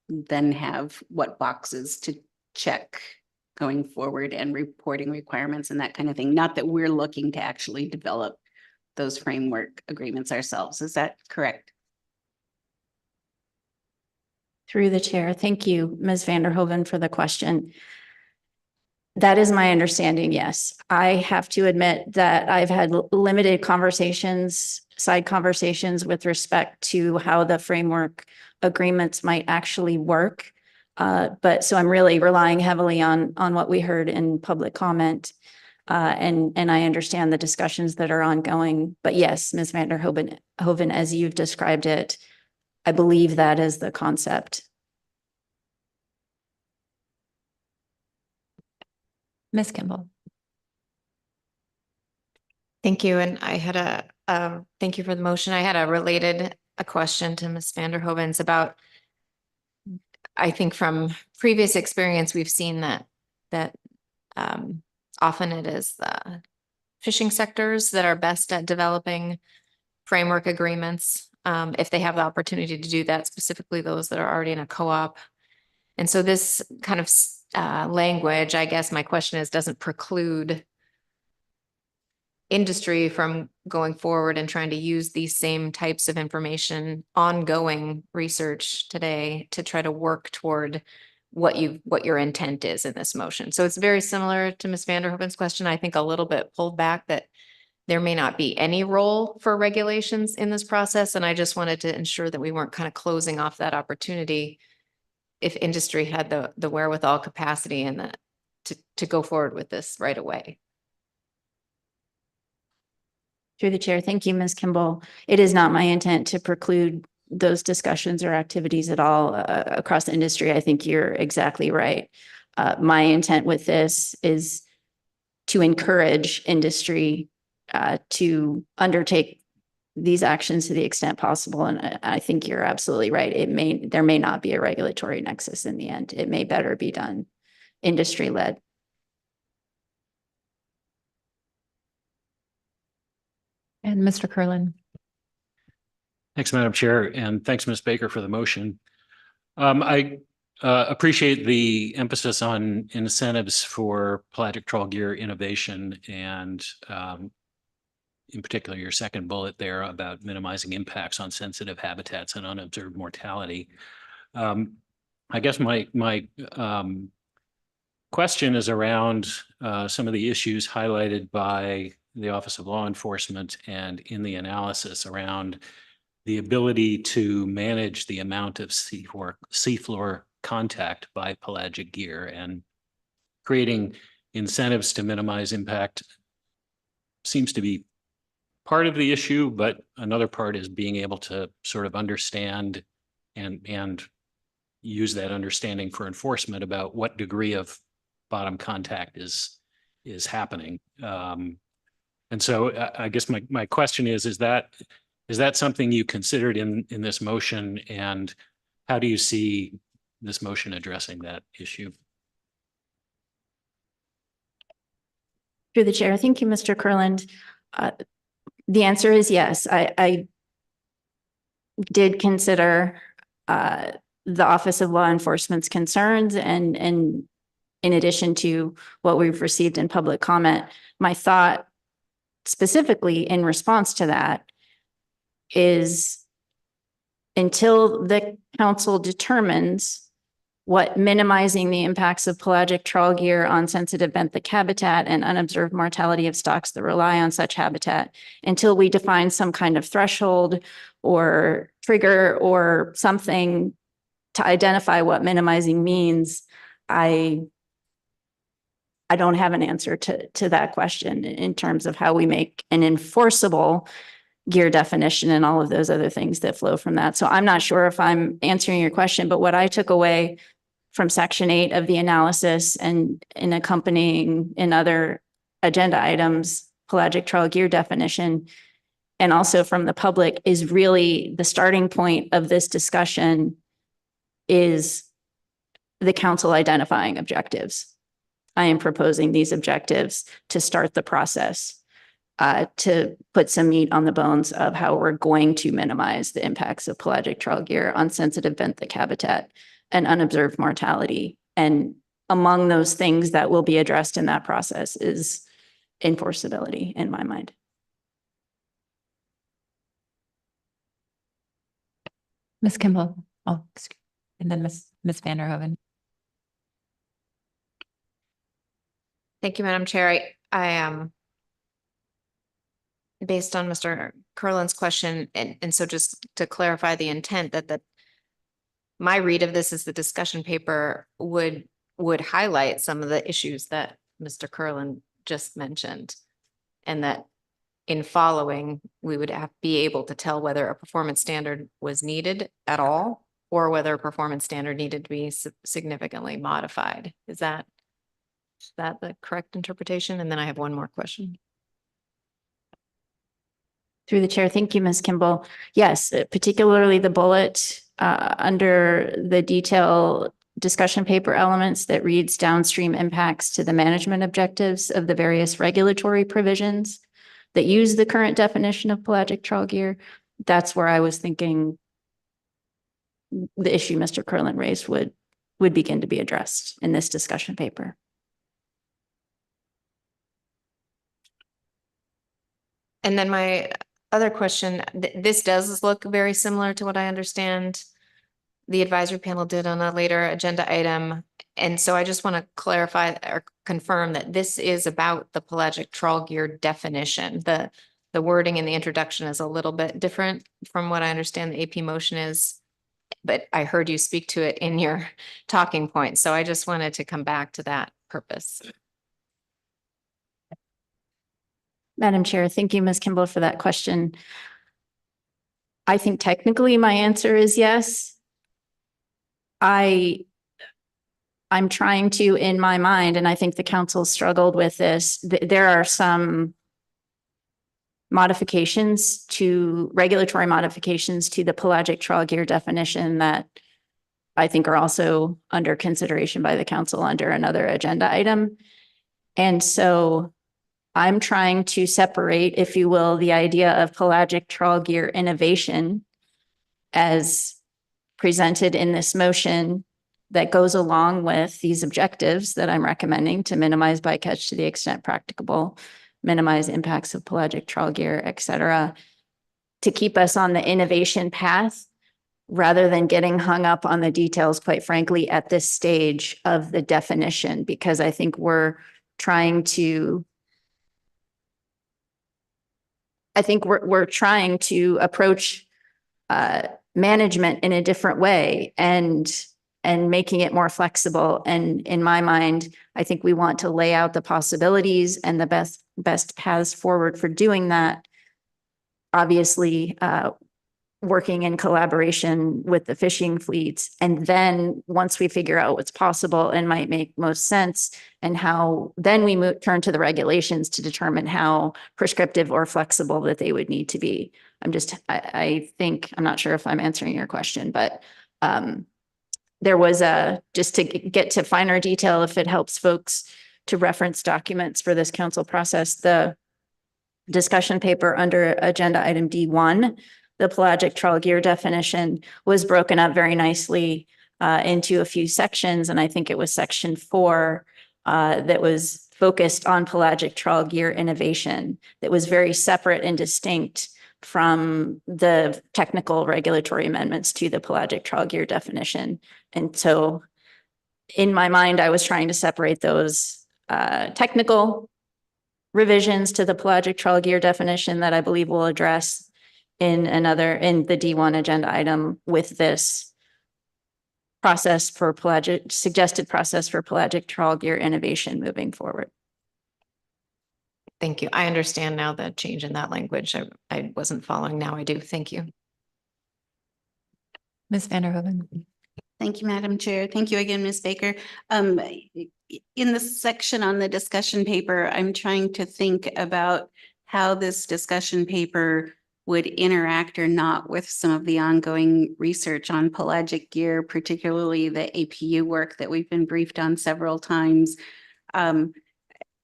then have what boxes to check going forward and reporting requirements and that kind of thing. Not that we're looking to actually develop those framework agreements ourselves. Is that correct? Through the chair. Thank you, Ms. Vanderhoeven, for the question. That is my understanding, yes. I have to admit that I've had limited conversations, side conversations with respect to how the framework agreements might actually work. But so I'm really relying heavily on what we heard in public comment. And I understand the discussions that are ongoing. But yes, Ms. Vanderhoeven, as you've described it, I believe that is the concept. Ms. Kimball. Thank you. And I had thank you for the motion. I had a question to Ms. Vanderhoeven's about, I think from previous experience, we've seen that often it is the fishing sectors that are best at developing framework agreements, if they have the opportunity to do that, specifically those that are already in a co-op. And so this kind of language, I guess my question is, doesn't preclude industry from going forward and trying to use these same types of information, ongoing research today, to try to work toward what your intent is in this motion. So it's very similar to Ms. Vanderhoeven's question. I think a little bit pulled back that there may not be any role for regulations in this process. And I just wanted to ensure that we weren't kind of closing off that opportunity if industry had the wherewithal, capacity, and to go forward with this right away. Through the chair, thank you, Ms. Kimball. It is not my intent to preclude those discussions or activities at all across the industry. I think you're exactly right. My intent with this is to encourage industry to undertake these actions to the extent possible. And I think you're absolutely right. There may not be a regulatory nexus in the end. It may better be done industry-led. And Mr. Curlin. Thanks, Madam Chair, and thanks, Ms. Baker, for the motion. I appreciate the emphasis on incentives for pelagic trawl gear innovation and in particular, your second bullet there about minimizing impacts on sensitive habitats and unobserved mortality. I guess my question is around some of the issues highlighted by the Office of Law Enforcement and in the analysis around the ability to manage the amount of seafloor contact by pelagic gear, and creating incentives to minimize impact seems to be part of the issue, but another part is being able to sort of understand and use that understanding for enforcement about what degree of bottom contact is happening. And so I guess my question is that something you considered in this motion, and how do you see this motion addressing that issue? Through the chair, thank you, Mr. Curland. The answer is yes. I did consider the Office of Law Enforcement's concerns, and in addition to what we've received in public comment, my thought specifically in response to that is until the council determines what minimizing the impacts of pelagic trawl gear on sensitive benthic habitat and unobserved mortality of stocks that rely on such habitat, until we define some kind of threshold or trigger or something to identify what minimizing means, I don't have an answer to that question in terms of how we make an enforceable gear definition and all of those other things that flow from that. So I'm not sure if I'm answering your question, but what I took away from Section 8 of the analysis and in accompanying in other agenda items, pelagic trawl gear definition, and also from the public, is really the starting point of this discussion is the council identifying objectives. I am proposing these objectives to start the process, to put some meat on the bones of how we're going to minimize the impacts of pelagic trawl gear on sensitive benthic habitat and unobserved mortality. And among those things that will be addressed in that process is enforceability in my mind. Ms. Kimball. Oh, and then Ms. Vanderhoeven. Thank you, Madam Chair. I am based on Mr. Curlin's question, and so just to clarify the intent, that my read of this is the discussion paper would highlight some of the issues that Mr. Curlin just mentioned, and that in following, we would be able to tell whether a performance standard was needed at all, or whether a performance standard needed to be significantly modified. Is that the correct interpretation? And then I have one more question. Through the chair, thank you, Ms. Kimball. Yes, particularly the bullet under the detail discussion paper elements that reads downstream impacts to the management objectives of the various regulatory provisions that use the current definition of pelagic trawl gear. That's where I was thinking the issue Mr. Curlin raised would begin to be addressed in this discussion paper. And then my other question, this does look very similar to what I understand the advisory panel did on a later agenda item. And so I just want to clarify or confirm that this is about the pelagic trawl gear definition. The wording in the introduction is a little bit different from what I understand the AP motion is, but I heard you speak to it in your talking points. So I just wanted to come back to that purpose. Madam Chair, thank you, Ms. Kimball, for that question. I think technically my answer is yes. I'm trying to, in my mind, and I think the council struggled with this, there are some regulatory modifications to the pelagic trawl gear definition that I think are also under consideration by the council under another agenda item. And so I'm trying to separate, if you will, the idea of pelagic trawl gear innovation as presented in this motion that goes along with these objectives that I'm recommending to minimize bycatch to the extent practicable, minimize impacts of pelagic trawl gear, et cetera, to keep us on the innovation path rather than getting hung up on the details, quite frankly, at this stage of the definition, because I think we're trying to approach management in a different way and making it more flexible. And in my mind, I think we want to lay out the possibilities and the best paths forward for doing that. Obviously, working in collaboration with the fishing fleets. And then once we figure out what's possible and might make most sense and how, then we turn to the regulations to determine how prescriptive or flexible that they would need to be. I think, I'm not sure if I'm answering your question, but there was just to get to finer detail, if it helps folks to reference documents for this council process, the discussion paper under agenda item D1, the pelagic trawl gear definition was broken up very nicely into a few sections. And I think it was section 4 that was focused on pelagic trawl gear innovation that was very separate and distinct from the technical regulatory amendments to the pelagic trawl gear definition. And so in my mind, I was trying to separate those technical revisions to the pelagic trawl gear definition that I believe will address in the D1 agenda item with this suggested process for pelagic trawl gear innovation moving forward. Thank you. I understand now the change in that language. I wasn't following. Now I do. Thank you. Ms. Vanderhoeven. Thank you, Madam Chair. Thank you again, Ms. Baker. In the section on the discussion paper, I'm trying to think about how this discussion paper would interact or not with some of the ongoing research on pelagic gear, particularly the APU work that we've been briefed on several times.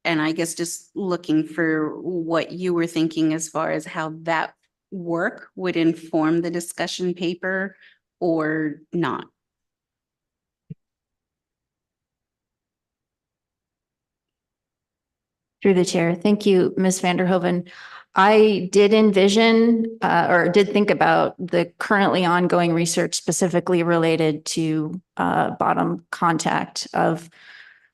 And I guess just looking for what you were thinking as far as how that work would inform the discussion paper or not. Through the chair. Thank you, Ms. Vanderhoeven. I did envision or did think about the currently ongoing research specifically related to bottom contact of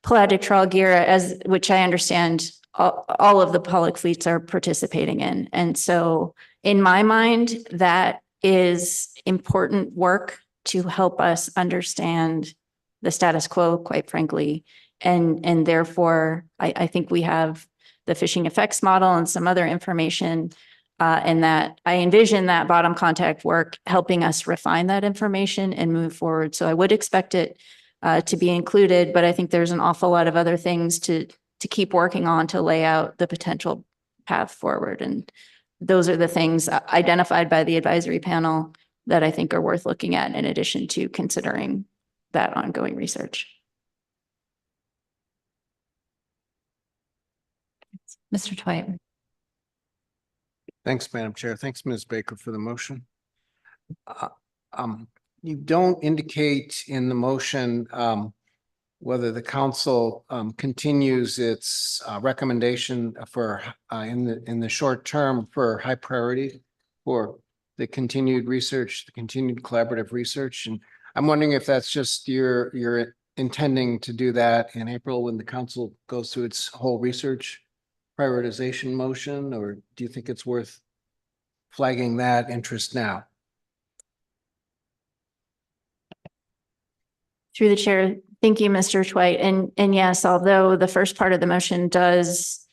pelagic trawl gear, which I understand all of the public fleets are participating in. And so in my mind, that is important work to help us understand the status quo, quite frankly. And therefore, I think we have the fishing effects model and some other information, and that I envision that bottom contact work helping us refine that information and move forward. So I would expect it to be included, but I think there's an awful lot of other things to keep working on to lay out the potential path forward. And those are the things identified by the advisory panel that I think are worth looking at in addition to considering that ongoing research. Mr. Twite. Thanks, Madam Chair. Thanks, Ms. Baker, for the motion. You don't indicate in the motion whether the council continues its recommendation for in the short term for high priority for the continued research, the continued collaborative research. And I'm wondering if that's just you're intending to do that in April when the council goes through its whole research prioritization motion, or do you think it's worth flagging that interest now? Through the chair, thank you, Mr. Twite. And yes, although the first part of the motion does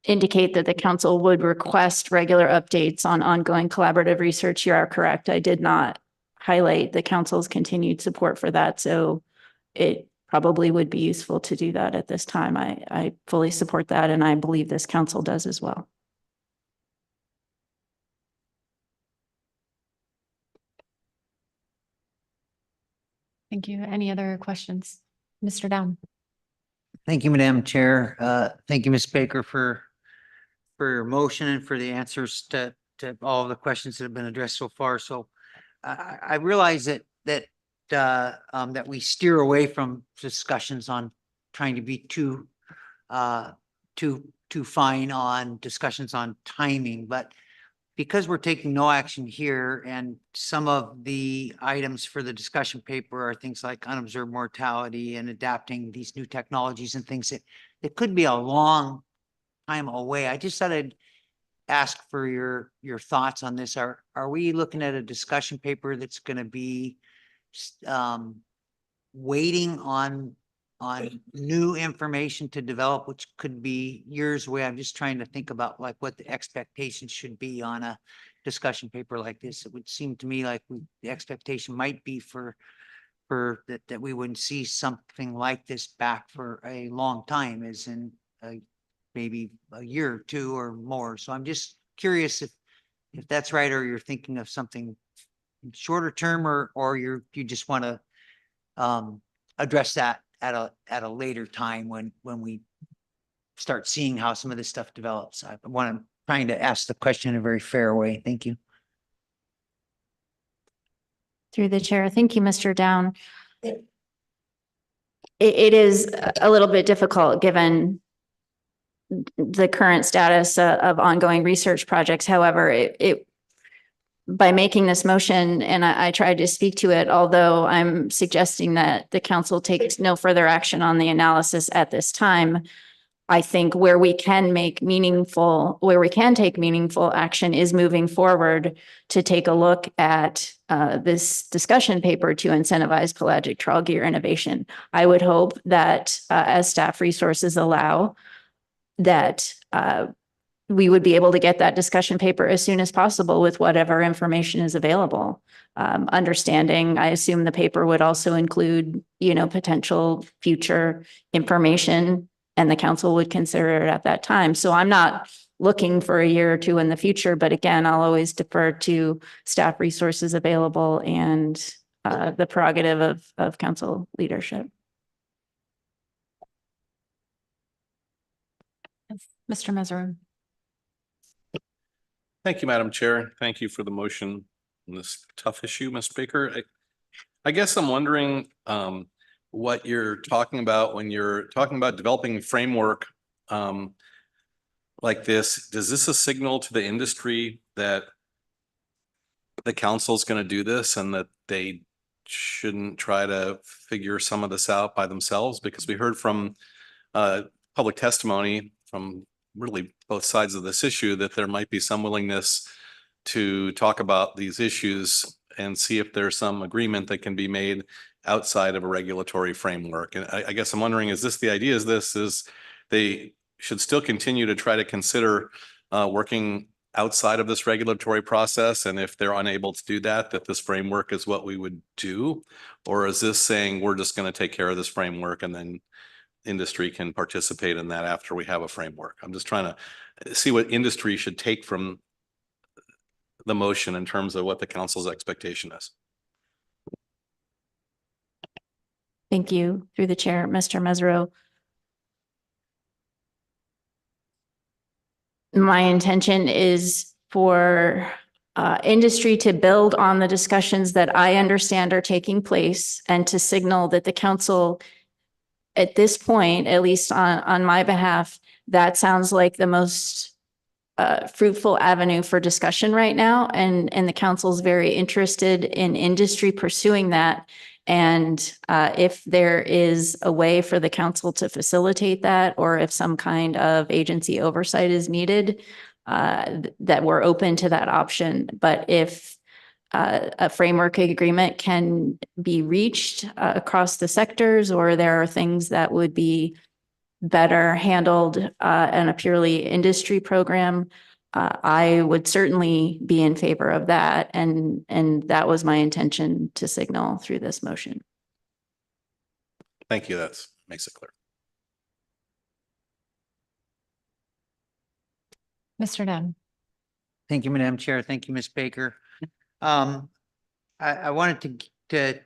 indicate that the council would request regular updates on ongoing collaborative research, you are correct. I did not highlight the council's continued support for that. So it probably would be useful to do that at this time. I fully support that, and I believe this council does as well. Thank you. Any other questions? Mr. Down. Thank you, Madam Chair. Thank you, Ms. Baker, for your motion and for the answers to all of the questions that have been addressed so far. So I realize that we steer away from discussions on trying to be too fine on discussions on timing, but because we're taking no action here and some of the items for the discussion paper are things like unobserved mortality and adapting these new technologies and things that could be a long time away. I just thought I'd ask for your thoughts on this. Are we looking at a discussion paper that's going to be waiting on new information to develop, which could be years away? I'm just trying to think about like what the expectations should be on a discussion paper like this. It would seem to me like the expectation might be for that we wouldn't see something like this back for a long time, as in maybe a year or two or more. So I'm just curious if that's right, or you're thinking of something shorter term, or you just want to address that at a later time when we start seeing how some of this stuff develops. I'm trying to ask the question in a very fair way. Thank you. Through the chair. Thank you, Mr. Down. It is a little bit difficult given the current status of ongoing research projects. However, by making this motion, and I tried to speak to it, although I'm suggesting that the council takes no further action on the analysis at this time, I think where we can take meaningful action is moving forward to take a look at this discussion paper to incentivize pelagic trawl gear innovation. I would hope that as staff resources allow, that we would be able to get that discussion paper as soon as possible with whatever information is available. Understanding, I assume the paper would also include, potential future information, and the council would consider it at that time. So I'm not looking for a year or two in the future, but again, I'll always defer to staff resources available and the prerogative of council leadership. Mr. Mesereau. Thank you, Madam Chair. Thank you for the motion on this tough issue, Ms. Baker. I guess I'm wondering what you're talking about when you're talking about developing a framework like this. Does this a signal to the industry that the council is going to do this and that they shouldn't try to figure some of this out by themselves? Because we heard from public testimony from really both sides of this issue that there might be some willingness to talk about these issues and see if there's some agreement that can be made outside of a regulatory framework. And I guess I'm wondering, is this the idea? Is they should still continue to try to consider working outside of this regulatory process? And if they're unable to do that, that this framework is what we would do? Or is this saying we're just going to take care of this framework and then industry can participate in that after we have a framework? I'm just trying to see what industry should take from the motion in terms of what the council's expectation is. Thank you. Through the chair, Mr. Mesereau. My intention is for industry to build on the discussions that I understand are taking place and to signal that the council at this point, at least on my behalf, that sounds like the most fruitful avenue for discussion right now, and the council's very interested in industry pursuing that. And if there is a way for the council to facilitate that, or if some kind of agency oversight is needed, that we're open to that option. But if a framework agreement can be reached across the sectors, or there are things that would be better handled in a purely industry program, I would certainly be in favor of that. And that was my intention to signal through this motion. Thank you. That makes it clear. Mr. Dunn. Thank you, Madam Chair. Thank you, Ms. Baker. I wanted to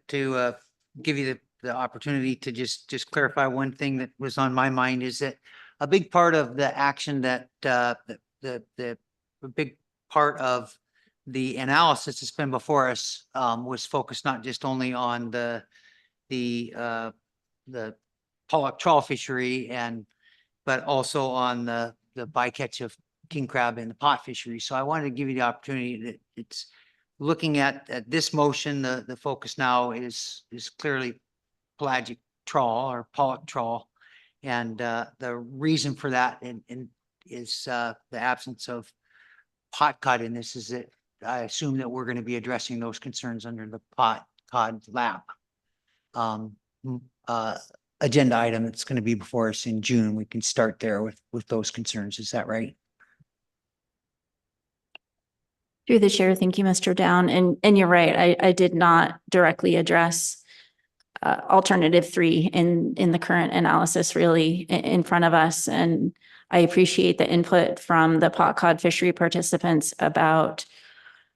give you the opportunity to just clarify one thing that was on my mind, is that a big part of the action that the big part of the analysis that's been before us was focused not just only on the pollock trawl fishery but also on the bycatch of king crab in the pot fishery. So I wanted to give you the opportunity that it's looking at this motion. The focus now is clearly pelagic trawl or pollock trawl. And the reason for that is the absence of pot cod in this, is that I assume that we're going to be addressing those concerns under the pot cod lab agenda item that's going to be before us in June. We can start there with those concerns. Is that right? Through the chair, thank you, Mr. Down. And you're right, I did not directly address alternative 3 in the current analysis really in front of us. And I appreciate the input from the pot cod fishery participants about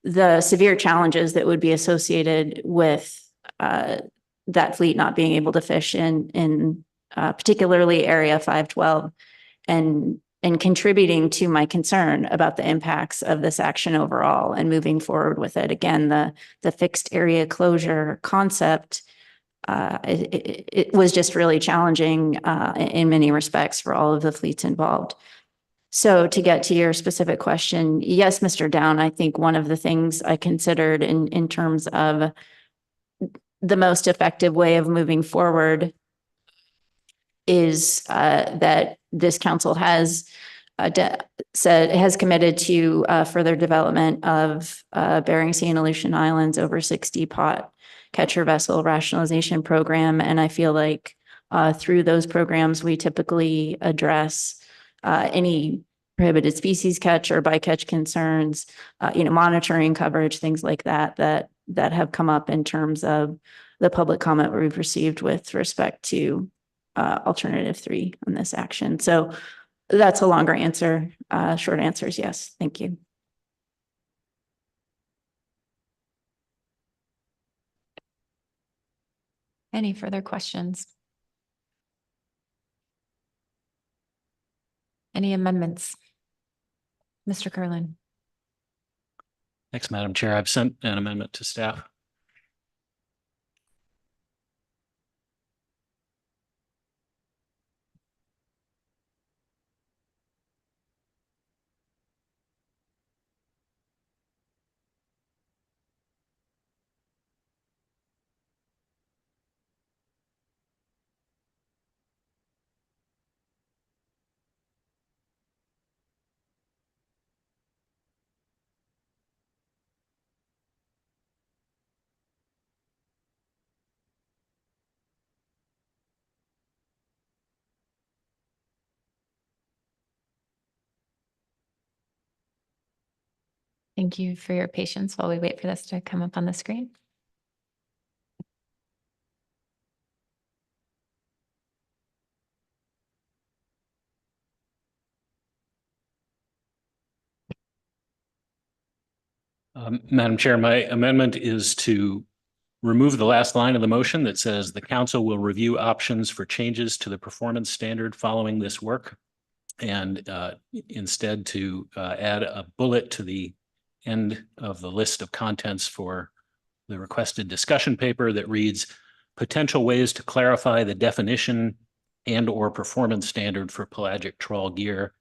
the severe challenges that would be associated with that fleet not being able to fish in particularly Area 512, and contributing to my concern about the impacts of this action overall and moving forward with it. Again, the fixed area closure concept, it was just really challenging in many respects for all of the fleets involved. So to get to your specific question, yes, Mr. Down, I think one of the things I considered in terms of the most effective way of moving forward is that this council has committed to further development of Bering Sea and Aleutian Islands over 60 pot catcher vessel rationalization program. And I feel like through those programs, we typically address any prohibited species catch or bycatch concerns, monitoring coverage, things like that have come up in terms of the public comment we've received with respect to alternative 3 on this action. So that's a longer answer. Short answer is yes. Thank you. Any further questions? Any amendments? Mr. Curlin. Thanks, Madam Chair. I've sent an amendment to staff. Thank you for your patience while we wait for this to come up on the screen. Madam Chair, my amendment is to remove the last line of the motion that says the council will review options for changes to the performance standard following this work, and instead to add a bullet to the end of the list of contents for the requested discussion paper that reads potential ways to clarify the definition and or performance standard for pelagic trawl gear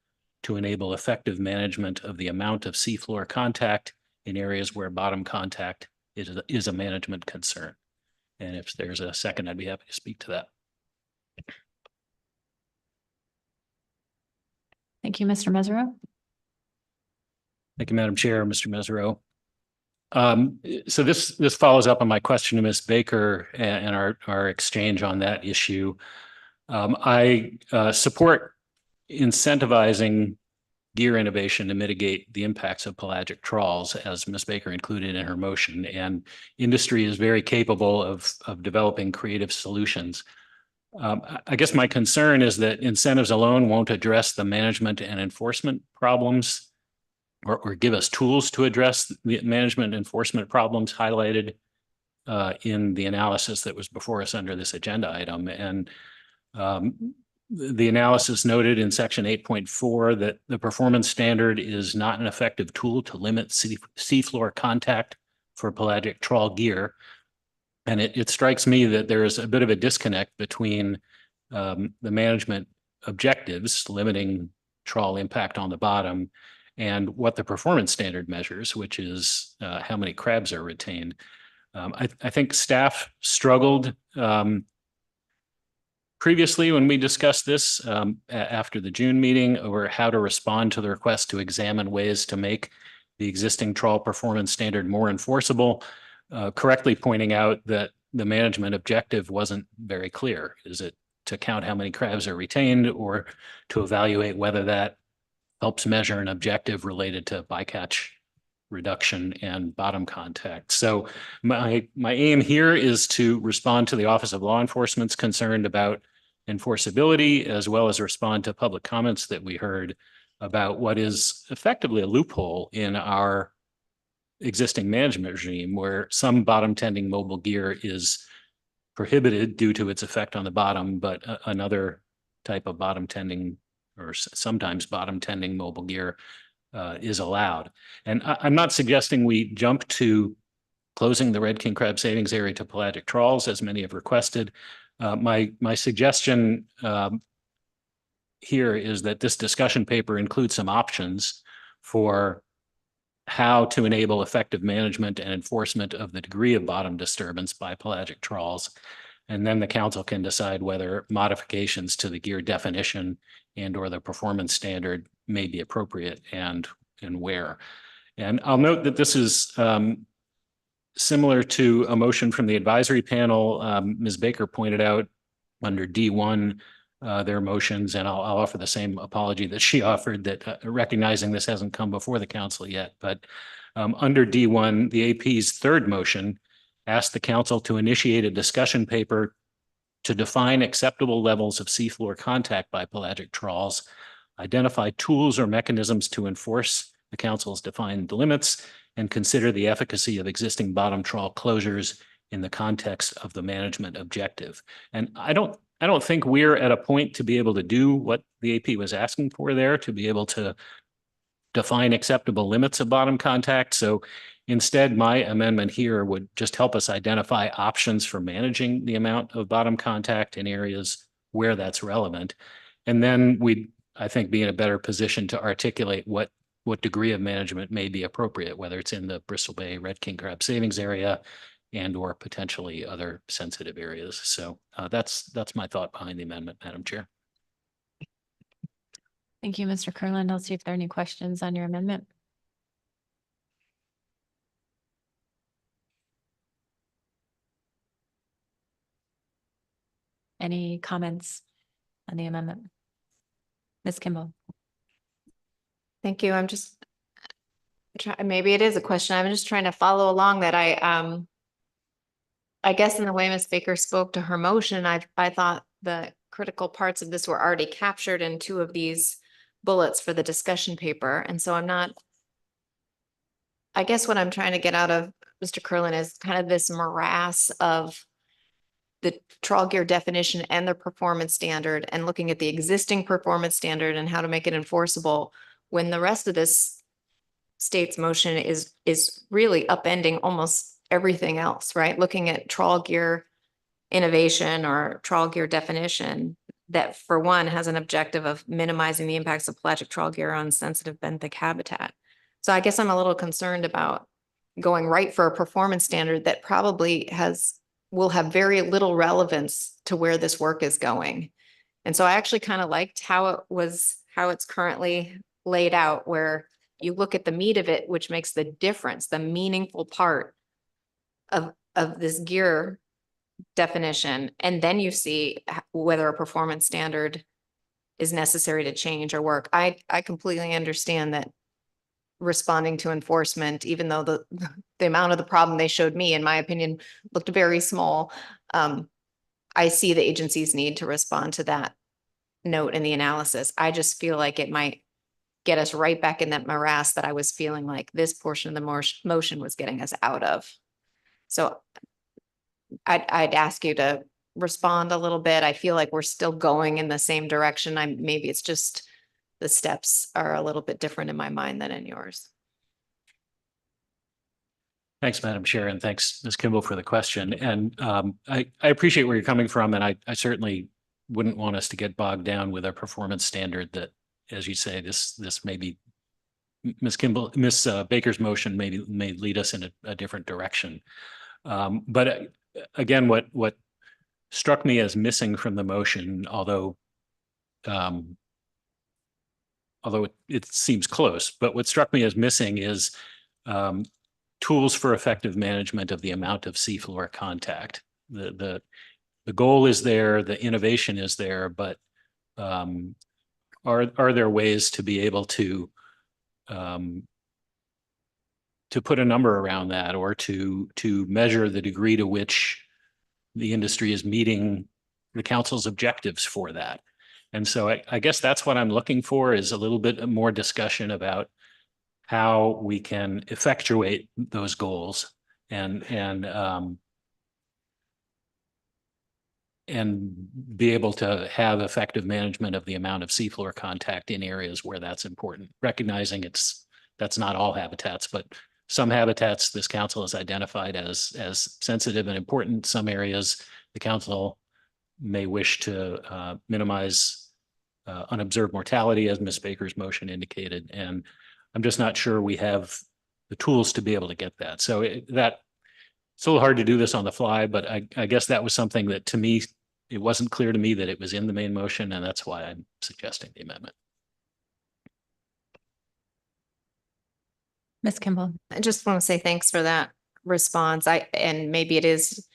to enable effective management of the amount of seafloor contact in areas where bottom contact is a management concern. And if there's a second, I'd be happy to speak to that. Thank you, Mr. Mesereau. Thank you, Madam Chair, Mr. Mesereau. So this follows up on my question to Ms. Baker and our exchange on that issue. I support incentivizing gear innovation to mitigate the impacts of pelagic trawls, as Ms. Baker included in her motion, and industry is very capable of developing creative solutions. I guess my concern is that incentives alone won't address the management and enforcement problems or give us tools to address the management enforcement problems highlighted in the analysis that was before us under this agenda item. And the analysis noted in section 8.4 that the performance standard is not an effective tool to limit seafloor contact for pelagic trawl gear. And it strikes me that there's a bit of a disconnect between the management objectives, limiting trawl impact on the bottom, and what the performance standard measures, which is how many crabs are retained. I think staff struggled previously when we discussed this after the June meeting over how to respond to the request to examine ways to make the existing trawl performance standard more enforceable, correctly pointing out that the management objective wasn't very clear. Is it to count how many crabs are retained or to evaluate whether that helps measure an objective related to bycatch reduction and bottom contact? So my aim here is to respond to the Office of Law Enforcement's concern about enforceability, as well as respond to public comments that we heard about what is effectively a loophole in our existing management regime, where some bottom tending mobile gear is prohibited due to its effect on the bottom, but another type of bottom tending or sometimes bottom tending mobile gear is allowed. And I'm not suggesting we jump to closing the red king crab savings area to pelagic trawls, as many have requested. My suggestion here is that this discussion paper includes some options for how to enable effective management and enforcement of the degree of bottom disturbance by pelagic trawls. And then the council can decide whether modifications to the gear definition and or the performance standard may be appropriate and where. And I'll note that this is similar to a motion from the advisory panel. Ms. Baker pointed out under D1 their motions, and I'll offer the same apology that she offered, that recognizing this hasn't come before the council yet. But under D1, the AP's third motion asked the council to initiate a discussion paper to define acceptable levels of seafloor contact by pelagic trawls, identify tools or mechanisms to enforce the council's defined limits, and consider the efficacy of existing bottom trawl closures in the context of the management objective. And I don't think we're at a point to be able to do what the AP was asking for there, to be able to define acceptable limits of bottom contact. So instead, my amendment here would just help us identify options for managing the amount of bottom contact in areas where that's relevant. And then we'd, I think, be in a better position to articulate what degree of management may be appropriate, whether it's in the Bristol Bay red king crab savings area and or potentially other sensitive areas. So that's my thought behind the amendment, Madam Chair. Thank you, Mr. Kurland. I'll see if there are any questions on your amendment. Any comments on the amendment? Ms. Kimball. Thank you. I'm just maybe it is a question. I'm just trying to follow along that I guess in the way Ms. Baker spoke to her motion, I thought the critical parts of this were already captured in two of these bullets for the discussion paper. And so I guess what I'm trying to get out of Mr. Kurland is kind of this morass of the trawl gear definition and the performance standard, and looking at the existing performance standard and how to make it enforceable, when the rest of this state's motion is really upending almost everything else, right? Looking at trawl gear innovation or trawl gear definition, that for one has an objective of minimizing the impacts of pelagic trawl gear on sensitive benthic habitat. So I guess I'm a little concerned about going right for a performance standard that probably will have very little relevance to where this work is going. And so I actually kind of liked how it's currently laid out, where you look at the meat of it, which makes the difference, the meaningful part of this gear definition. And then you see whether a performance standard is necessary to change or work. I completely understand that responding to enforcement, even though the amount of the problem they showed me, in my opinion, looked very small. I see the agency's need to respond to that note in the analysis. I just feel like it might get us right back in that morass that I was feeling like this portion of the motion was getting us out of. So I'd ask you to respond a little bit. I feel like we're still going in the same direction. Maybe it's just the steps are a little bit different in my mind than in yours. Thanks, Madam Chair, and thanks, Ms. Kimball, for the question. And I appreciate where you're coming from, and I certainly wouldn't want us to get bogged down with a performance standard that, as you say, this may be Ms. Baker's motion may lead us in a different direction. But again, what struck me as missing from the motion, although it seems close, but what struck me as missing is tools for effective management of the amount of seafloor contact. The goal is there, the innovation is there, but are there ways to be able to put a number around that, or to measure the degree to which the industry is meeting the council's objectives for that? And so I guess that's what I'm looking for, is a little bit more discussion about how we can effectuate those goals and be able to have effective management of the amount of seafloor contact in areas where that's important, recognizing that's not all habitats, but some habitats this council has identified as sensitive and important. Some areas the council may wish to minimize unobserved mortality, as Ms. Baker's motion indicated. And I'm just not sure we have the tools to be able to get that. So it's a little hard to do this on the fly, but I guess that was something that, to me, it wasn't clear to me that it was in the main motion, and that's why I'm suggesting the amendment. Ms. Kimball. I just want to say thanks for that response. And maybe it is,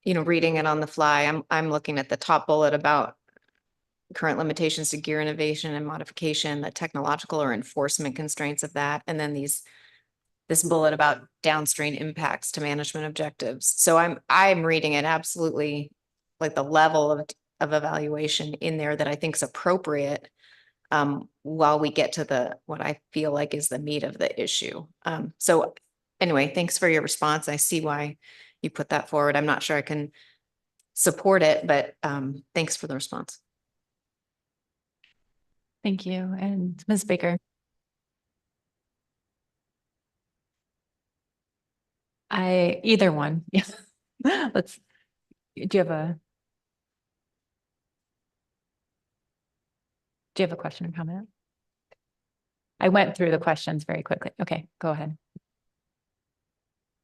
reading it on the fly. I'm looking at the top bullet about current limitations to gear innovation and modification, the technological or enforcement constraints of that, and then this bullet about downstream impacts to management objectives. So I'm reading it absolutely like the level of evaluation in there that I think is appropriate, while we get to what I feel like is the meat of the issue. So anyway, thanks for your response. I see why you put that forward. I'm not sure I can support it, but thanks for the response. Thank you. And Ms. Baker. Either one. Yeah. Do you have a question or comment? I went through the questions very quickly. Okay, go ahead.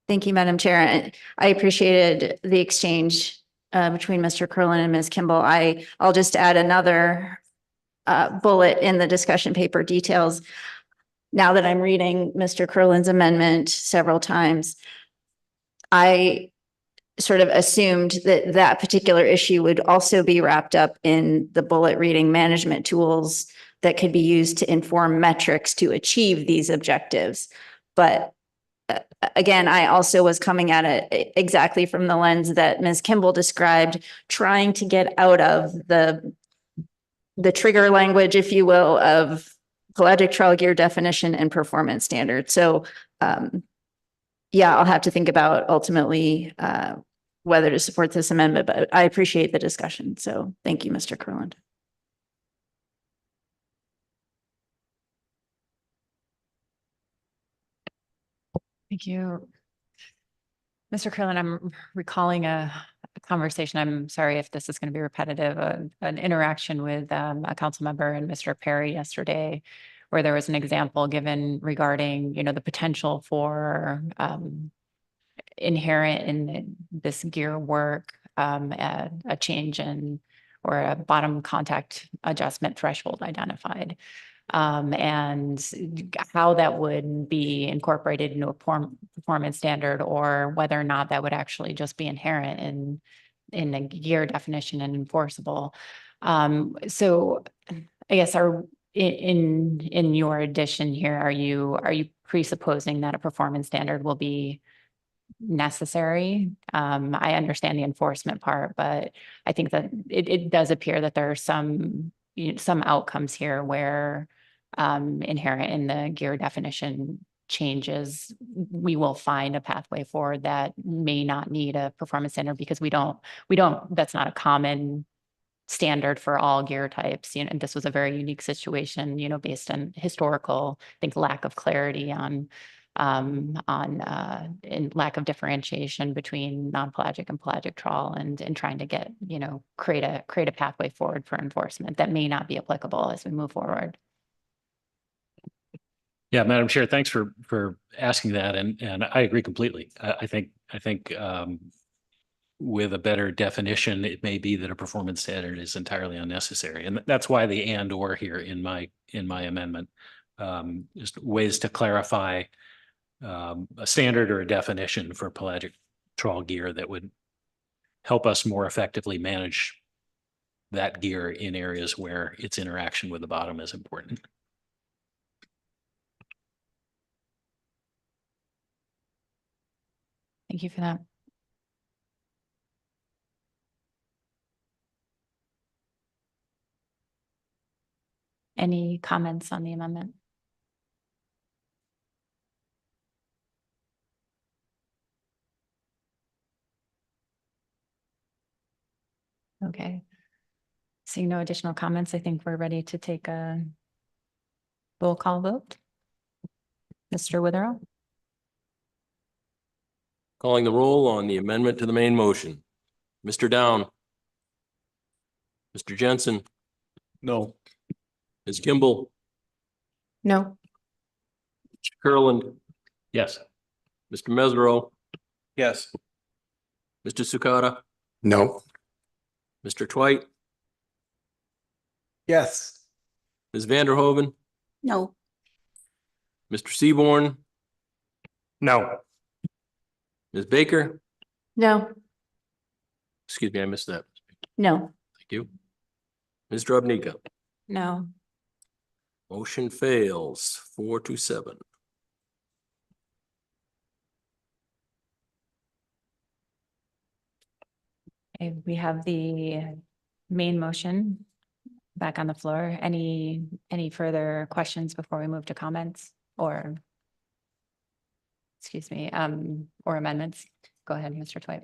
Thank you, Madam Chair. And I appreciated the exchange between Mr. Curlin and Ms. Kimball. I'll just add another bullet in the discussion paper details. Now that I'm reading Mr. Curlin's amendment several times, I sort of assumed that that particular issue would also be wrapped up in the bullet reading management tools that could be used to inform metrics to achieve these objectives. But again, I also was coming at it exactly from the lens that Ms. Kimball described, trying to get out of the trigger language, if you will, of pelagic trawl gear definition and performance standard. So yeah, I'll have to think about ultimately whether to support this amendment, but I appreciate the discussion. So thank you, Mr. Curlin. Thank you. Mr. Curlin, I'm recalling a conversation, I'm sorry if this is going to be repetitive, an interaction with a council member and Mr. Perry yesterday, where there was an example given regarding, the potential for inherent in this gear work, a change in or a bottom contact adjustment threshold identified. And how that would be incorporated into a performance standard, or whether or not that would actually just be inherent in the gear definition and enforceable. So I guess in your addition here, are you presupposing that a performance standard will be necessary? I understand the enforcement part, but I think that it does appear that there are some outcomes here where inherent in the gear definition changes, we will find a pathway forward that may not need a performance standard, because that's not a common standard for all gear types, and this was a very unique situation, based on historical, I think, lack of clarity on and lack of differentiation between non-pelagic and pelagic trawl, and trying to get, create a pathway forward for enforcement that may not be applicable as we move forward. Yeah, Madam Chair, thanks for asking that, and I agree completely. I think with a better definition, it may be that a performance standard is entirely unnecessary, and that's why the and/or here in my amendment, just ways to clarify a standard or a definition for pelagic trawl gear that would help us more effectively manage that gear in areas where its interaction with the bottom is important. Thank you for that. Any comments on the amendment? Okay. Seeing no additional comments, I think we're ready to take a roll call vote. Mr. Witherell? Calling the roll on the amendment to the main motion. Mr. Down. Mr. Jensen. No. Ms. Kimball. No. Mr. Kurland. Yes. Mr. Mesro. Yes. Mr. Sukata. No. Mr. Twite. Yes. Ms. Vanderhoven. No. Mr. Seaborn. No. Ms. Baker. No. Excuse me, I missed that. No. Thank you. Ms. Drobnica. No. Motion fails 4-7. Okay, we have the main motion back on the floor. Any further questions before we move to comments or, excuse me, or amendments? Go ahead, Mr. Twite.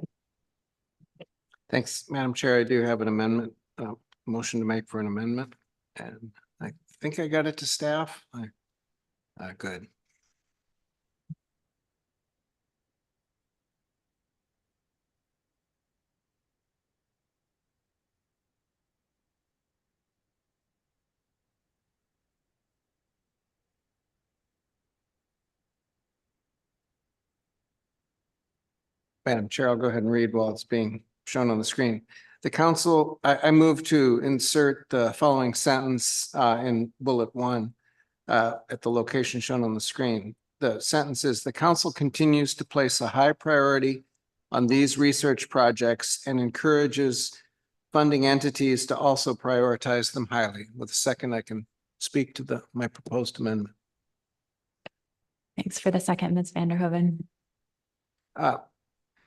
Thanks, Madam Chair. I do have an amendment, motion to make for an amendment, and I think I got it to staff. Good. Madam Chair, I'll go ahead and read while it's being shown on the screen. The council, I move to insert the following sentence in bullet 1 at the location shown on the screen. The sentence is, the council continues to place a high priority on these research projects and encourages funding entities to also prioritize them highly. With a second, I can speak to my proposed amendment. Thanks for the second, Ms. Vanderhoven.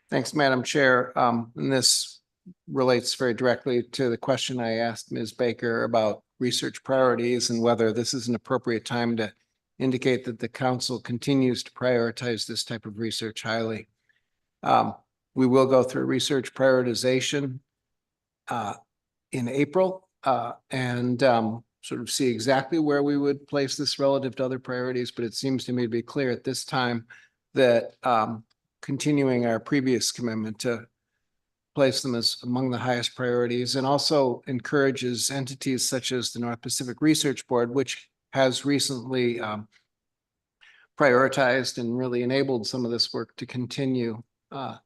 Thanks, Madam Chair. And this relates very directly to the question I asked Ms. Baker about research priorities and whether this is an appropriate time to indicate that the council continues to prioritize this type of research highly. We will go through research prioritization in April and sort of see exactly where we would place this relative to other priorities, but it seems to me to be clear at this time that continuing our previous commitment to place them as among the highest priorities, and also encourages entities such as the North Pacific Research Board, which has recently prioritized and really enabled some of this work to continue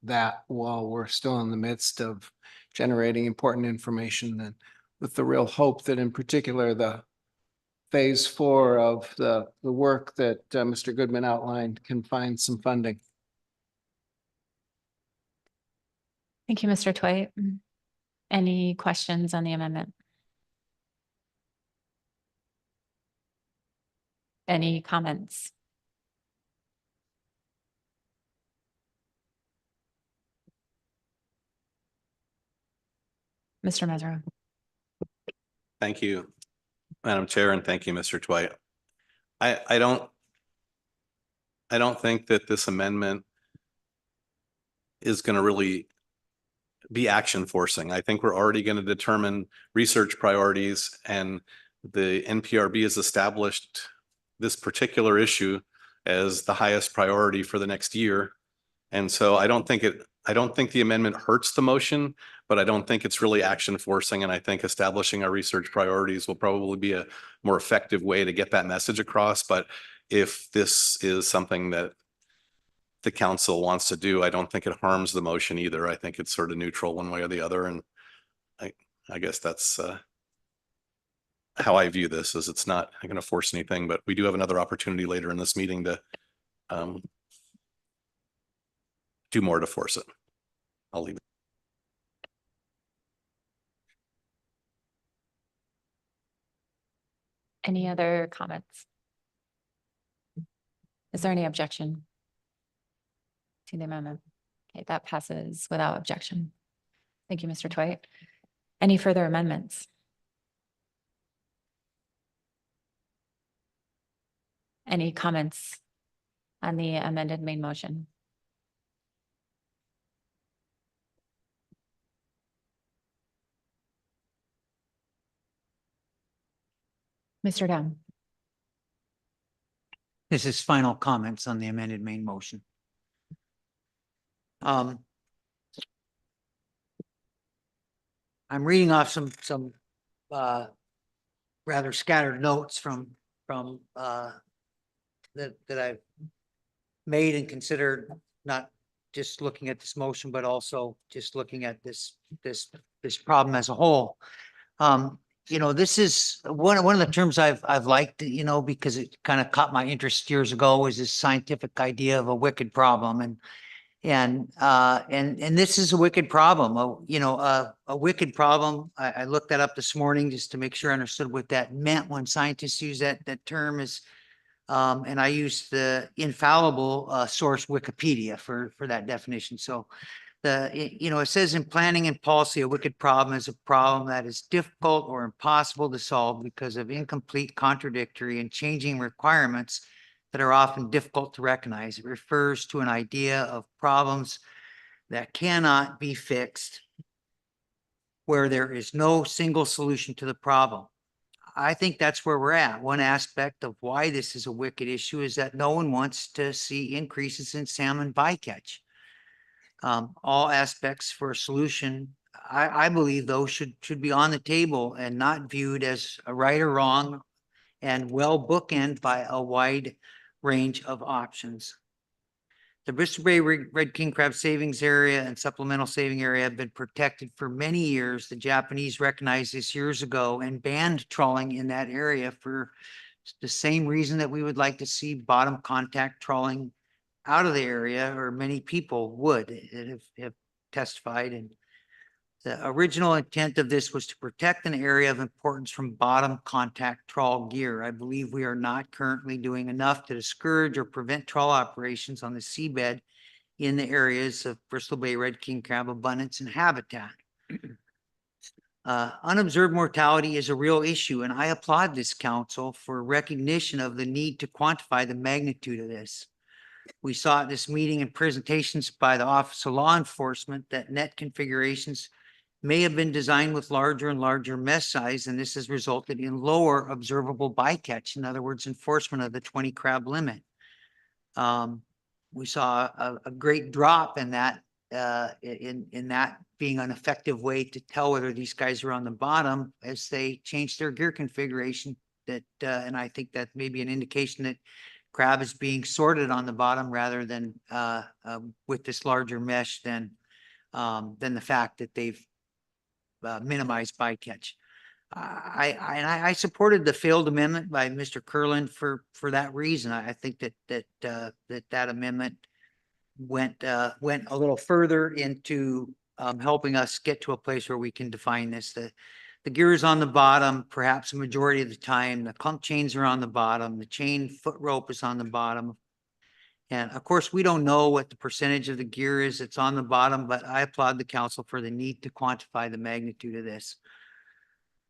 that while we're still in the midst of generating important information, and with the real hope that in particular the phase 4 of the work that Mr. Goodman outlined can find some funding. Thank you, Mr. Twite. Any questions on the amendment? Any comments? Mr. Mesereau. Thank you, Madam Chair, and thank you, Mr. Twite. I don't think that this amendment is going to really be action forcing. I think we're already going to determine research priorities, and the NPRB has established this particular issue as the highest priority for the next year. And so I don't think the amendment hurts the motion, but I don't think it's really action forcing. And I think establishing our research priorities will probably be a more effective way to get that message across. But if this is something that the council wants to do, I don't think it harms the motion either. I think it's sort of neutral one way or the other. And I guess that's how I view this, is it's not going to force anything, but we do have another opportunity later in this meeting to do more to force it. I'll leave it. Any other comments? Is there any objection to the amendment? Okay, that passes without objection. Thank you, Mr. Twite. Any further amendments? Any comments on the amended main motion? Mr. Down. This is final comments on the amended main motion. I'm reading off some rather scattered notes from that I've made and considered, not just looking at this motion, but also just looking at this problem as a whole. You know, this is one of the terms I've liked, you know, because it kind of caught my interest years ago, is this scientific idea of a wicked problem. And this is a wicked problem. A wicked problem. I looked that up this morning just to make sure I understood what that meant when scientists use that term. Is and I used the infallible source Wikipedia for that definition. So it says in planning and policy, a wicked problem is a problem that is difficult or impossible to solve because of incomplete, contradictory, and changing requirements that are often difficult to recognize. It refers to an idea of problems that cannot be fixed, where there is no single solution to the problem. I think that's where we're at. One aspect of why this is a wicked issue is that no one wants to see increases in salmon bycatch. All aspects for a solution, I believe, though, should be on the table and not viewed as a right or wrong, and well bookend by a wide range of options. The Bristol Bay Red King Crab Savings Area and Supplemental Saving Area have been protected for many years. The Japanese recognized this years ago and banned trawling in that area for the same reason that we would like to see bottom contact trawling out of the area, or many people would that have testified. And the original intent of this was to protect an area of importance from bottom contact trawl gear. I believe we are not currently doing enough to discourage or prevent trawl operations on the seabed in the areas of Bristol Bay Red King Crab abundance and habitat. Unobserved mortality is a real issue, and I applaud this council for recognition of the need to quantify the magnitude of this. We saw at this meeting and presentations by the Office of Law Enforcement that net configurations may have been designed with larger and larger mesh size, and this has resulted in lower observable bycatch. In other words, enforcement of the 20 crab limit. We saw a great drop in that in that being an effective way to tell whether these guys are on the bottom as they change their gear configuration. That and I think that may be an indication that crab is being sorted on the bottom rather than with this larger mesh than the fact that they've minimized bycatch. I supported the failed amendment by Mr. Kurland for that reason. I think that amendment went a little further into helping us get to a place where we can define this. The gear is on the bottom, perhaps a majority of the time. The clunk chains are on the bottom. The chain foot rope is on the bottom. And of course, we don't know what the percentage of the gear is that's on the bottom, but I applaud the council for the need to quantify the magnitude of this.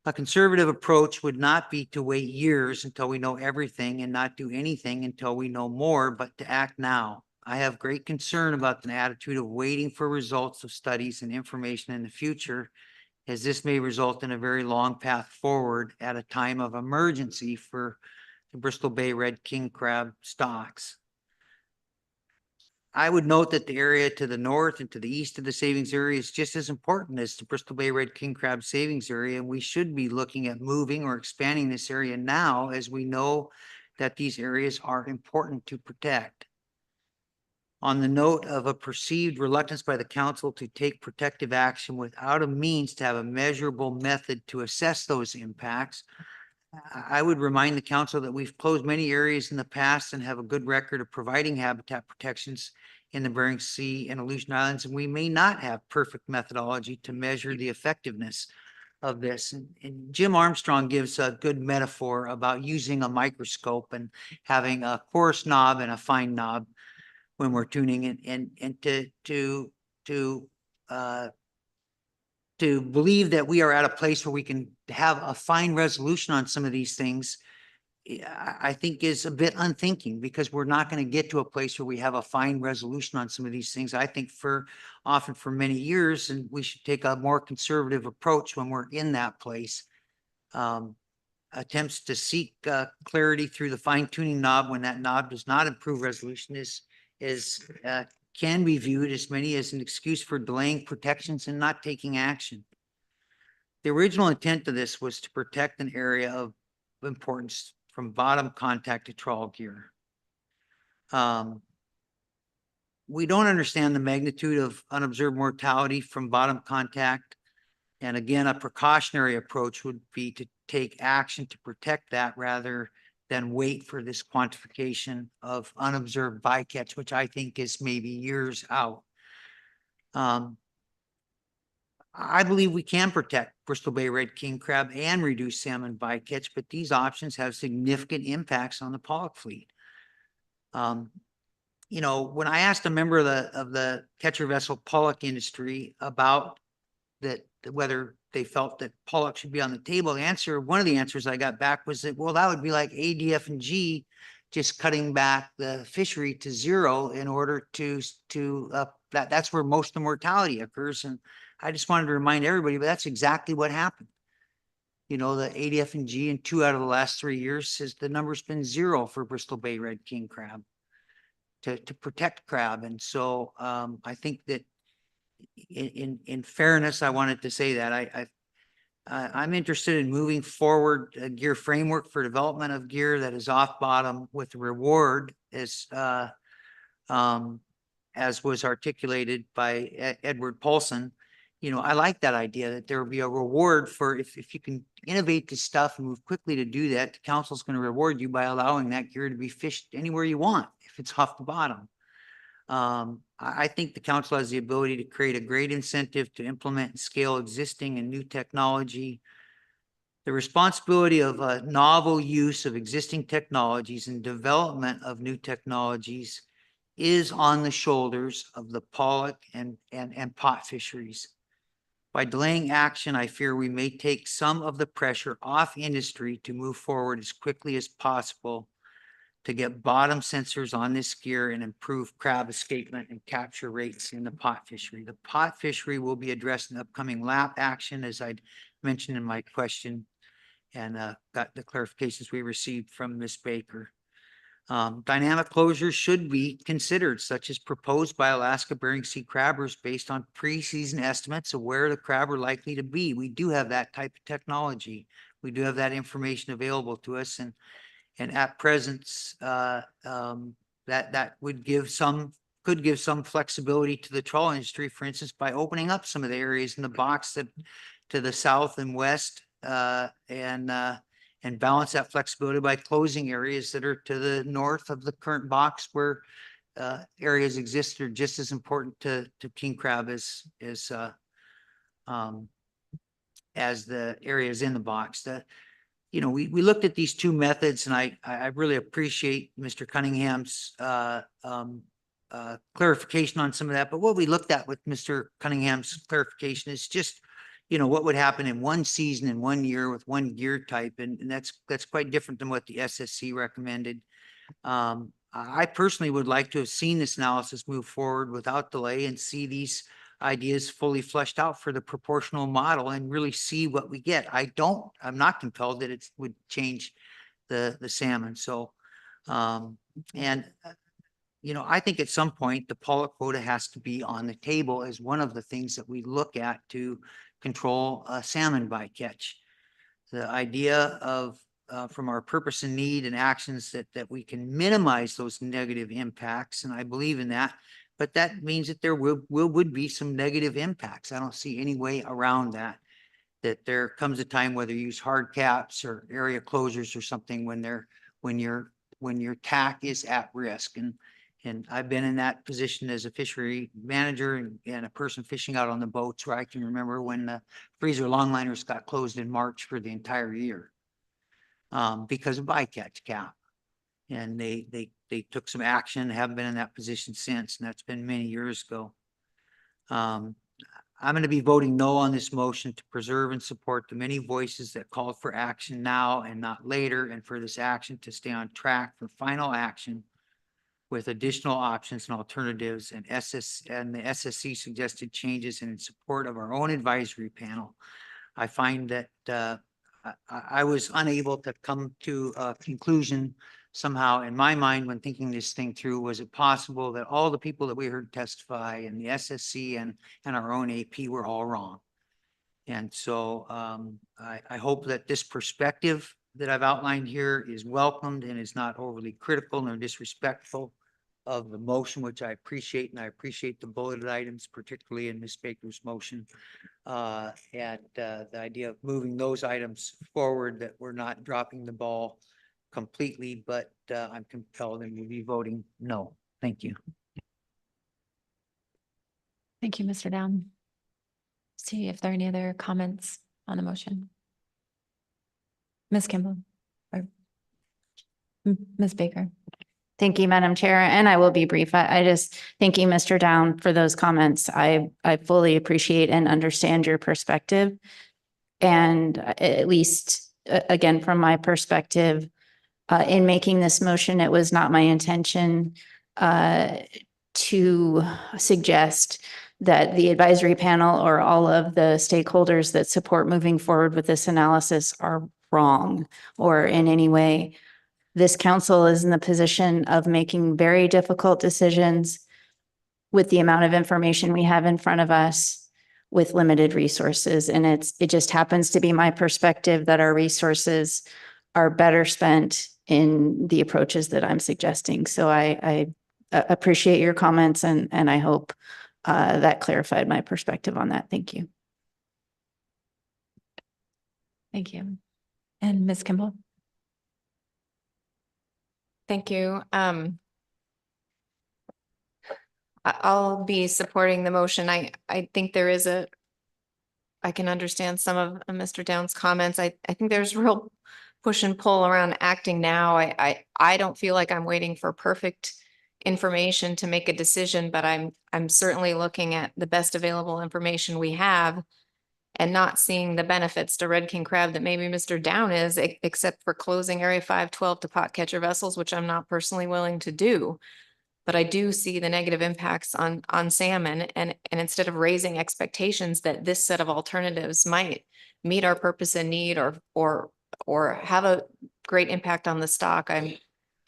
A conservative approach would not be to wait years until we know everything and not do anything until we know more, but to act now. I have great concern about the attitude of waiting for results of studies and information in the future, as this may result in a very long path forward at a time of emergency for the Bristol Bay red king crab stocks. I would note that the area to the north and to the east of the savings area is just as important as the Bristol Bay red king crab savings area, and we should be looking at moving or expanding this area now, as we know that these areas are important to protect. On the note of a perceived reluctance by the council to take protective action without a means to have a measurable method to assess those impacts, I would remind the council that we've closed many areas in the past and have a good record of providing habitat protections in the Bering Sea and Aleutian Islands, and we may not have perfect methodology to measure the effectiveness of this. And Jim Armstrong gives a good metaphor about using a microscope and having a coarse knob and a fine knob when we're tuning in, and to believe that we are at a place where we can have a fine resolution on some of these things, I think is a bit unthinking, because we're not going to get to a place where we have a fine resolution on some of these things. I think often for many years, and we should take a more conservative approach when we're in that place. Attempts to seek clarity through the fine tuning knob when that knob does not improve resolution can be viewed as many as an excuse for delaying protections and not taking action. The original intent of this was to protect an area of importance from bottom contact to trawl gear. We don't understand the magnitude of unobserved mortality from bottom contact. And again, a precautionary approach would be to take action to protect that rather than wait for this quantification of unobserved bycatch, which I think is maybe years out. I believe we can protect Bristol Bay red king crab and reduce salmon bycatch, but these options have significant impacts on the pollock fleet. You know, when I asked a member of the catcher vessel pollock industry about that, whether they felt that pollock should be on the table, one of the answers I got back was that, well, that would be like ADF&G just cutting back the fishery to zero in order that's where most of the mortality occurs. And I just wanted to remind everybody, but that's exactly what happened. You know, the ADF&G in 2 out of the last 3 years says the number's been zero for Bristol Bay red king crab to protect crab. And so I think that in fairness, I wanted to say that I'm interested in moving forward a gear framework for development of gear that is off bottom with reward as was articulated by Edward Paulson. You know, I like that idea that there will be a reward for if you can innovate this stuff and move quickly to do that, the council's going to reward you by allowing that gear to be fished anywhere you want if it's off the bottom. I think the council has the ability to create a great incentive to implement and scale existing and new technology. The responsibility of a novel use of existing technologies and development of new technologies is on the shoulders of the pollock and pot fisheries. By delaying action, I fear we may take some of the pressure off industry to move forward as quickly as possible to get bottom sensors on this gear and improve crab escapement and capture rates in the pot fishery. The pot fishery will be addressed in upcoming lap action, as I mentioned in my question, and got the clarifications we received from Ms. Baker. Dynamic closures should be considered, such as proposed by Alaska Bering Sea crabbers based on pre-season estimates of where the crab are likely to be. We do have that type of technology. We do have that information available to us, and at present, that would could give some flexibility to the trawl industry, for instance, by opening up some of the areas in the box that to the south and west, and balance that flexibility by closing areas that are to the north of the current box where areas exist are just as important to king crab as the areas in the box. We looked at these two methods, and I really appreciate Mr. Cunningham's clarification on some of that. But what we looked at with Mr. Cunningham's clarification is just, what would happen in one season in 1 year with one gear type. And that's quite different than what the SSC recommended. I personally would like to have seen this analysis move forward without delay and see these ideas fully fleshed out for the proportional model and really see what we get. I'm not compelled that it would change the salmon. So, I think at some point the pollock quota has to be on the table as one of the things that we look at to control salmon bycatch. The idea of from our purpose and need and actions that we can minimize those negative impacts, and I believe in that, but that means that there would be some negative impacts. I don't see any way around that there comes a time whether you use hard caps or area closures or something when your TAC is at risk. And I've been in that position as a fishery manager and a person fishing out on the boats, where I can remember when the freezer longliners got closed in March for the entire year because of bycatch cap. And they took some action, haven't been in that position since, and that's been many years ago. I'm going to be voting no on this motion to preserve and support the many voices that called for action now and not later, and for this action to stay on track for final action with additional options and alternatives, and the SSC suggested changes, and in support of our own advisory panel. I find that I was unable to come to a conclusion somehow in my mind when thinking this thing through. Was it possible that all the people that we heard testify and the SSC and our own AP were all wrong? And so I hope that this perspective that I've outlined here is welcomed and is not overly critical nor disrespectful of the motion, which I appreciate, and I appreciate the bulleted items, particularly in Ms. Baker's motion, and the idea of moving those items forward, that we're not dropping the ball completely, but I'm compelled and will be voting no. Thank you. Thank you, Mr. Down. See if there are any other comments on the motion. Ms. Kimball or Ms. Baker. Thank you, Madam Chair, and I will be brief. I just thank you, Mr. Down, for those comments. I fully appreciate and understand your perspective. And at least, again, from my perspective, in making this motion, it was not my intention to suggest that the advisory panel or all of the stakeholders that support moving forward with this analysis are wrong or in any way. This council is in the position of making very difficult decisions with the amount of information we have in front of us with limited resources. And it just happens to be my perspective that our resources are better spent in the approaches that I'm suggesting. So I appreciate your comments, and I hope that clarified my perspective on that. Thank you. Thank you. And Ms. Kimball. Thank you. I'll be supporting the motion. I think there is I can understand some of Mr. Down's comments. I think there's real push and pull around acting now. I don't feel like I'm waiting for perfect information to make a decision, but I'm certainly looking at the best available information we have and not seeing the benefits to red king crab that maybe Mr. Down is, except for closing Area 512 to pot catcher vessels, which I'm not personally willing to do. But I do see the negative impacts on salmon, and instead of raising expectations that this set of alternatives might meet our purpose and need or have a great impact on the stock, I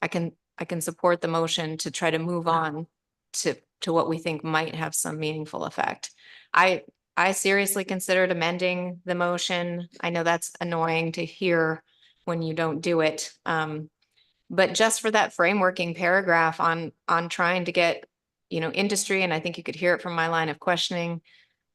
can I can support the motion to try to move on to what we think might have some meaningful effect. I seriously considered amending the motion. I know that's annoying to hear when you don't do it. But just for that frameworking paragraph on trying to get, industry, and I think you could hear it from my line of questioning,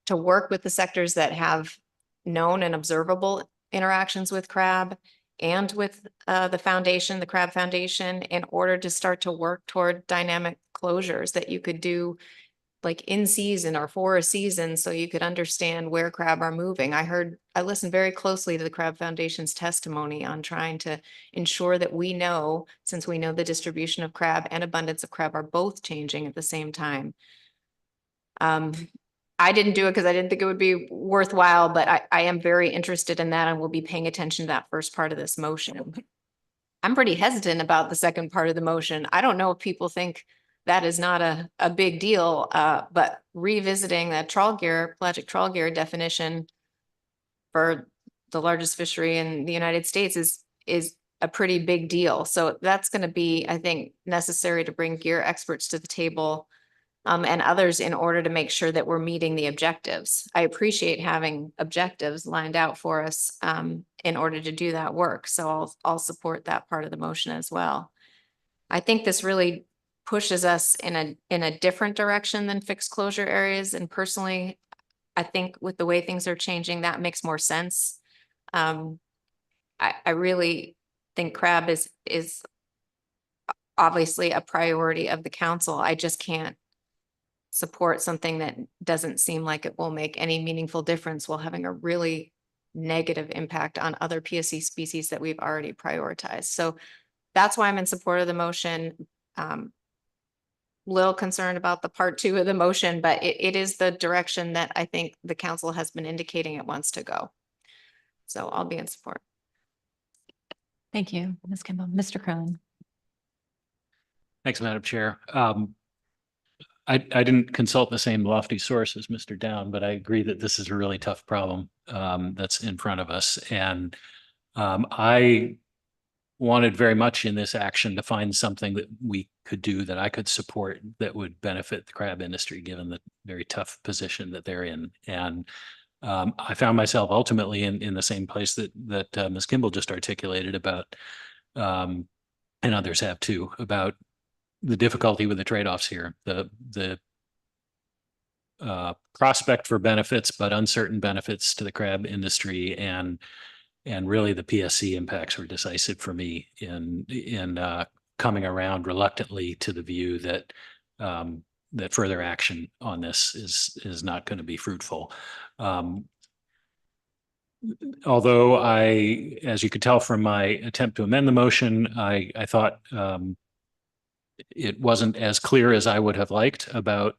to work with the sectors that have known and observable interactions with crab and with the foundation, the Crab Foundation, in order to start to work toward dynamic closures that you could do like in season or for a season, so you could understand where crab are moving. I listened very closely to the Crab Foundation's testimony on trying to ensure that we know, since we know the distribution of crab and abundance of crab are both changing at the same time. I didn't do it because I didn't think it would be worthwhile, but I am very interested in that and will be paying attention to that first part of this motion. I'm pretty hesitant about the second part of the motion. I don't know if people think that is not a big deal, but revisiting the pelagic trawl gear definition for the largest fishery in the United States is a pretty big deal. So that's going to be, I think, necessary to bring gear experts to the table and others in order to make sure that we're meeting the objectives. I appreciate having objectives lined out for us in order to do that work. So I'll support that part of the motion as well. I think this really pushes us in a different direction than fixed closure areas. And personally, I think with the way things are changing, that makes more sense. I really think crab is obviously a priority of the council. I just can't support something that doesn't seem like it will make any meaningful difference while having a really negative impact on other PSC species that we've already prioritized. So that's why I'm in support of the motion. Little concerned about the part 2 of the motion, but it is the direction that I think the council has been indicating it wants to go. So I'll be in support. Thank you, Ms. Kimball. Mr. Crone. Thanks, Madam Chair. I didn't consult the same lofty source as Mr. Down, but I agree that this is a really tough problem that's in front of us. And I wanted very much in this action to find something that we could do that I could support that would benefit the crab industry, given the very tough position that they're in. And I found myself ultimately in the same place that Ms. Kimball just articulated about, and others have too, about the difficulty with the trade-offs here, the prospect for benefits, but uncertain benefits to the crab industry, and really the PSC impacts were decisive for me in coming around reluctantly to the view that that further action on this is not going to be fruitful. Although as you could tell from my attempt to amend the motion, I thought it wasn't as clear as I would have liked about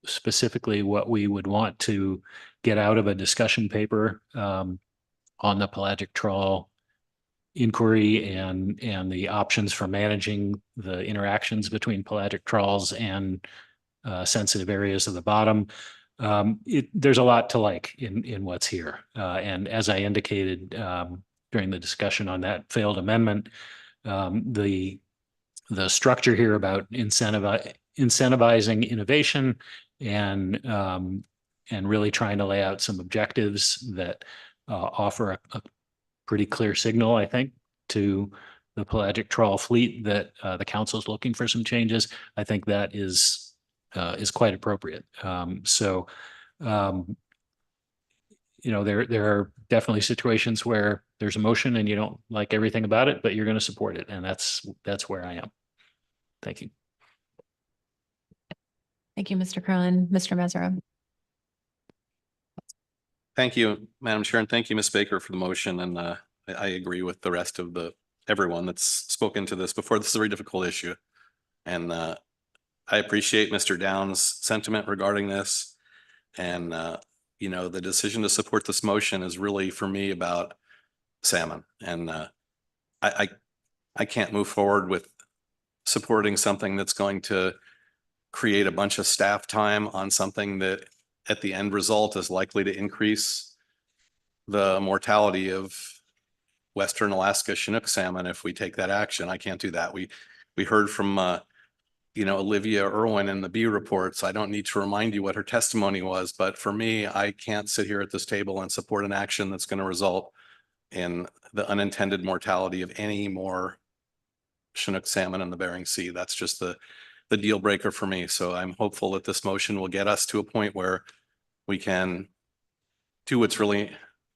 specifically what we would want to get out of a discussion paper on the pelagic trawl inquiry and the options for managing the interactions between pelagic trawls and sensitive areas of the bottom. There's a lot to like in what's here. And as I indicated during the discussion on that failed amendment, the structure here about incentivizing innovation and really trying to lay out some objectives that offer a pretty clear signal, I think, to the pelagic trawl fleet that the council is looking for some changes. I think that is quite appropriate. There are definitely situations where there's a motion and you don't like everything about it, but you're going to support it, and that's where I am. Thank you. Thank you, Mr. Crone. Mr. Mesereau. Thank you, Madam Chair, and thank you, Ms. Baker, for the motion. And I agree with the rest of everyone that's spoken to this before. This is a very difficult issue. And I appreciate Mr. Down's sentiment regarding this. And, the decision to support this motion is really, for me, about salmon. And I can't move forward with supporting something that's going to create a bunch of staff time on something that at the end result is likely to increase the mortality of Western Alaska Chinook salmon if we take that action. I can't do that. We heard from, Olivia Irwin in the B reports. I don't need to remind you what her testimony was, but for me, I can't sit here at this table and support an action that's going to result in the unintended mortality of any more Chinook salmon in the Bering Sea. That's just the deal breaker for me. So I'm hopeful that this motion will get us to a point where we can do what's really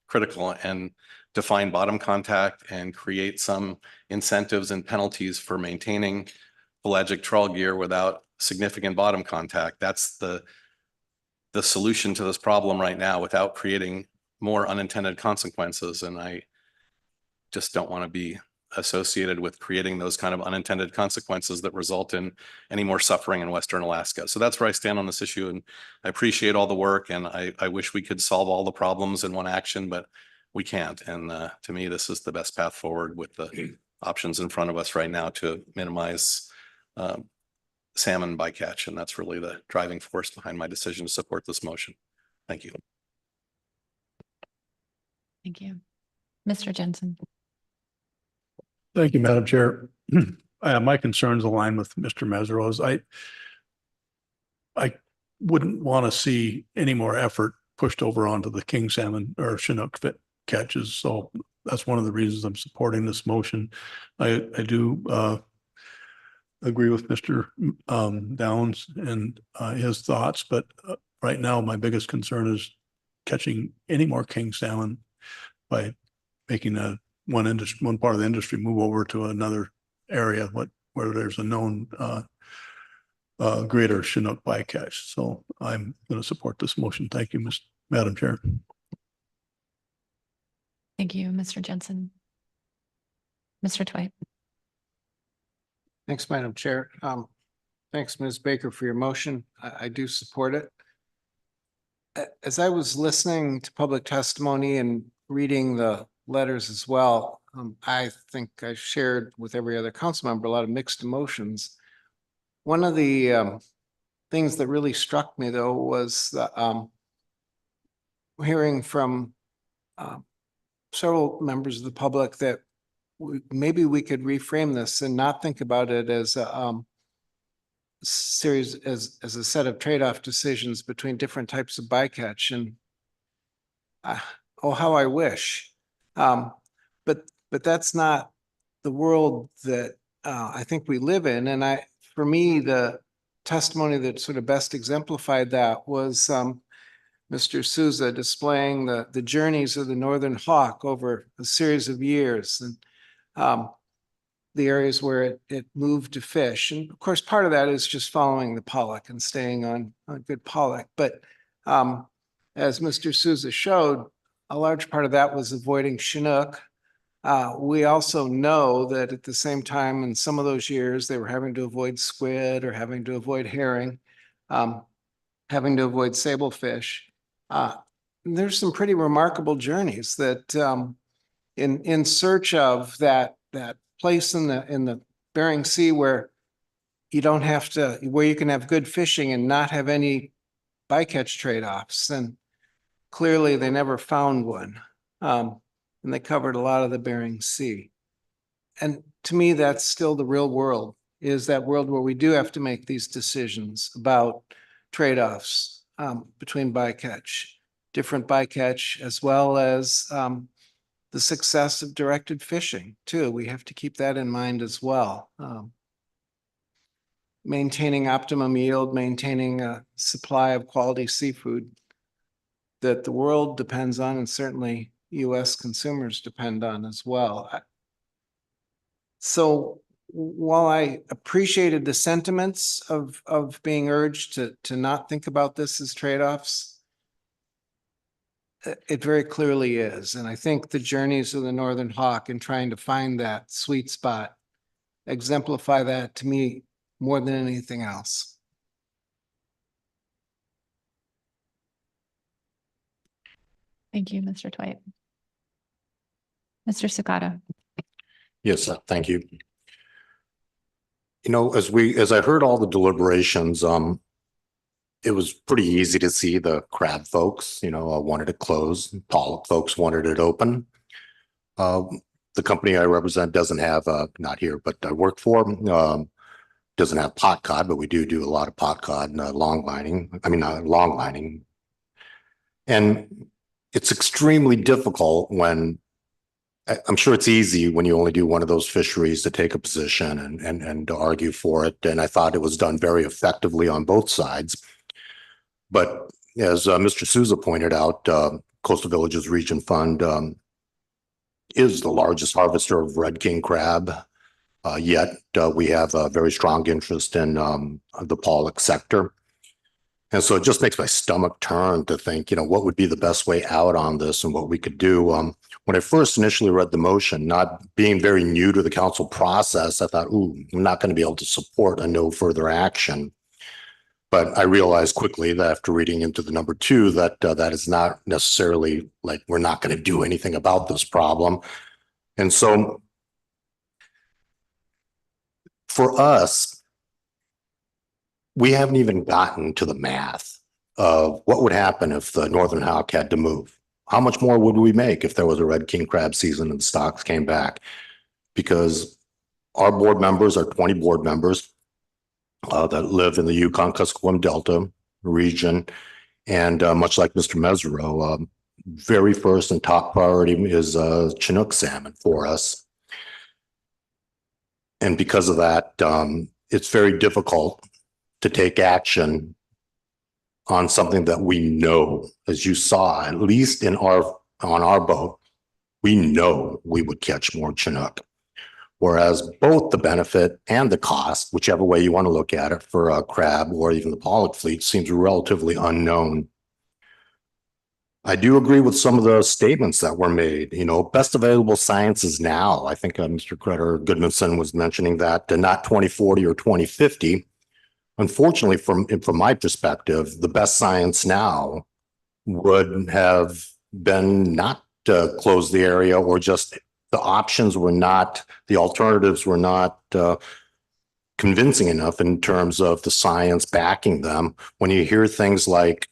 critical and define bottom contact and create some incentives and penalties for maintaining pelagic trawl gear without significant bottom contact. That's the solution to this problem right now without creating more unintended consequences. And I just don't want to be associated with creating those kind of unintended consequences that result in any more suffering in Western Alaska. So that's where I stand on this issue. And I appreciate all the work, and I wish we could solve all the problems in one action, but we can't. And to me, this is the best path forward with the options in front of us right now to minimize salmon bycatch. And that's really the driving force behind my decision to support this motion. Thank you. Thank you. Mr. Jensen. Thank you, Madam Chair. My concerns align with Mr. Mesereau's. I wouldn't want to see any more effort pushed over onto the king salmon or Chinook catches. So that's one of the reasons I'm supporting this motion. I do agree with Mr. Downs and his thoughts, but right now my biggest concern is catching any more king salmon by making one part of the industry move over to another area where there's a known greater Chinook bycatch. So I'm going to support this motion. Thank you, Madam Chair. Thank you, Mr. Jensen. Mr. Twite. Thanks, Madam Chair. Thanks, Ms. Baker, for your motion. I do support it. As I was listening to public testimony and reading the letters as well, I think I shared with every other council member a lot of mixed emotions. One of the things that really struck me, though, was the hearing from several members of the public that maybe we could reframe this and not think about it as a series, as a set of trade-off decisions between different types of bycatch. And oh, how I wish. But that's not the world that I think we live in. And for me, the testimony that sort of best exemplified that was Mr. Souza displaying the journeys of the northern hawk over a series of years, and the areas where it moved to fish. And of course, part of that is just following the pollock and staying on good pollock. But as Mr. Souza showed, a large part of that was avoiding Chinook. We also know that at the same time, in some of those years, they were having to avoid squid or having to avoid herring, having to avoid sablefish. There's some pretty remarkable journeys that in search of that place in the Bering Sea where you don't have to, where you can have good fishing and not have any bycatch trade-offs. And clearly they never found one. And they covered a lot of the Bering Sea. And to me, that's still the real world, is that world where we do have to make these decisions about trade-offs between bycatch, different bycatch, as well as the success of directed fishing too. We have to keep that in mind as well. Maintaining optimum yield, maintaining a supply of quality seafood that the world depends on, and certainly US consumers depend on as well. So while I appreciated the sentiments of being urged to not think about this as trade-offs, it very clearly is. And I think the journeys of the northern hawk and trying to find that sweet spot exemplify that to me more than anything else. Thank you, Mr. Twite. Mr. Sakata. Yes, thank you. You know, as I heard all the deliberations, it was pretty easy to see the crab folks, wanted it closed. Pollock folks wanted it open. the company I represent doesn't have, not here, but I work for, doesn't have pot cod, but we do a lot of pot cod and long lining. And it's extremely difficult when, I'm sure it's easy when you only do one of those fisheries to take a position and to argue for it. And I thought it was done very effectively on both sides. But as Mr. Souza pointed out, Coastal Villages Region Fund is the largest harvester of red king crab. Yet we have a very strong interest in the pollock sector. And so it just makes my stomach turn to think, what would be the best way out on this and what we could do. When I first initially read the motion, not being very new to the council process, I thought, ooh, I'm not going to be able to support a no further action. But I realized quickly that after reading into the number 2, that that is not necessarily like we're not going to do anything about this problem. And so for us, we haven't even gotten to the math of what would happen if the Northern Hawk had to move. How much more would we make if there was a red king crab season and the stocks came back? Because our board members are 20 board members that live in the Yukon-Kuskokwim Delta region. And much like Mr. Mesereau, very first and top priority is Chinook salmon for us. And because of that, it's very difficult to take action on something that we know, as you saw, at least on our boat, we know we would catch more Chinook. Whereas both the benefit and the cost, whichever way you want to look at it, for a crab or even the pollock fleet, seems relatively unknown. I do agree with some of the statements that were made. Best available science is now. I think Mr. Gr Goodmanson was mentioning that, not 2040 or 2050. Unfortunately, from my perspective, the best science now would have been not to close the area, or just the options were not, the alternatives were not convincing enough in terms of the science backing them. When you hear things like,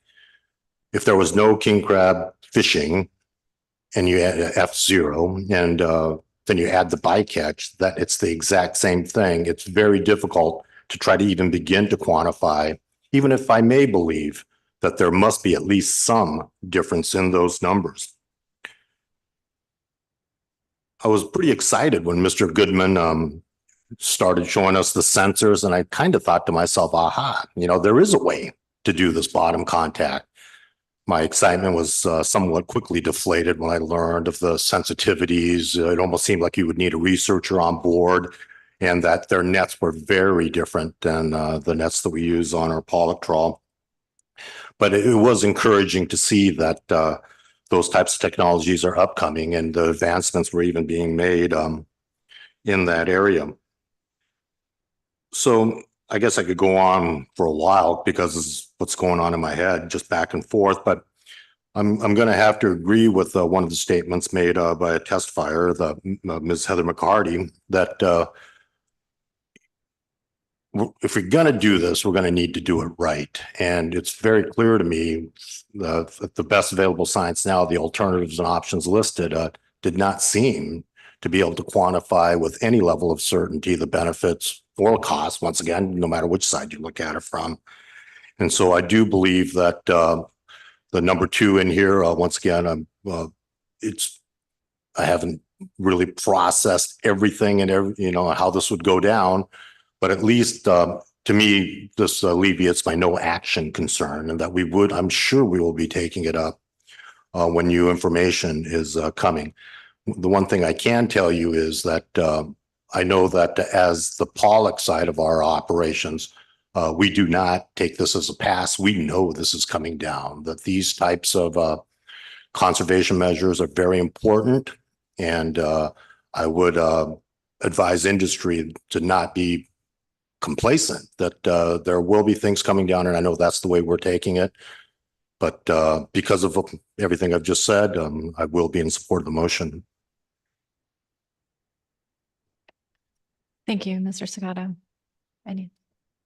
if there was no king crab fishing and you add F0 and then you add the bycatch, that it's the exact same thing. It's very difficult to try to even begin to quantify, even if I may believe that there must be at least some difference in those numbers. I was pretty excited when Mr. Goodman started showing us the sensors, and I kind of thought to myself, aha, there is a way to do this bottom contact. My excitement was somewhat quickly deflated when I learned of the sensitivities. It almost seemed like you would need a researcher on board, and that their nets were very different than the nets that we use on our pollock trawl. But it was encouraging to see that those types of technologies are upcoming, and the advancements were even being made in that area. So I guess I could go on for a while because it's what's going on in my head, just back and forth. But I'm going to have to agree with one of the statements made by a testifier, Ms. Heather McCarty, that if we're going to do this, we're going to need to do it right. And it's very clear to me that the best available science now, the alternatives and options listed, did not seem to be able to quantify with any level of certainty the benefits or costs, once again, no matter which side you look at it from. And so I do believe that the number 2 in here, once again, I haven't really processed everything and how this would go down. But at least to me, this alleviates my no action concern, and that I'm sure we will be taking it up when new information is coming. The one thing I can tell you is that I know that as the pollock side of our operations, we do not take this as a pass. We know this is coming down, that these types of conservation measures are very important. And I would advise industry to not be complacent, that there will be things coming down, and I know that's the way we're taking it. But because of everything I've just said, I will be in support of the motion. Thank you, Mr. Segato. Any